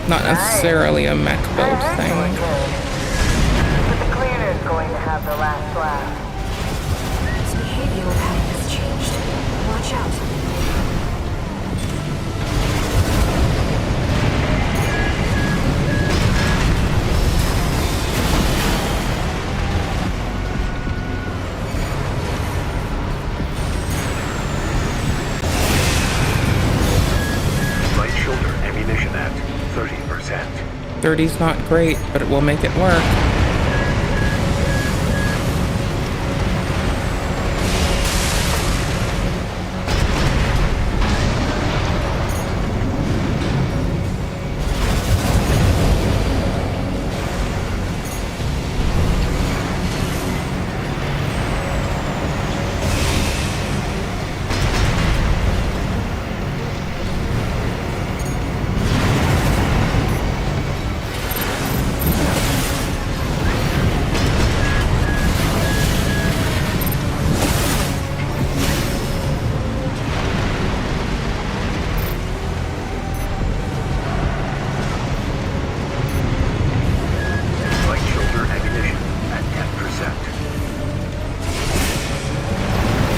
Speaker 1: not necessarily a mech build thing.
Speaker 18: But the cleaner's going to have the last laugh.
Speaker 17: His behavioral pattern has changed. Watch out.
Speaker 6: Light shoulder ammunition at 30%.
Speaker 1: 30's not great, but it will make it work.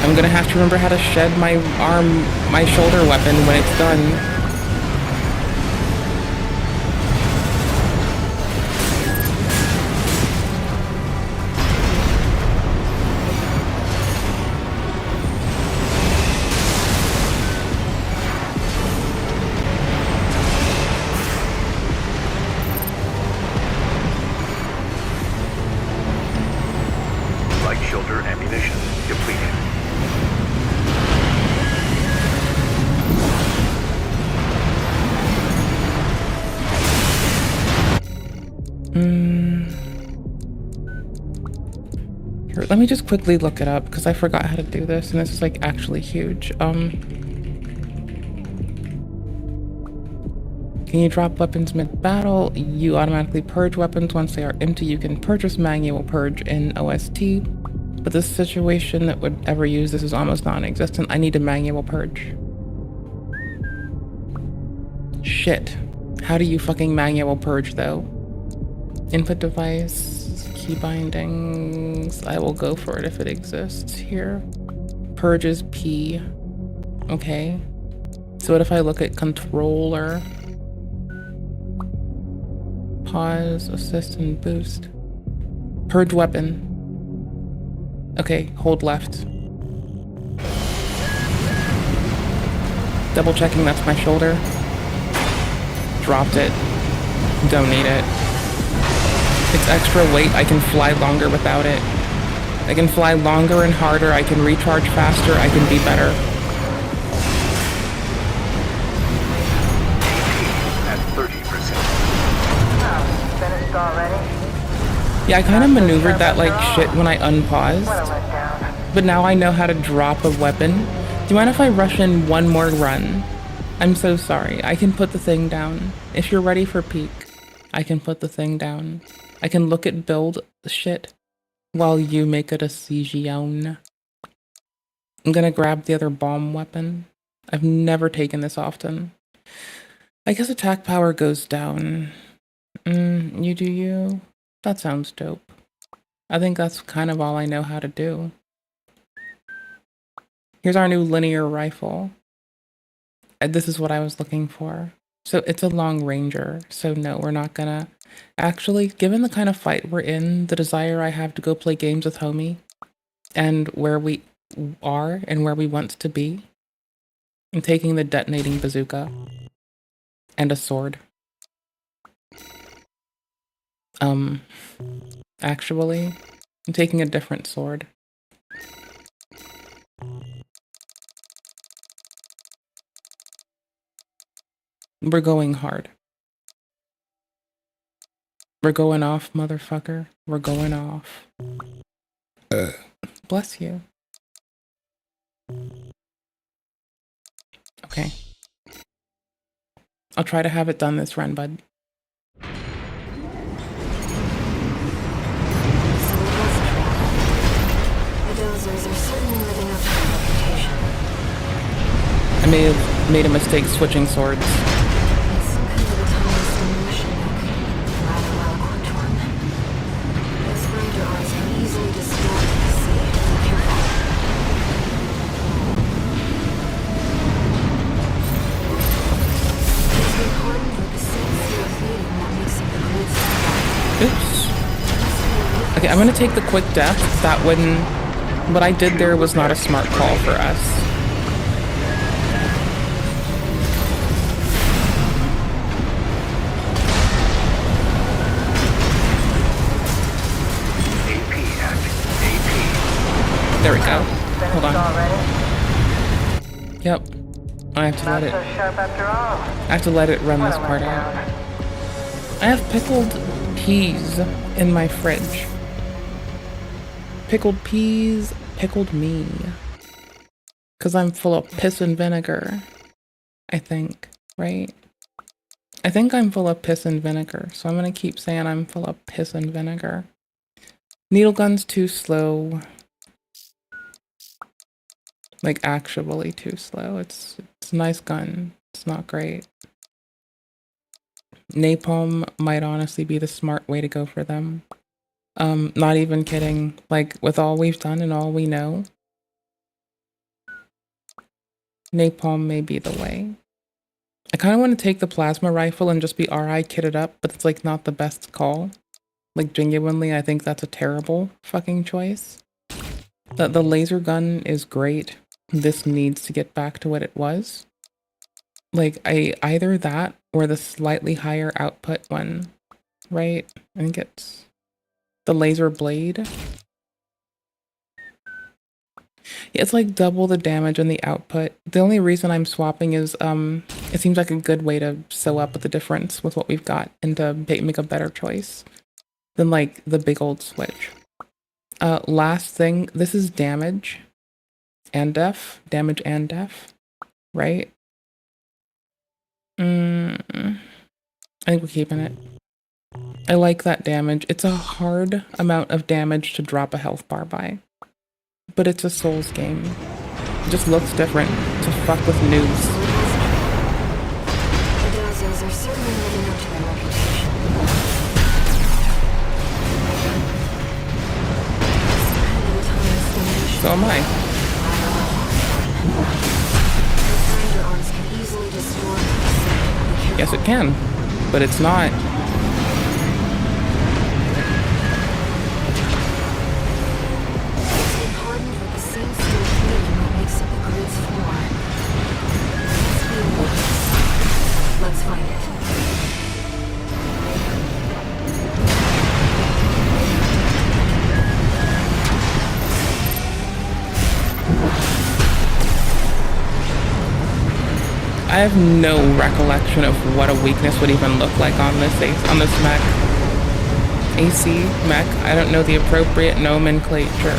Speaker 1: I'm gonna have to remember how to shed my shoulder weapon when it's done. Here, let me just quickly look it up because I forgot how to do this, and this is like actually huge. Can you drop weapons mid-battle? You automatically purge weapons once they are empty. You can purchase manual purge in OST, but the situation that would ever use this is almost non-existent. I need a manual purge. Shit. How do you fucking manual purge though? Input device, key bindings. I will go for it if it exists here. Purge is P. Okay. So what if I look at controller? Pause, assist, and boost. Purge weapon. Okay, hold left. Double checking, that's my shoulder. Dropped it. Don't need it. It's extra weight, I can fly longer without it. I can fly longer and harder, I can recharge faster, I can be better.
Speaker 6: At 30%.
Speaker 18: Finished already?
Speaker 1: Yeah, I kind of maneuvered that like shit when I unpaused. But now I know how to drop a weapon. Do you mind if I rush in one more run? I'm so sorry. I can put the thing down. If you're ready for peak, I can put the thing down. I can look at build shit while you make a decision. I'm gonna grab the other bomb weapon. I've never taken this often. I guess attack power goes down. You do you? That sounds dope. I think that's kind of all I know how to do. Here's our new linear rifle. This is what I was looking for. So it's a long ranger. So no, we're not gonna... Actually, given the kind of fight we're in, the desire I have to go play games with homie, and where we are and where we want to be, I'm taking the detonating bazooka and a sword. Actually, I'm taking a different sword. We're going hard. We're going off, motherfucker. We're going off. Bless you. Okay. I'll try to have it done this run, bud. I may have made a mistake switching swords. Oops. Okay, I'm gonna take the quick death. That wouldn't... What I did there was not a smart call for us. There we go. Hold on. Yep. I have to let it... I have to let it run this part out. I have pickled peas in my fridge. Pickled peas, pickled me. Because I'm full of piss and vinegar. I think, right? I think I'm full of piss and vinegar, so I'm gonna keep saying I'm full of piss and vinegar. Needle gun's too slow. Like, actually too slow. It's a nice gun. It's not great. Napalm might honestly be the smart way to go for them. Not even kidding. Like, with all we've done and all we know, napalm may be the way. I kind of want to take the plasma rifle and just be RI kitted up, but it's like not the best call. Like, genuinely, I think that's a terrible fucking choice. The laser gun is great. This needs to get back to what it was. Like, either that or the slightly higher output one, right? I think it's the laser blade. Yeah, it's like double the damage and the output. The only reason I'm swapping is it seems like a good way to sew up the difference with what we've got and to make a better choice. than like the big old switch. Last thing, this is damage and def, right? I think we're keeping it. I like that damage. It's a hard amount of damage to drop a health bar by, but it's a Souls game. It just looks different to fuck with noobs.
Speaker 17: The Dazzles are certainly living up to their reputation.
Speaker 1: So am I.
Speaker 17: Firearms can easily destroy.
Speaker 1: Yes, it can, but it's not.
Speaker 17: Let's find it.
Speaker 1: I have no recollection of what a weakness would even look like on this mech. AC mech. I don't know the appropriate nomenclature.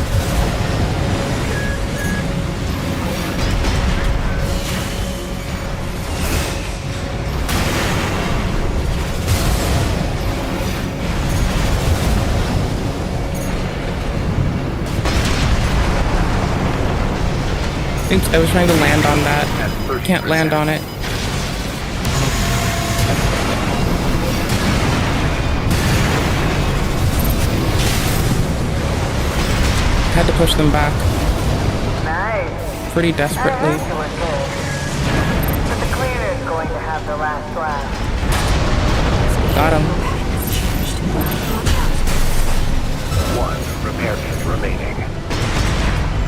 Speaker 1: Oops, I was trying to land on that. Can't land on it. Had to push them back.
Speaker 18: Nice.
Speaker 1: Pretty desperately.
Speaker 18: But the cleaner is going to have the last laugh.
Speaker 1: Got him.
Speaker 6: One repair kit remaining.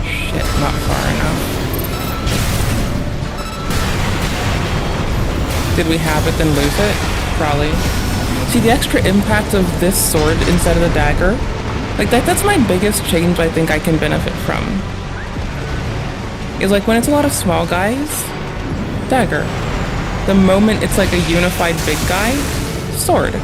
Speaker 1: Shit, not far enough. Did we have it then lose it? Probably. See, the extra impact of this sword instead of the dagger, like that's my biggest change I think I can benefit from. Is like when it's a lot of small guys, dagger. The moment it's like a unified big guy, sword.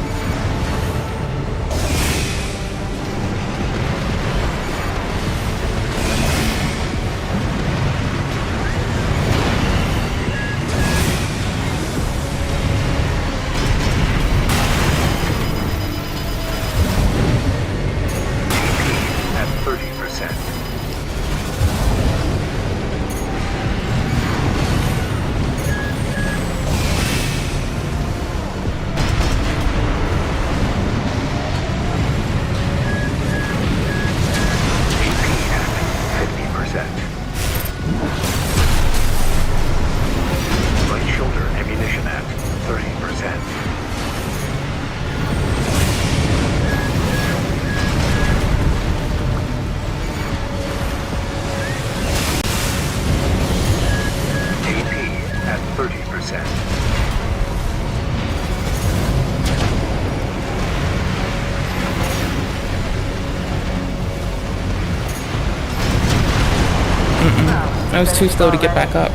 Speaker 1: I was too slow to get back up.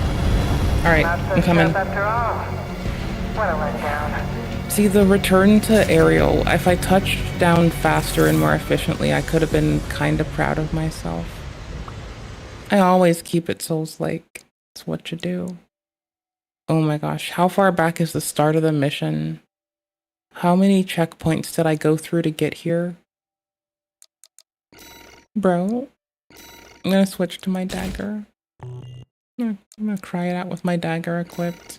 Speaker 1: Alright, I'm coming. See, the return to aerial, if I touched down faster and more efficiently, I could have been kind of proud of myself. I always keep it Souls-like. It's what you do. Oh my gosh, how far back is the start of the mission? How many checkpoints did I go through to get here? Bro, I'm gonna switch to my dagger. I'm gonna cry it out with my dagger equipped.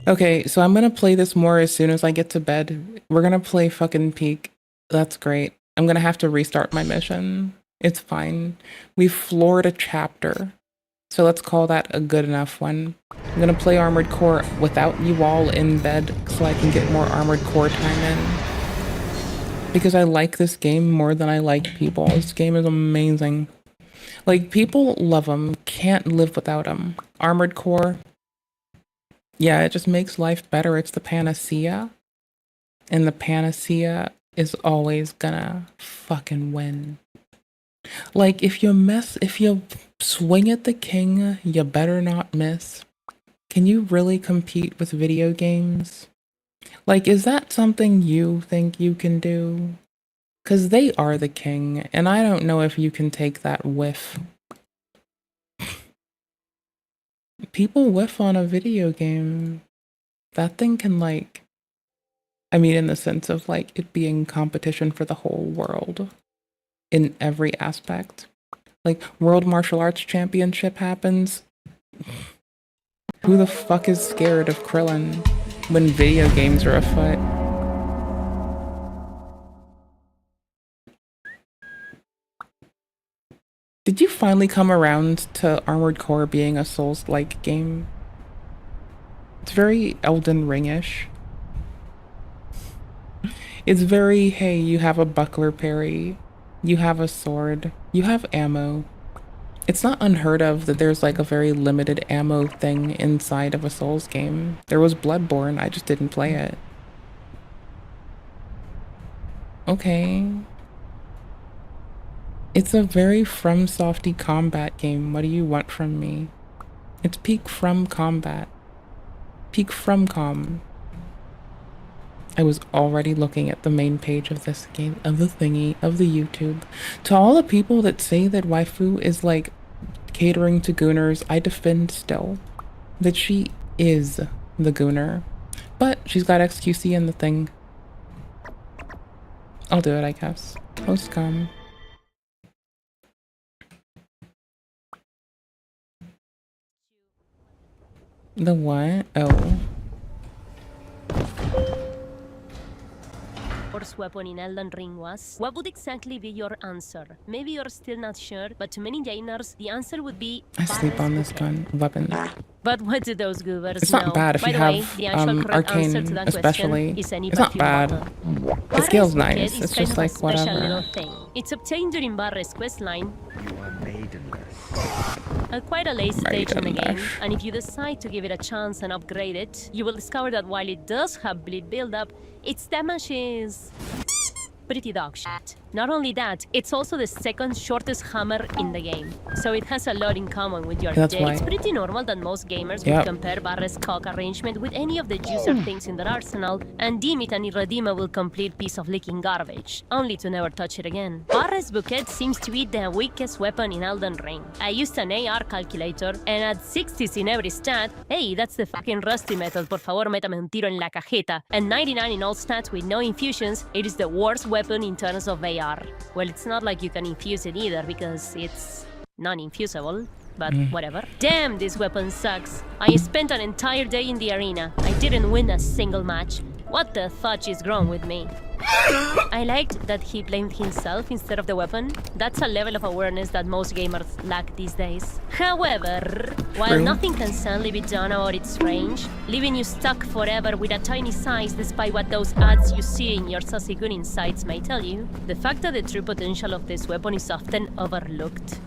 Speaker 1: Okay, so I'm gonna play this more as soon as I get to bed. We're gonna play fucking Peak. That's great. I'm gonna have to restart my mission. It's fine. We've floored a chapter. So let's call that a good enough one. I'm gonna play Armored Core without you all in bed so I can get more Armored Core time in. Because I like this game more than I like people. This game is amazing. Like, people love them, can't live without them. Armored Core, yeah, it just makes life better. It's the panacea. And the panacea is always gonna fucking win. Like, if you swing at the king, you better not miss. Can you really compete with video games? Like, is that something you think you can do? Because they are the king, and I don't know if you can take that whiff. People whiff on a video game. That thing can, like... I mean, in the sense of, like, it being competition for the whole world. In every aspect. Like, World Martial Arts Championship happens. Who the fuck is scared of Krillin when video games are afoot? Did you finally come around to Armored Core being a Souls-like game? It's very Elden Ring-ish. It's very, hey, you have a buckler parry, you have a sword, you have ammo. It's not unheard of that there's like a very limited ammo thing inside of a Souls game. There was Bloodborne, I just didn't play it. Okay. It's a very FromSofty combat game. What do you want from me? It's peak From combat. Peak From-com. I was already looking at the main page of this game, of the thingy, of the YouTube. To all the people that say that waifu is like catering to gooners, I defend still that she is the gooner. But she's got XQC in the thing. I'll do it, I guess. Post-com. The what? Oh.
Speaker 21: Worst weapon in Elden Ring was? What would exactly be your answer? Maybe you're still not sure, but to many gamers, the answer would be...
Speaker 1: I sleep on this weapon.
Speaker 21: But what do those goobers
Speaker 1: It's not
Speaker 21: know?
Speaker 1: bad if
Speaker 21: By
Speaker 1: you
Speaker 21: the way,
Speaker 1: have
Speaker 21: the actual correct answer to
Speaker 1: arcane,
Speaker 21: that
Speaker 1: especially.
Speaker 21: question is any
Speaker 1: It's not
Speaker 21: perfume
Speaker 1: bad.
Speaker 21: bottle.
Speaker 1: The skill's
Speaker 21: Barre's
Speaker 1: nice.
Speaker 21: bouquet
Speaker 1: It's
Speaker 21: is
Speaker 1: just
Speaker 21: kind
Speaker 1: like
Speaker 21: of a special
Speaker 1: whatever.
Speaker 21: little thing. It's obtained during Barre's questline. At quite a late stage in the game, and if you decide to give it a chance and upgrade it, you will discover that while it does have bleed buildup, its damage is... pretty dog shit. Not only that, it's also the second shortest hammer in the game, so it has a lot in common with your
Speaker 1: That's
Speaker 21: day.
Speaker 1: why.
Speaker 21: It's pretty normal that most gamers
Speaker 1: Yep.
Speaker 21: would compare Barre's cock arrangement with any of the juicer things in their arsenal and deem it an irredeemable complete piece of leaking garbage, only to never touch it again. Barre's bouquet seems to be the weakest weapon in Elden Ring. I used an AR calculator, and at 60s in every stat, hey, that's the fucking rusty method, por favor métame un tiro en la cajeta, and 99 in all stats with no infusions, it is the worst weapon in terms of AR. Well, it's not like you can infuse it either because it's non-infusable, but whatever. Damn, this weapon sucks. I spent an entire day in the arena. I didn't win a single match. What the fudge is wrong with me? I liked that he blamed himself instead of the weapon. That's a level of awareness that most gamers lack these days. However, while
Speaker 1: True.
Speaker 21: nothing can sadly be done about its range, leaving you stuck forever with a tiny size despite what those ads you see in your sassy gooning sites may tell you, the fact that the true potential of this weapon is often overlooked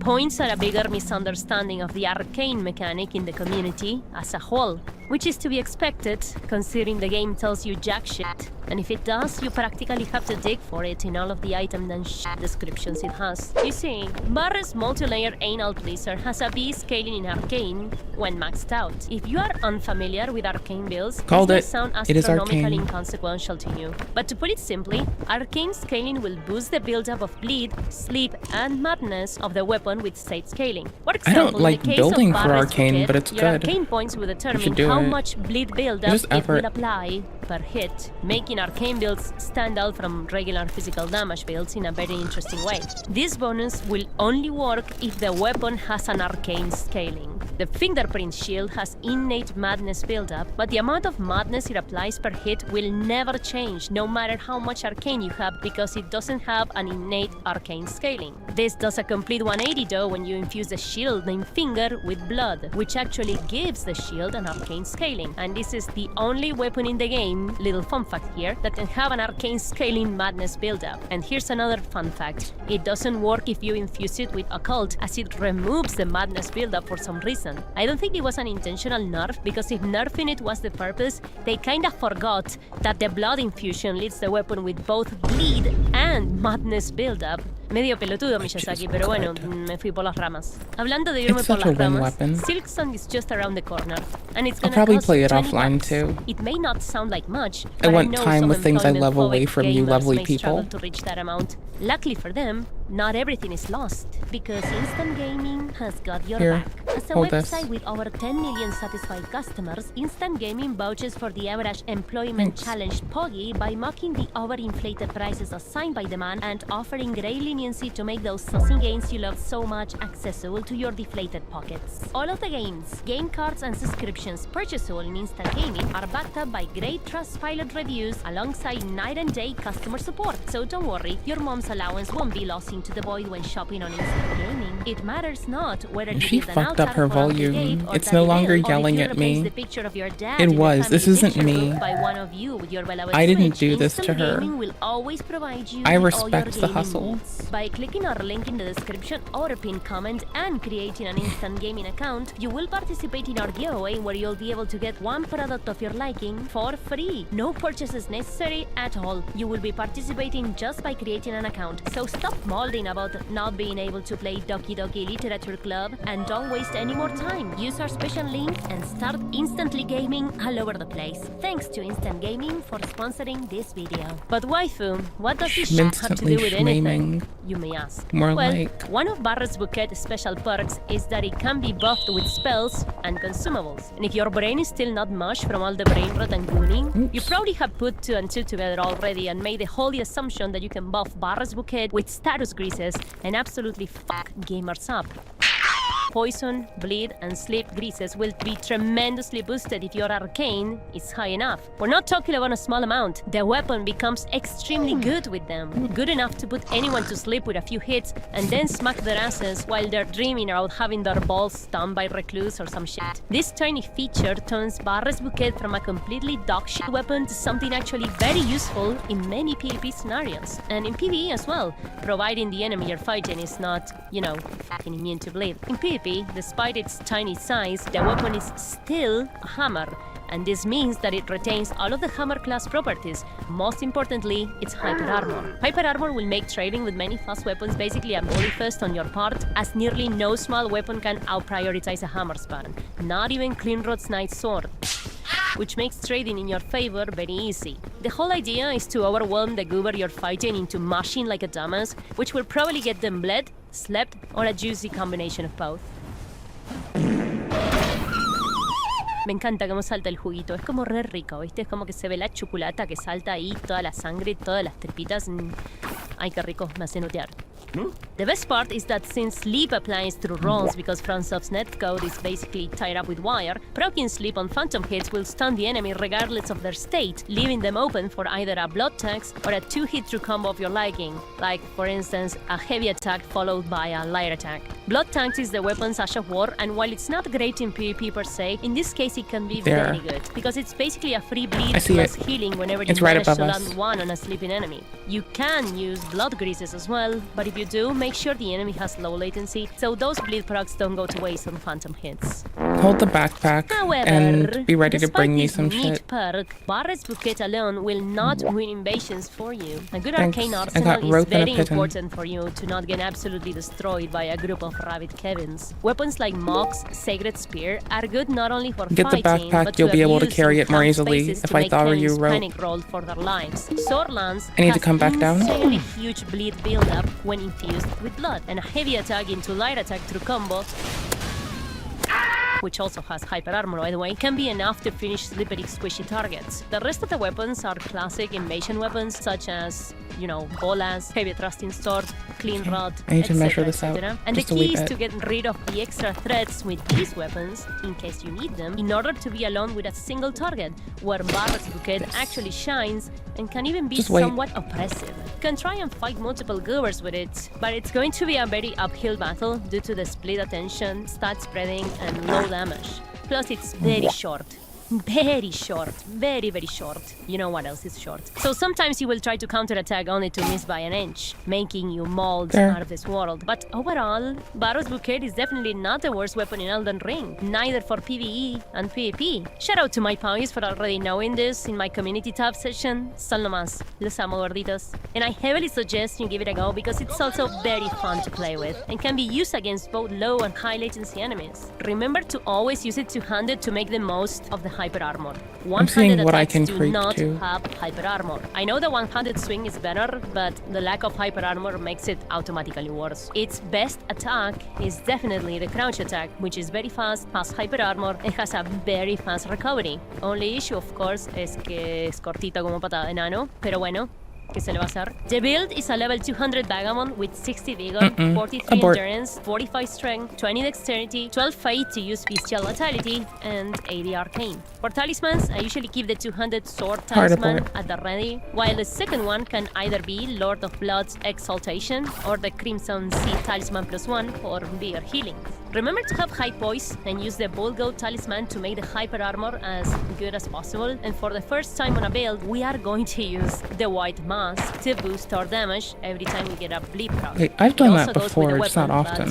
Speaker 21: points at a bigger misunderstanding of the arcane mechanic in the community as a whole, which is to be expected considering the game tells you jack shit, and if it does, you practically have to dig for it in all of the item and shit descriptions it has. You see, Barre's multi-layer anal pleaser has a B scaling in arcane when maxed out. If you are unfamiliar with arcane builds,
Speaker 1: Called
Speaker 21: this may
Speaker 1: it.
Speaker 21: sound
Speaker 1: It is
Speaker 21: astronomically
Speaker 1: arcane.
Speaker 21: inconsequential to you. But to put it simply, arcane scaling will boost the buildup of bleed, sleep, and madness of the weapon with state scaling. For
Speaker 1: I
Speaker 21: example,
Speaker 1: don't like
Speaker 21: in the case
Speaker 1: building
Speaker 21: of
Speaker 1: for
Speaker 21: Barre's
Speaker 1: arcane,
Speaker 21: bouquet,
Speaker 1: but it's
Speaker 21: your
Speaker 1: good.
Speaker 21: arcane points will
Speaker 1: You
Speaker 21: determine
Speaker 1: should do
Speaker 21: how
Speaker 1: it.
Speaker 21: much bleed buildup
Speaker 1: Just
Speaker 21: it
Speaker 1: effort.
Speaker 21: will apply per hit, making arcane builds stand out from regular physical damage builds in a very interesting way. This bonus will only work if the weapon has an arcane scaling. The fingerprint shield has innate madness buildup, but the amount of madness it applies per hit will never change no matter how much arcane you have because it doesn't have an innate arcane scaling. This does a complete 180 though when you infuse the shield named Finger with blood, which actually gives the shield an arcane scaling. And this is the only weapon in the game, little fun fact here, that can have an arcane scaling madness buildup. And here's another fun fact. It doesn't work if you infuse it with occult, as it removes the madness buildup for some reason. I don't think it was an intentional nerf, because if nerfing it was the purpose, they kinda forgot that the blood infusion leaves the weapon with both bleed and madness buildup, Medio pelotudo Miyazaki, pero bueno, me fui por las ramas. Hablando de irme
Speaker 1: It's
Speaker 21: por
Speaker 1: such a
Speaker 21: las
Speaker 1: win
Speaker 21: ramas,
Speaker 1: weapon.
Speaker 21: Silksong is just around the corner, and it's
Speaker 1: I'll
Speaker 21: gonna
Speaker 1: probably
Speaker 21: cost
Speaker 1: play it
Speaker 21: 20
Speaker 1: offline
Speaker 21: bucks.
Speaker 1: too.
Speaker 21: It may not sound like much,
Speaker 1: I
Speaker 21: but
Speaker 1: want
Speaker 21: know
Speaker 1: time
Speaker 21: some
Speaker 1: with things I love away
Speaker 21: employment-phobic
Speaker 1: from you
Speaker 21: gamers
Speaker 1: lovely
Speaker 21: may struggle
Speaker 1: people.
Speaker 21: to reach that amount. Luckily for them, not everything is lost, because Instant Gaming has got your
Speaker 1: Here,
Speaker 21: back. As a
Speaker 1: hold this.
Speaker 21: website with over 10 million satisfied customers, Instant Gaming vouches for the average employment challenged POGI by mocking the overinflated prices assigned by demand and offering great leniency to make those saucy games you love so much accessible to your deflated pockets. All of the games, game cards, and subscriptions purchasable in Instant Gaming are backed up by great Trustpilot reviews alongside night and day customer support. So don't worry, your mom's allowance won't be lost into the void when shopping on Instant Gaming. It matters not whether you
Speaker 1: She
Speaker 21: build an
Speaker 1: fucked up her
Speaker 21: altar for a brigade
Speaker 1: volume.
Speaker 21: or
Speaker 1: It's
Speaker 21: that
Speaker 1: no
Speaker 21: you
Speaker 1: longer
Speaker 21: build, or if
Speaker 1: yelling
Speaker 21: you
Speaker 1: at
Speaker 21: replace
Speaker 1: me.
Speaker 21: the picture of your dad
Speaker 1: It
Speaker 21: in the
Speaker 1: was. This
Speaker 21: family
Speaker 1: isn't
Speaker 21: picture
Speaker 1: me.
Speaker 21: book by one of you with your beloved
Speaker 1: I didn't
Speaker 21: Switch,
Speaker 1: do this to
Speaker 21: Instant
Speaker 1: her.
Speaker 21: Gaming will always provide you
Speaker 1: I
Speaker 21: with all your
Speaker 1: respect the
Speaker 21: gaming
Speaker 1: hustle.
Speaker 21: needs. By clicking our link in the description or a pinned comment and creating an Instant Gaming account, you will participate in our giveaway where you'll be able to get one product of your liking for free. No purchases necessary at all. You will be participating just by creating an account. So stop molding about not being able to play Doki Doki Literature Club and don't waste any more time. Use our special link and start instantly gaming all over the place. Thanks to Instant Gaming for sponsoring this video. But waifu, what does this shit have to do with anything? You may ask.
Speaker 1: More
Speaker 21: Well,
Speaker 1: like-
Speaker 21: one of Barret's Bouquet's special perks is that it can be buffed with spells and consumables. And if your brain is still not mush from all the brain rot and gooning, you probably have put two and two together already and made the holy assumption that you can buff Barret's Bouquet with status greases and absolutely fuck gamers up. Poison, bleed, and sleep greases will be tremendously boosted if your arcane is high enough. We're not talking about a small amount. The weapon becomes extremely good with them. Good enough to put anyone to sleep with a few hits and then smack their asses while they're dreaming about having their balls stunned by recluse or some shit. This tiny feature turns Barret's Bouquet from a completely dogshit weapon to something actually very useful in many PvP scenarios. And in PvE as well, providing the enemy you're fighting is not, you know, fucking immune to bleed. In PvP, despite its tiny size, the weapon is still a hammer, and this means that it retains all of the hammer class properties. Most importantly, it's hyper armor. Hyper armor will make trading with many fast weapons basically a bully fest on your part, as nearly no small weapon can out-prioritize a hammer span, not even Cleanrod's Knight's Sword, which makes trading in your favor very easy. The whole idea is to overwhelm the goober you're fighting into mashing like a dumbass, which will probably get them bled, slept, or a juicy combination of both. Me encanta cómo salta el juguito, es como re rico, ¿viste? Es como que se ve la chocolate que salta ahí, toda la sangre, todas las tripitas. Ay, qué rico, me hace notear. The best part is that since sleep applies through rolls because FromSoft's netcode is basically tied up with wire, proccing sleep on phantom hits will stun the enemy regardless of their state, leaving them open for either a blood tax or a 2-hit through combo of your liking, like, for instance, a heavy attack followed by a light attack. Blood tax is the weapon's Ash of War, and while it's not great in PvP per se, in this case it can be very good, because it's basically a free bleed plus healing whenever you manage to land one on a sleeping enemy. You can use blood greases as well, but if you do, make sure the enemy has low latency, so those bleed procs don't go to waste on phantom hits.
Speaker 1: Hold the backpack
Speaker 21: However,
Speaker 1: and be ready to bring me
Speaker 21: despite
Speaker 1: some
Speaker 21: this neat
Speaker 1: shit.
Speaker 21: perk, Barret's Bouquet alone will not win invasions for you. A good
Speaker 1: Thanks.
Speaker 21: arcane
Speaker 1: I
Speaker 21: arsenal
Speaker 1: got
Speaker 21: is
Speaker 1: rope and a
Speaker 21: very
Speaker 1: pigeon.
Speaker 21: important for you to not get absolutely destroyed by a group of rabid Kevins. Weapons like Mox, Sacred Spear are good not only for
Speaker 1: Get the
Speaker 21: fighting,
Speaker 1: backpack,
Speaker 21: but
Speaker 1: you'll be able to
Speaker 21: abuse
Speaker 1: carry
Speaker 21: in
Speaker 1: it more
Speaker 21: camp
Speaker 1: easily
Speaker 21: spaces
Speaker 1: if
Speaker 21: to
Speaker 1: I
Speaker 21: make
Speaker 1: thought you
Speaker 21: Kevins
Speaker 1: rope.
Speaker 21: panic roll for their lives. Swordlands
Speaker 1: I need to
Speaker 21: has
Speaker 1: come back down.
Speaker 21: insanely huge bleed buildup when infused with blood, and a heavy attack into light attack through combo, which also has hyper armor by the way, can be enough to finish slippery squishy targets. The rest of the weapons are classic invasion weapons such as, you know, bolas, heavy thrusting sword, clean rod,
Speaker 1: I need to measure
Speaker 21: etc,
Speaker 1: this out,
Speaker 21: etc. And the
Speaker 1: just a wee
Speaker 21: key is
Speaker 1: bit.
Speaker 21: to get rid of the extra threats with these weapons, in case you need them, in order to be alone with a single target, where Barret's Bouquet actually shines and can even be
Speaker 1: Just wait.
Speaker 21: somewhat oppressive. You can try and fight multiple goobers with it, but it's going to be a very uphill battle due to the split attention, stat spreading, and low damage. Plus, it's very short. very short. Very, very short. You know what else is short. So sometimes you will try to counterattack only to miss by an inch, making you mold out of this world. But overall, Barrow's Bouquet is definitely not the worst weapon in Elden Ring, neither for PvE and PvP. Shout out to my pawis for already knowing this in my community tab session. Son nomás, los amo gorditos. And I heavily suggest you give it a go because it's also very fun to play with and can be used against both low and high latency enemies. Remember to always use it two-handed to make the most of the hyper armor. One-handed attacks do not have hyper armor. I know the one-handed swing is better, but the lack of hyper armor makes it automatically worse. Its best attack is definitely the crouch attack, which is very fast, has hyper armor, and has a very fast recovery. Only issue, of course, es que es cortita como patada de enano, pero bueno. ¿Qué se le va a hacer? The build is a level 200 Vagabond with 60 Vigor, 43 Endurance, 45 Strength, 20 Dexterity, 12 Fate to use Bestial Vitality, and 80 Arcane. For talismans, I usually keep the 200 Sword Talisman at the ready, while the second one can either be Lord of Blood's Exaltation or the Crimson Sea Talisman +1 for bigger healing. Remember to have high poise and use the Bull Goat Talisman to make the hyper armor as good as possible. And for the first time on a build, we are going to use the White Mask to boost our damage every time we get a bleed proc.
Speaker 1: Wait, I've done that before, it's not often.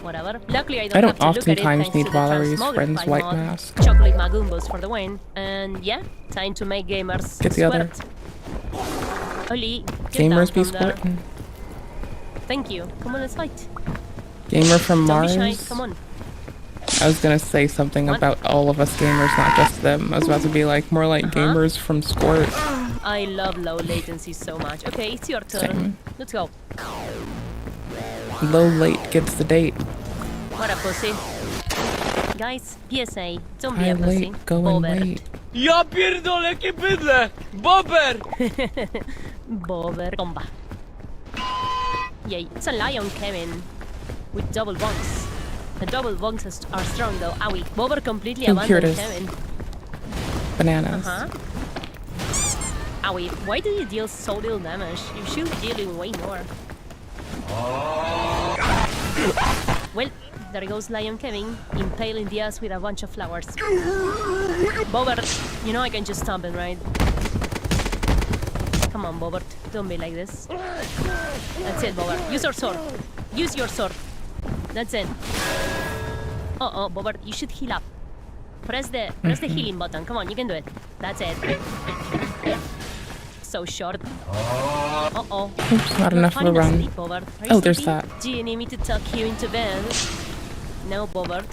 Speaker 21: Whatever. Luckily,
Speaker 1: I don't oftentimes need Valerie's friend's White Mask.
Speaker 21: Chocolate Magumbos for the win. And yeah, time to make gamers
Speaker 1: Get the other.
Speaker 21: Oli,
Speaker 1: Gamers be squirting.
Speaker 21: Thank you. Come on, let's fight.
Speaker 1: Gamer from Mars.
Speaker 21: Don't be shy. Come on.
Speaker 1: I was gonna say something about all of us gamers, not just them. I was about to be like, more like gamers from Squirt.
Speaker 21: I love low latency so much. Okay, it's your turn.
Speaker 1: Same.
Speaker 21: Let's go.
Speaker 1: Low late gets the date.
Speaker 21: What a pussy. Guys, PSA, don't be
Speaker 1: High
Speaker 21: a pussy.
Speaker 1: late, going late.
Speaker 3: Ja pierdolę, jakie bydle! Bober!
Speaker 21: Bober. Bomba. Yay, it's a lion Kevin. With double bunks. The double bunks are strong though. Owie. Bober completely abandoned Kevin.
Speaker 1: Bananas.
Speaker 21: Owie, why do you deal so little damage? You should be dealing way more. Well, there goes Lion Kevin, impaling the ass with a bunch of flowers. Bobert, you know I can just stomp him, right? Come on, Bobert, don't be like this. That's it, Bobert. Use your sword. Use your sword. That's it. Uh-oh, Bobert, you should heal up. Press the healing button. Come on, you can do it. That's it. So short. Uh-oh.
Speaker 1: Oops, not enough of a run.
Speaker 21: Asleep,
Speaker 1: Oh, there's that.
Speaker 21: Do you need me to tuck you into bed? No, Bobert.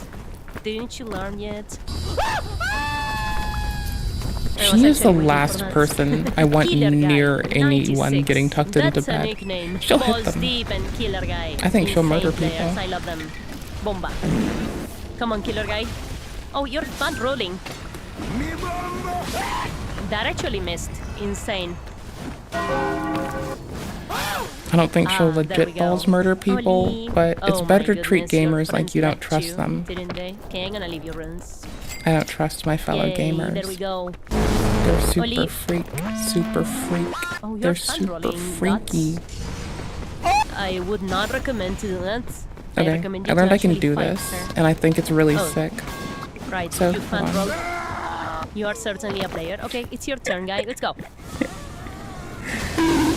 Speaker 21: Didn't you learn yet?
Speaker 1: She is the last person I want near anyone getting tucked into
Speaker 21: That's a
Speaker 1: bed.
Speaker 21: nickname.
Speaker 1: She'll hit
Speaker 21: Balls
Speaker 1: them.
Speaker 21: deep and killer guy.
Speaker 1: I think she'll murder
Speaker 21: Insane players.
Speaker 1: people.
Speaker 21: I love them. Bomba. Come on, killer guy. Oh, you're fun rolling. That actually missed. Insane.
Speaker 1: I don't think she'll
Speaker 21: there we
Speaker 1: legit
Speaker 21: go.
Speaker 1: balls murder people,
Speaker 21: Oli.
Speaker 1: but it's
Speaker 21: Oh
Speaker 1: better
Speaker 21: my
Speaker 1: to treat
Speaker 21: goodness, your
Speaker 1: gamers like
Speaker 21: friends
Speaker 1: you don't
Speaker 21: left
Speaker 1: trust
Speaker 21: you,
Speaker 1: them.
Speaker 21: Didn't they? Okay, I'm gonna leave your runes.
Speaker 1: I don't trust my fellow
Speaker 21: Yay,
Speaker 1: gamers.
Speaker 21: there we go.
Speaker 1: They're super
Speaker 21: Oli.
Speaker 1: freak. Super freak.
Speaker 21: Oh, you're
Speaker 1: They're
Speaker 21: fun
Speaker 1: super
Speaker 21: rolling.
Speaker 1: freaky.
Speaker 21: I would not recommend to do that.
Speaker 1: Okay,
Speaker 21: recommend
Speaker 1: I
Speaker 21: you
Speaker 1: learned
Speaker 21: to
Speaker 1: I can
Speaker 21: actually
Speaker 1: do
Speaker 21: fight
Speaker 1: this,
Speaker 21: her.
Speaker 1: and I think it's really
Speaker 21: Oh.
Speaker 1: sick.
Speaker 21: Right,
Speaker 1: So,
Speaker 21: you fan
Speaker 1: hold on.
Speaker 21: roll. You are certainly a player. Okay, it's your turn, guy. Let's go.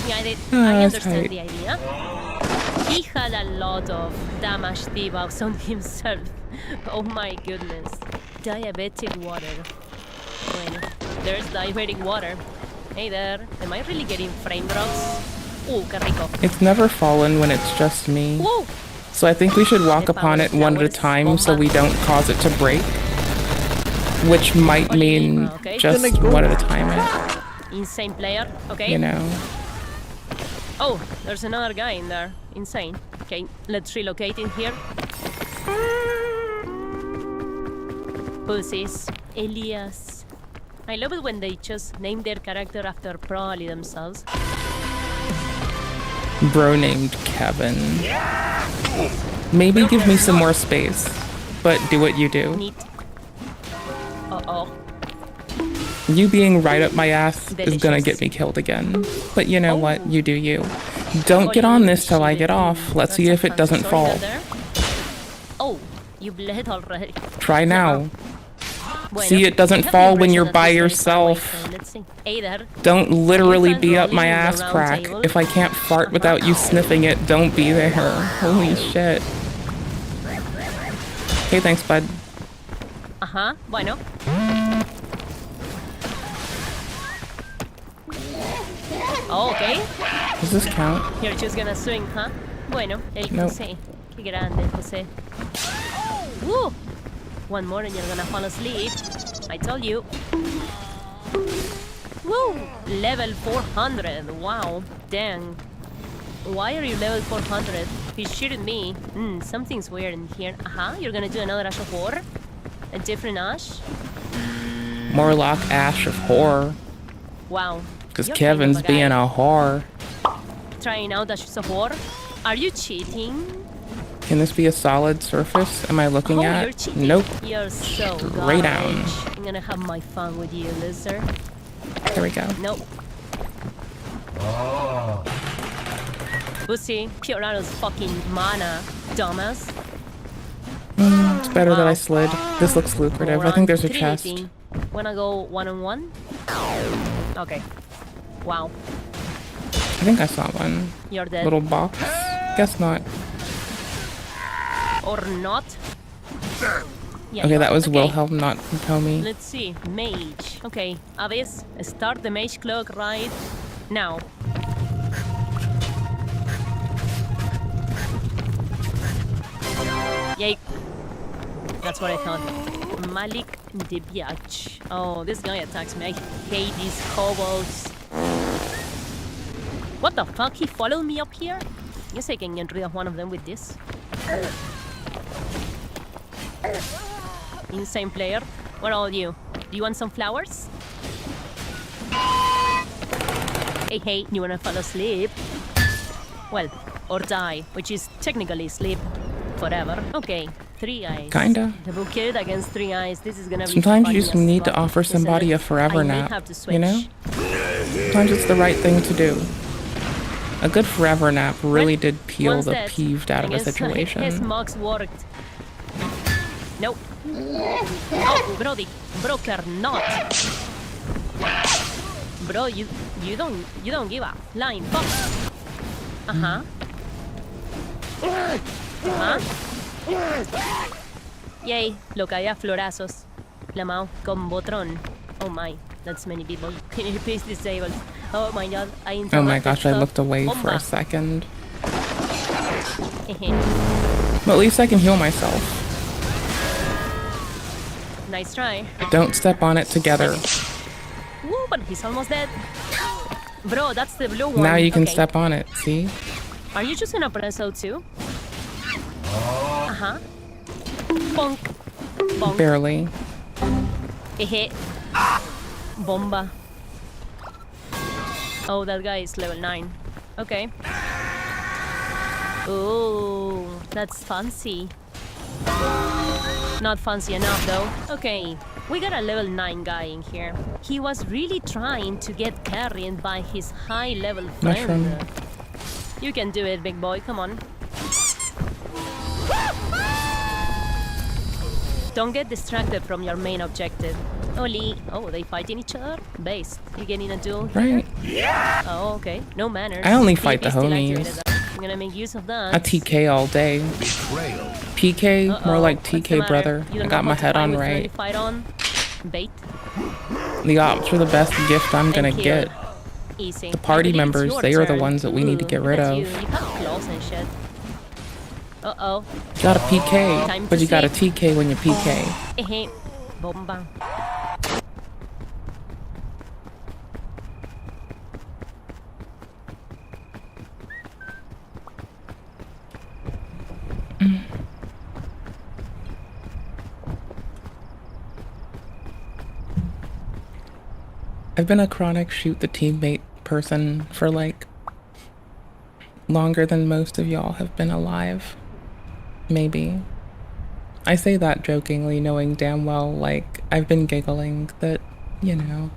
Speaker 21: Yeah, I
Speaker 1: that's
Speaker 21: understand
Speaker 1: right.
Speaker 21: the idea. He had a lot of damage debuffs on himself. Oh my goodness. Diabetic water. Bueno, there's diabetic water. Hey there. Am I really getting frame drops? Ooh, qué rico.
Speaker 1: It's never fallen when it's just me.
Speaker 21: Whoa!
Speaker 1: So I think we should walk upon it one at a time so we don't cause it to break. Which might mean
Speaker 21: Okay.
Speaker 1: just one at a time.
Speaker 21: Insane player. Okay.
Speaker 1: You know.
Speaker 21: Oh, there's another guy in there. Insane. Okay, let's relocate in here. Pussies. Elias. I love it when they just name their character after probably themselves.
Speaker 1: Bro named Kevin. Maybe give me some more space, but do what you do.
Speaker 21: Neat. Uh-oh.
Speaker 1: You being right up my ass is gonna
Speaker 21: Delicious.
Speaker 1: get me killed again. But you know what? You do you. Don't get on this till I get off. Let's see if it doesn't fall.
Speaker 21: Oh, you bled already.
Speaker 1: Try now. See, it doesn't fall when you're by yourself.
Speaker 21: Let's see. Hey there.
Speaker 1: Don't literally
Speaker 21: If
Speaker 1: be
Speaker 21: I'm
Speaker 1: up my
Speaker 21: rolling
Speaker 1: ass
Speaker 21: the round
Speaker 1: crack.
Speaker 21: table.
Speaker 1: If I can't fart without you sniffing it, don't be there. Holy shit. Okay, thanks, bud.
Speaker 21: Ajá, bueno. Oh, okay.
Speaker 1: Does this count?
Speaker 21: You're just gonna swing, huh? Bueno, el
Speaker 1: Nope.
Speaker 21: José. Qué grande, José. Woo! One more and you're gonna fall asleep. I told you. Woo! Level 400. Wow. Dang. Why are you level 400? He's shooting me. Something's weird in here. You're gonna do another Ash of War? A different Ash?
Speaker 1: Morlock Ash of Horror.
Speaker 21: Wow.
Speaker 1: Because
Speaker 21: You're
Speaker 1: Kevin's
Speaker 21: kind of a
Speaker 1: being
Speaker 21: guy.
Speaker 1: a whore.
Speaker 21: Trying out Ashes of War? Are you cheating?
Speaker 1: Can this be a solid surface? Am I looking
Speaker 21: You're
Speaker 1: at?
Speaker 21: cheating.
Speaker 1: Nope.
Speaker 21: You're so
Speaker 1: Straight down.
Speaker 21: garbage. I'm gonna have my fun with you, loser.
Speaker 1: There we go.
Speaker 21: Nope. Pussy, Piorado's fucking mana, dumbass.
Speaker 1: It's better that I slid. This looks lucrative. I think there's a chest.
Speaker 21: 318. Wanna go one-on-one? Okay. Wow.
Speaker 1: I think I saw one.
Speaker 21: You're dead.
Speaker 1: Little box. Guess not.
Speaker 21: Or not? Yeah,
Speaker 1: Okay,
Speaker 21: you
Speaker 1: that
Speaker 21: are.
Speaker 1: was
Speaker 21: Okay.
Speaker 1: Wilhelm, not Tommy.
Speaker 21: Let's see. Mage. Okay, Abyss, start the mage clock right now. Yay. That's what I thought. Malik Debiach. Oh, this guy attacks me. I hate these kobolds. What the fuck? He followed me up here? Guess I can get rid of one of them with this. Insane player. What are you? Do you want some flowers? Hey, you wanna fall asleep? Well, or die, which is technically sleep forever. Okay, 3 eyes.
Speaker 1: Kinda.
Speaker 21: Double kid against 3 eyes. This is gonna be
Speaker 1: Sometimes
Speaker 21: funny
Speaker 1: you just
Speaker 21: as
Speaker 1: need to
Speaker 21: fuck,
Speaker 1: offer
Speaker 21: isn't
Speaker 1: somebody
Speaker 21: it?
Speaker 1: a forever
Speaker 21: I may
Speaker 1: nap.
Speaker 21: have to switch.
Speaker 1: You know? Sometimes it's the right thing to do. A good forever nap really did peel
Speaker 21: One's
Speaker 1: the
Speaker 21: dead.
Speaker 1: peeved out of a
Speaker 21: I guess His
Speaker 1: situation.
Speaker 21: mugs worked. Nope. Oh, Brody. Broker not. Bro, you don't give a flying fuck. Yay, lo caía a florazos. Lamau con Botron. Oh my, that's many people. Peace disabled. Oh my god, I interrupted
Speaker 1: Oh my gosh, I
Speaker 21: stuff.
Speaker 1: looked away for
Speaker 21: Bomba.
Speaker 1: a second. But at least I can heal myself.
Speaker 21: Nice try.
Speaker 1: Don't step on it together.
Speaker 21: Woo, but he's almost dead. Bro, that's the blue one.
Speaker 1: Now you can
Speaker 21: Okay.
Speaker 1: step on it, see?
Speaker 21: Are you just gonna press O2? Bonk. Bonk.
Speaker 1: Barely.
Speaker 21: Ehe. Bomba. Oh, that guy is level 9. Okay. Ooh, that's fancy. Not fancy enough though. Okay, we got a level 9 guy in here. He was really trying to get carried by his high level friend.
Speaker 1: Mushroom.
Speaker 21: You can do it, big boy, come on. Don't get distracted from your main objective. Oli. Oh, they fighting each other? Based. You getting a duel here?
Speaker 1: Right.
Speaker 21: Oh, okay. No manners.
Speaker 1: I only fight the
Speaker 21: PvP still
Speaker 1: homies.
Speaker 21: activated, though. I'm gonna make use of that.
Speaker 1: A TK all day. PK, more
Speaker 21: Uh-oh,
Speaker 1: like
Speaker 21: what's the
Speaker 1: TK
Speaker 21: matter?
Speaker 1: brother.
Speaker 21: You
Speaker 1: I
Speaker 21: don't
Speaker 1: got
Speaker 21: know
Speaker 1: my
Speaker 21: how to
Speaker 1: head
Speaker 21: fight
Speaker 1: on
Speaker 21: with
Speaker 1: right.
Speaker 21: friendly Fight on. Bait.
Speaker 1: The ops are the best gift I'm gonna
Speaker 21: And
Speaker 1: get.
Speaker 21: kill. Easy.
Speaker 1: The party
Speaker 21: I believe it's
Speaker 1: members,
Speaker 21: your
Speaker 1: they are the
Speaker 21: turn.
Speaker 1: ones that we need to get
Speaker 21: Ooh,
Speaker 1: rid
Speaker 21: look at
Speaker 1: of.
Speaker 21: You have claws and shit. Uh-oh.
Speaker 1: Got a PK,
Speaker 21: Time
Speaker 1: but
Speaker 21: to
Speaker 1: you got a
Speaker 21: sleep.
Speaker 1: TK when you PK.
Speaker 21: Ehe. Bomba.
Speaker 1: I've been a chronic shoot the teammate person for like longer than most of y'all have been alive. Maybe. I say that jokingly, knowing damn well, like, I've been giggling that, you know,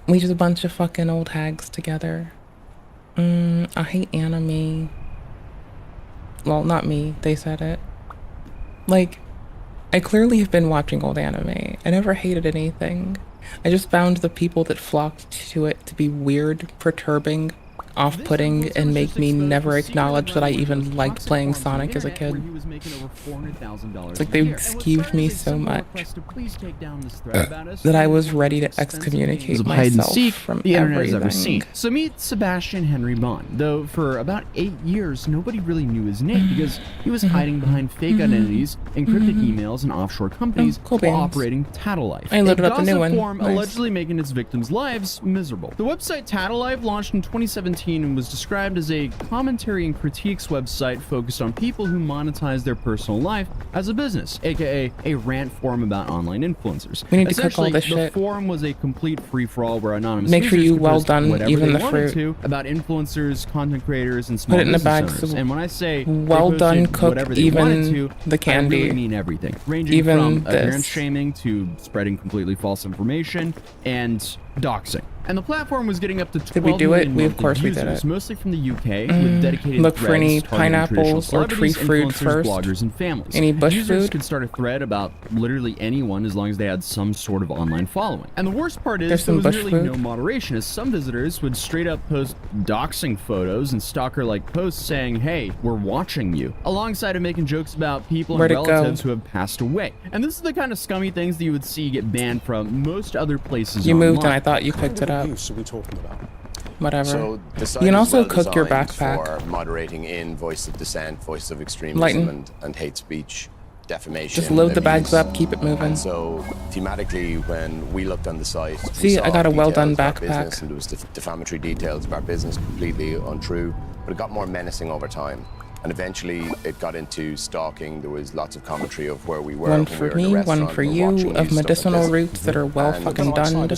Speaker 1: we just a bunch of fucking old hags together. I hate anime. Well, not me, they said it. Like, I clearly have been watching old anime. I never hated anything. I just found the people that flocked to it to be weird, perturbing, off-putting, and make me never acknowledge that I even liked playing Sonic as a kid. It's like they skeeved me so much that I was ready to excommunicate myself from
Speaker 7: the internet has ever
Speaker 1: everything.
Speaker 7: seen. So meet Sebastian Henry Bond, though for about 8 years nobody really knew his name because he was hiding behind fake identities, encrypted emails, and offshore companies while operating Tattleife,
Speaker 1: I loaded up a new one.
Speaker 7: forum
Speaker 1: Nice.
Speaker 7: allegedly making its victims' lives miserable. The website Tattleife launched in 2017 and was described as a commentary and critiques website focused on people who monetize their personal life as a business, aka a rant forum about online influencers.
Speaker 1: We need to cook all
Speaker 7: Essentially,
Speaker 1: this
Speaker 7: the
Speaker 1: shit.
Speaker 7: forum was a complete free-for-all where anonymous
Speaker 1: Make sure
Speaker 7: users
Speaker 1: you
Speaker 7: could
Speaker 1: well
Speaker 7: post
Speaker 1: done
Speaker 7: whatever
Speaker 1: even
Speaker 7: they
Speaker 1: the
Speaker 7: wanted
Speaker 1: fruit.
Speaker 7: to about influencers, content creators, and small
Speaker 1: Put it in a
Speaker 7: business
Speaker 1: bag
Speaker 7: owners.
Speaker 1: so
Speaker 7: And when I say
Speaker 1: well
Speaker 7: they
Speaker 1: done,
Speaker 7: posted
Speaker 1: cook
Speaker 7: whatever they wanted
Speaker 1: even
Speaker 7: to,
Speaker 1: the candy.
Speaker 7: I really mean everything, ranging
Speaker 1: Even
Speaker 7: from
Speaker 1: this.
Speaker 7: appearance shaming to spreading completely false information and doxing. And the platform was getting up to 12
Speaker 1: Did we do it?
Speaker 7: million
Speaker 1: We of
Speaker 7: monthly
Speaker 1: course we did
Speaker 7: users,
Speaker 1: it.
Speaker 7: mostly from the UK, with dedicated
Speaker 1: Look for
Speaker 7: threads
Speaker 1: any
Speaker 7: targeting traditional
Speaker 1: pineapples or tree
Speaker 7: celebrities,
Speaker 1: fruit
Speaker 7: influencers,
Speaker 1: first.
Speaker 7: bloggers, and families.
Speaker 1: Any bush
Speaker 7: Users
Speaker 1: food?
Speaker 7: could start a thread about literally anyone as long as they had some sort of online following. And the worst part is
Speaker 1: There's some
Speaker 7: there was
Speaker 1: bush
Speaker 7: nearly
Speaker 1: food.
Speaker 7: no moderation, as some visitors would straight up post doxing photos and stalker-like posts saying, "Hey, we're watching you," alongside of making jokes about people
Speaker 1: Where'd
Speaker 7: and
Speaker 1: it go?
Speaker 7: relatives who have passed away. And this is the kind of scummy things that you would see get banned from most other places
Speaker 1: You moved and
Speaker 7: online.
Speaker 1: I thought you picked it up.
Speaker 22: Use are we talking about?
Speaker 1: Whatever.
Speaker 22: So the site
Speaker 1: You can
Speaker 22: is
Speaker 1: also
Speaker 22: well
Speaker 1: cook your
Speaker 22: designed
Speaker 1: backpack.
Speaker 22: for moderating in voice of dissent, voice of extremism,
Speaker 1: Lighten.
Speaker 22: and hate speech, defamation.
Speaker 1: Just load the bags
Speaker 22: abuse.
Speaker 1: up, keep it moving.
Speaker 22: And so thematically, when we looked on the site, we
Speaker 1: See, I
Speaker 22: saw
Speaker 1: got a well-done
Speaker 22: details of our
Speaker 1: backpack.
Speaker 22: business, and there was defamatory details of our business, completely untrue. But it got more menacing over time. And eventually, it got into stalking. There was lots of commentary of where we were.
Speaker 1: One
Speaker 22: when
Speaker 1: for
Speaker 22: we were in
Speaker 1: me,
Speaker 22: the
Speaker 1: one
Speaker 22: restaurant,
Speaker 1: for
Speaker 22: we were
Speaker 1: you,
Speaker 22: watching
Speaker 1: of
Speaker 22: stuff like
Speaker 1: medicinal
Speaker 22: this.
Speaker 1: roots that are well
Speaker 22: And
Speaker 1: fucking done.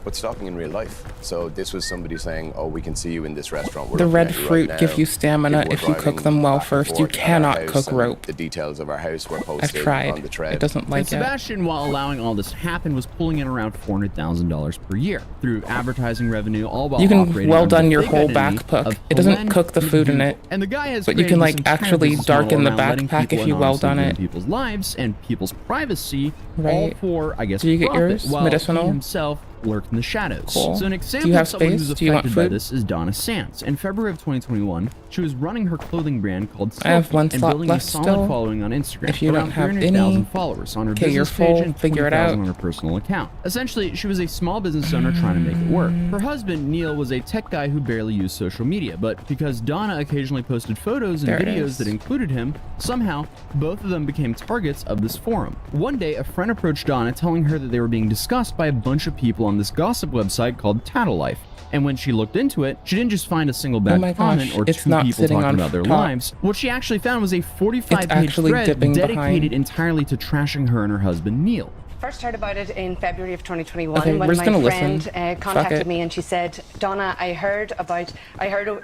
Speaker 22: but stalking in real life. So this was somebody saying, "Oh, we can see you in this restaurant. We're
Speaker 1: The
Speaker 22: looking
Speaker 1: red
Speaker 22: at you
Speaker 1: fruit
Speaker 22: right
Speaker 1: gives
Speaker 22: now.
Speaker 1: you stamina
Speaker 22: People
Speaker 1: if
Speaker 22: were
Speaker 1: you cook
Speaker 22: driving
Speaker 1: them well
Speaker 22: back and
Speaker 1: first. You
Speaker 22: forth at our
Speaker 1: cannot
Speaker 22: house,
Speaker 1: cook
Speaker 22: and
Speaker 1: rope.
Speaker 22: The details of our house were
Speaker 1: I've
Speaker 22: posted
Speaker 1: tried.
Speaker 22: on the thread.
Speaker 1: It doesn't like it.
Speaker 7: Sebastian, while allowing all this to happen, was pulling in around $400,000 per year through advertising revenue, all while
Speaker 1: You can
Speaker 7: operating
Speaker 1: well
Speaker 7: under
Speaker 1: done
Speaker 7: the
Speaker 1: your
Speaker 7: fake
Speaker 1: whole
Speaker 7: identity
Speaker 1: back cook.
Speaker 7: of
Speaker 1: It doesn't
Speaker 7: Helen
Speaker 1: cook the food in
Speaker 7: McDougal.
Speaker 1: it.
Speaker 7: And the guy has
Speaker 1: But you can
Speaker 7: created
Speaker 1: like
Speaker 7: this entire
Speaker 1: actually
Speaker 7: business
Speaker 1: darken the
Speaker 7: model around letting
Speaker 1: backpack if
Speaker 7: people
Speaker 1: you well
Speaker 7: anonymously
Speaker 1: done
Speaker 7: ruin
Speaker 1: it.
Speaker 7: people's lives and people's privacy, all
Speaker 1: Right.
Speaker 7: for, I guess,
Speaker 1: Do you get
Speaker 7: profit,
Speaker 1: yours?
Speaker 7: while
Speaker 1: Medicinal?
Speaker 7: he himself lurked in the shadows.
Speaker 1: Cool.
Speaker 7: So an
Speaker 1: Do
Speaker 7: example
Speaker 1: you have
Speaker 7: of someone
Speaker 1: space?
Speaker 7: who's
Speaker 1: Do you want
Speaker 7: affected by
Speaker 1: food?
Speaker 7: this is Donna Sands. In February of 2021, she was running her clothing brand called
Speaker 1: I have
Speaker 7: Silky
Speaker 1: one
Speaker 7: and
Speaker 1: slot
Speaker 7: building
Speaker 1: left
Speaker 7: a solid
Speaker 1: still.
Speaker 7: following on Instagram.
Speaker 1: If you
Speaker 7: around
Speaker 1: don't have
Speaker 7: 300,000
Speaker 1: any,
Speaker 7: followers on her
Speaker 1: okay, you're
Speaker 7: business page
Speaker 1: full,
Speaker 7: and
Speaker 1: figure it
Speaker 7: 20,000
Speaker 1: out.
Speaker 7: on her personal account. Essentially, she was a small business owner trying to make it work. Her husband, Neil, was a tech guy who barely used social media, but because Donna occasionally posted photos and
Speaker 1: There it
Speaker 7: videos
Speaker 1: is.
Speaker 7: that included him, somehow both of them became targets of this forum. One day, a friend approached Donna telling her that they were being discussed by a bunch of people on this gossip website called Tattleife. And when she looked into it, she didn't just find a single bad
Speaker 1: my
Speaker 7: comment
Speaker 1: gosh,
Speaker 7: or
Speaker 1: it's
Speaker 7: two
Speaker 1: not
Speaker 7: people
Speaker 1: sitting
Speaker 7: talking
Speaker 1: on
Speaker 7: about their
Speaker 1: top.
Speaker 7: lives. What she actually found was a 45-page
Speaker 1: actually
Speaker 7: thread
Speaker 1: dipping
Speaker 7: dedicated
Speaker 1: behind.
Speaker 7: entirely to trashing her and her husband, Neil.
Speaker 23: First heard about it in February of 2021
Speaker 1: Okay,
Speaker 23: when
Speaker 1: we're just
Speaker 23: my
Speaker 1: gonna
Speaker 23: friend
Speaker 1: listen. Fuck
Speaker 23: contacted
Speaker 1: it.
Speaker 23: me and she said, Donna, I heard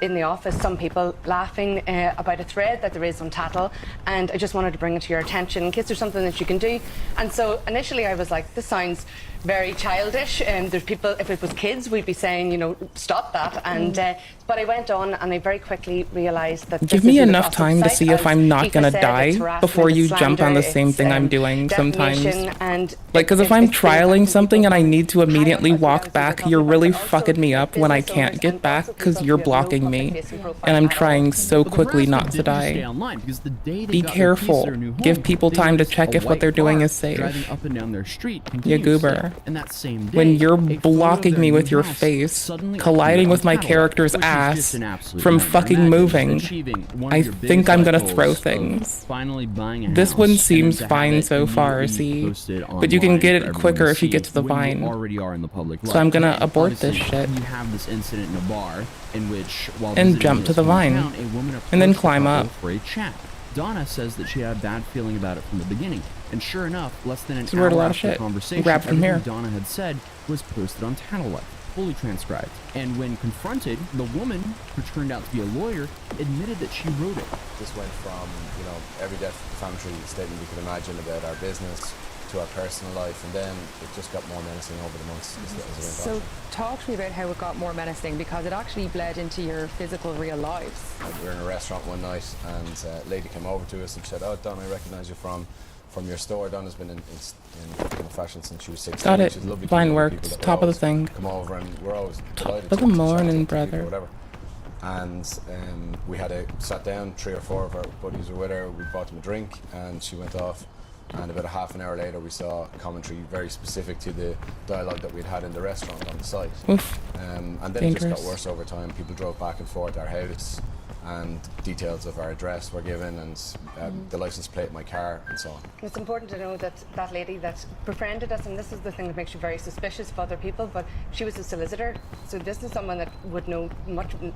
Speaker 23: in the office some people laughing about a thread that there is on Tattle, and I just wanted to bring it to your attention in case there's something that you can do. And so initially I was like, this sounds very childish, and there's people, if it was kids, we'd be saying, you know, stop that. And but I went on and I very quickly realised that
Speaker 1: Give
Speaker 23: this
Speaker 1: me
Speaker 23: isn't a
Speaker 1: enough
Speaker 23: gossip
Speaker 1: time to
Speaker 23: site,
Speaker 1: see if
Speaker 23: as
Speaker 1: I'm not
Speaker 23: Aoife
Speaker 1: gonna
Speaker 23: said,
Speaker 1: die
Speaker 23: it's harassment,
Speaker 1: before you
Speaker 23: it's
Speaker 1: jump on the
Speaker 23: slander,
Speaker 1: same
Speaker 23: it's,
Speaker 1: thing I'm doing sometimes.
Speaker 23: defamation, and
Speaker 1: Like, because if I'm trialing something and I need to immediately walk back, you're really fucking me up when I can't get back because you're blocking me. And I'm trying so quickly not to die. Be careful. Give people time to check if what they're doing is safe.
Speaker 7: Driving up and down their street
Speaker 1: You goober.
Speaker 7: and that same day,
Speaker 1: When you're
Speaker 7: a photo of
Speaker 1: blocking
Speaker 7: their
Speaker 1: me with
Speaker 7: new
Speaker 1: your
Speaker 7: house
Speaker 1: face,
Speaker 7: suddenly
Speaker 1: colliding
Speaker 7: appeared
Speaker 1: with
Speaker 7: on
Speaker 1: my
Speaker 7: Tattleife,
Speaker 1: character's
Speaker 7: which is
Speaker 1: ass
Speaker 7: just an absolute
Speaker 1: from
Speaker 7: nightmare.
Speaker 1: fucking
Speaker 7: Imagine
Speaker 1: moving,
Speaker 7: achieving one of
Speaker 1: I
Speaker 7: your
Speaker 1: think
Speaker 7: biggest
Speaker 1: I'm gonna
Speaker 7: goals
Speaker 1: throw
Speaker 7: of
Speaker 1: things.
Speaker 7: finally buying a
Speaker 1: This
Speaker 7: house,
Speaker 1: one
Speaker 7: and
Speaker 1: seems
Speaker 7: to have
Speaker 1: fine
Speaker 7: it
Speaker 1: so far,
Speaker 7: immediately
Speaker 1: see?
Speaker 7: posted
Speaker 1: But you can
Speaker 7: online
Speaker 1: get
Speaker 7: for
Speaker 1: it
Speaker 7: everyone
Speaker 1: quicker
Speaker 7: to
Speaker 1: if you
Speaker 7: see
Speaker 1: get to the
Speaker 7: when
Speaker 1: vine.
Speaker 7: you already are in the public
Speaker 1: So
Speaker 7: light.
Speaker 1: I'm gonna abort
Speaker 7: Obviously,
Speaker 1: this shit.
Speaker 7: You have this incident in a bar in which, while
Speaker 1: And
Speaker 7: visiting
Speaker 1: jump to
Speaker 7: his
Speaker 1: the vine.
Speaker 7: hometown, a woman
Speaker 1: And then
Speaker 7: approached the
Speaker 1: climb
Speaker 7: couple
Speaker 1: up.
Speaker 7: for a chat. Donna says that she had a bad feeling about it from the beginning, and sure enough, less than an
Speaker 1: She wrote a
Speaker 7: hour
Speaker 1: lot of
Speaker 7: after the
Speaker 1: shit.
Speaker 7: conversation,
Speaker 1: Grab from
Speaker 7: everything
Speaker 1: here.
Speaker 7: Donna had said was posted on Tattleife, fully transcribed. And when confronted, the woman, who turned out to be a lawyer, admitted that she wrote it.
Speaker 22: This went from, you know, every defamatory statement you could imagine about our business to our personal life, and then it just got more menacing over the months as it went
Speaker 24: So
Speaker 22: on.
Speaker 24: talk to me about how it got more menacing, because it actually bled into your physical real lives.
Speaker 22: We were in a restaurant one night, and a lady came over to us and said, "Oh, Don, I recognise you from from your store. Donna's been in fashion since she was 16.
Speaker 1: Got it.
Speaker 22: She's a lovely
Speaker 1: Vine
Speaker 22: community of
Speaker 1: works.
Speaker 22: people that
Speaker 1: Top of the
Speaker 22: always
Speaker 1: thing.
Speaker 22: Come over, and we're always delighted
Speaker 1: Top of the morning, brother.
Speaker 22: or whatever. And we had sat down, 3 or 4 of our buddies were with her. We bought them a drink, and she went off. And about a half an hour later, we saw commentary very specific to the dialogue that we'd had in the restaurant on the site.
Speaker 1: Oof.
Speaker 22: And then
Speaker 1: Dangerous.
Speaker 22: it just got worse over time. People drove back and forth our house, and details of our address were given, and the license plate of my car, and so on.
Speaker 23: It's important to know that that lady that befriended us, and this is the thing that makes you very suspicious of other people, but she was a solicitor, so this is someone that would know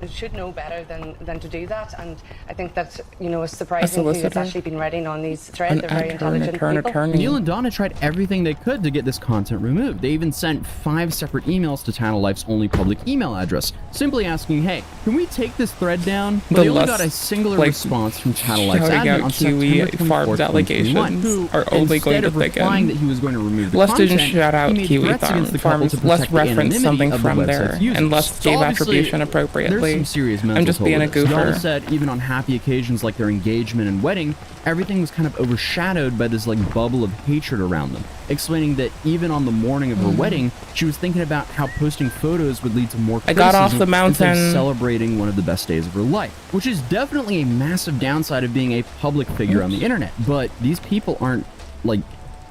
Speaker 23: should know better than to do that. And I think that, you know, it's surprising who has actually been writing on these threads. They're very intelligent people.
Speaker 7: Neil and Donna tried everything they could to get this content removed. They even sent 5 separate emails to Tattle Life's only public email address, simply asking, hey, can we take this thread down? But they only got a singular response from Tattle Life's admin on September 24th, 2021, who,
Speaker 1: are only
Speaker 7: instead
Speaker 1: going
Speaker 7: of
Speaker 1: to
Speaker 7: replying that he was going to remove the
Speaker 1: Les
Speaker 7: content,
Speaker 1: didn't shout out
Speaker 7: he made
Speaker 1: Kiwi
Speaker 7: threats against the couple
Speaker 1: Farms.
Speaker 7: to
Speaker 1: Les
Speaker 7: protect the
Speaker 1: referenced
Speaker 7: anonymity
Speaker 1: something
Speaker 7: of the
Speaker 1: from
Speaker 7: website's
Speaker 1: there,
Speaker 7: users.
Speaker 1: and Les
Speaker 7: So
Speaker 1: gave
Speaker 7: obviously,
Speaker 1: attribution appropriately.
Speaker 7: There's some serious mental
Speaker 1: I'm just being a
Speaker 7: toll with this.
Speaker 1: goofer.
Speaker 7: Donna said even on happy occasions like their engagement and wedding, everything was kind of overshadowed by this like bubble of hatred around them, explaining that even on the morning of her wedding, she was thinking about how posting photos would lead to more
Speaker 1: I got off the
Speaker 7: criticism instead of
Speaker 1: mountain.
Speaker 7: celebrating one of the best days of her life, which is definitely a massive downside of being a public figure on the internet. But these people aren't like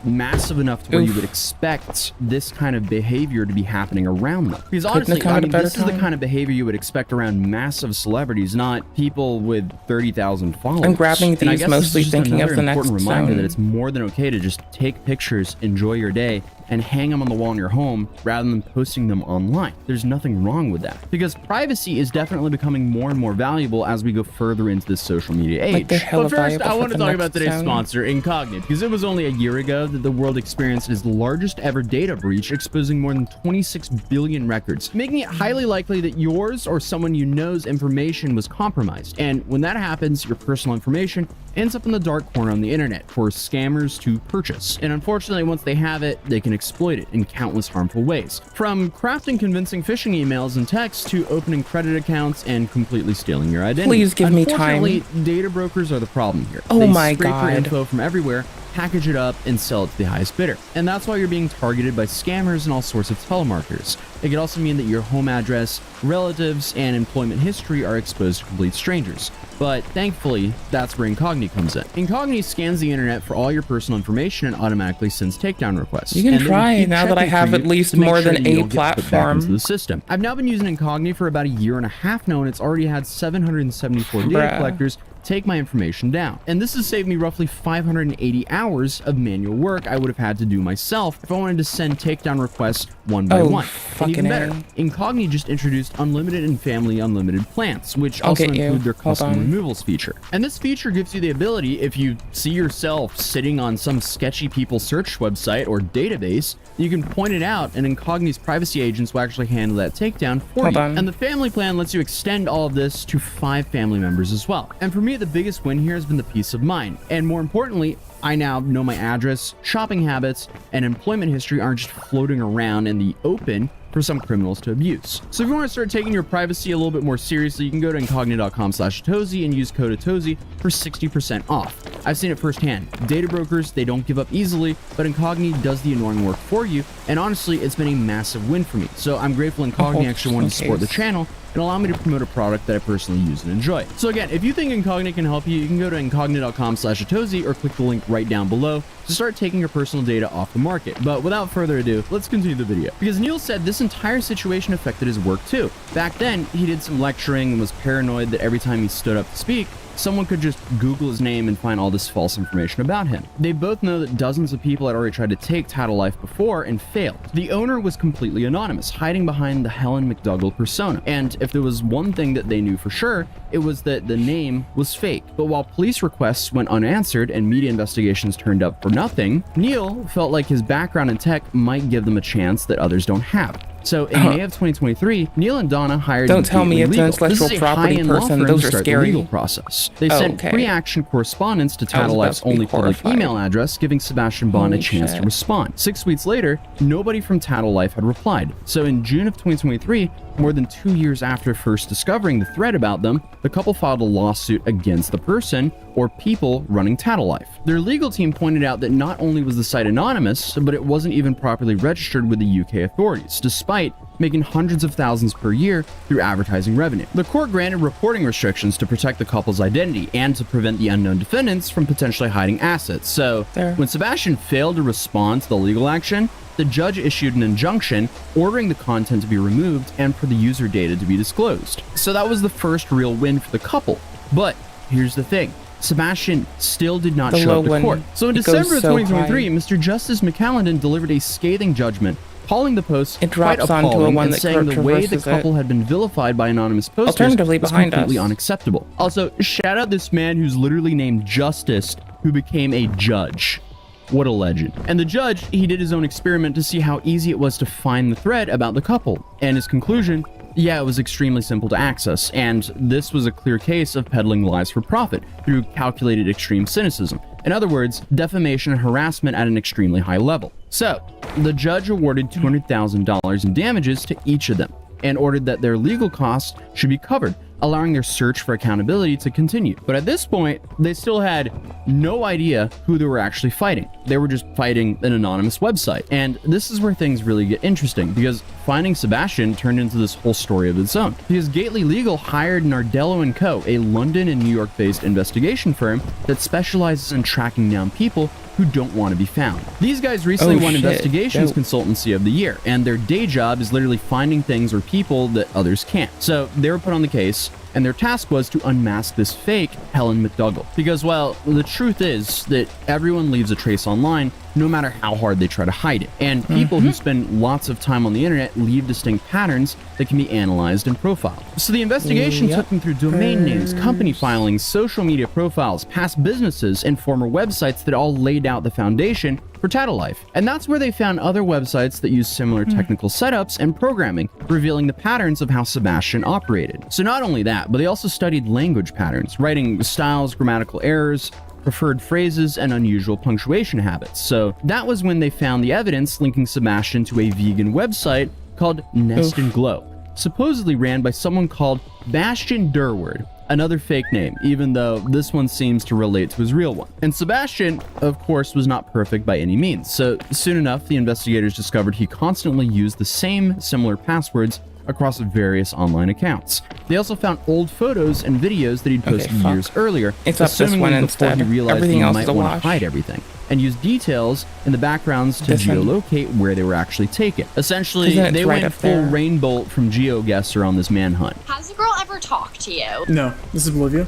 Speaker 7: massive enough to where you would expect this kind of behavior to be happening around them. Because honestly, I mean, this is the kind of behavior you would expect around massive celebrities, not people with 30,000 followers.
Speaker 1: I'm grabbing
Speaker 7: And I
Speaker 1: these
Speaker 7: guess
Speaker 1: mostly
Speaker 7: this is just
Speaker 1: thinking of
Speaker 7: another
Speaker 1: the next
Speaker 7: important reminder
Speaker 1: zone.
Speaker 7: that it's more than okay to just take pictures, enjoy your day, and hang them on the wall in your home rather than posting them online. There's nothing wrong with that, because privacy is definitely becoming more and more valuable as we go further into this social media age.
Speaker 1: they're hella
Speaker 7: But first,
Speaker 1: valuable
Speaker 7: I
Speaker 1: for
Speaker 7: want to
Speaker 1: the
Speaker 7: talk about
Speaker 1: next
Speaker 7: today's
Speaker 1: zone.
Speaker 7: sponsor, Incogni, because it was only a year ago that the world experienced its largest ever data breach, exposing more than 26 billion records, making it highly likely that yours or someone you know's information was compromised. And when that happens, your personal information ends up in the dark corner on the internet for scammers to purchase. And unfortunately, once they have it, they can exploit it in countless harmful ways. From crafting convincing phishing emails and texts to opening credit accounts and completely stealing your identity.
Speaker 1: Please give me time.
Speaker 7: Unfortunately, data brokers are the problem here.
Speaker 1: Oh
Speaker 7: They
Speaker 1: my
Speaker 7: scrape
Speaker 1: God.
Speaker 7: your info from everywhere, package it up, and sell it to the highest bidder. And that's why you're being targeted by scammers and all sorts of telemarketers. It could also mean that your home address, relatives, and employment history are exposed to complete strangers. But thankfully, that's where Incogni comes in. Incogni scans the internet for all your personal information and automatically sends takedown requests.
Speaker 1: You can
Speaker 7: And they will
Speaker 1: try
Speaker 7: keep
Speaker 1: now that I
Speaker 7: checking for
Speaker 1: have
Speaker 7: you
Speaker 1: at least
Speaker 7: to make
Speaker 1: more
Speaker 7: sure
Speaker 1: than
Speaker 7: that you
Speaker 1: a
Speaker 7: don't get put back
Speaker 1: platform.
Speaker 7: into the system. I've now been using Incogni for about a year and a half now, and it's already had 774 data
Speaker 1: Bruh.
Speaker 7: collectors take my information down. And this has saved me roughly 580 hours of manual work I would have had to do myself if I wanted to send takedown requests one by one. And even better, Incogni just introduced unlimited and family unlimited plans, which
Speaker 1: I'll
Speaker 7: also
Speaker 1: get you.
Speaker 7: include their
Speaker 1: Hold
Speaker 7: custom
Speaker 1: on.
Speaker 7: removals feature. And this feature gives you the ability, if you see yourself sitting on some sketchy people search website or database, you can point it out, and Incogni's privacy agents will actually handle that takedown for
Speaker 1: Hold
Speaker 7: you.
Speaker 1: on.
Speaker 7: And the family plan lets you extend all of this to 5 family members as well. And for me, the biggest win here has been the peace of mind. And more importantly, I now know my address, shopping habits, and employment history aren't just floating around in the open for some criminals to abuse. So if you want to start taking your privacy a little bit more seriously, you can go to incogni.com/Atozy and use code Atozy for 60% off. I've seen it firsthand. Data brokers, they don't give up easily, but Incogni does the annoying work for you, and honestly, it's been a massive win for me. So I'm grateful Incogni actually wanted to support the channel and allow me to promote a product that I personally use and enjoy. So again, if you think Incogni can help you, you can go to incogni.com/Atozy or click the link right down below to start taking your personal data off the market. But without further ado, let's continue the video. Because Neil said this entire situation affected his work too. Back then, he did some lecturing and was paranoid that every time he stood up to speak, someone could just Google his name and find all this false information about him. They both know that dozens of people had already tried to take Tattle Life before and failed. The owner was completely anonymous, hiding behind the Helen McDougall persona. And if there was one thing that they knew for sure, it was that the name was fake. But while police requests went unanswered and media investigations turned up for nothing, Neil felt like his background in tech might give them a chance that others don't have. So in May of 2023, Neil and Donna hired
Speaker 1: Don't tell me it's an
Speaker 7: Legal.
Speaker 1: intellectual
Speaker 7: This is a
Speaker 1: property
Speaker 7: high-end law
Speaker 1: person.
Speaker 7: firm
Speaker 1: Those
Speaker 7: to
Speaker 1: are
Speaker 7: start the
Speaker 1: scary.
Speaker 7: legal process. They
Speaker 1: Oh,
Speaker 7: sent
Speaker 1: okay.
Speaker 7: pre-action correspondence to
Speaker 1: I was about
Speaker 7: Tattlet's
Speaker 1: to be
Speaker 7: only public
Speaker 1: horrified.
Speaker 7: email address, giving Sebastian Bond a
Speaker 1: Holy
Speaker 7: chance
Speaker 1: shit.
Speaker 7: to respond. 6 weeks later, nobody from Tattletlife had replied. So in June of 2023, more than 2 years after first discovering the thread about them, the couple filed a lawsuit against the person or people running Tattletlife. Their legal team pointed out that not only was the site anonymous, but it wasn't even properly registered with the UK authorities, despite making hundreds of thousands per year through advertising revenue. The court granted reporting restrictions to protect the couple's identity and to prevent the unknown defendants from potentially hiding assets. So when Sebastian failed to respond to the legal action, the judge issued an injunction ordering the content to be removed and for the user data to be disclosed. So that was the first real win for the couple. But here's the thing. Sebastian still did not
Speaker 1: The
Speaker 7: show
Speaker 1: low
Speaker 7: up to
Speaker 1: one,
Speaker 7: court. So in
Speaker 1: it goes
Speaker 7: December of
Speaker 1: so
Speaker 7: 2023,
Speaker 1: high.
Speaker 7: Mr. Justice McCallendon delivered a scathing judgment, calling the post
Speaker 1: It
Speaker 7: quite
Speaker 1: drops onto a
Speaker 7: appalling
Speaker 1: one
Speaker 7: and
Speaker 1: that
Speaker 7: saying the way the
Speaker 1: traverses it.
Speaker 7: couple had been vilified by anonymous posters
Speaker 1: Alternatively,
Speaker 7: was
Speaker 1: behind
Speaker 7: completely
Speaker 1: us.
Speaker 7: unacceptable. Also, shout out this man who's literally named Justice, who became a judge. What a legend. And the judge, he did his own experiment to see how easy it was to find the thread about the couple. And his conclusion, yeah, it was extremely simple to access, and this was a clear case of peddling lies for profit through calculated extreme cynicism. In other words, defamation and harassment at an extremely high level. So, the judge awarded $200,000 in damages to each of them and ordered that their legal costs should be covered, allowing their search for accountability to continue. But at this point, they still had no idea who they were actually fighting. They were just fighting an anonymous website. And this is where things really get interesting, because finding Sebastian turned into this whole story of its own. Because Gately Legal hired Nardello & Co., a London and New York-based investigation firm that specializes in tracking down people who don't want to be found. These guys recently won
Speaker 1: shit.
Speaker 7: Investigations
Speaker 1: Dope.
Speaker 7: Consultancy of the Year, and their day job is literally finding things or people that others can't. So they were put on the case, and their task was to unmask this fake Helen McDougall. Because, well, the truth is that everyone leaves a trace online, no matter how hard they try to hide it. And people who spend lots of time on the internet leave distinct patterns that can be analyzed and profiled. So the investigation took them through domain names, company filings, social media profiles, past businesses, and former websites that all laid out the foundation for Tattletlife. And that's where they found other websites that use similar technical setups and programming, revealing the patterns of how Sebastian operated. So not only that, but they also studied language patterns, writing styles, grammatical errors, preferred phrases, and unusual punctuation habits. So that was when they found the evidence linking Sebastian to a vegan website called Nest and Glow, supposedly ran by someone called Bastian Durward, another fake name, even though this one seems to relate to his real one. And Sebastian, of course, was not perfect by any means. So soon enough, the investigators discovered he constantly used the same similar passwords across various online accounts. They also found old photos and videos that he'd posted years earlier,
Speaker 1: Except this one
Speaker 7: assumingly before
Speaker 1: instead.
Speaker 7: he realized
Speaker 1: Everything
Speaker 7: he
Speaker 1: else
Speaker 7: might
Speaker 1: is a
Speaker 7: want
Speaker 1: wash.
Speaker 7: to hide everything, and used details in the backgrounds to
Speaker 1: This one.
Speaker 7: geolocate where they were actually taken. Essentially,
Speaker 1: Isn't it
Speaker 7: they
Speaker 1: right
Speaker 7: went
Speaker 1: up
Speaker 7: full
Speaker 1: there?
Speaker 7: Rainbolt from GeoGuessr on this manhunt.
Speaker 2: Has a girl ever talked to you?
Speaker 5: No, this is Bolivia.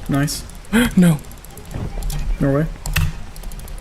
Speaker 5: Nice.
Speaker 1: No.
Speaker 5: Norway.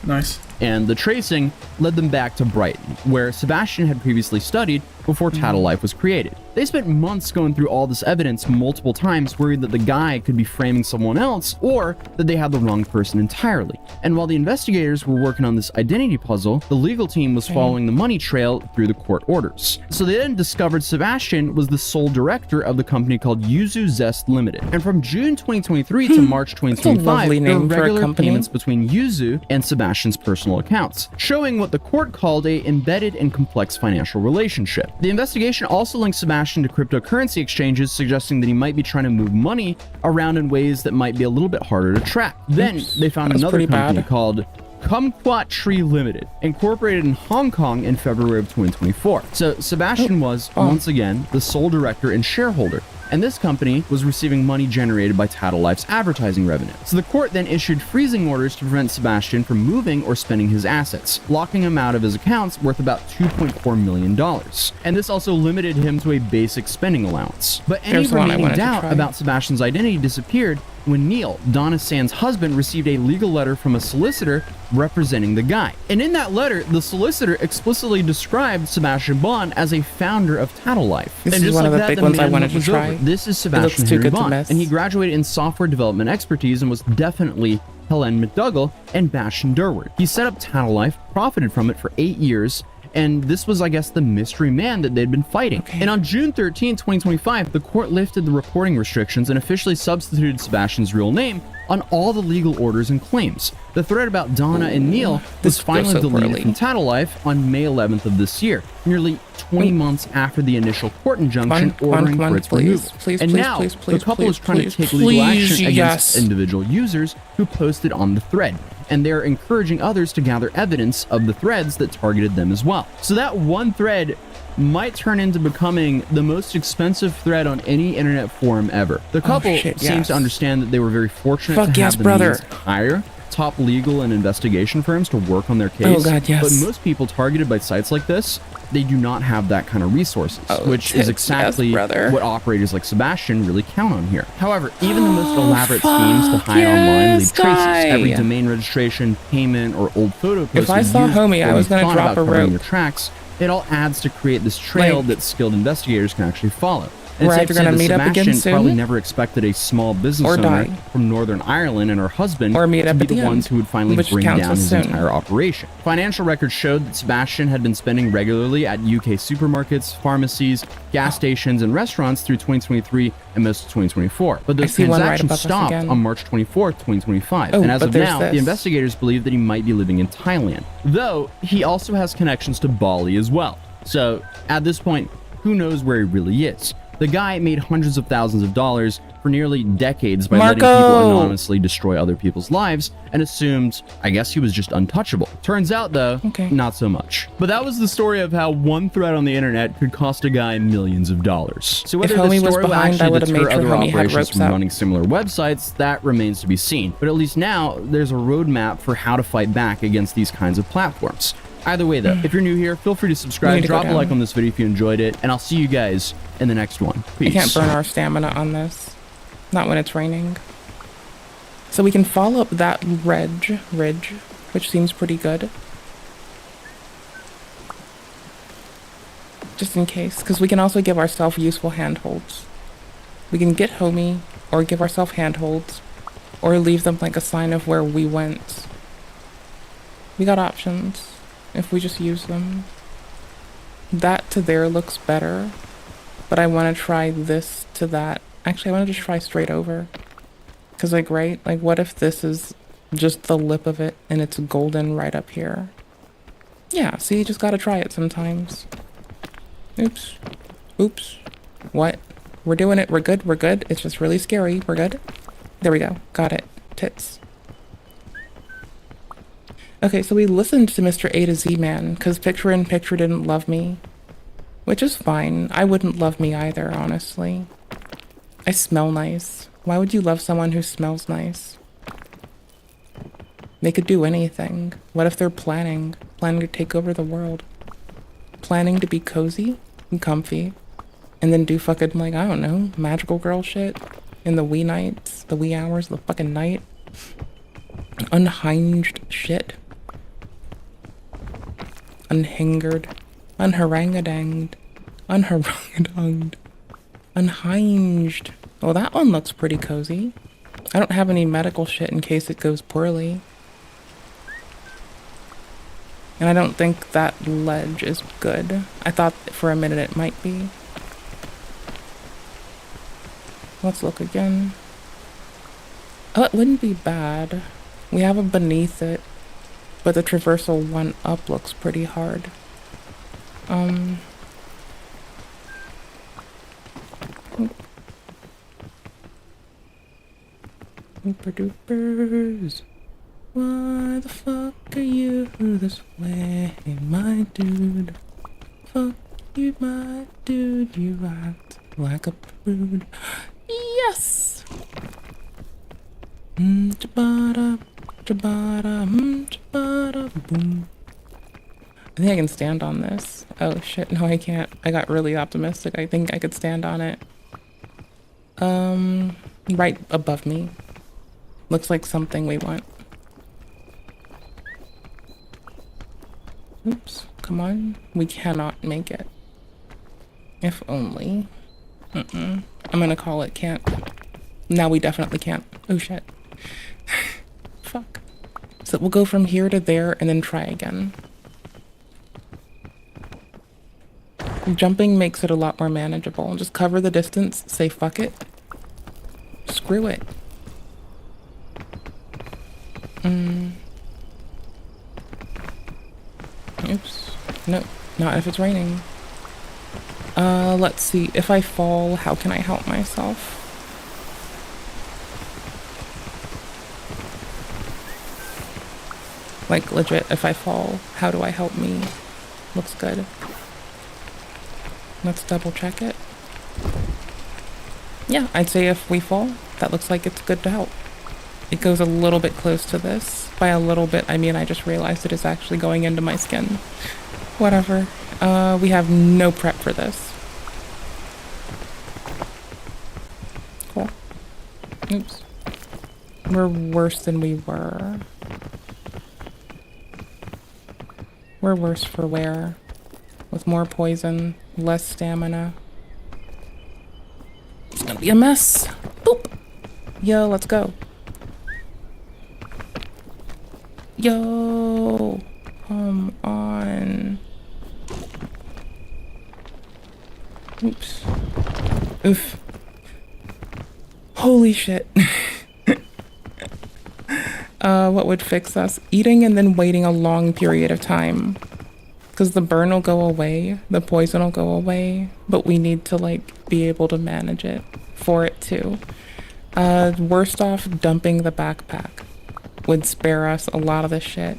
Speaker 5: Nice.
Speaker 7: And the tracing led them back to Brighton, where Sebastian had previously studied before Tattletlife was created. They spent months going through all this evidence multiple times, worried that the guy could be framing someone else or that they had the wrong person entirely. And while the investigators were working on this identity puzzle, the legal team was following the money trail through the court orders. So they then discovered Sebastian was the sole director of the company called Yuzu Zest Limited. And from June 2023 to March 2025,
Speaker 1: lovely
Speaker 7: there were
Speaker 1: name for a
Speaker 7: regular
Speaker 1: company.
Speaker 7: payments between Yuzu and Sebastian's personal accounts, showing what the court called a embedded and complex financial relationship. The investigation also linked Sebastian to cryptocurrency exchanges, suggesting that he might be trying to move money around in ways that might be a little bit harder to track. Then they found
Speaker 1: That's
Speaker 7: another
Speaker 1: pretty
Speaker 7: company
Speaker 1: bad.
Speaker 7: called Kumquat Tree Limited, incorporated in Hong Kong in February of 2024. So Sebastian was, once again, the sole director and shareholder, and this company was receiving money generated by Tattletlive's advertising revenue. So the court then issued freezing orders to prevent Sebastian from moving or spending his assets, locking him out of his accounts worth about $2.4 million. And this also limited him to a basic spending allowance. But any
Speaker 1: Here's the one I
Speaker 7: remaining
Speaker 1: wanted to
Speaker 7: doubt
Speaker 1: try.
Speaker 7: about Sebastian's identity disappeared when Neil, Donna Sand's husband, received a legal letter from a solicitor representing the guy. And in that letter, the solicitor explicitly described Sebastian Bond as a founder of Tattletlife.
Speaker 1: This
Speaker 7: and
Speaker 1: is
Speaker 7: just
Speaker 1: one
Speaker 7: like
Speaker 1: of the
Speaker 7: that,
Speaker 1: big
Speaker 7: the
Speaker 1: ones I
Speaker 7: manhunt
Speaker 1: wanted to
Speaker 7: was
Speaker 1: try.
Speaker 7: over. This is
Speaker 1: It looks
Speaker 7: Sebastian
Speaker 1: too
Speaker 7: Henry
Speaker 1: good to
Speaker 7: Bond,
Speaker 1: miss.
Speaker 7: and he graduated in software development expertise and was definitely Helen McDougall and Bastian Durward. He set up Tattletlife, profited from it for 8 years, and this was, I guess, the mystery man that they'd been fighting. And on June 13, 2025, the court lifted the reporting restrictions and officially substituted Sebastian's real name on all the legal orders and claims. The thread about Donna and Neil was finally deleted from Tattle Life on May 11th of this year, nearly 20 months after the initial court injunction ordering for its removal. And now, the couple is trying to take legal action against individual users who posted on the thread, and they're encouraging others to gather evidence of the threads that targeted them as well. So that one thread might turn into becoming the most expensive thread on any internet forum ever. The couple seems to understand that they were very fortunate to have the means to hire top legal and investigation firms to work on their case. But most people targeted by sites like this, they do not have that kind of resources, which is exactly what operators like Sebastian really count on here. However, even the most elaborate schemes to hide online leave traces. Every domain registration, payment, or old photo post
Speaker 1: if I saw homie, I was gonna drop a rope.
Speaker 7: Your tracks, it all adds to create this trail that skilled investigators can actually follow. And
Speaker 1: we're either going to meet up again soon,
Speaker 7: probably never expected a small business owner from Northern Ireland and her husband to be the ones who would finally bring down his entire operation. Financial records showed that Sebastian had been spending regularly at UK supermarkets, pharmacies, gas stations, and restaurants through 2023 and most of 2024. But those transactions stopped on March 24th, 2025. And as of now, the investigators believe that he might be living in Thailand, though he also has connections to Bali as well. So at this point, who knows where he really is? The guy made hundreds of thousands of dollars for nearly decades by letting people anonymously destroy other people's lives and assumed, I guess, he was just untouchable. Turns out, though, not so much. But that was the story of how one thread on the internet could cost a guy millions of dollars. So whether this story will actually deter other operations from running similar websites, that remains to be seen. But at least now, there's a roadmap for how to fight back against these kinds of platforms. Either way, though, if you're new here, feel free to subscribe, drop a like on this video if you enjoyed it, and I'll see you guys in the next one. Peace.
Speaker 1: We can't burn our stamina on this. Not when it's raining. So we can follow up that ridge, which seems pretty good. Just in case, because we can also give ourselves useful handholds. We can get homie, or give ourselves handholds, or leave them like a sign of where we went. We got options. If we just use them. That to there looks better, but I want to try this to that. Actually, I want to just try straight over, because like, right, like what if this is just the lip of it and it's golden right up here? Yeah, see, you just gotta try it sometimes. Oops. What? We're doing it. We're good. It's just really scary. We're good. There we go. Got it. Tits. Okay, so we listened to Mr. A to Z Man, because Picture in Picture didn't love me. Which is fine. I wouldn't love me either, honestly. I smell nice. Why would you love someone who smells nice? They could do anything. What if they're planning to take over the world? Planning to be cozy and comfy, and then do fucking, like, I don't know, magical girl shit in the wee nights, the wee hours of the fucking night. Unhinged shit. Unhingered. Unharangadanged. Unharangedonged. Unhinged. Well, that one looks pretty cozy. I don't have any medical shit in case it goes poorly. And I don't think that ledge is good. I thought for a minute it might be. Let's look again. Oh, it wouldn't be bad. We have a beneath it, but the traversal one up looks pretty hard. Super dupers. Why the fuck are you this way, my dude? Fuck you, my dude. You act like a prude. Yes! Jabada, jabada, jabada, boom. I think I can stand on this. Oh shit, no I can't. I got really optimistic. I think I could stand on it. Right above me. Looks like something we want. Oops, come on. We cannot make it. If only. I'm gonna call it can't. Now we definitely can't. Oh shit. Fuck. So we'll go from here to there and then try again. Jumping makes it a lot more manageable. Just cover the distance, say fuck it. Screw it. Oops. No, not if it's raining. Let's see. If I fall, how can I help myself? Like, legit, if I fall, how do I help me? Looks good. Let's double check it. Yeah, I'd say if we fall, that looks like it's good to help. It goes a little bit close to this. By a little bit, I mean I just realized it is actually going into my skin. Whatever. We have no prep for this. Cool. Oops. We're worse than we were. We're worse for wear. With more poison, less stamina. It's gonna be a mess. Boop! Yo, let's go. Yo! Come on. Oops. Oof. Holy shit. What would fix us? Eating and then waiting a long period of time. Because the burn will go away, the poison will go away, but we need to, like, be able to manage it for it too. Worst off, dumping the backpack would spare us a lot of the shit.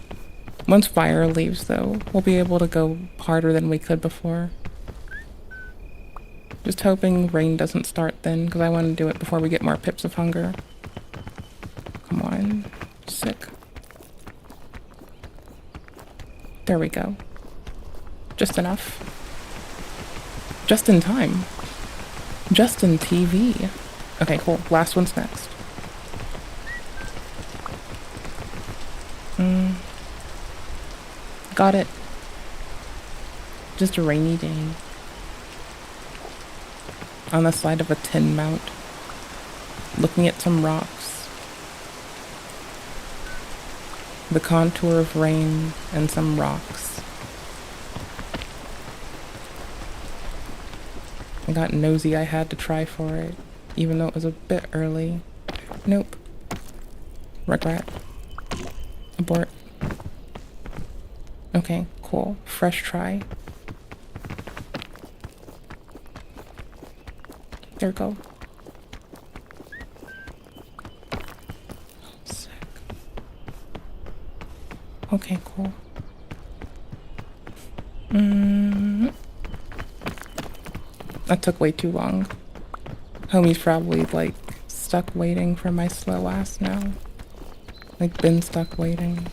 Speaker 1: Once fire leaves, though, we'll be able to go harder than we could before. Just hoping rain doesn't start then, because I want to do it before we get more pips of hunger. Come on. Sick. There we go. Just enough. Just in time. Just in TV. Okay, cool. Last one's next. Got it. Just a rainy day. On the side of a tin mount. Looking at some rocks. The contour of rain and some rocks. I got nosy, I had to try for it, even though it was a bit early. Nope. Regret. Abort. Okay, cool. Fresh try. There we go. Sick. Okay, cool. That took way too long. Homie's probably, like, stuck waiting for my slow ass now. Like, been stuck waiting.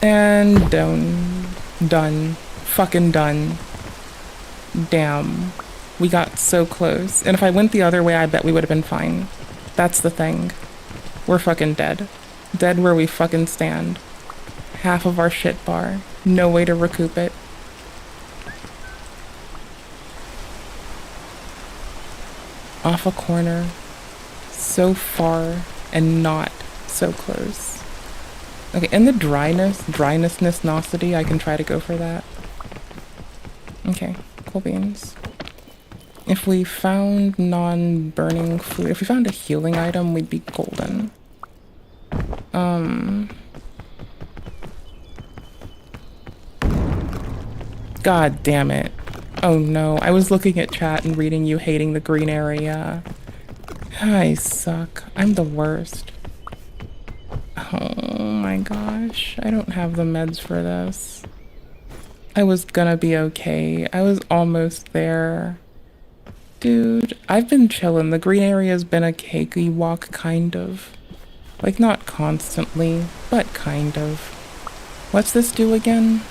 Speaker 1: And done. Fucking done. Damn. We got so close. And if I went the other way, I bet we would have been fine. That's the thing. We're fucking dead. Dead where we fucking stand. Half of our shit bar. No way to recoup it. Off a corner. So far and not so close. Okay, and the drynessness-nosity, I can try to go for that. Okay, cool beans. If we found non-burning food, if we found a healing item, we'd be golden. God damn it. Oh no, I was looking at chat and reading you hating the green area. I suck. I'm the worst. Oh my gosh, I don't have the meds for this. I was gonna be okay. I was almost there. Dude, I've been chillin'. The green area's been a cakey walk, kind of. Like, not constantly, but kind of. What's this do again?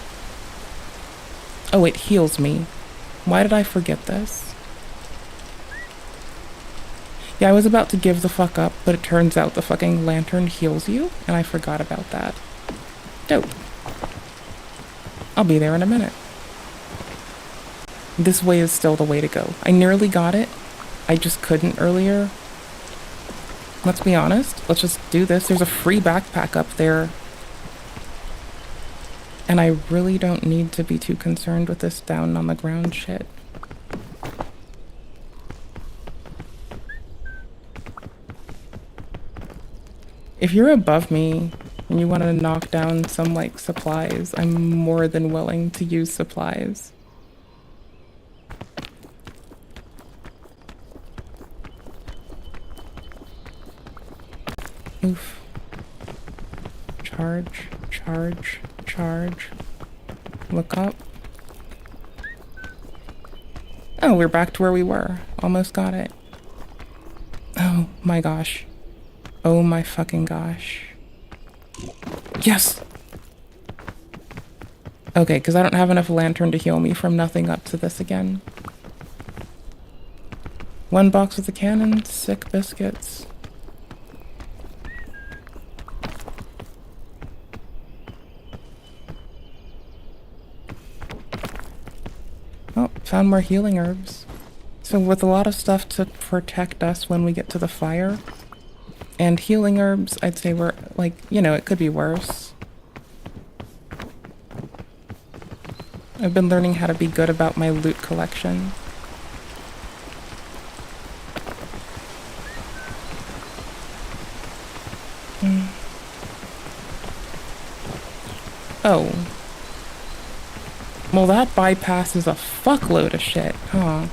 Speaker 1: Oh, it heals me. Why did I forget this? Yeah, I was about to give the fuck up, but it turns out the fucking lantern heals you, and I forgot about that. Dope. I'll be there in a minute. This way is still the way to go. I nearly got it. I just couldn't earlier. Let's be honest. Let's just do this. There's a free backpack up there. And I really don't need to be too concerned with this down on the ground shit. If you're above me and you want to knock down some, like, supplies, I'm more than willing to use supplies. Oof. Charge, charge, charge. Look up. Oh, we're back to where we were. Almost got it. Oh my gosh. Oh my fucking gosh. Yes! Okay, because I don't have enough lantern to heal me from nothing up to this again. 1 box with the cannon, sick biscuits. Oh, found more healing herbs. So with a lot of stuff to protect us when we get to the fire, and healing herbs, I'd say we're, like, you know, it could be worse. I've been learning how to be good about my loot collection. Oh. Well, that bypasses a fuckload of shit, huh?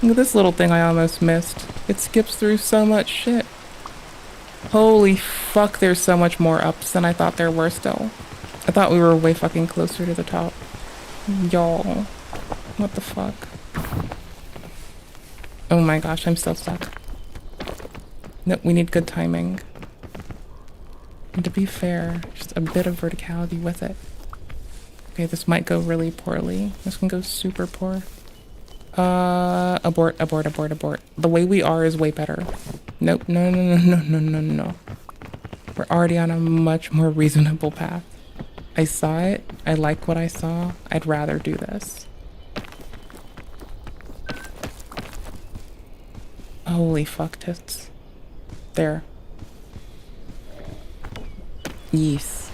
Speaker 1: Look at this little thing I almost missed. It skips through so much shit. Holy fuck, there's so much more ups than I thought there were still. I thought we were way fucking closer to the top. Y'all. What the fuck? Oh my gosh, I'm still stuck. Nope, we need good timing. And to be fair, just a bit of verticality with it. Okay, this might go really poorly. This can go super poor. Abort, abort, abort, abort. The way we are is way better. Nope, no, no, no, no, no, no, no. We're already on a much more reasonable path. I saw it. I like what I saw. I'd rather do this. Holy fuck tits. There. Yes.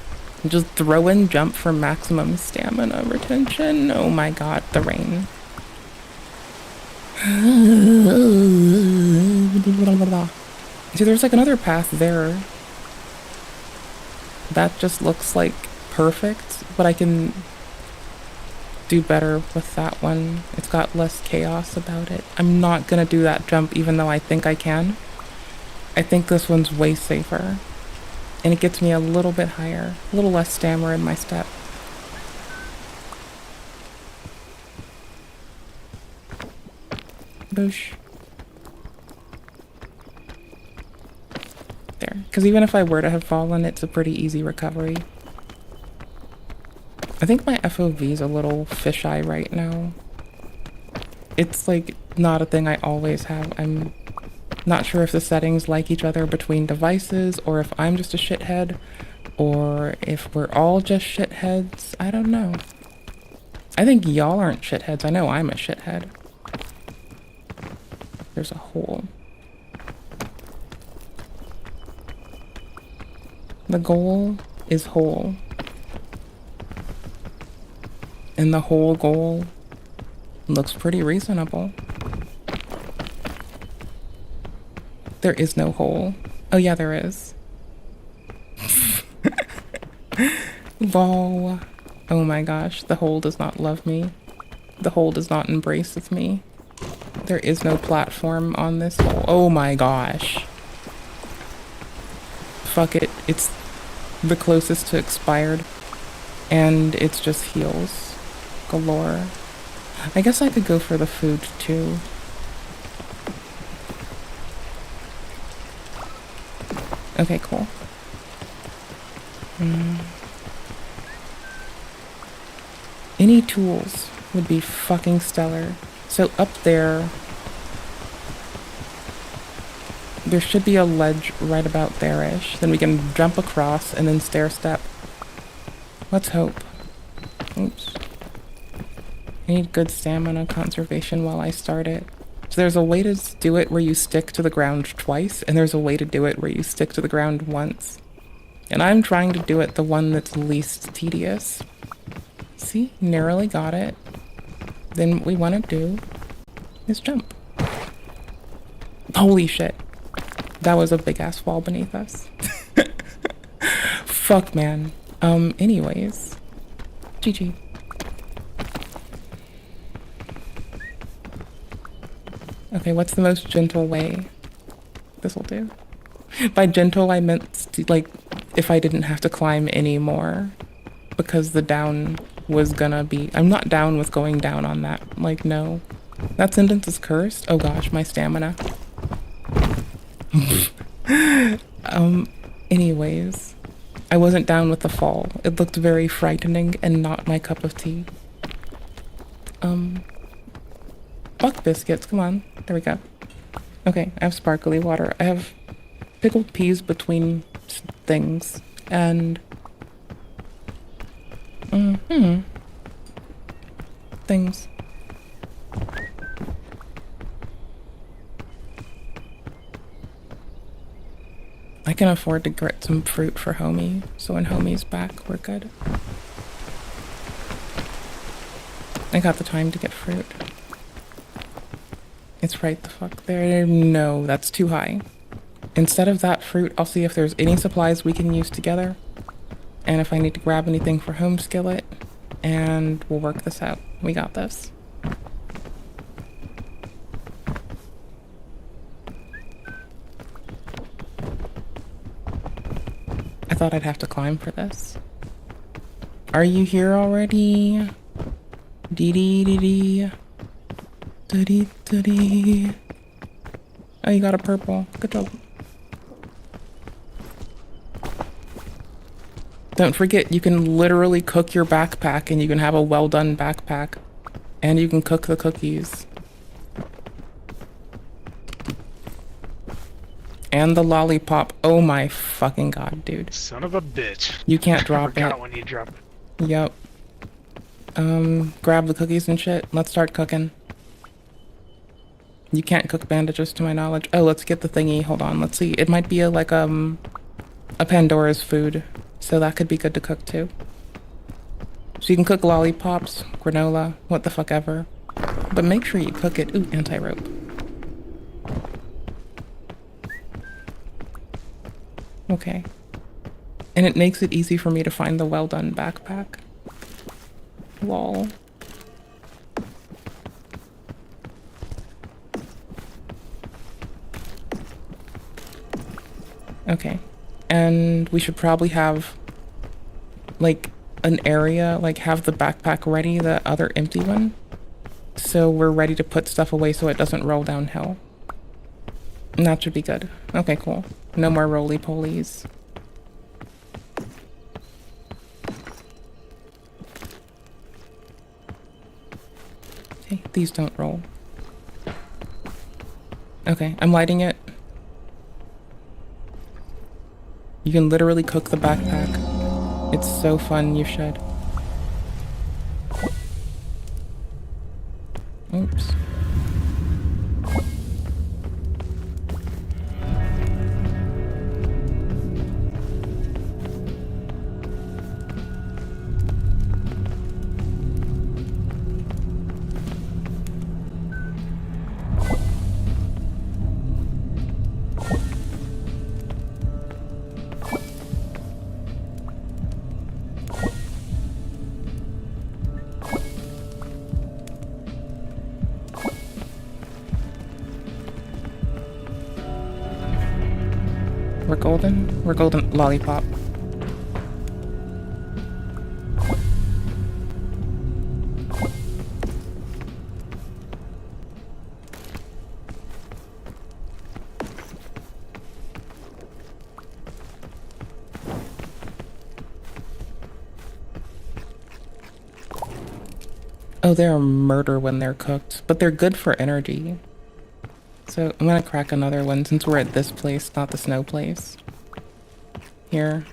Speaker 1: Just throw and jump for maximum stamina retention. Oh my god, the rain. See, there's like another path there. That just looks like perfect, but I can do better with that one. It's got less chaos about it. I'm not gonna do that jump even though I think I can. I think this one's way safer. And it gets me a little bit higher, a little less stammer in my step. Boosh. There, because even if I were to have fallen, it's a pretty easy recovery. I think my FOV's a little fisheye right now. It's like not a thing I always have. I'm not sure if the settings like each other between devices, or if I'm just a shithead, or if we're all just shitheads. I don't know. I think y'all aren't shitheads. I know I'm a shithead. There's a hole. The goal is whole. And the whole goal looks pretty reasonable. There is no hole. Oh yeah, there is. Lol. Oh my gosh, the hole does not love me. The hole does not embrace with me. There is no platform on this hole. Oh my gosh. Fuck it. It's the closest to expired. And it's just heals galore. I guess I could go for the food too. Okay, cool. Any tools would be fucking stellar. So up there, There should be a ledge right about there-ish. Then we can jump across and then stair step. Let's hope. Oops. I need good stamina conservation while I start it. So there's a way to do it where you stick to the ground twice, and there's a way to do it where you stick to the ground once. And I'm trying to do it the one that's least tedious. See? Narrowly got it. Then what we want to do is jump. Holy shit. That was a big ass fall beneath us. Fuck, man. Anyways. GG. Okay, what's the most gentle way? This'll do. By gentle, I meant, like, if I didn't have to climb anymore. Because the down was gonna be... I'm not down with going down on that. Like, no. That sentence is cursed? Oh gosh, my stamina. Anyways. I wasn't down with the fall. It looked very frightening and not my cup of tea. Fuck biscuits, come on. There we go. Okay, I have sparkly water. I have pickled peas between things. And... things. I can afford to get some fruit for Homie, so when Homie's back, we're good. I got the time to get fruit. It's right the fuck there. No, that's too high. Instead of that fruit, I'll see if there's any supplies we can use together. And if I need to grab anything for Home Skillet. And we'll work this out. We got this. I thought I'd have to climb for this. Are you here already? Dee dee dee dee. Dee dee dee dee. Oh, you got a purple. Good job. Don't forget, you can literally cook your backpack and you can have a well done backpack. And you can cook the cookies. And the lollipop. Oh my fucking god, dude.
Speaker 9: Son of a bitch.
Speaker 1: You can't drop
Speaker 9: I forgot
Speaker 1: it.
Speaker 9: when you drop it.
Speaker 1: Yep. Grab the cookies and shit. Let's start cooking. You can't cook bandages to my knowledge. Oh, let's get the thingy. Hold on, let's see. It might be a Pandora's food. So that could be good to cook too. So you can cook lollipops, granola, what the fuck ever. But make sure you cook it. Ooh, anti-rope. Okay. And it makes it easy for me to find the well done backpack. Lol. Okay. And we should probably have like an area, like have the backpack ready, the other empty one. So we're ready to put stuff away so it doesn't roll downhill. And that should be good. Okay, cool. No more roly-polies. Okay, these don't roll. Okay, I'm lighting it. You can literally cook the backpack. It's so fun, you should. Oops. We're golden? We're golden lollipop. Oh, they're a murder when they're cooked, but they're good for energy. So I'm gonna crack another one since we're at this place, not the snow place. Here.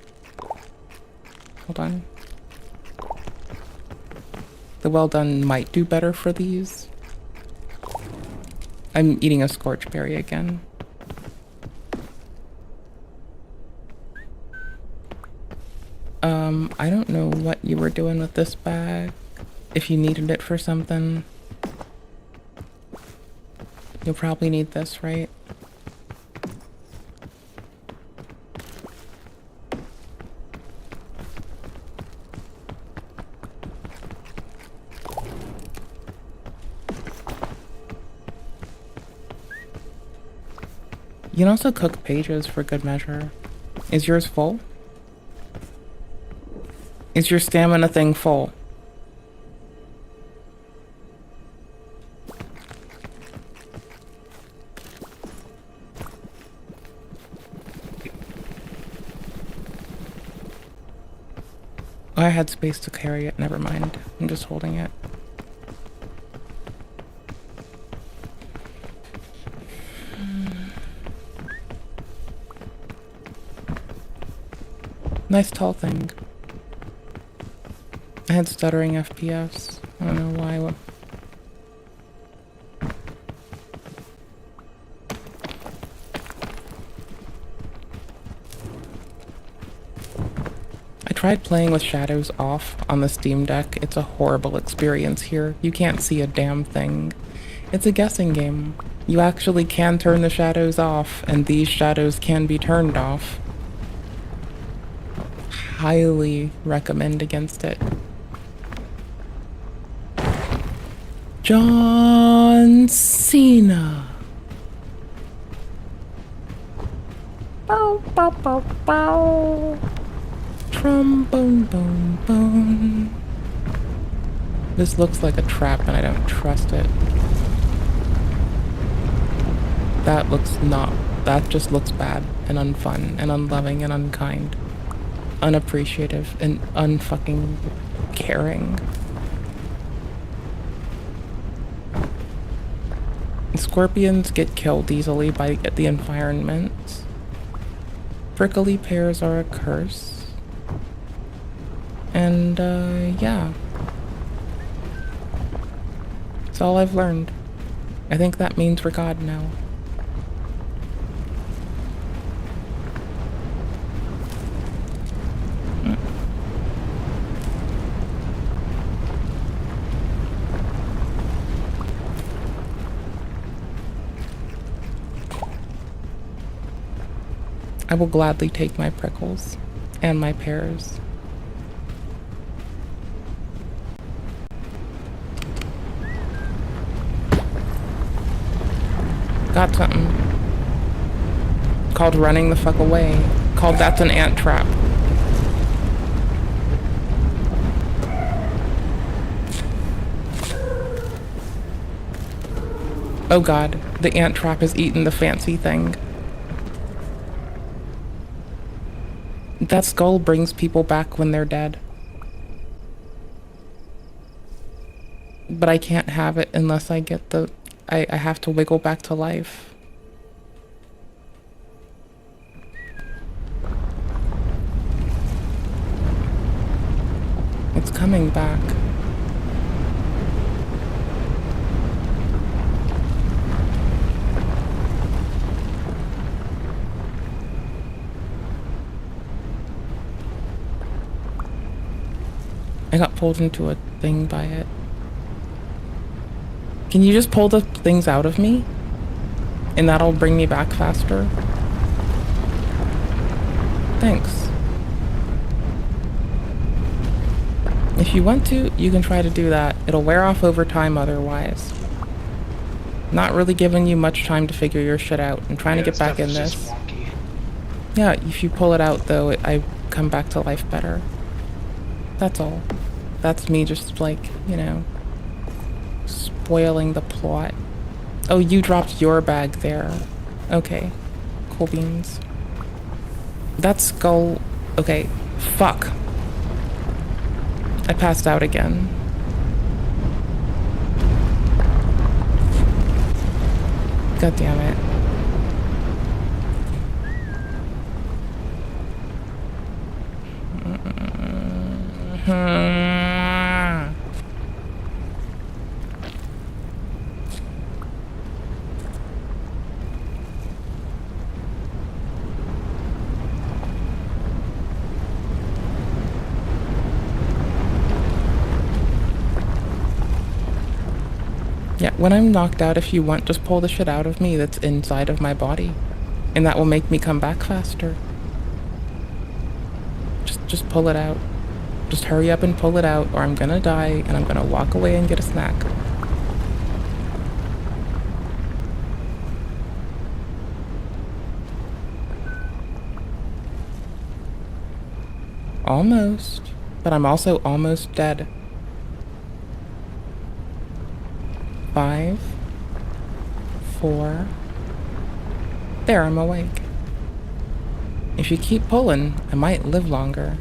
Speaker 1: Hold on. The well done might do better for these. I'm eating a scorch berry again. I don't know what you were doing with this bag. If you needed it for something. You'll probably need this, right? You can also cook pages for good measure. Is yours full? Is your stamina thing full? Oh, I had space to carry it, never mind. I'm just holding it. Nice tall thing. I had stuttering FPS. I don't know why. I tried playing with shadows off on the Steam Deck. It's a horrible experience here. You can't see a damn thing. It's a guessing game. You actually can turn the shadows off, and these shadows can be turned off. Highly recommend against it. John Cena. Bow, bow, bow, bow. Trombone, bone, bone. This looks like a trap and I don't trust it. That looks not. That just looks bad and unfun and unloving and unkind. Unappreciative and unfucking caring. Scorpions get killed easily by the environment. Prickly pears are a curse. And, yeah. That's all I've learned. I think that means we're God now. I will gladly take my prickles and my pears. Got something. Called running the fuck away. Called that's an ant trap. Oh god, the ant trap has eaten the fancy thing. That skull brings people back when they're dead. But I can't have it unless I get the... I have to wiggle back to life. It's coming back. I got pulled into a thing by it. Can you just pull the things out of me? And that'll bring me back faster? Thanks. If you want to, you can try to do that. It'll wear off over time otherwise. Not really giving you much time to figure your shit out. I'm trying to get back in this. Yeah, if you pull it out though, I come back to life better. That's all. That's me just like, you know, spoiling the plot. Oh, you dropped your bag there. Okay. Cool beans. That skull... Okay. Fuck. I passed out again. God damn it. Yeah, when I'm knocked out, if you want, just pull the shit out of me that's inside of my body. And that will make me come back faster. Just pull it out. Just hurry up and pull it out, or I'm gonna die, and I'm gonna walk away and get a snack. Almost. But I'm also almost dead. 5, 4. There, I'm awake. If you keep pulling, I might live longer.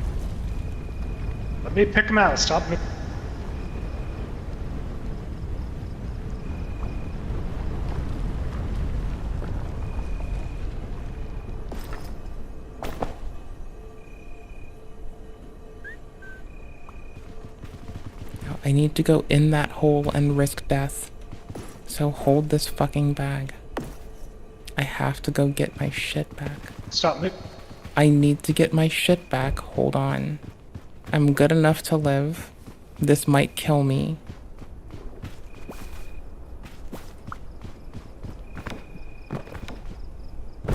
Speaker 9: Let me pick him out. Stop me.
Speaker 1: I need to go in that hole and risk death. So hold this fucking bag. I have to go get my shit back.
Speaker 9: Stop me.
Speaker 1: I need to get my shit back. Hold on. I'm good enough to live. This might kill me.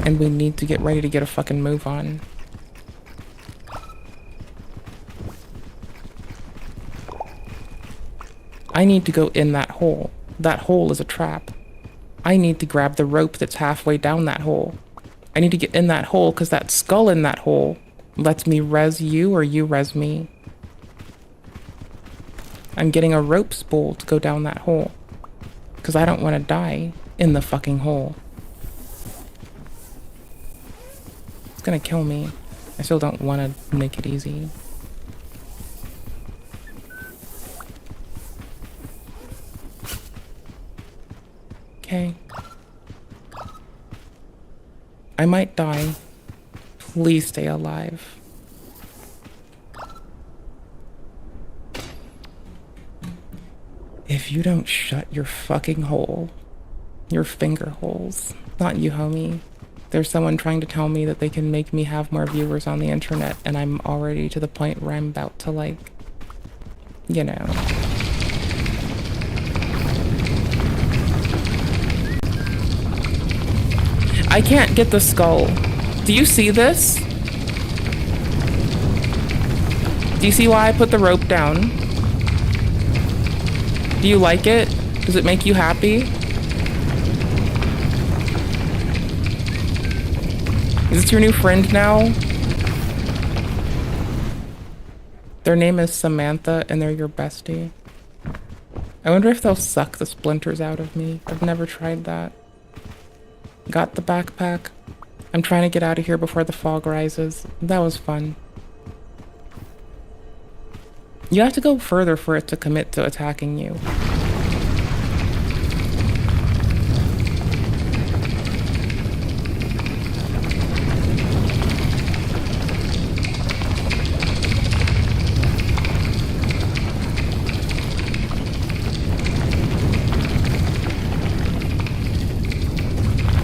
Speaker 1: And we need to get ready to get a fucking move on. I need to go in that hole. That hole is a trap. I need to grab the rope that's halfway down that hole. I need to get in that hole because that skull in that hole lets me res you or you res me. I'm getting a rope spool to go down that hole because I don't want to die in the fucking hole. It's gonna kill me. I still don't want to make it easy. Okay. I might die. Please stay alive. If you don't shut your fucking hole, your finger holes, not you, homie. There's someone trying to tell me that they can make me have more viewers on the internet, and I'm already to the point where I'm about to, like, you know. I can't get the skull. Do you see this? Do you see why I put the rope down? Do you like it? Does it make you happy? Is this your new friend now? Their name is Samantha and they're your bestie. I wonder if they'll suck the splinters out of me. I've never tried that. Got the backpack. I'm trying to get out of here before the fog rises. That was fun. You have to go further for it to commit to attacking you.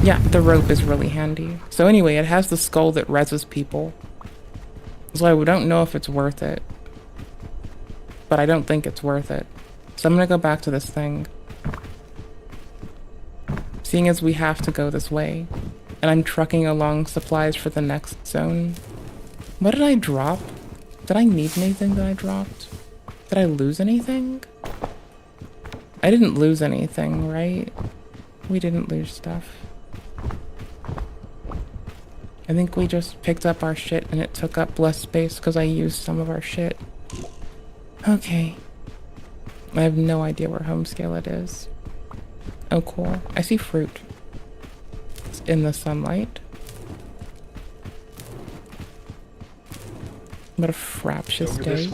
Speaker 1: Yeah, the rope is really handy. So anyway, it has the skull that reses people. So I don't know if it's worth it. But I don't think it's worth it. So I'm gonna go back to this thing. Seeing as we have to go this way, and I'm trucking along supplies for the next zone. What did I drop? Did I need anything that I dropped? Did I lose anything? I didn't lose anything, right? We didn't lose stuff. I think we just picked up our shit and it took up less space because I used some of our shit. Okay. I have no idea where home skillet is. Oh, cool. I see fruit. It's in the sunlight. What a fraptious day.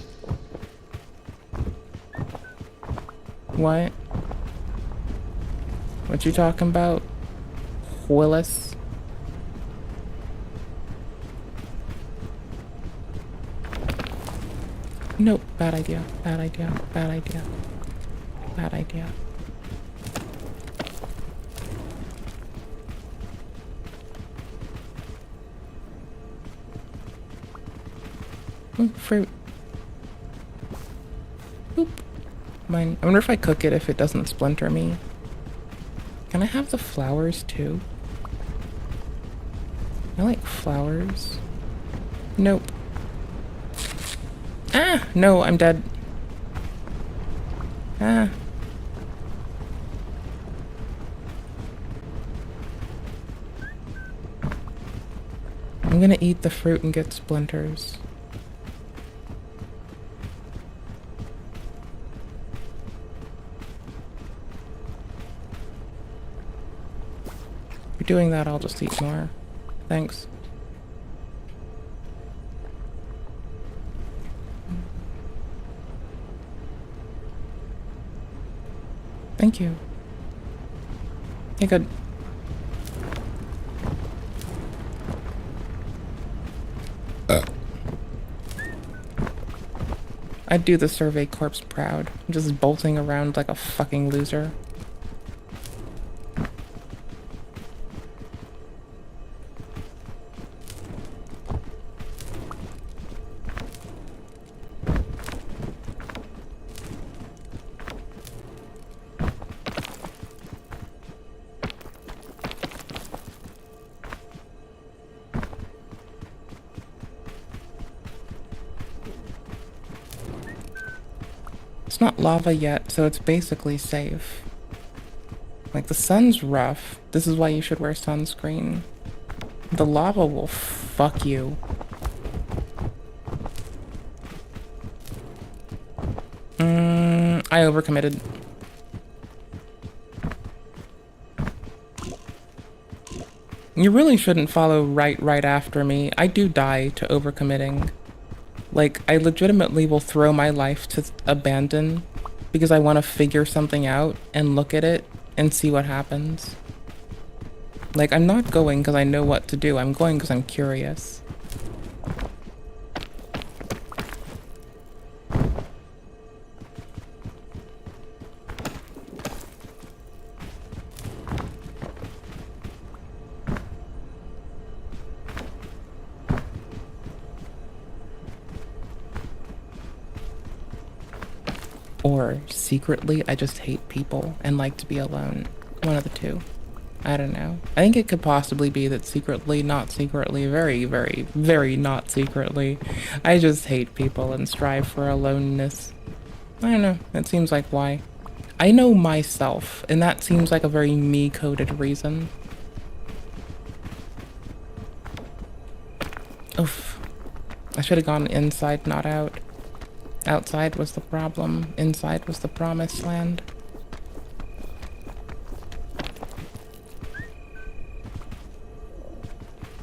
Speaker 1: What? What you talking about? Willis. Nope, bad idea, bad idea, bad idea, bad idea. Ooh, fruit. Boop. Mine. I wonder if I cook it if it doesn't splinter me. Can I have the flowers too? I like flowers. Nope. Ah! No, I'm dead. Ah. I'm gonna eat the fruit and get splinters. If you're doing that, I'll just eat more. Thanks. Thank you. Okay, good. I'd do the Survey Corps proud. I'm just bolting around like a fucking loser. It's not lava yet, so it's basically safe. Like, the sun's rough. This is why you should wear sunscreen. The lava will fuck you. I overcommitted. You really shouldn't follow right after me. I do die to overcommitting. Like, I legitimately will throw my life to abandon because I want to figure something out and look at it and see what happens. Like, I'm not going because I know what to do. I'm going because I'm curious. Or secretly, I just hate people and like to be alone. One of the two. I don't know. I think it could possibly be that secretly, not secretly, very, very, very not secretly, I just hate people and strive for aloneness. I don't know. It seems like why. I know myself, and that seems like a very me-coded reason. Oof. I should have gone inside, not out. Outside was the problem. Inside was the promised land.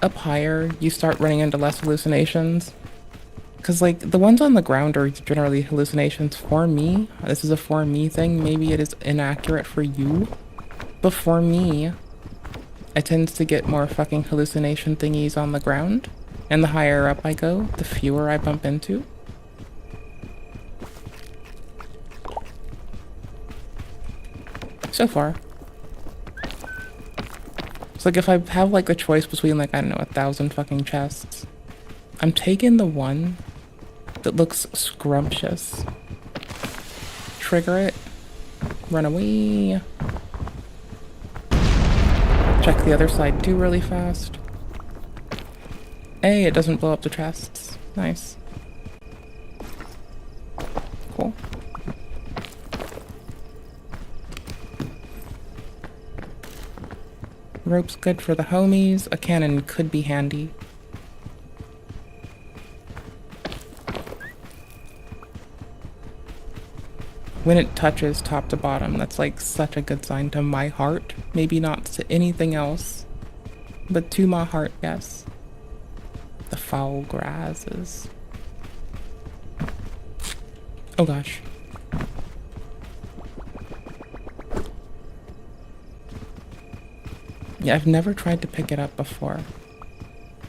Speaker 1: Up higher, you start running into less hallucinations. Because, like, the ones on the ground are generally hallucinations for me. This is a for me thing. Maybe it is inaccurate for you. But for me, I tend to get more fucking hallucination thingies on the ground. And the higher up I go, the fewer I bump into. So far. It's like if I have like a choice between like, I don't know, 1,000 fucking chests, I'm taking the one that looks scrumptious. Trigger it. Run away. Check the other side too really fast. Hey, it doesn't blow up the chests. Nice. Cool. Rope's good for the homies. A cannon could be handy. When it touches top to bottom, that's like such a good sign to my heart. Maybe not to anything else, but to my heart, yes. The foul grasses. Oh gosh. Yeah, I've never tried to pick it up before,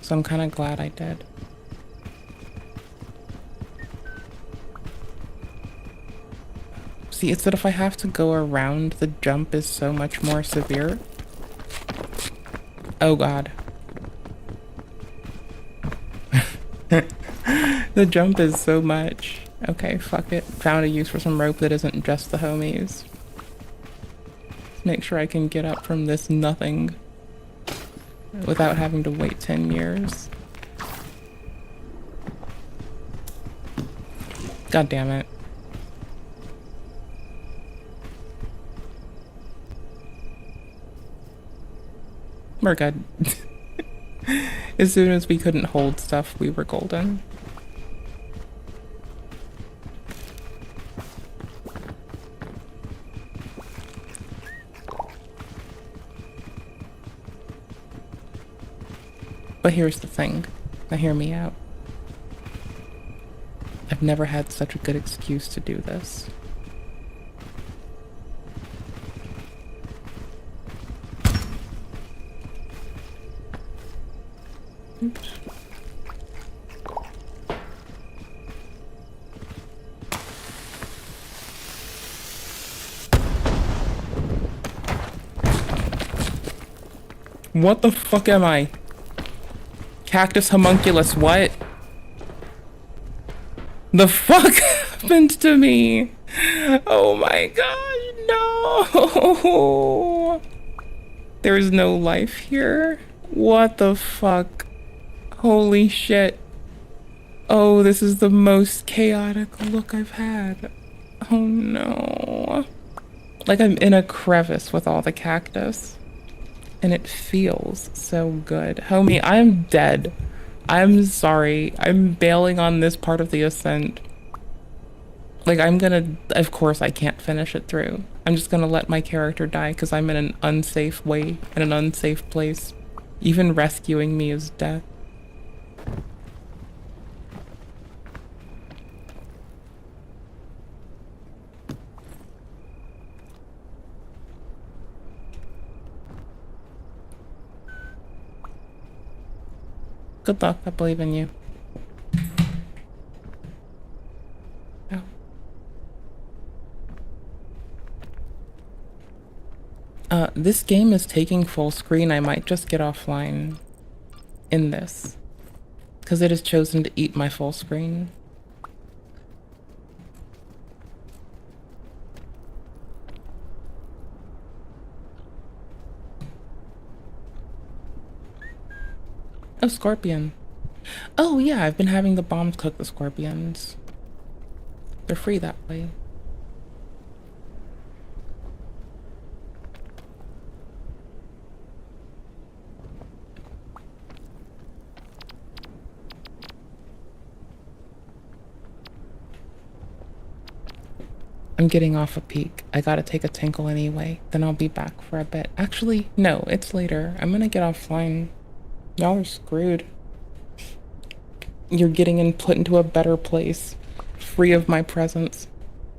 Speaker 1: so I'm kind of glad I did. See, it's that if I have to go around, the jump is so much more severe. Oh god. The jump is so much. Okay, fuck it. Found a use for some rope that isn't just the homies. Make sure I can get up from this nothing without having to wait 10 years. God damn it. We're good. As soon as we couldn't hold stuff, we were golden. But here's the thing. Now hear me out. I've never had such a good excuse to do this. Oops. What the fuck am I? Cactus homunculus, what? The fuck happened to me? Oh my gosh, no! There's no life here? What the fuck? Holy shit. Oh, this is the most chaotic look I've had. Oh no. Like I'm in a crevice with all the cactus. And it feels so good. Homie, I'm dead. I'm sorry. I'm bailing on this part of the ascent. Like I'm gonna, of course I can't finish it through. I'm just gonna let my character die because I'm in an unsafe way, in an unsafe place. Even rescuing me is death. Good luck, I believe in you. Oh. This game is taking full screen. I might just get offline in this, because it has chosen to eat my full screen. Oh, scorpion. Oh yeah, I've been having the bombs cook the scorpions. They're free that way. I'm getting off a peak. I gotta take a tinkle anyway. Then I'll be back for a bit. Actually, no, it's later. I'm gonna get offline. Y'all are screwed. You're getting put into a better place, free of my presence,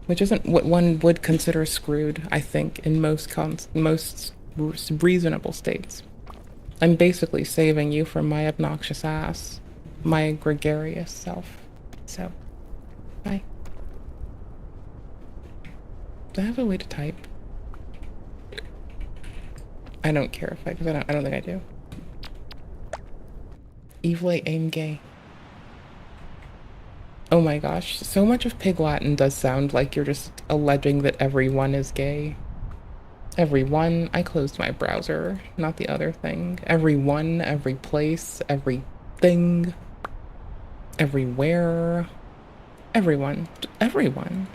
Speaker 1: which isn't what one would consider screwed, I think, in most reasonable states. I'm basically saving you from my obnoxious ass, my gregarious self. So, bye. Do I have a way to type? I don't care if because I don't think I do. Evil aim gay. Oh my gosh, so much of Pig Latin does sound like you're just alleging that everyone is gay. Everyone, I closed my browser, not the other thing. Everyone, every place, everything, everywhere, everyone, everyone.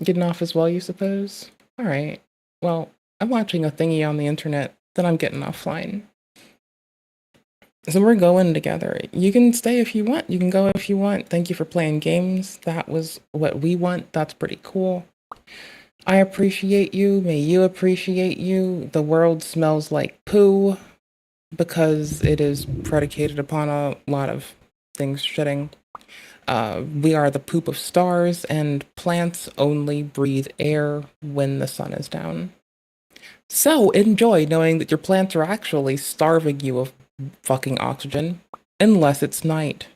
Speaker 1: Getting off as well, you suppose? All right, well, I'm watching a thingy on the internet, then I'm getting offline. So we're going together. You can stay if you want. You can go if you want. Thank you for playing games. That was what we want. That's pretty cool. I appreciate you. May you appreciate you. The world smells like poo because it is predicated upon a lot of things shitting. We are the poop of stars, and plants only breathe air when the sun is down. So enjoy knowing that your plants are actually starving you of fucking oxygen, unless it's night.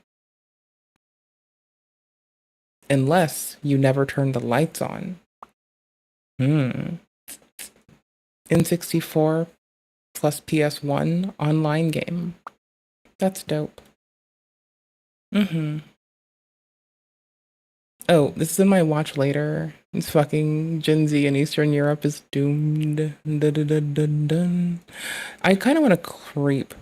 Speaker 1: Unless you never turn the lights on. N64 plus PS1 online game. That's dope. Oh, this is in my watch later. It's fucking Gen Z in Eastern Europe is doomed. Dun, dun, dun, dun, dun. I kind of want to creep.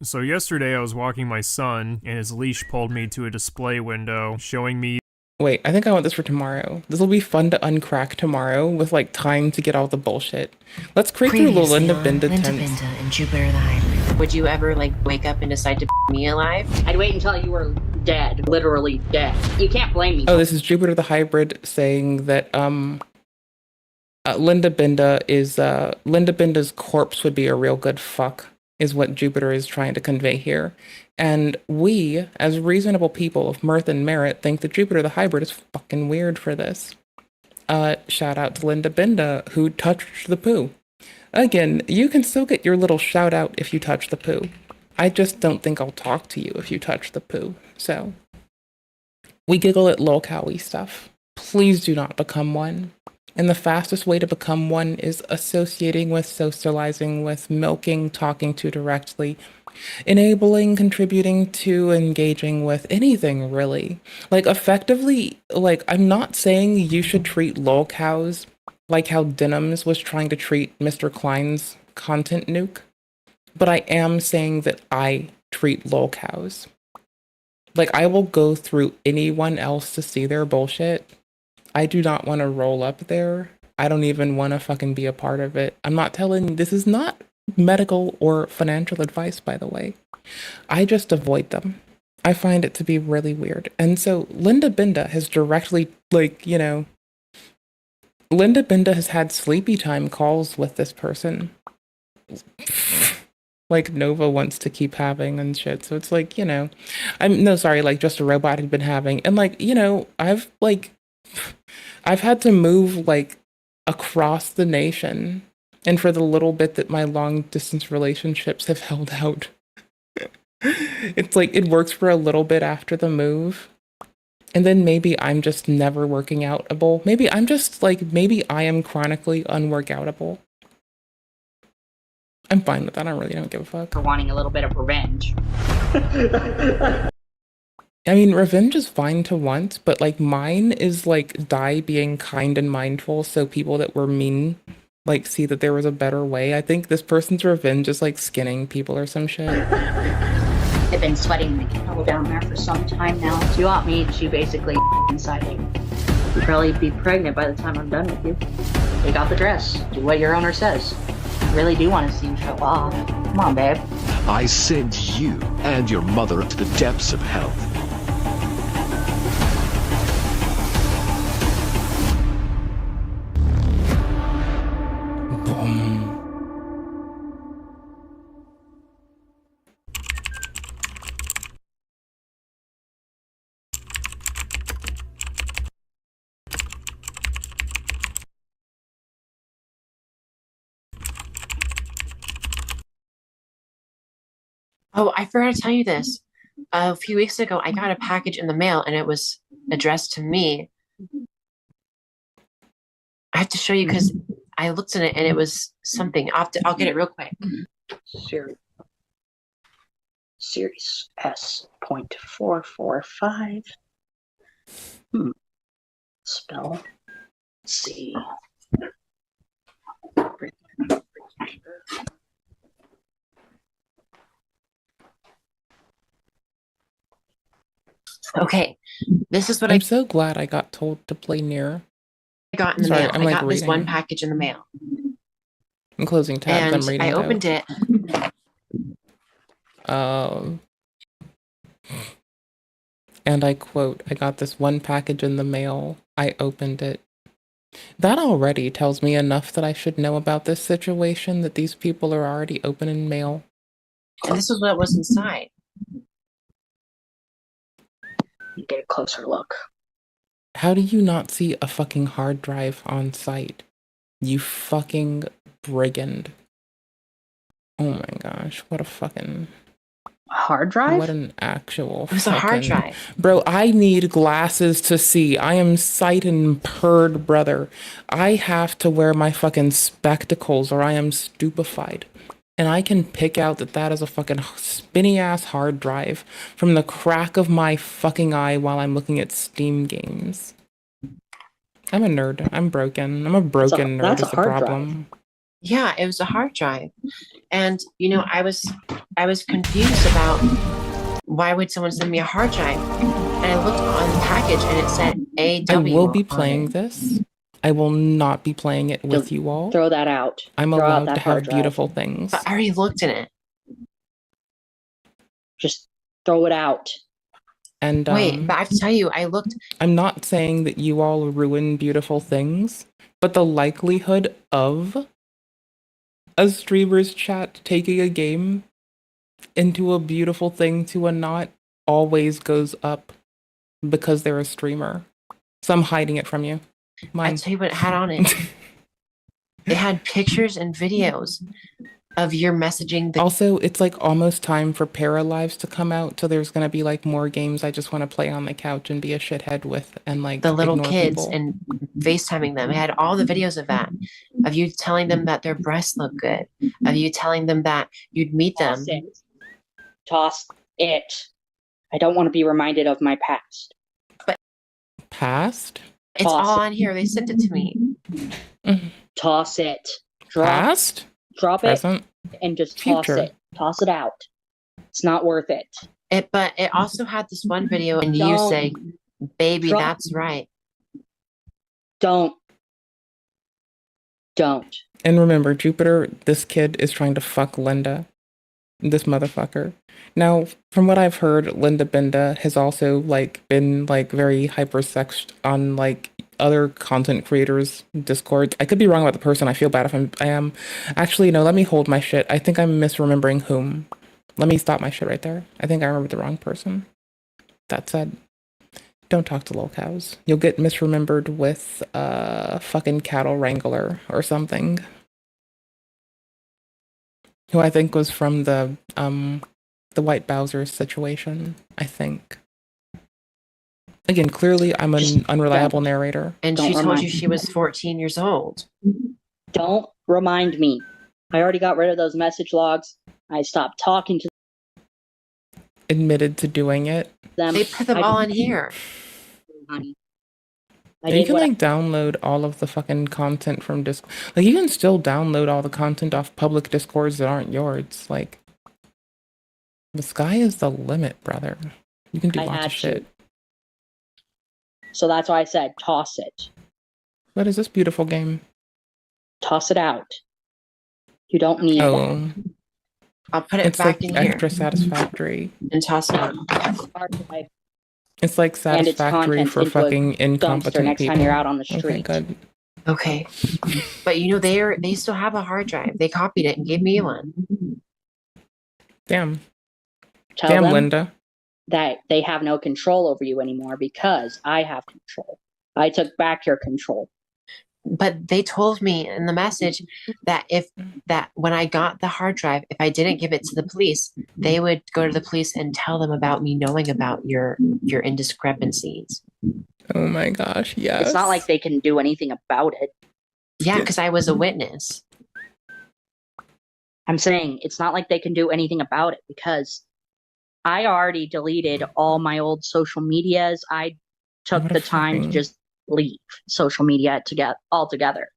Speaker 11: So yesterday I was walking my son, and his leash pulled me to a display window, showing me...
Speaker 1: Wait, I think I want this for tomorrow. This will be fun to uncrack tomorrow with, like, time to get all the bullshit. Let's creep through the Linda Binda tents.
Speaker 13: and Jupiter the Hybrid. Would you ever, like, wake up and decide to me alive?
Speaker 2: I'd wait until you were dead, literally dead. You can't blame me.
Speaker 1: Oh, this is Jupiter the Hybrid saying that, Linda Binda is, Linda Binda's corpse would be a real good fuck, is what Jupiter is trying to convey here. And we, as reasonable people of mirth and merit, think that Jupiter the Hybrid is fucking weird for this. Shout out to Linda Binda, who touched the poo. Again, you can still get your little shout out if you touch the poo. I just don't think I'll talk to you if you touch the poo. So, we giggle at lolcowy stuff. Please do not become one. And the fastest way to become one is associating with, socializing with, milking, talking to directly, enabling, contributing to, engaging with, anything really. Like, effectively, like, I'm not saying you should treat lolcows like how Denims was trying to treat Mr. Klein's content nuke, but I am saying that I treat lolcows. Like, I will go through anyone else to see their bullshit. I do not want to roll up there. I don't even want to fucking be a part of it. I'm not telling, this is not medical or financial advice, by the way. I just avoid them. I find it to be really weird. And so Linda Binda has directly, like, you know, Linda Binda has had sleepy time calls with this person. Like Nova wants to keep having and shit. So it's like, you know, like Just a Robot had been having. And like, you know, I've had to move like across the nation. And for the little bit that my long distance relationships have held out, it's like it works for a little bit after the move. And then maybe I'm just never working outable. Maybe I'm just like, maybe I am chronically unworkoutable. I'm fine with that. I really don't give a fuck.
Speaker 2: For wanting a little bit of revenge.
Speaker 1: I mean, revenge is fine to want, but like mine is like die being kind and mindful so people that were mean like see that there was a better way. I think this person's revenge is like skinning people or some shit.
Speaker 2: I've been sweating the kettle down there for some time now. Do you want me to basically inside you? You'll probably be pregnant by the time I'm done with you. Take off the dress. Do what your owner says. I really do want to see you show off. Come on, babe.
Speaker 14: I send you and your mother to the depths of hell.
Speaker 13: Oh, I forgot to tell you this. A few weeks ago, I got a package in the mail, and it was addressed to me. I have to show you because I looked at it, and it was something. I'll get it real quick.
Speaker 2: Series S.445. Spell C.
Speaker 13: Okay, this is what
Speaker 1: I'm so glad I got told to play near.
Speaker 13: I got in the mail. I got this one package in the mail.
Speaker 1: I'm closing tabs.
Speaker 13: And
Speaker 1: I'm reading.
Speaker 13: I opened it.
Speaker 1: And I quote, I got this one package in the mail. I opened it. That already tells me enough that I should know about this situation, that these people are already opening mail.
Speaker 13: And this is what was inside.
Speaker 2: Get a closer look.
Speaker 1: How do you not see a fucking hard drive on site? You fucking brigand. Oh my gosh, what a fucking...
Speaker 2: Hard drive?
Speaker 1: What an actual
Speaker 13: It was a hard drive.
Speaker 1: Bro, I need glasses to see. I am sight impaired, brother. I have to wear my fucking spectacles or I am stupefied. And I can pick out that that is a fucking spinny ass hard drive from the crack of my fucking eye while I'm looking at Steam games. I'm a nerd. I'm broken. I'm a broken nerd is the problem.
Speaker 13: Yeah, it was a hard drive. And you know, I was confused about why would someone send me a hard drive? And I looked on the package and it said AW.
Speaker 1: I will be playing this. I will not be playing it with you all.
Speaker 2: Throw that out.
Speaker 1: I'm
Speaker 2: Throw out
Speaker 1: allowed
Speaker 2: that
Speaker 1: to
Speaker 2: hard
Speaker 1: have
Speaker 2: drive.
Speaker 1: beautiful things.
Speaker 13: But I already looked in it.
Speaker 2: Just throw it out.
Speaker 1: And
Speaker 13: wait, but I have to tell you, I looked.
Speaker 1: I'm not saying that you all ruin beautiful things, but the likelihood of a streamer's chat taking a game into a beautiful thing to a not always goes up because they're a streamer. So I'm hiding it from you.
Speaker 13: I tell you what it had on it. It had pictures and videos of your messaging.
Speaker 1: Also, it's like almost time for Paralives to come out, so there's gonna be like more games I just want to play on the couch and be a shithead with, and like
Speaker 13: the little
Speaker 1: ignore
Speaker 13: kids
Speaker 1: people.
Speaker 13: and FaceTiming them. It had all the videos of that, of you telling them that their breasts look good, of you telling them that you'd meet them.
Speaker 2: Toss it. I don't want to be reminded of my past.
Speaker 13: But
Speaker 1: past?
Speaker 13: It's all on here. They sent it to me.
Speaker 2: Toss it.
Speaker 1: Past?
Speaker 2: Drop
Speaker 1: Present?
Speaker 2: it and just
Speaker 1: Future.
Speaker 2: toss it. Toss it out. It's not worth it.
Speaker 13: But it also had this one video and you say, baby,
Speaker 2: Drop-
Speaker 13: that's right.
Speaker 2: Don't.
Speaker 1: And remember, Jupiter, this kid is trying to fuck Linda. This motherfucker. Now, from what I've heard, Linda Binda has also like been like very hypersexed on like other content creators' Discords. I could be wrong about the person. I feel bad if I am. Actually, no, let me hold my shit. I think I'm misremembering whom. Let me stop my shit right there. I think I remembered the wrong person. That said, don't talk to lil cows. You'll get misremembered with fucking cattle wrangler or something. Who I think was from the White Bowser situation, I think. Again, clearly I'm an unreliable narrator.
Speaker 13: And she told you she was 14 years old.
Speaker 2: Don't remind me. I already got rid of those message logs. I stopped talking to
Speaker 1: Admitted to doing it.
Speaker 2: them.
Speaker 13: They put them all in here.
Speaker 2: Honey.
Speaker 1: You can like download all of the fucking content from Discord. Like you can still download all the content off public Discords that aren't yours. Like the sky is the limit, brother. You can do lots of shit.
Speaker 2: So that's why I said toss it.
Speaker 1: What is this beautiful game?
Speaker 2: Toss it out. You don't need
Speaker 1: Oh.
Speaker 13: I'll put it
Speaker 1: It's
Speaker 13: back
Speaker 1: like
Speaker 13: in here
Speaker 1: extra satisfactory.
Speaker 13: and toss it out.
Speaker 1: It's like
Speaker 2: And its
Speaker 1: satisfactory
Speaker 2: contents
Speaker 1: for
Speaker 2: into a
Speaker 1: fucking
Speaker 2: dumpster
Speaker 1: incompetent
Speaker 2: next
Speaker 1: people.
Speaker 2: time you're out on the
Speaker 1: Okay,
Speaker 2: street.
Speaker 1: good.
Speaker 13: Okay. But you know, they still have a hard drive. They copied it and gave me one.
Speaker 1: Damn.
Speaker 2: Tell
Speaker 1: Damn,
Speaker 2: them
Speaker 1: Linda.
Speaker 2: that they have no control over you anymore because I have control. I took back your control.
Speaker 13: But they told me in the message that when I got the hard drive, if I didn't give it to the police, they would go to the police and tell them about me knowing about your indiscrepancies.
Speaker 1: Oh my gosh, yes.
Speaker 2: It's not like they can do anything about it.
Speaker 13: Yeah, because I was a witness.
Speaker 2: I'm saying it's not like they can do anything about it because I already deleted all my old social medias. I took the time to just leave social media altogether.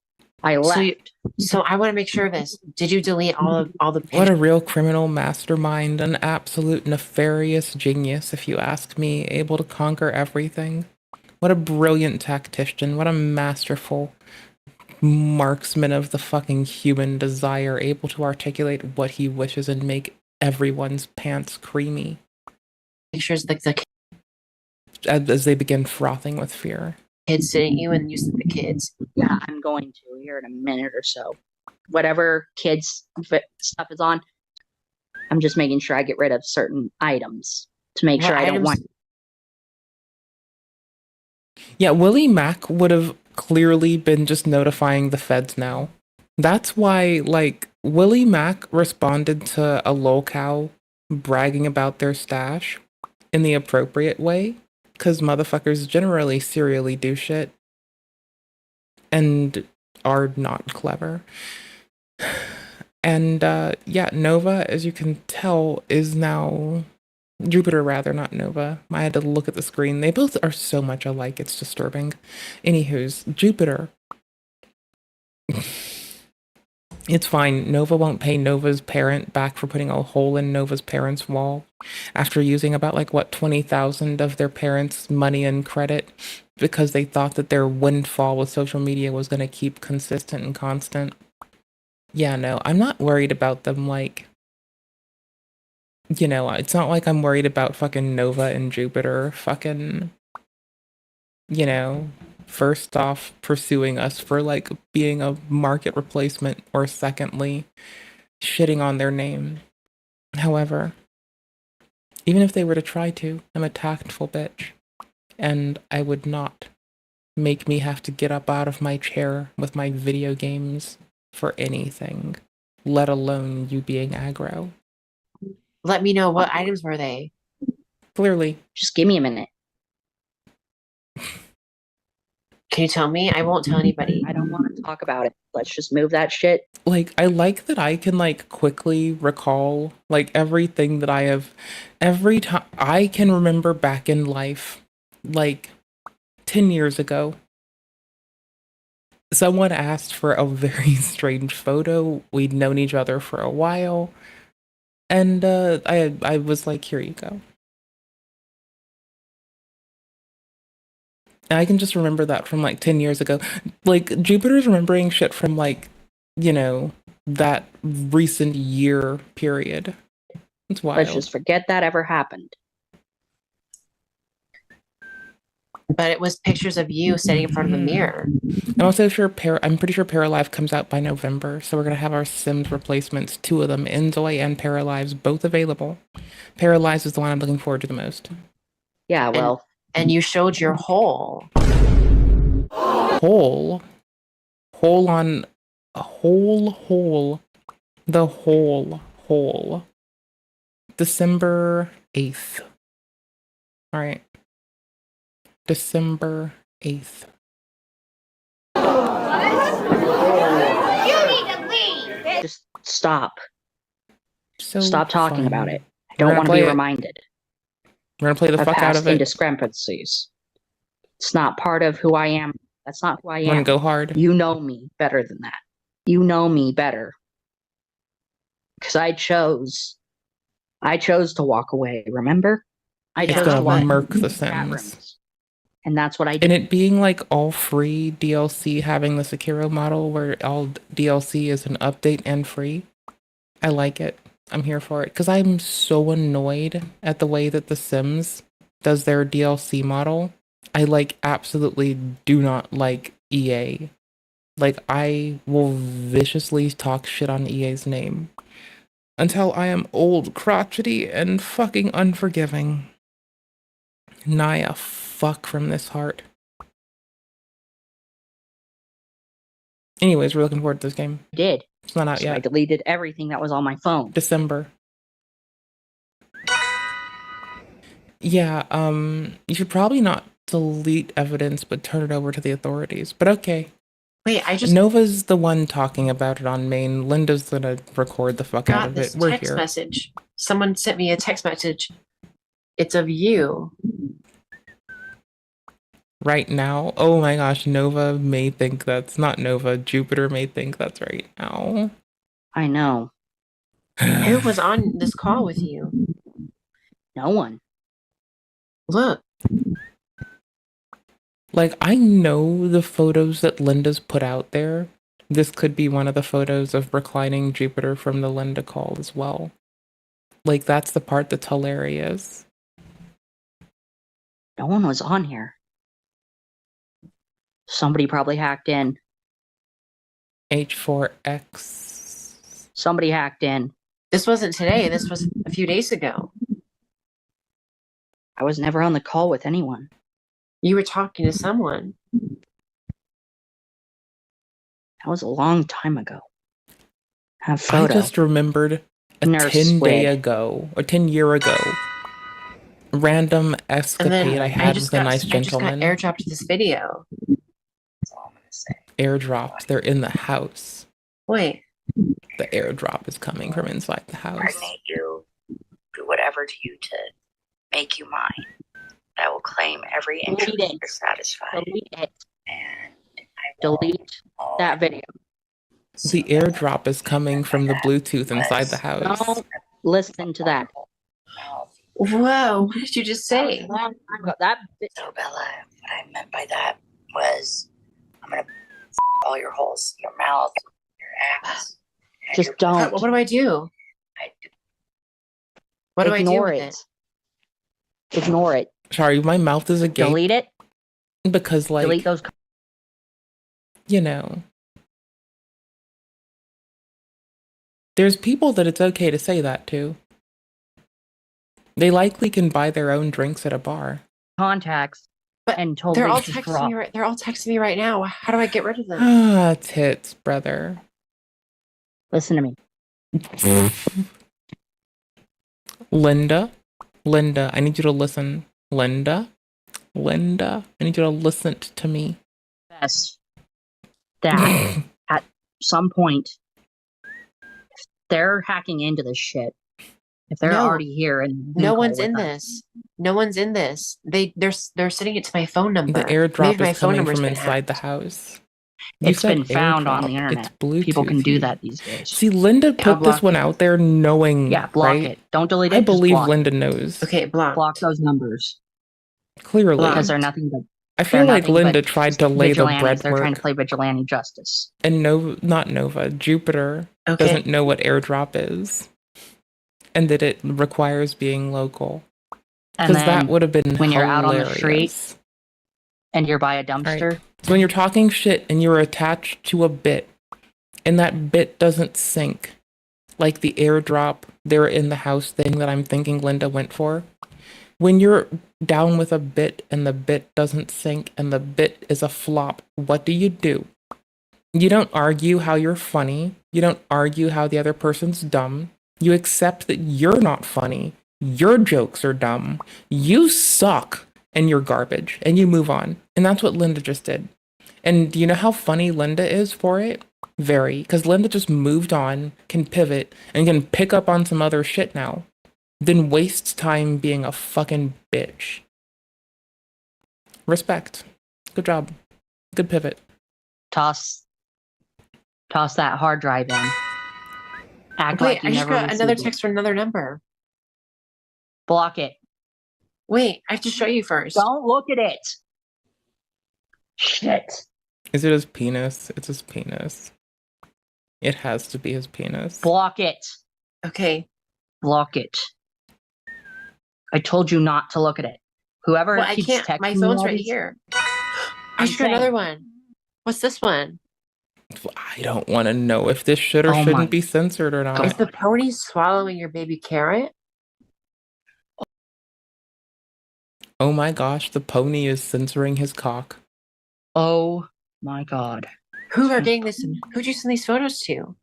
Speaker 2: I left.
Speaker 13: So I want to make sure of this. Did you delete all the pictures?
Speaker 1: What a real criminal mastermind, an absolute nefarious genius, if you ask me, able to conquer everything. What a brilliant tactician, what a masterful marksman of the fucking human desire, able to articulate what he wishes and make everyone's pants creamy.
Speaker 13: Pictures like the
Speaker 1: As they begin frothing with fear.
Speaker 13: kids sitting you and you said the kids.
Speaker 2: Yeah, I'm going to here in a minute or so. Whatever kids stuff is on, I'm just making sure I get rid of certain items to make
Speaker 13: What
Speaker 2: sure I don't
Speaker 13: items?
Speaker 2: want
Speaker 1: Yeah, Willie Mack would have clearly been just notifying the feds now. That's why, like, Willie Mack responded to a lolcow bragging about their stash in the appropriate way, because motherfuckers generally serially do shit and are not clever. And yeah, Nova, as you can tell, is now Jupiter, rather, not Nova. I had to look at the screen. They both are so much alike, it's disturbing. Anywho's, Jupiter. It's fine. Nova won't pay Nova's parent back for putting a hole in Nova's parents' wall after using about, like, what, 20,000 of their parents' money and credit because they thought that their windfall with social media was going to keep consistent and constant. Yeah, no, I'm not worried about them, like, you know, it's not like I'm worried about fucking Nova and Jupiter fucking, you know, first off, pursuing us for, like, being a market replacement, or secondly, shitting on their name. However, even if they were to try to, I'm a tactful bitch, and I would not make me have to get up out of my chair with my video games for anything, let alone you being aggro.
Speaker 13: Let me know, what items were they?
Speaker 1: Clearly.
Speaker 2: Just give me a minute.
Speaker 13: Can you tell me? I won't tell anybody.
Speaker 2: I don't want to talk about it. Let's just move that shit.
Speaker 1: Like, I like that I can, like, quickly recall, like, everything that I have, every time I can remember back in life, like, 10 years ago. Someone asked for a very strange photo. We'd known each other for a while. And I was like, here you go. And I can just remember that from, like, 10 years ago. Like, Jupiter's remembering shit from, like, you know, that recent year period. It's wild.
Speaker 2: Let's just forget that ever happened.
Speaker 13: But it was pictures of you sitting in front of a mirror.
Speaker 1: I'm also sure I'm pretty sure Paralive comes out by November, so we're gonna have our Sims replacements, 2 of them, Enzoy and Paralives, both available. Paralives is the one I'm looking forward to the most.
Speaker 2: Yeah, well.
Speaker 13: And you showed your hole.
Speaker 1: Hole? Hole on a hole. The hole. December 8th. Alright. December 8th.
Speaker 2: You need to leave. Just stop.
Speaker 1: So
Speaker 2: stop talking
Speaker 1: fun.
Speaker 2: about it. I don't want to be reminded.
Speaker 1: We're gonna play the fuck out of it.
Speaker 2: Indiscrepancies. It's not part of who I am. That's not who I am.
Speaker 1: Wanna go hard?
Speaker 2: You know me better than that. You know me better. Because I chose to walk away, remember? I chose to
Speaker 1: murk the Sims.
Speaker 2: And that's what I did.
Speaker 1: And it being like all free DLC, having the Sekiro model where all DLC is an update and free. I like it. I'm here for it. Because I'm so annoyed at the way that The Sims does their DLC model. I like absolutely do not like EA. Like, I will viciously talk shit on EA's name until I am old, crotchety, and fucking unforgiving. Naya, fuck from this heart. Anyways, we're looking forward to this game.
Speaker 2: I did.
Speaker 1: It's not out yet.
Speaker 2: I deleted everything that was on my phone.
Speaker 1: December. Yeah, you should probably not delete evidence, but turn it over to the authorities. But okay.
Speaker 13: Wait,
Speaker 1: Nova's the one talking about it on main. Linda's gonna record the fuck out of it. We're
Speaker 13: text
Speaker 1: here.
Speaker 13: message. Someone sent me a text message. It's of you.
Speaker 1: Right now? Oh my gosh, Nova may think that's not Nova. Jupiter may think that's right now.
Speaker 2: I know.
Speaker 13: Who was on this call with you?
Speaker 2: No one.
Speaker 13: Look.
Speaker 1: Like, I know the photos that Linda's put out there. This could be one of the photos of reclining Jupiter from the Linda call as well. Like, that's the part that's hilarious.
Speaker 2: No one was on here. Somebody probably hacked in.
Speaker 1: H4X.
Speaker 2: Somebody hacked in.
Speaker 13: This wasn't today. This was a few days ago.
Speaker 2: I was never on the call with anyone.
Speaker 13: You were talking to someone.
Speaker 2: That was a long time ago. Have
Speaker 1: I
Speaker 2: photo.
Speaker 1: just remembered a
Speaker 2: Nurse
Speaker 1: 10-day
Speaker 2: squid.
Speaker 1: ago, or 10-year ago, random
Speaker 13: And
Speaker 1: escapade
Speaker 13: then
Speaker 1: I had with a nice
Speaker 13: I just got
Speaker 1: gentleman.
Speaker 13: airdropped this video. That's all I'm gonna say.
Speaker 1: Airdropped. They're in the house.
Speaker 13: Wait.
Speaker 1: The airdrop is coming from inside the house.
Speaker 4: Impregnate you, do whatever to you to make you mine. I will claim every interest you're satisfied.
Speaker 2: Delete it.
Speaker 4: And
Speaker 2: Delete that video.
Speaker 1: The airdrop is coming from the Bluetooth inside the house.
Speaker 2: Don't listen to that.
Speaker 13: Whoa, what did you just say?
Speaker 2: That
Speaker 4: So Bella, what I meant by that was I'm gonna all your holes, your mouth, your ass.
Speaker 2: Just don't.
Speaker 13: What do I do? What do I do
Speaker 2: Ignore
Speaker 13: with
Speaker 2: it. Ignore it.
Speaker 1: Sorry, my mouth is agape.
Speaker 2: Delete it.
Speaker 1: Because, like,
Speaker 2: Delete those.
Speaker 1: you know, there's people that it's okay to say that to. They likely can buy their own drinks at a bar.
Speaker 2: Contacts. And totally
Speaker 13: They're all
Speaker 2: just
Speaker 13: texting
Speaker 2: drop.
Speaker 13: me. They're all texting me right now. How do I get rid of them?
Speaker 1: Ah, tits, brother.
Speaker 2: Listen to me.
Speaker 1: Linda, I need you to listen. Linda, I need you to listen to me.
Speaker 2: Yes. That at some point, if they're hacking into this shit, if they're already here and
Speaker 13: No one's in this. No one's in this. They're sending it to my phone number.
Speaker 1: The airdrop
Speaker 13: Maybe my
Speaker 1: is
Speaker 13: phone
Speaker 1: coming
Speaker 13: number's
Speaker 1: from
Speaker 13: been
Speaker 1: inside
Speaker 13: hacked.
Speaker 1: the house. You
Speaker 2: It's
Speaker 1: said
Speaker 2: been found on
Speaker 1: airdrop.
Speaker 2: the internet.
Speaker 1: It's Bluetooth.
Speaker 2: People can do that these days.
Speaker 1: See, Linda put this one out there knowing,
Speaker 2: Yeah, block
Speaker 1: right?
Speaker 2: it. Don't delete it.
Speaker 1: I
Speaker 2: just
Speaker 1: believe
Speaker 2: block.
Speaker 1: Linda knows.
Speaker 13: Okay, block.
Speaker 2: Block those numbers.
Speaker 1: Clearly.
Speaker 2: Because they're nothing but.
Speaker 1: I feel
Speaker 2: they're
Speaker 1: like
Speaker 2: nothing
Speaker 1: Linda
Speaker 2: but
Speaker 1: tried to lay the
Speaker 2: vigilantes. They're trying to
Speaker 1: breadwork.
Speaker 2: play vigilante justice.
Speaker 1: And not Nova, Jupiter doesn't know what airdrop is. And that it requires being local.
Speaker 2: And
Speaker 1: Because that
Speaker 2: then
Speaker 1: would have been
Speaker 2: when you're out on the
Speaker 1: hilarious.
Speaker 2: street and you're by a dumpster.
Speaker 1: Right. So when you're talking shit and you're attached to a bit, and that bit doesn't sync, like the airdrop, they're in the house thing that I'm thinking Linda went for. When you're down with a bit and the bit doesn't sync and the bit is a flop, what do? You don't argue how you're funny. You don't argue how the other person's dumb. You accept that you're not funny. Your jokes are dumb. You suck and you're garbage and you move on. And that's what Linda just did. And do you know how funny Linda is for it? Very. Because Linda just moved on, can pivot, and can pick up on some other shit now. Then wastes time being a fucking bitch. Respect. Good job. Good pivot.
Speaker 2: Toss that hard drive in. Act
Speaker 13: Wait,
Speaker 2: like you
Speaker 13: I just
Speaker 2: never
Speaker 13: got another
Speaker 2: received it.
Speaker 13: text from another number.
Speaker 2: Block it.
Speaker 13: Wait, I have to show you first.
Speaker 2: Don't look at it. Shit.
Speaker 1: Is it his penis? It's his penis. It has to be his penis.
Speaker 2: Block it.
Speaker 13: Okay.
Speaker 2: Block it. I told you not to look at it. Whoever
Speaker 13: Well, I
Speaker 2: keeps
Speaker 13: can't.
Speaker 2: texting
Speaker 13: My
Speaker 2: me
Speaker 13: phone's
Speaker 2: all
Speaker 13: right
Speaker 2: these-
Speaker 13: here. I
Speaker 2: I'm
Speaker 13: just got another
Speaker 2: saying-
Speaker 13: one. What's this one?
Speaker 1: I don't want to know if this should or
Speaker 2: Oh my
Speaker 1: shouldn't be censored or not.
Speaker 13: Is the pony swallowing your baby carrot?
Speaker 1: Oh my gosh, the pony is censoring his cock.
Speaker 2: Oh my god.
Speaker 13: Who are getting this? Who'd you send these photos to?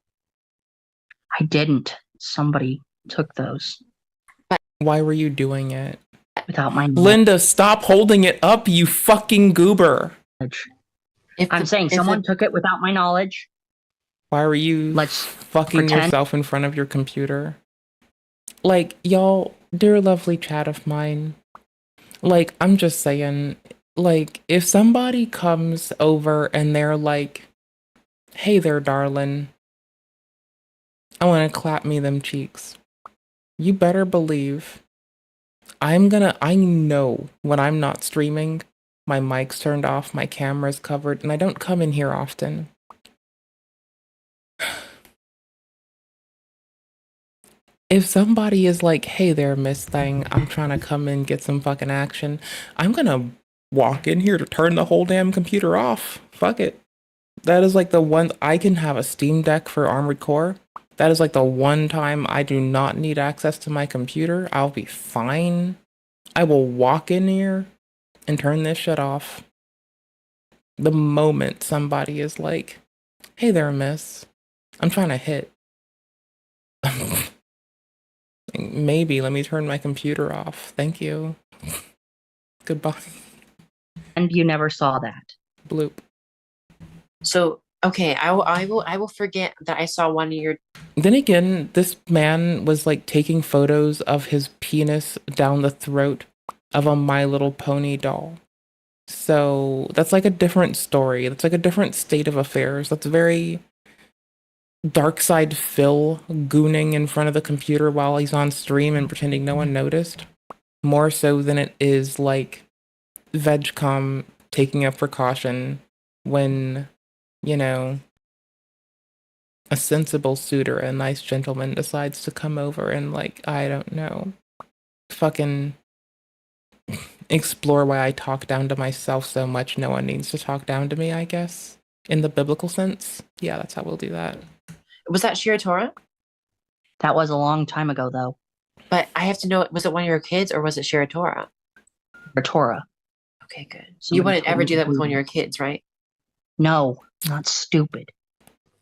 Speaker 2: I didn't. Somebody took those
Speaker 1: Why were you doing it?
Speaker 2: without my
Speaker 1: Linda, stop holding it up, you fucking goober.
Speaker 2: knowledge.
Speaker 13: If
Speaker 2: I'm saying someone took it without my knowledge.
Speaker 1: Why were you
Speaker 2: Let's
Speaker 1: fucking
Speaker 2: pretend-
Speaker 1: yourself in front of your computer? Like, y'all, dear lovely chat of mine, like, I'm just saying, like, if somebody comes over and they're like, hey there, darling, I want to clap me them cheeks. You better believe I know when I'm not streaming, my mic's turned off, my camera's covered, and I don't come in here often. If somebody is like, hey there, Miss Thing, I'm trying to come in, get some fucking action, I'm gonna walk in here to turn the whole damn computer off. Fuck it. That is like the one, I can have a Steam Deck for Armored Core. That is like the one time I do not need access to my computer. I'll be fine. I will walk in here and turn this shit off the moment somebody is like, hey there, miss. I'm trying to hit. Maybe let me turn my computer off. Thank you. Goodbye.
Speaker 2: And you never saw that.
Speaker 1: Bloop.
Speaker 13: So, okay, I will forget that I saw one of your.
Speaker 1: Then again, this man was like taking photos of his penis down the throat of a My Little Pony doll. So that's like a different story. That's like a different state of affairs. That's very dark side Phil gooning in front of the computer while he's on stream and pretending no one noticed. More so than it is like VegCom taking a precaution when, you know, a sensible suitor, a nice gentleman decides to come over and like, I don't know, fucking explore why I talk down to myself so much no one needs to talk down to me, I guess. In the biblical sense. Yeah, that's how we'll do that.
Speaker 13: Was that Shiratora?
Speaker 2: That was a long time ago, though.
Speaker 13: But I have to know, was it one of your kids or was it Shiratora?
Speaker 2: Shiratora.
Speaker 13: Okay, good. So you wouldn't ever do that with one of your kids, right?
Speaker 2: No, not stupid.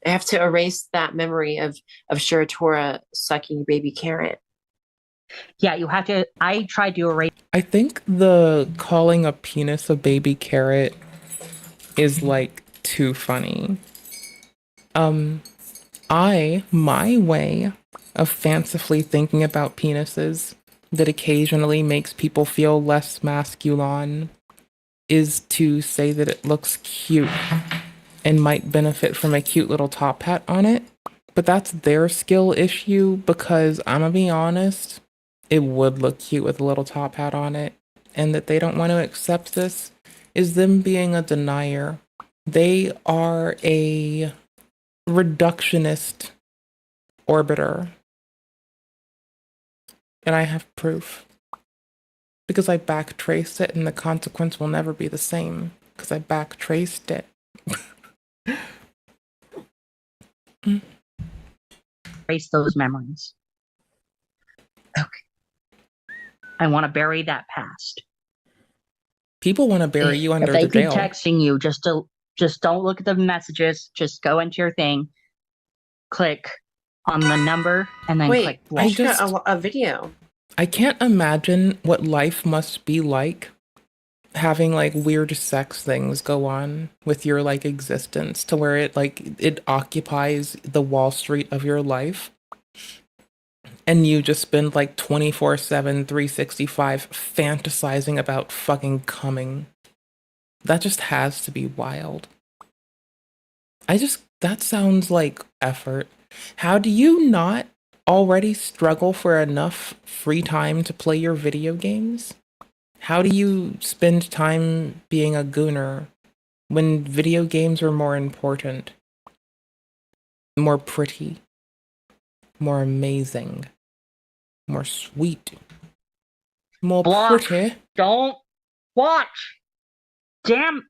Speaker 13: I have to erase that memory of Shiratora sucking baby carrot.
Speaker 2: Yeah, you have to. I tried to erase.
Speaker 1: I think the calling a penis a baby carrot is like too funny. My way of fancifully thinking about penises that occasionally makes people feel less masculine is to say that it looks cute and might benefit from a cute little top hat on it. But that's their skill issue because I'm gonna be honest, it would look cute with a little top hat on it. And that they don't want to accept this is them being a denier. They are a reductionist orbiter. And I have proof. Because I backtraced it and the consequence will never be the same. Because I backtraced it.
Speaker 2: Erase those memories. Okay. I want to bury that past.
Speaker 1: People want to bury you under
Speaker 2: if they
Speaker 1: the jail.
Speaker 2: keep texting you, just don't look at the messages. Just go into your thing, click on the number, and then click block.
Speaker 13: I just got a video.
Speaker 1: I can't imagine what life must be like having like weird sex things go on with your like existence to where it occupies the Wall Street of your life. And you just spend like 24/7, 365 fantasizing about fucking coming. That just has to be wild. That sounds like effort. How do you not already struggle for enough free time to play your video games? How do you spend time being a gooner when video games are more important, more pretty, more amazing, more sweet, more
Speaker 2: Block.
Speaker 1: pretty?
Speaker 2: Don't watch. Damn.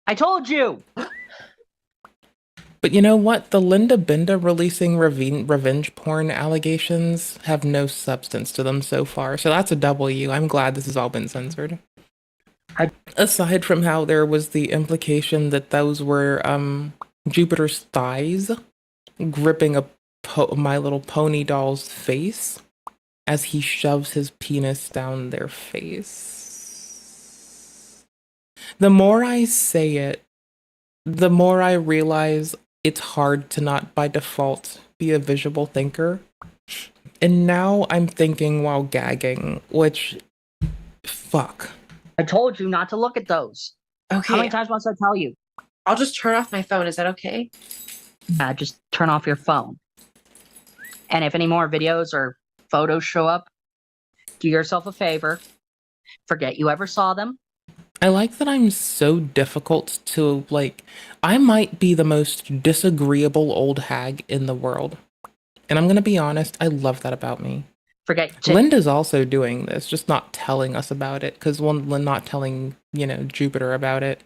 Speaker 2: I told you.
Speaker 1: But you know what? The Linda Benda releasing revenge porn allegations have no substance to them so far. So that's a W. I'm glad this has all been censored. Aside from how there was the implication that those were Jupiter's thighs gripping a My Little Pony doll's face as he shoves his penis down their face. The more I say it, the more I realize it's hard to not by default be a visual thinker. And now I'm thinking while gagging, which, fuck.
Speaker 2: I told you not to look at those.
Speaker 13: Okay.
Speaker 2: How many times must I tell you?
Speaker 13: I'll just turn off my phone. Is that okay?
Speaker 2: Just turn off your phone. And if any more videos or photos show up, do yourself a favor. Forget you ever saw them.
Speaker 1: I like that I'm so difficult to, like, I might be the most disagreeable old hag in the world. And I'm gonna be honest, I love that about me. Linda's also doing this, just not telling us about it, because not telling, Jupiter about it.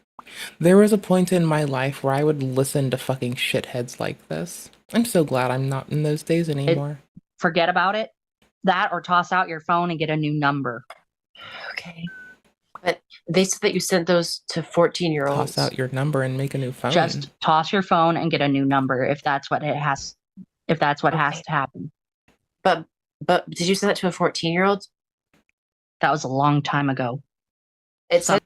Speaker 1: There was a point in my life where I would listen to fucking shitheads like this. I'm so glad I'm not in those days anymore.
Speaker 2: Forget about it. That or toss out your phone and get a new number.
Speaker 13: Okay. But they said that you sent those to 14-year-olds.
Speaker 1: Toss out your number and make a new phone.
Speaker 2: Just toss your phone and get a new number if that's what it has. If that's what has to happen.
Speaker 13: But did you send that to a 14-year-old?
Speaker 2: That was a long time ago.
Speaker 13: It said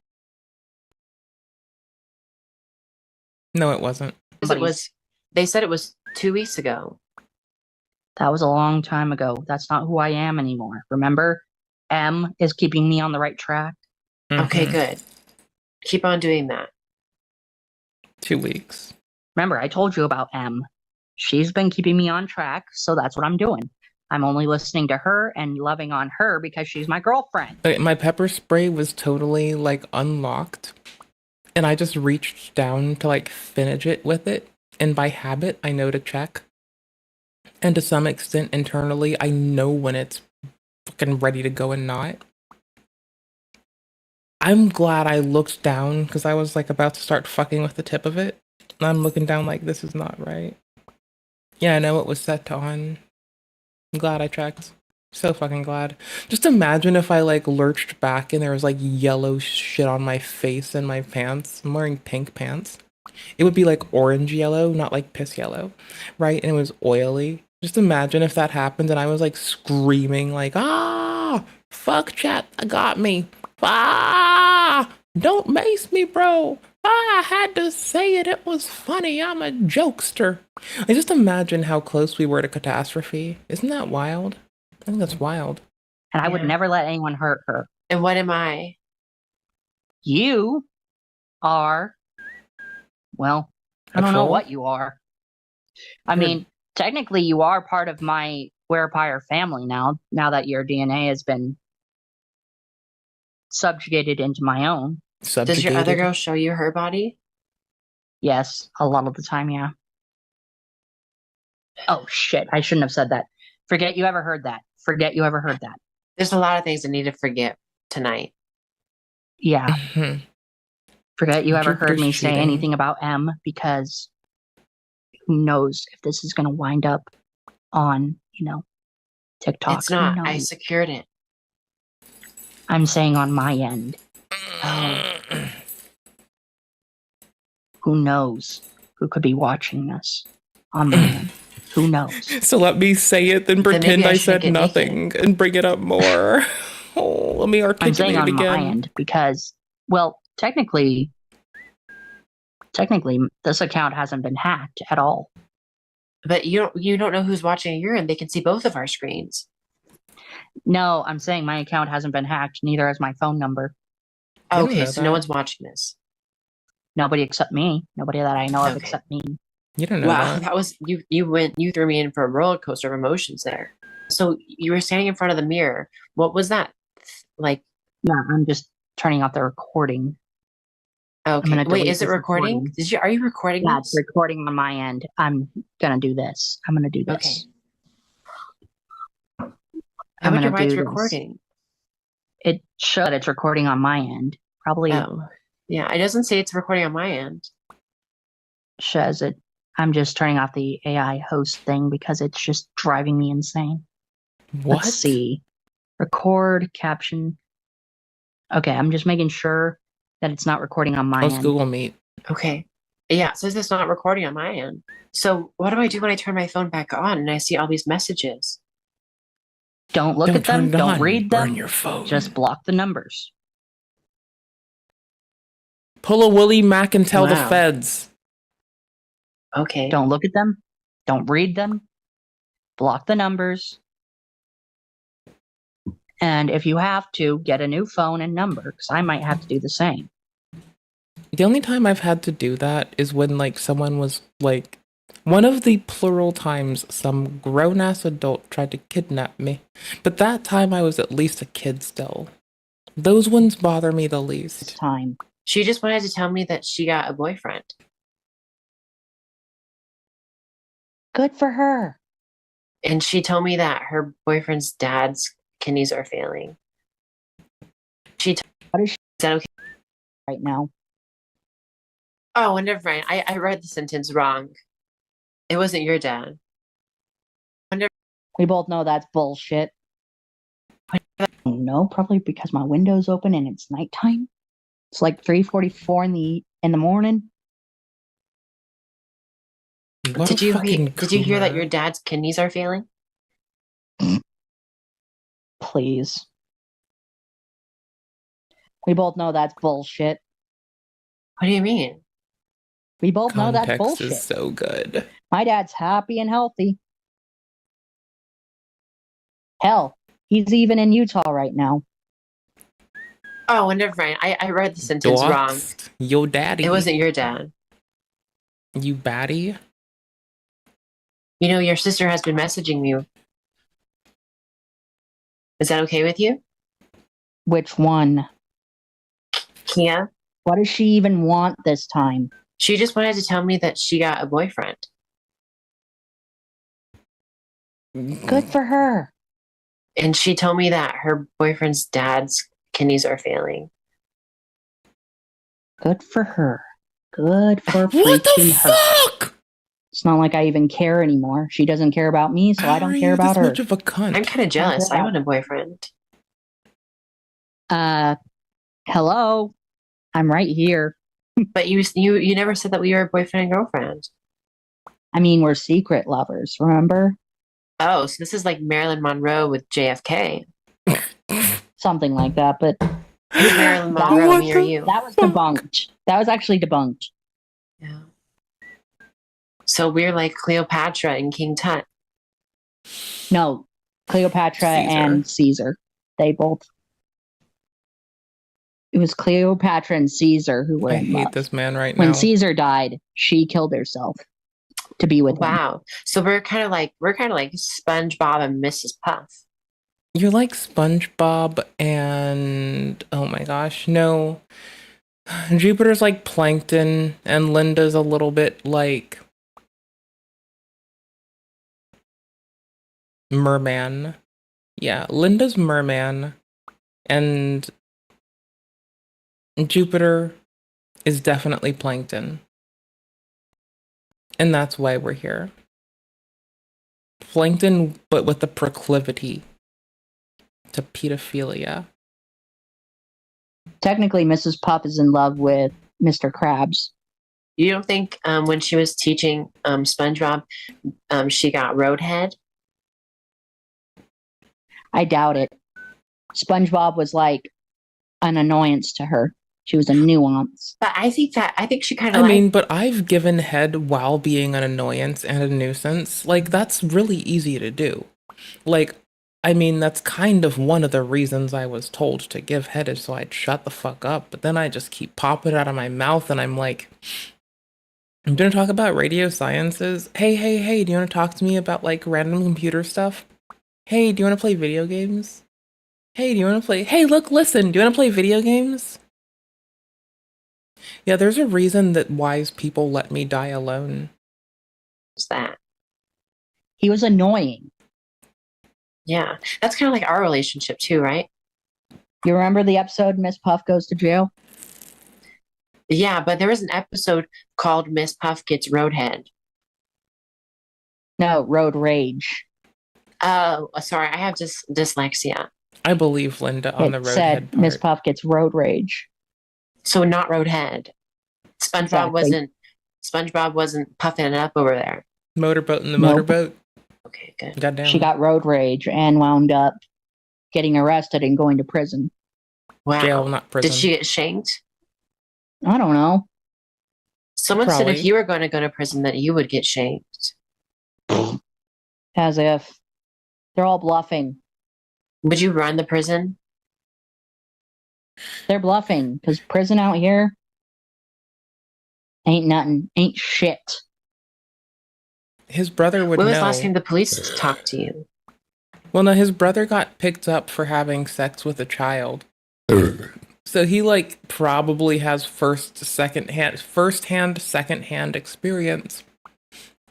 Speaker 1: No, it wasn't.
Speaker 13: it was. They said it was 2 weeks ago.
Speaker 2: That was a long time ago. That's not who I am anymore. Remember, M is keeping me on the right track.
Speaker 13: Okay, good. Keep on doing that.
Speaker 1: 2 weeks.
Speaker 2: Remember, I told you about M. She's been keeping me on track, so that's what I'm doing. I'm only listening to her and loving on her because she's my girlfriend.
Speaker 1: Okay, my pepper spray was totally like unlocked, and I just reached down to like finish it with it, and by habit I know to check. And to some extent internally I know when it's fucking ready to go and not. I'm glad I looked down because I was like about to start fucking with the tip of it. And I'm looking down like this is not right. Yeah, I know it was set to on. I'm glad I checked. So fucking glad. Just imagine if I like lurched back and there was like yellow shit on my face and my pants. I'm wearing pink pants. It would be like orange yellow, not like piss yellow, right? And it was oily. Just imagine if that happened and I was like screaming like, ah, fuck chat, that got me. Ah, don't mace me, bro. Ah, I had to say it. It was funny. I'm a jokester. I just imagine how close we were to catastrophe. Isn't that wild? I think that's wild.
Speaker 2: And I would never let anyone hurt her.
Speaker 13: And what am I?
Speaker 2: You are, well, I don't know
Speaker 1: troll?
Speaker 2: what you are. I mean, technically you are part of my Werepire family now that your DNA has been subjugated into my own.
Speaker 13: Does your other girl show you her body?
Speaker 2: Yes, a lot of the time, yeah. Oh shit, I shouldn't have said that. Forget you ever heard that. Forget you ever heard that.
Speaker 13: There's a lot of things I need to forget tonight.
Speaker 2: Yeah. Forget you ever
Speaker 1: Jupiter's
Speaker 2: heard me say
Speaker 1: cheating.
Speaker 2: anything about M, because who knows if this is going to wind up on, TikTok.
Speaker 13: It's not.
Speaker 2: Who
Speaker 13: I
Speaker 2: knows?
Speaker 13: secured it.
Speaker 2: I'm saying on my end. Who knows who could be watching this on my end? Who knows?
Speaker 1: So let me say it, then pretend
Speaker 13: maybe I
Speaker 1: I
Speaker 13: should
Speaker 1: said
Speaker 13: get
Speaker 1: nothing and bring it up more. Oh, let me
Speaker 2: I'm
Speaker 1: articulate
Speaker 2: saying
Speaker 1: it
Speaker 2: on
Speaker 1: again.
Speaker 2: my end because, well, technically, this account hasn't been hacked at all.
Speaker 13: But you don't know who's watching your end. They can see both of our screens.
Speaker 2: No, I'm saying my account hasn't been hacked. Neither has my phone number.
Speaker 13: Okay, so no one's watching this.
Speaker 2: Nobody except me. Nobody that I know of
Speaker 13: Okay.
Speaker 2: except me.
Speaker 1: You don't know
Speaker 13: Wow,
Speaker 1: that.
Speaker 13: that was you threw me in for a roller coaster of emotions there. So you were standing in front of the mirror. What was that like?
Speaker 2: Yeah, I'm just turning off the recording.
Speaker 13: Okay.
Speaker 2: gonna
Speaker 13: Wait,
Speaker 2: delete
Speaker 13: is it
Speaker 2: this
Speaker 13: recording?
Speaker 2: recording.
Speaker 13: Are you recording
Speaker 2: Yeah,
Speaker 13: this?
Speaker 2: it's recording on my end. I'm gonna do this. I'm gonna do this.
Speaker 13: Okay. I
Speaker 2: I'm
Speaker 13: wonder
Speaker 2: gonna
Speaker 13: why it's
Speaker 2: do this.
Speaker 13: recording.
Speaker 2: It should. It's recording on my end. Probably
Speaker 13: Oh. Yeah, it doesn't say it's recording on my end.
Speaker 2: says it. I'm just turning off the AI host thing because it's just driving me insane.
Speaker 1: What?
Speaker 2: Let's see. Record, caption. Okay, I'm just making sure that it's not recording on my
Speaker 1: Oh, it's
Speaker 2: end.
Speaker 1: Google Meet.
Speaker 13: Okay. Yeah, it says it's not recording on my end. So what do I do when I turn my phone back on and I see all these messages?
Speaker 2: Don't look
Speaker 1: Don't
Speaker 2: at them.
Speaker 1: turn it
Speaker 2: Don't
Speaker 1: on.
Speaker 2: read
Speaker 1: Burn
Speaker 2: them.
Speaker 1: your phone.
Speaker 2: Just block the numbers.
Speaker 1: Pull a Willie Mac and tell the
Speaker 13: Wow.
Speaker 1: feds.
Speaker 13: Okay.
Speaker 2: Don't look at them. Don't read them. Block the numbers. And if you have to, get a new phone and number, because I might have to do the same.
Speaker 1: The only time I've had to do that is when like someone was like, one of the plural times some grown-ass adult tried to kidnap me. But that time I was at least a kid still. Those ones bother me the least.
Speaker 2: Time.
Speaker 13: She just wanted to tell me that she got a boyfriend.
Speaker 2: Good for her.
Speaker 13: And she told me that her boyfriend's dad's kidneys are failing.
Speaker 2: What is she
Speaker 13: Is that okay?
Speaker 2: right now?
Speaker 13: Oh, never mind. I read the sentence wrong. It wasn't your dad.
Speaker 2: We both know that's bullshit.
Speaker 8: know. Probably because my window's open and it's nighttime. It's like 3:44 in the morning.
Speaker 1: What
Speaker 13: Did
Speaker 1: a
Speaker 13: you
Speaker 1: fucking
Speaker 13: did you hear that
Speaker 1: coomer.
Speaker 13: your dad's kidneys are failing?
Speaker 8: Please. We both know that's bullshit.
Speaker 13: What do you mean?
Speaker 8: We both know that's
Speaker 1: Context
Speaker 8: bullshit.
Speaker 1: is so good.
Speaker 8: My dad's happy and healthy. Hell, he's even in Utah right now.
Speaker 13: Oh, never mind. I read the sentence wrong.
Speaker 1: Doxed your daddy.
Speaker 13: It wasn't your dad.
Speaker 1: You baddie?
Speaker 13: You know, your sister has been messaging you. Is that okay with you?
Speaker 8: Which one?
Speaker 13: Kia?
Speaker 8: What does she even want this time?
Speaker 13: She just wanted to tell me that she got a boyfriend.
Speaker 8: Good for her.
Speaker 13: And she told me that her boyfriend's dad's kidneys are failing.
Speaker 8: Good for her. Good for
Speaker 1: What the
Speaker 8: freaking her.
Speaker 1: fuck?
Speaker 8: It's not like I even care anymore. She doesn't care about me, so I don't care about her.
Speaker 1: Much of a cunt?
Speaker 13: I'm kind of jealous. I want a boyfriend.
Speaker 8: Hello? I'm right here.
Speaker 13: But you never said that we were boyfriend and girlfriend.
Speaker 8: I mean, we're secret lovers, remember?
Speaker 13: Oh, so this is like Marilyn Monroe with JFK.
Speaker 8: Something like that, but
Speaker 13: Who's Marilyn Monroe, me or you?
Speaker 8: that was debunked. That was actually debunked.
Speaker 13: Yeah. So we're like Cleopatra and King Tut.
Speaker 8: No, Cleopatra and Caesar. They both. It was Cleopatra and Caesar who were
Speaker 1: I
Speaker 8: in
Speaker 1: hate
Speaker 8: love.
Speaker 1: this man right
Speaker 8: When
Speaker 1: now.
Speaker 8: Caesar died, she killed herself to be with him.
Speaker 13: Wow. So we're kind of like SpongeBob and Mrs. Puff.
Speaker 1: You're like SpongeBob and oh my gosh, no. Jupiter's like Plankton and Linda's a little bit like Merman. Yeah, Linda's Merman and Jupiter is definitely Plankton. And that's why we're here. Plankton, but with the proclivity to pedophilia.
Speaker 8: Technically, Mrs. Puff is in love with Mr. Krabs.
Speaker 13: You don't think when she was teaching SpongeBob, she got roadhead?
Speaker 8: I doubt it. SpongeBob was like an annoyance to her. She was a nuance.
Speaker 13: But I think she kind of.
Speaker 1: I mean, but I've given head while being an annoyance and a nuisance. Like, that's really easy to do. Like, I mean, that's kind of one of the reasons I was told to give head is so I'd shut the fuck up. But then I just keep popping it out of my mouth and I'm like, I'm gonna talk about radio sciences. Hey, do you want to talk to me about like random computer stuff? Hey, do you want to play video games? Hey, do you want to play? Hey, look, listen, do you want to play video games? Yeah, there's a reason that wise people let me die alone.
Speaker 13: What's that?
Speaker 8: He was annoying.
Speaker 13: Yeah, that's kind of like our relationship too, right?
Speaker 8: You remember the episode Miss Puff goes to jail?
Speaker 13: Yeah, but there was an episode called Miss Puff Gets Roadhead.
Speaker 8: No, Road Rage.
Speaker 13: Oh, sorry, I have dyslexia.
Speaker 1: I believe Linda on the
Speaker 8: It
Speaker 1: roadhead
Speaker 8: said
Speaker 1: part.
Speaker 8: Miss Puff gets Road Rage.
Speaker 13: So not Roadhead. SpongeBob wasn't puffing it up over there.
Speaker 1: Motorboat in the
Speaker 8: Nope.
Speaker 1: motorboat.
Speaker 13: Okay, good.
Speaker 1: Goddamn.
Speaker 8: She got Road Rage and wound up getting arrested and going to prison.
Speaker 13: Wow.
Speaker 1: Jail, not prison.
Speaker 13: Did she get shanked?
Speaker 8: I don't know.
Speaker 13: Someone said if
Speaker 1: Probably.
Speaker 13: you were going to go to prison that you would get shanked.
Speaker 8: As if. They're all bluffing.
Speaker 13: Would you run the prison?
Speaker 8: They're bluffing because prison out here ain't nothing. Ain't shit.
Speaker 1: His brother would
Speaker 13: When was
Speaker 1: know.
Speaker 13: the last time the police talked to you?
Speaker 1: Well, no, his brother got picked up for having sex with a child. So he like probably has first-hand, second-hand experience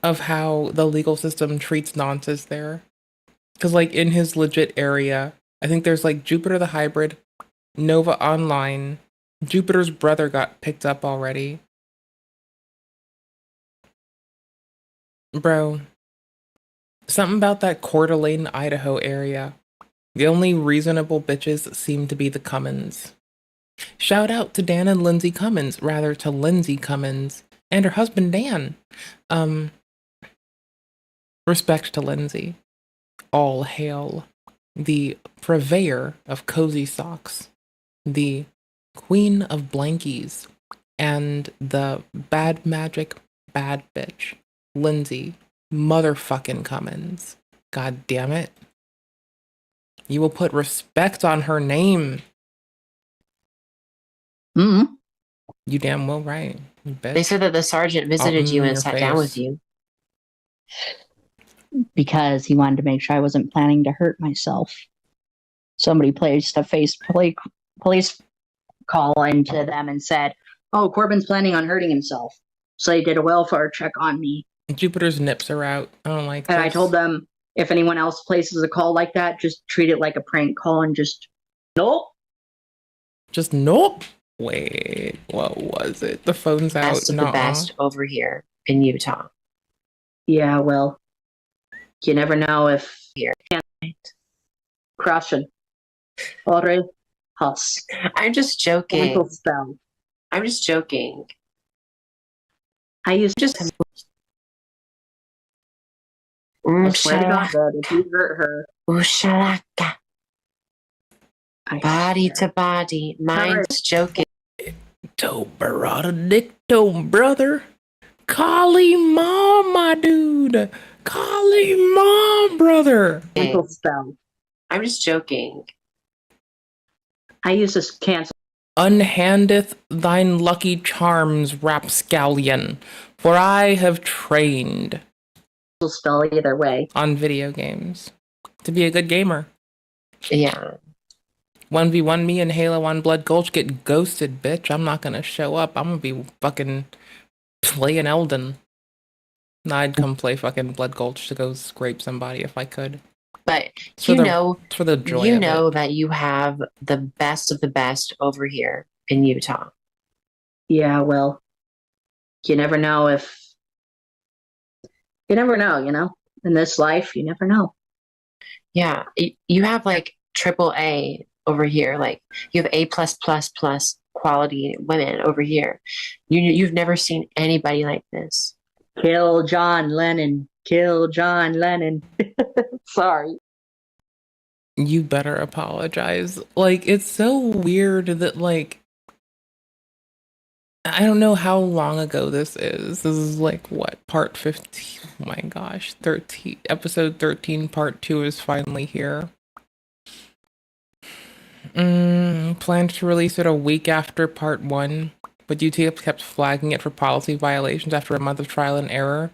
Speaker 1: of how the legal system treats nonces there. Because like in his legit area, I think there's like Jupiter the Hybrid, Nova Online. Jupiter's brother got picked up already. Bro, something about that Coeur d'Alene, Idaho area The only reasonable bitches seem to be the Cummins. Shout out to Dan and Lindsay Cummins, rather to Lindsay Cummins and her husband Dan. Respect to Lindsay. All hail the purveyor of cozy socks, the queen of blankies, and the bad magic bad bitch, Lindsay motherfucking Cummins. God damn it. You will put respect on her name.
Speaker 8: Mm-hmm.
Speaker 1: You damn well right, you bitch.
Speaker 13: They said that the sergeant visited you and
Speaker 1: your
Speaker 13: sat down with
Speaker 1: face.
Speaker 13: you.
Speaker 8: Because he wanted to make sure I wasn't planning to hurt myself. Somebody placed a police call into them and said, "Oh, Corbin's planning on hurting himself." So they did a welfare check on me.
Speaker 1: Jupiter's nips are out. I don't like
Speaker 8: And
Speaker 1: this.
Speaker 8: I told them, if anyone else places a call like that, just treat it like a prank call and just, nope.
Speaker 1: Just nope. Wait, what was it? The phone's out.
Speaker 13: Best of the best over here in Utah.
Speaker 8: Yeah, well, you never know if
Speaker 13: here.
Speaker 8: Crushing. Ore Hus.
Speaker 13: I'm just joking.
Speaker 8: Mental spell.
Speaker 13: I'm just joking.
Speaker 8: I used to just. I swear to God, that if you hurt her.
Speaker 13: Ushalaka. Body to body. Mine's joking.
Speaker 1: Dicto, brother. Kali mom, my dude. Kali mom, brother.
Speaker 8: Mental spell.
Speaker 13: I'm just joking.
Speaker 8: I use this cancel.
Speaker 1: Unhandeth thine lucky charms, rapscallion, for I have trained.
Speaker 8: Spell either way.
Speaker 1: On video games. To be a good gamer.
Speaker 13: Yeah.
Speaker 1: 1v1 me and Halo on Blood Gulch get ghosted, bitch. I'm not gonna show up. I'm gonna be fucking playing Elden. Nah, I'd come play fucking Blood Gulch to go scrape somebody if I could.
Speaker 13: But
Speaker 1: For
Speaker 13: you
Speaker 1: the-
Speaker 13: know,
Speaker 1: for the joy
Speaker 13: you
Speaker 1: of
Speaker 13: know
Speaker 1: it.
Speaker 13: that you have the best of the best over here in Utah.
Speaker 8: Yeah, well, you never know if. You never know, you know? In this life, you never know.
Speaker 13: Yeah, you have like AAA over here. Like you have A+++ quality women over here. You've never seen anybody like this.
Speaker 8: Kill John Lennon. Kill John Lennon. Sorry.
Speaker 1: You better apologize. Like, it's so weird that, like, I don't know how long ago this is. This is like, what, part 15? Oh my gosh, 13. Episode 13, part 2 is finally here. Planned to release it a week after part 1, but YouTube kept flagging it for policy violations after a month of trial and error.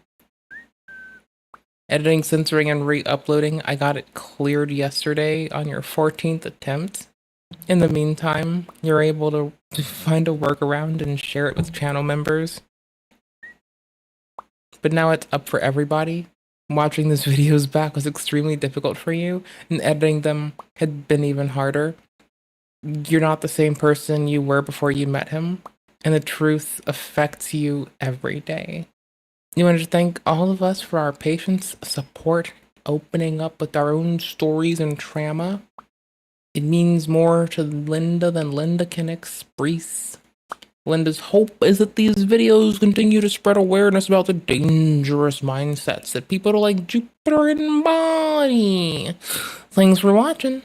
Speaker 1: Editing, censoring, and re-uploading. I got it cleared yesterday on your 14th attempt. In the meantime, you're able to find a workaround and share it with channel members. But now it's up for everybody. Watching these videos back was extremely difficult for you, and editing them had been even harder. You're not the same person you were before you met him, and the truth affects you every day. You want to thank all of us for our patience, support, opening up with our own stories and trauma. It means more to Linda than Linda can express. Linda's hope is that these videos continue to spread awareness about the dangerous mindsets that people like Jupiter embody. Thanks for watching.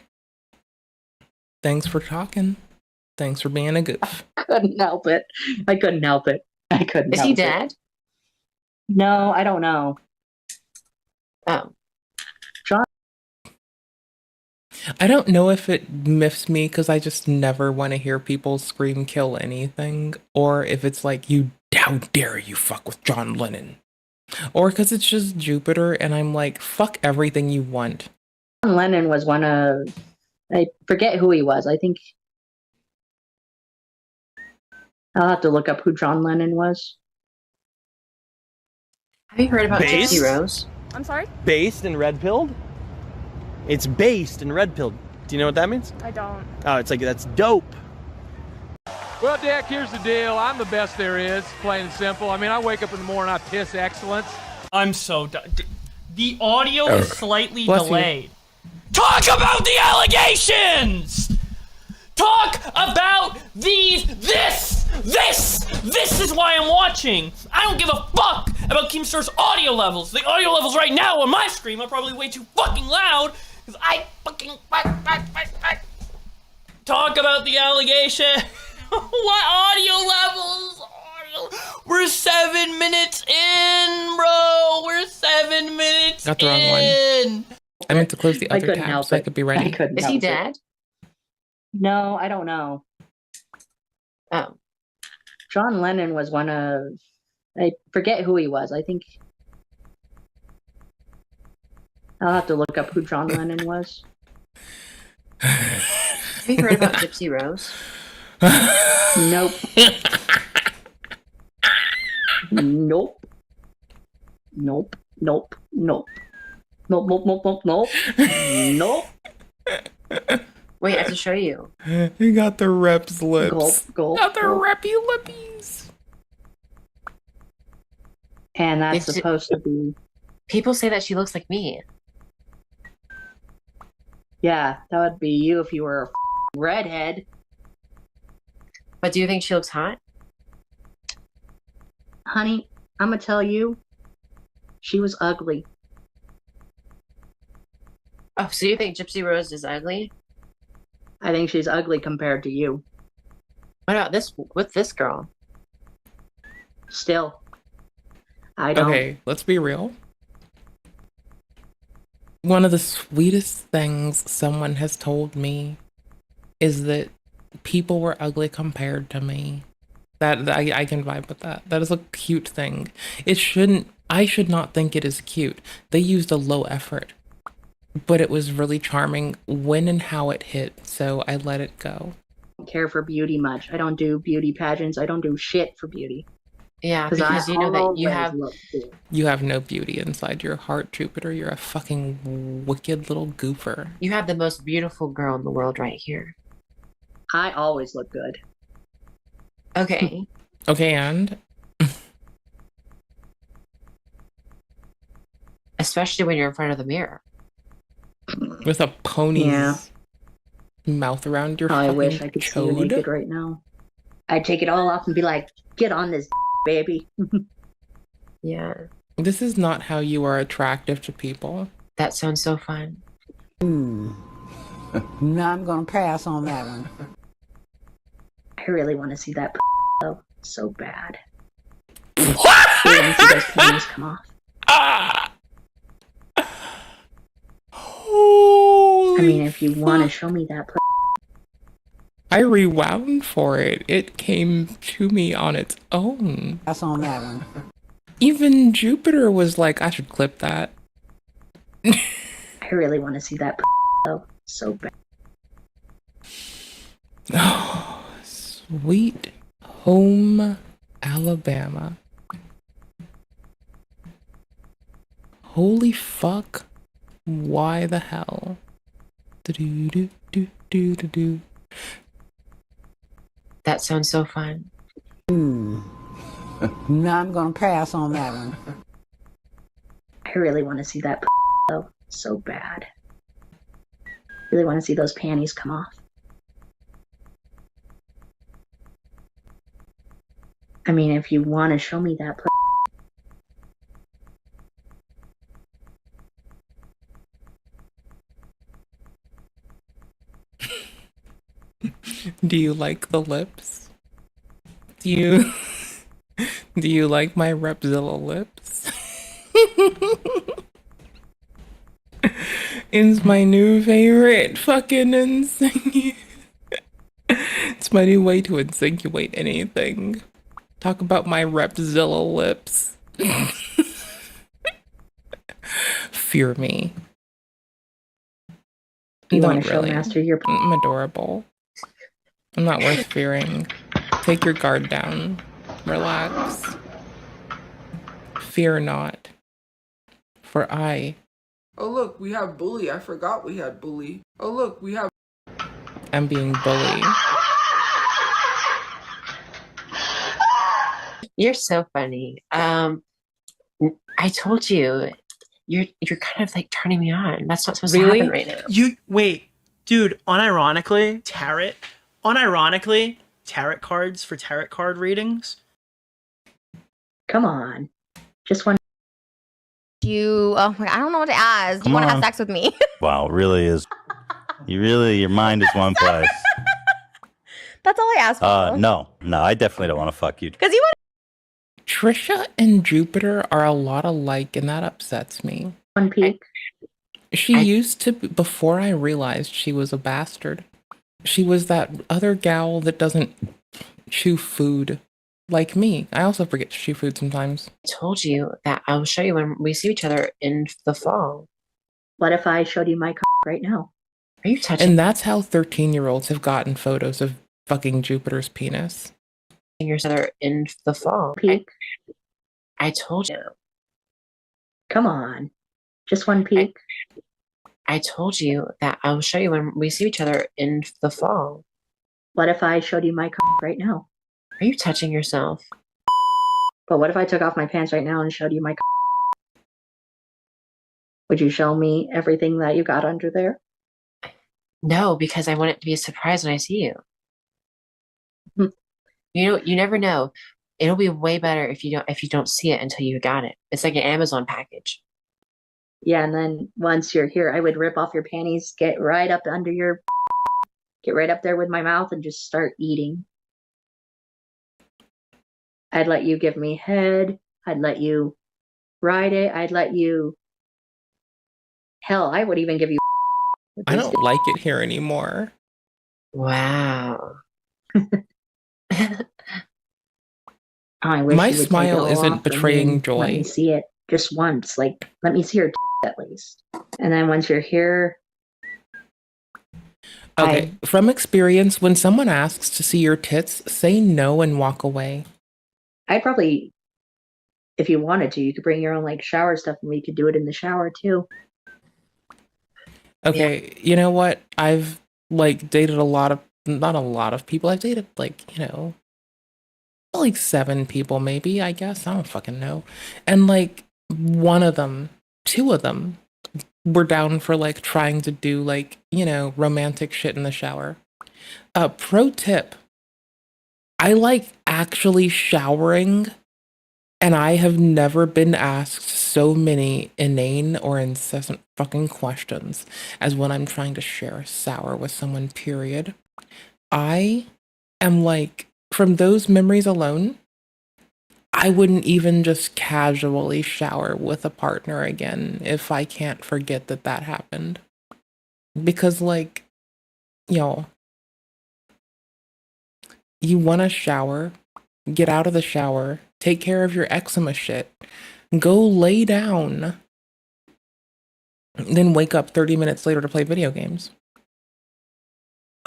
Speaker 1: Thanks for talking. Thanks for being a goof.
Speaker 8: Couldn't help it. I couldn't help it. I couldn't
Speaker 13: Is
Speaker 8: help
Speaker 13: he
Speaker 8: it.
Speaker 13: dead?
Speaker 8: No, I don't know.
Speaker 13: Oh.
Speaker 8: John?
Speaker 1: I don't know if it miffs me because I just never want to hear people scream kill anything, or if it's like, how dare you fuck with John Lennon, or because it's just Jupiter and I'm like, fuck everything you want.
Speaker 8: John Lennon was one of, I forget who he was. I think I'll have to look up who John Lennon was.
Speaker 13: Have you heard about
Speaker 3: Base?
Speaker 13: Gypsy Rose?
Speaker 3: I'm sorry? Based and red-pilled? It's based and red-pilled. Do you know what that means?
Speaker 19: I don't.
Speaker 3: Oh, it's like, that's dope. Well, Dak, here's the deal. I'm the best there is, plain and simple. I mean, I wake up in the morning, I piss excellence.
Speaker 10: I'm so done. The audio is slightly
Speaker 1: Bless you.
Speaker 10: delayed. Talk about the allegations! Talk about this is why I'm watching. I don't give a fuck about Keemstar's audio levels. The audio levels right now on my stream are probably way too fucking loud because I fucking talk about the allegation. What audio levels? We're 7 minutes in, bro. We're 7 minutes
Speaker 1: Got the wrong one. I meant to close the
Speaker 8: I
Speaker 1: other
Speaker 8: couldn't
Speaker 1: tab
Speaker 8: help
Speaker 1: so I
Speaker 8: it.
Speaker 1: could be ready.
Speaker 8: I couldn't
Speaker 13: Is
Speaker 8: help
Speaker 13: he
Speaker 8: it.
Speaker 13: dead?
Speaker 8: No, I don't know.
Speaker 13: Oh.
Speaker 8: John Lennon was one of, I forget who he was. I think I'll have to look up who John Lennon was.
Speaker 13: Have you heard about Gypsy Rose?
Speaker 8: Nope. Nope. Nope. Nope. Nope. Nope. Nope. Nope. Nope. Nope. Nope.
Speaker 13: Wait, I have to show you.
Speaker 1: He got the reps lips.
Speaker 8: Gulp, gulp,
Speaker 1: Got the
Speaker 8: gulp.
Speaker 1: reppy lippies.
Speaker 8: And that's
Speaker 13: It's-
Speaker 8: supposed to be.
Speaker 13: People say that she looks like me.
Speaker 8: Yeah, that would be you if you were a redhead.
Speaker 13: But do you think she looks hot?
Speaker 8: Honey, I'm gonna tell you, she was ugly.
Speaker 13: Oh, so you think Gypsy Rose is ugly?
Speaker 8: I think she's ugly compared to you.
Speaker 13: What about this? What's this girl?
Speaker 8: Still, I don't.
Speaker 1: Okay, let's be real. One of the sweetest things someone has told me is that people were ugly compared to me. That I can vibe with that. That is a cute thing. I should not think it is cute. They used a low effort, but it was really charming when and how it hit, so I let it go.
Speaker 8: I don't care for beauty much. I don't do beauty pageants. I don't do shit for beauty.
Speaker 13: Yeah, because you know that you have
Speaker 1: You have no beauty inside your heart, Jupiter. You're a fucking wicked little goofer.
Speaker 13: you have the most beautiful girl in the world right here.
Speaker 8: I always look good.
Speaker 13: Okay.
Speaker 1: Okay, and
Speaker 13: Especially when you're in front of the mirror.
Speaker 1: with a pony's
Speaker 8: Yeah.
Speaker 1: mouth around your
Speaker 8: I
Speaker 1: fucking
Speaker 8: wish I could see you
Speaker 1: chode.
Speaker 8: naked right now. I'd take it all off and be like, get on this, baby.
Speaker 13: Yeah.
Speaker 1: This is not how you are attractive to people.
Speaker 13: That sounds so fun.
Speaker 12: No, I'm gonna pass on that one.
Speaker 8: I really want to see that though, so bad. I really want to see those panties come off. I mean, if you want to show me that,
Speaker 1: I rewound for it. It came to me on its own.
Speaker 12: Pass on that one.
Speaker 1: Even Jupiter was like, I should clip that.
Speaker 8: I really want to see that though, so bad.
Speaker 1: Oh, sweet home Alabama. Holy fuck. Why the hell? Do-do-do-do-do-do.
Speaker 13: That sounds so fun.
Speaker 12: No, I'm gonna pass on that one.
Speaker 8: I really want to see that though, so bad. Really want to see those panties come off. I mean, if you want to show me that,
Speaker 1: Do you like the lips? Do you do you like my Repzilla lips? It's my new favorite fucking It's my new way to insinuate anything. Talk about my Repzilla lips. Fear me.
Speaker 8: you want
Speaker 1: Not
Speaker 8: to show
Speaker 1: really.
Speaker 8: master your.
Speaker 1: I'm adorable. I'm not worth fearing. Take your guard down. Relax. Fear not. For I
Speaker 15: Oh look, we have bully. I forgot we had bully. Oh look, we have.
Speaker 1: am being bullied.
Speaker 13: You're so funny. I told you you're kind of like turning me on. That's not supposed to happen right now.
Speaker 16: You wait, dude. Unironically, tarot cards for tarot card readings.
Speaker 8: Come on, just one.
Speaker 17: Oh my, I don't know what to ask. Do you want to have sex with me?
Speaker 18: Wow, it really is. Your mind is one place.
Speaker 17: That's all I asked for.
Speaker 18: No, I definitely don't want to fuck you.
Speaker 17: Because you want.
Speaker 1: Trisha and Jupiter are a lot alike, and that upsets me.
Speaker 8: One peek.
Speaker 1: She used to, before I realized she was a bastard. She was that other gal that doesn't chew food like me. I also forget to chew food sometimes.
Speaker 13: I told you that I will show you when we see each other in the fall.
Speaker 8: What if I showed you my right now?
Speaker 13: Are you touching?
Speaker 1: And that's how 13-year-olds have gotten photos of fucking Jupiter's penis.
Speaker 13: Each other in the fall.
Speaker 8: Peek.
Speaker 13: I told you.
Speaker 8: Come on, just one peek.
Speaker 13: I told you that I will show you when we see each other in the fall.
Speaker 8: What if I showed you my right now?
Speaker 13: Are you touching yourself?
Speaker 8: But what if I took off my pants right now and showed you my? Would you show me everything that you got under there?
Speaker 13: No, because I want it to be a surprise when I see you. You never know. It'll be way better if you don't see it until you got it. It's like an Amazon package.
Speaker 8: Yeah, and then once you're here, I would rip off your panties, get right up there with my mouth and just start eating. I'd let you give me head. I'd let you ride it. I'd let you. Hell, I would even give you.
Speaker 1: I don't like it here anymore.
Speaker 13: Wow.
Speaker 8: I wish
Speaker 1: my
Speaker 8: you would
Speaker 1: smile
Speaker 8: take it all
Speaker 1: isn't
Speaker 8: off
Speaker 1: betraying
Speaker 8: and
Speaker 1: joy.
Speaker 8: Let me see it just once. Like, let me see your at least. And then once you're here.
Speaker 1: Okay, from experience, when someone asks to see your tits, say no and walk away.
Speaker 8: I'd probably, if you wanted to, you could bring your own like shower stuff and we could do it in the shower too.
Speaker 1: Okay, you know what? I've like dated not a lot of people. I've dated like, like 7 people maybe, I guess. I don't fucking know. And like two of them were down for like trying to do like, romantic shit in the shower. Pro tip. I like actually showering, and I have never been asked so many inane or incessant fucking questions as when I'm trying to share a shower with someone, period. I am like, from those memories alone, I wouldn't even just casually shower with a partner again if I can't forget that happened. Because like, you want to shower, get out of the shower, take care of your eczema shit, go lay down, then wake up 30 minutes later to play video games.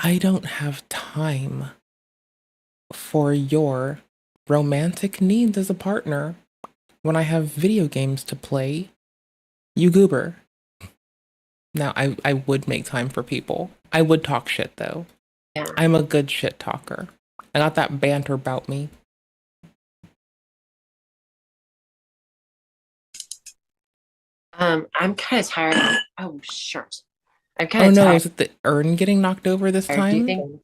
Speaker 1: I don't have time for your romantic needs as a partner when I have video games to play, you goober. Now, I would make time for people. I would talk shit, though.
Speaker 13: Yeah.
Speaker 1: I'm a good shit talker. I got that banter about me.
Speaker 13: I'm kind of tired. Oh, shit. I'm kind of
Speaker 1: tired. Oh, no,
Speaker 13: tired.
Speaker 1: is it the urn getting knocked over this time?
Speaker 13: Do you think...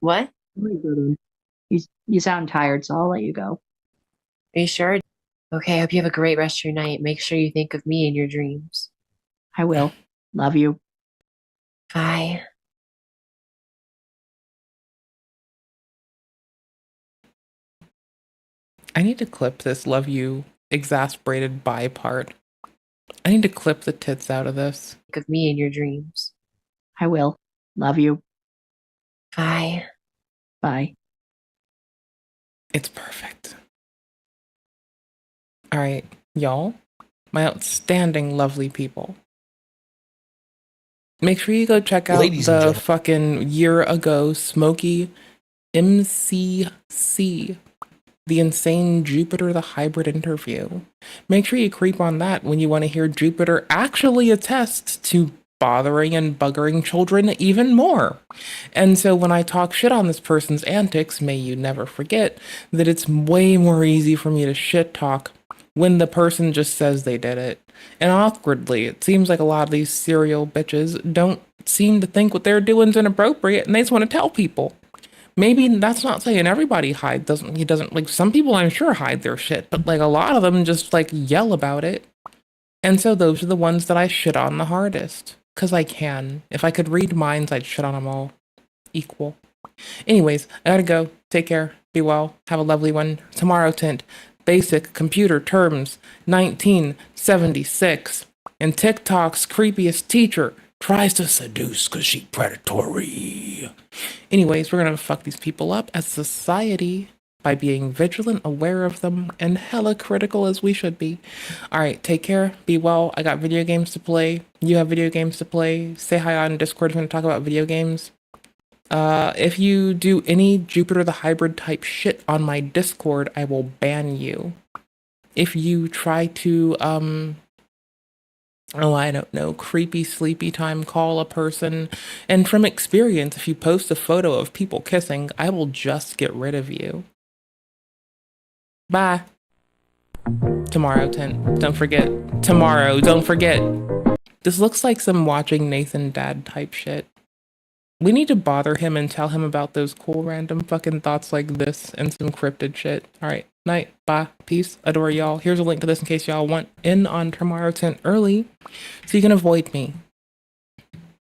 Speaker 13: What?
Speaker 8: You sound tired, so I'll let you go.
Speaker 13: Are you sure? Okay, I hope you have a great rest of your night. Make sure you think of me in your dreams.
Speaker 8: I will. Love you.
Speaker 13: Bye.
Speaker 1: I need to clip this love you exasperated bye part. I need to clip the tits out of this.
Speaker 13: Think of me in your dreams.
Speaker 8: I will. Love you.
Speaker 13: Bye.
Speaker 8: Bye.
Speaker 1: It's perfect. All right, y'all, my outstanding, lovely people. Make sure you go check out the fucking year ago Smokey MCC, the insane Jupiter the Hybrid interview. Make sure you creep on that when you want to hear Jupiter actually attest to bothering and buggering children even more. And so when I talk shit on this person's antics, may you never forget that it's way more easy for me to shit talk when the person just says they did it. And awkwardly, it seems like a lot of these serial bitches don't seem to think what they're doing is inappropriate and they just want to tell people. Maybe that's not saying everybody doesn't like, some people I'm sure hide their shit, but like a lot of them just like yell about it. And so those are the ones that I shit on the hardest. Cause I can. If I could read minds, I'd shit on them all equal. Anyways, I gotta go. Take care. Be well. Have a lovely one. Tomorrow Tint. Basic computer terms. 1976. And TikTok's creepiest teacher tries to seduce cause she predatory. Anyways, we're gonna fuck these people up as society by being vigilant, aware of them, and hella critical as we should be. Alright, take care. Be well. I got video games to play. You have video games to play. Say hi on Discord if you want to talk about video games. If you do any Jupiter the Hybrid type shit on my Discord, I will ban you. If you try to, I don't know, creepy sleepy time call a person, and from experience, if you post a photo of people kissing, I will just get rid of you. Bye. Tomorrow, Tint. Don't forget. Tomorrow, don't forget. This looks like some watching Nathan Dad type shit. We need to bother him and tell him about those cool random fucking thoughts like this and some cryptid shit. Alright, night, bye, peace, adore y'all. Here's a link to this in case y'all want in on Tomorrow Tint early so you can avoid me.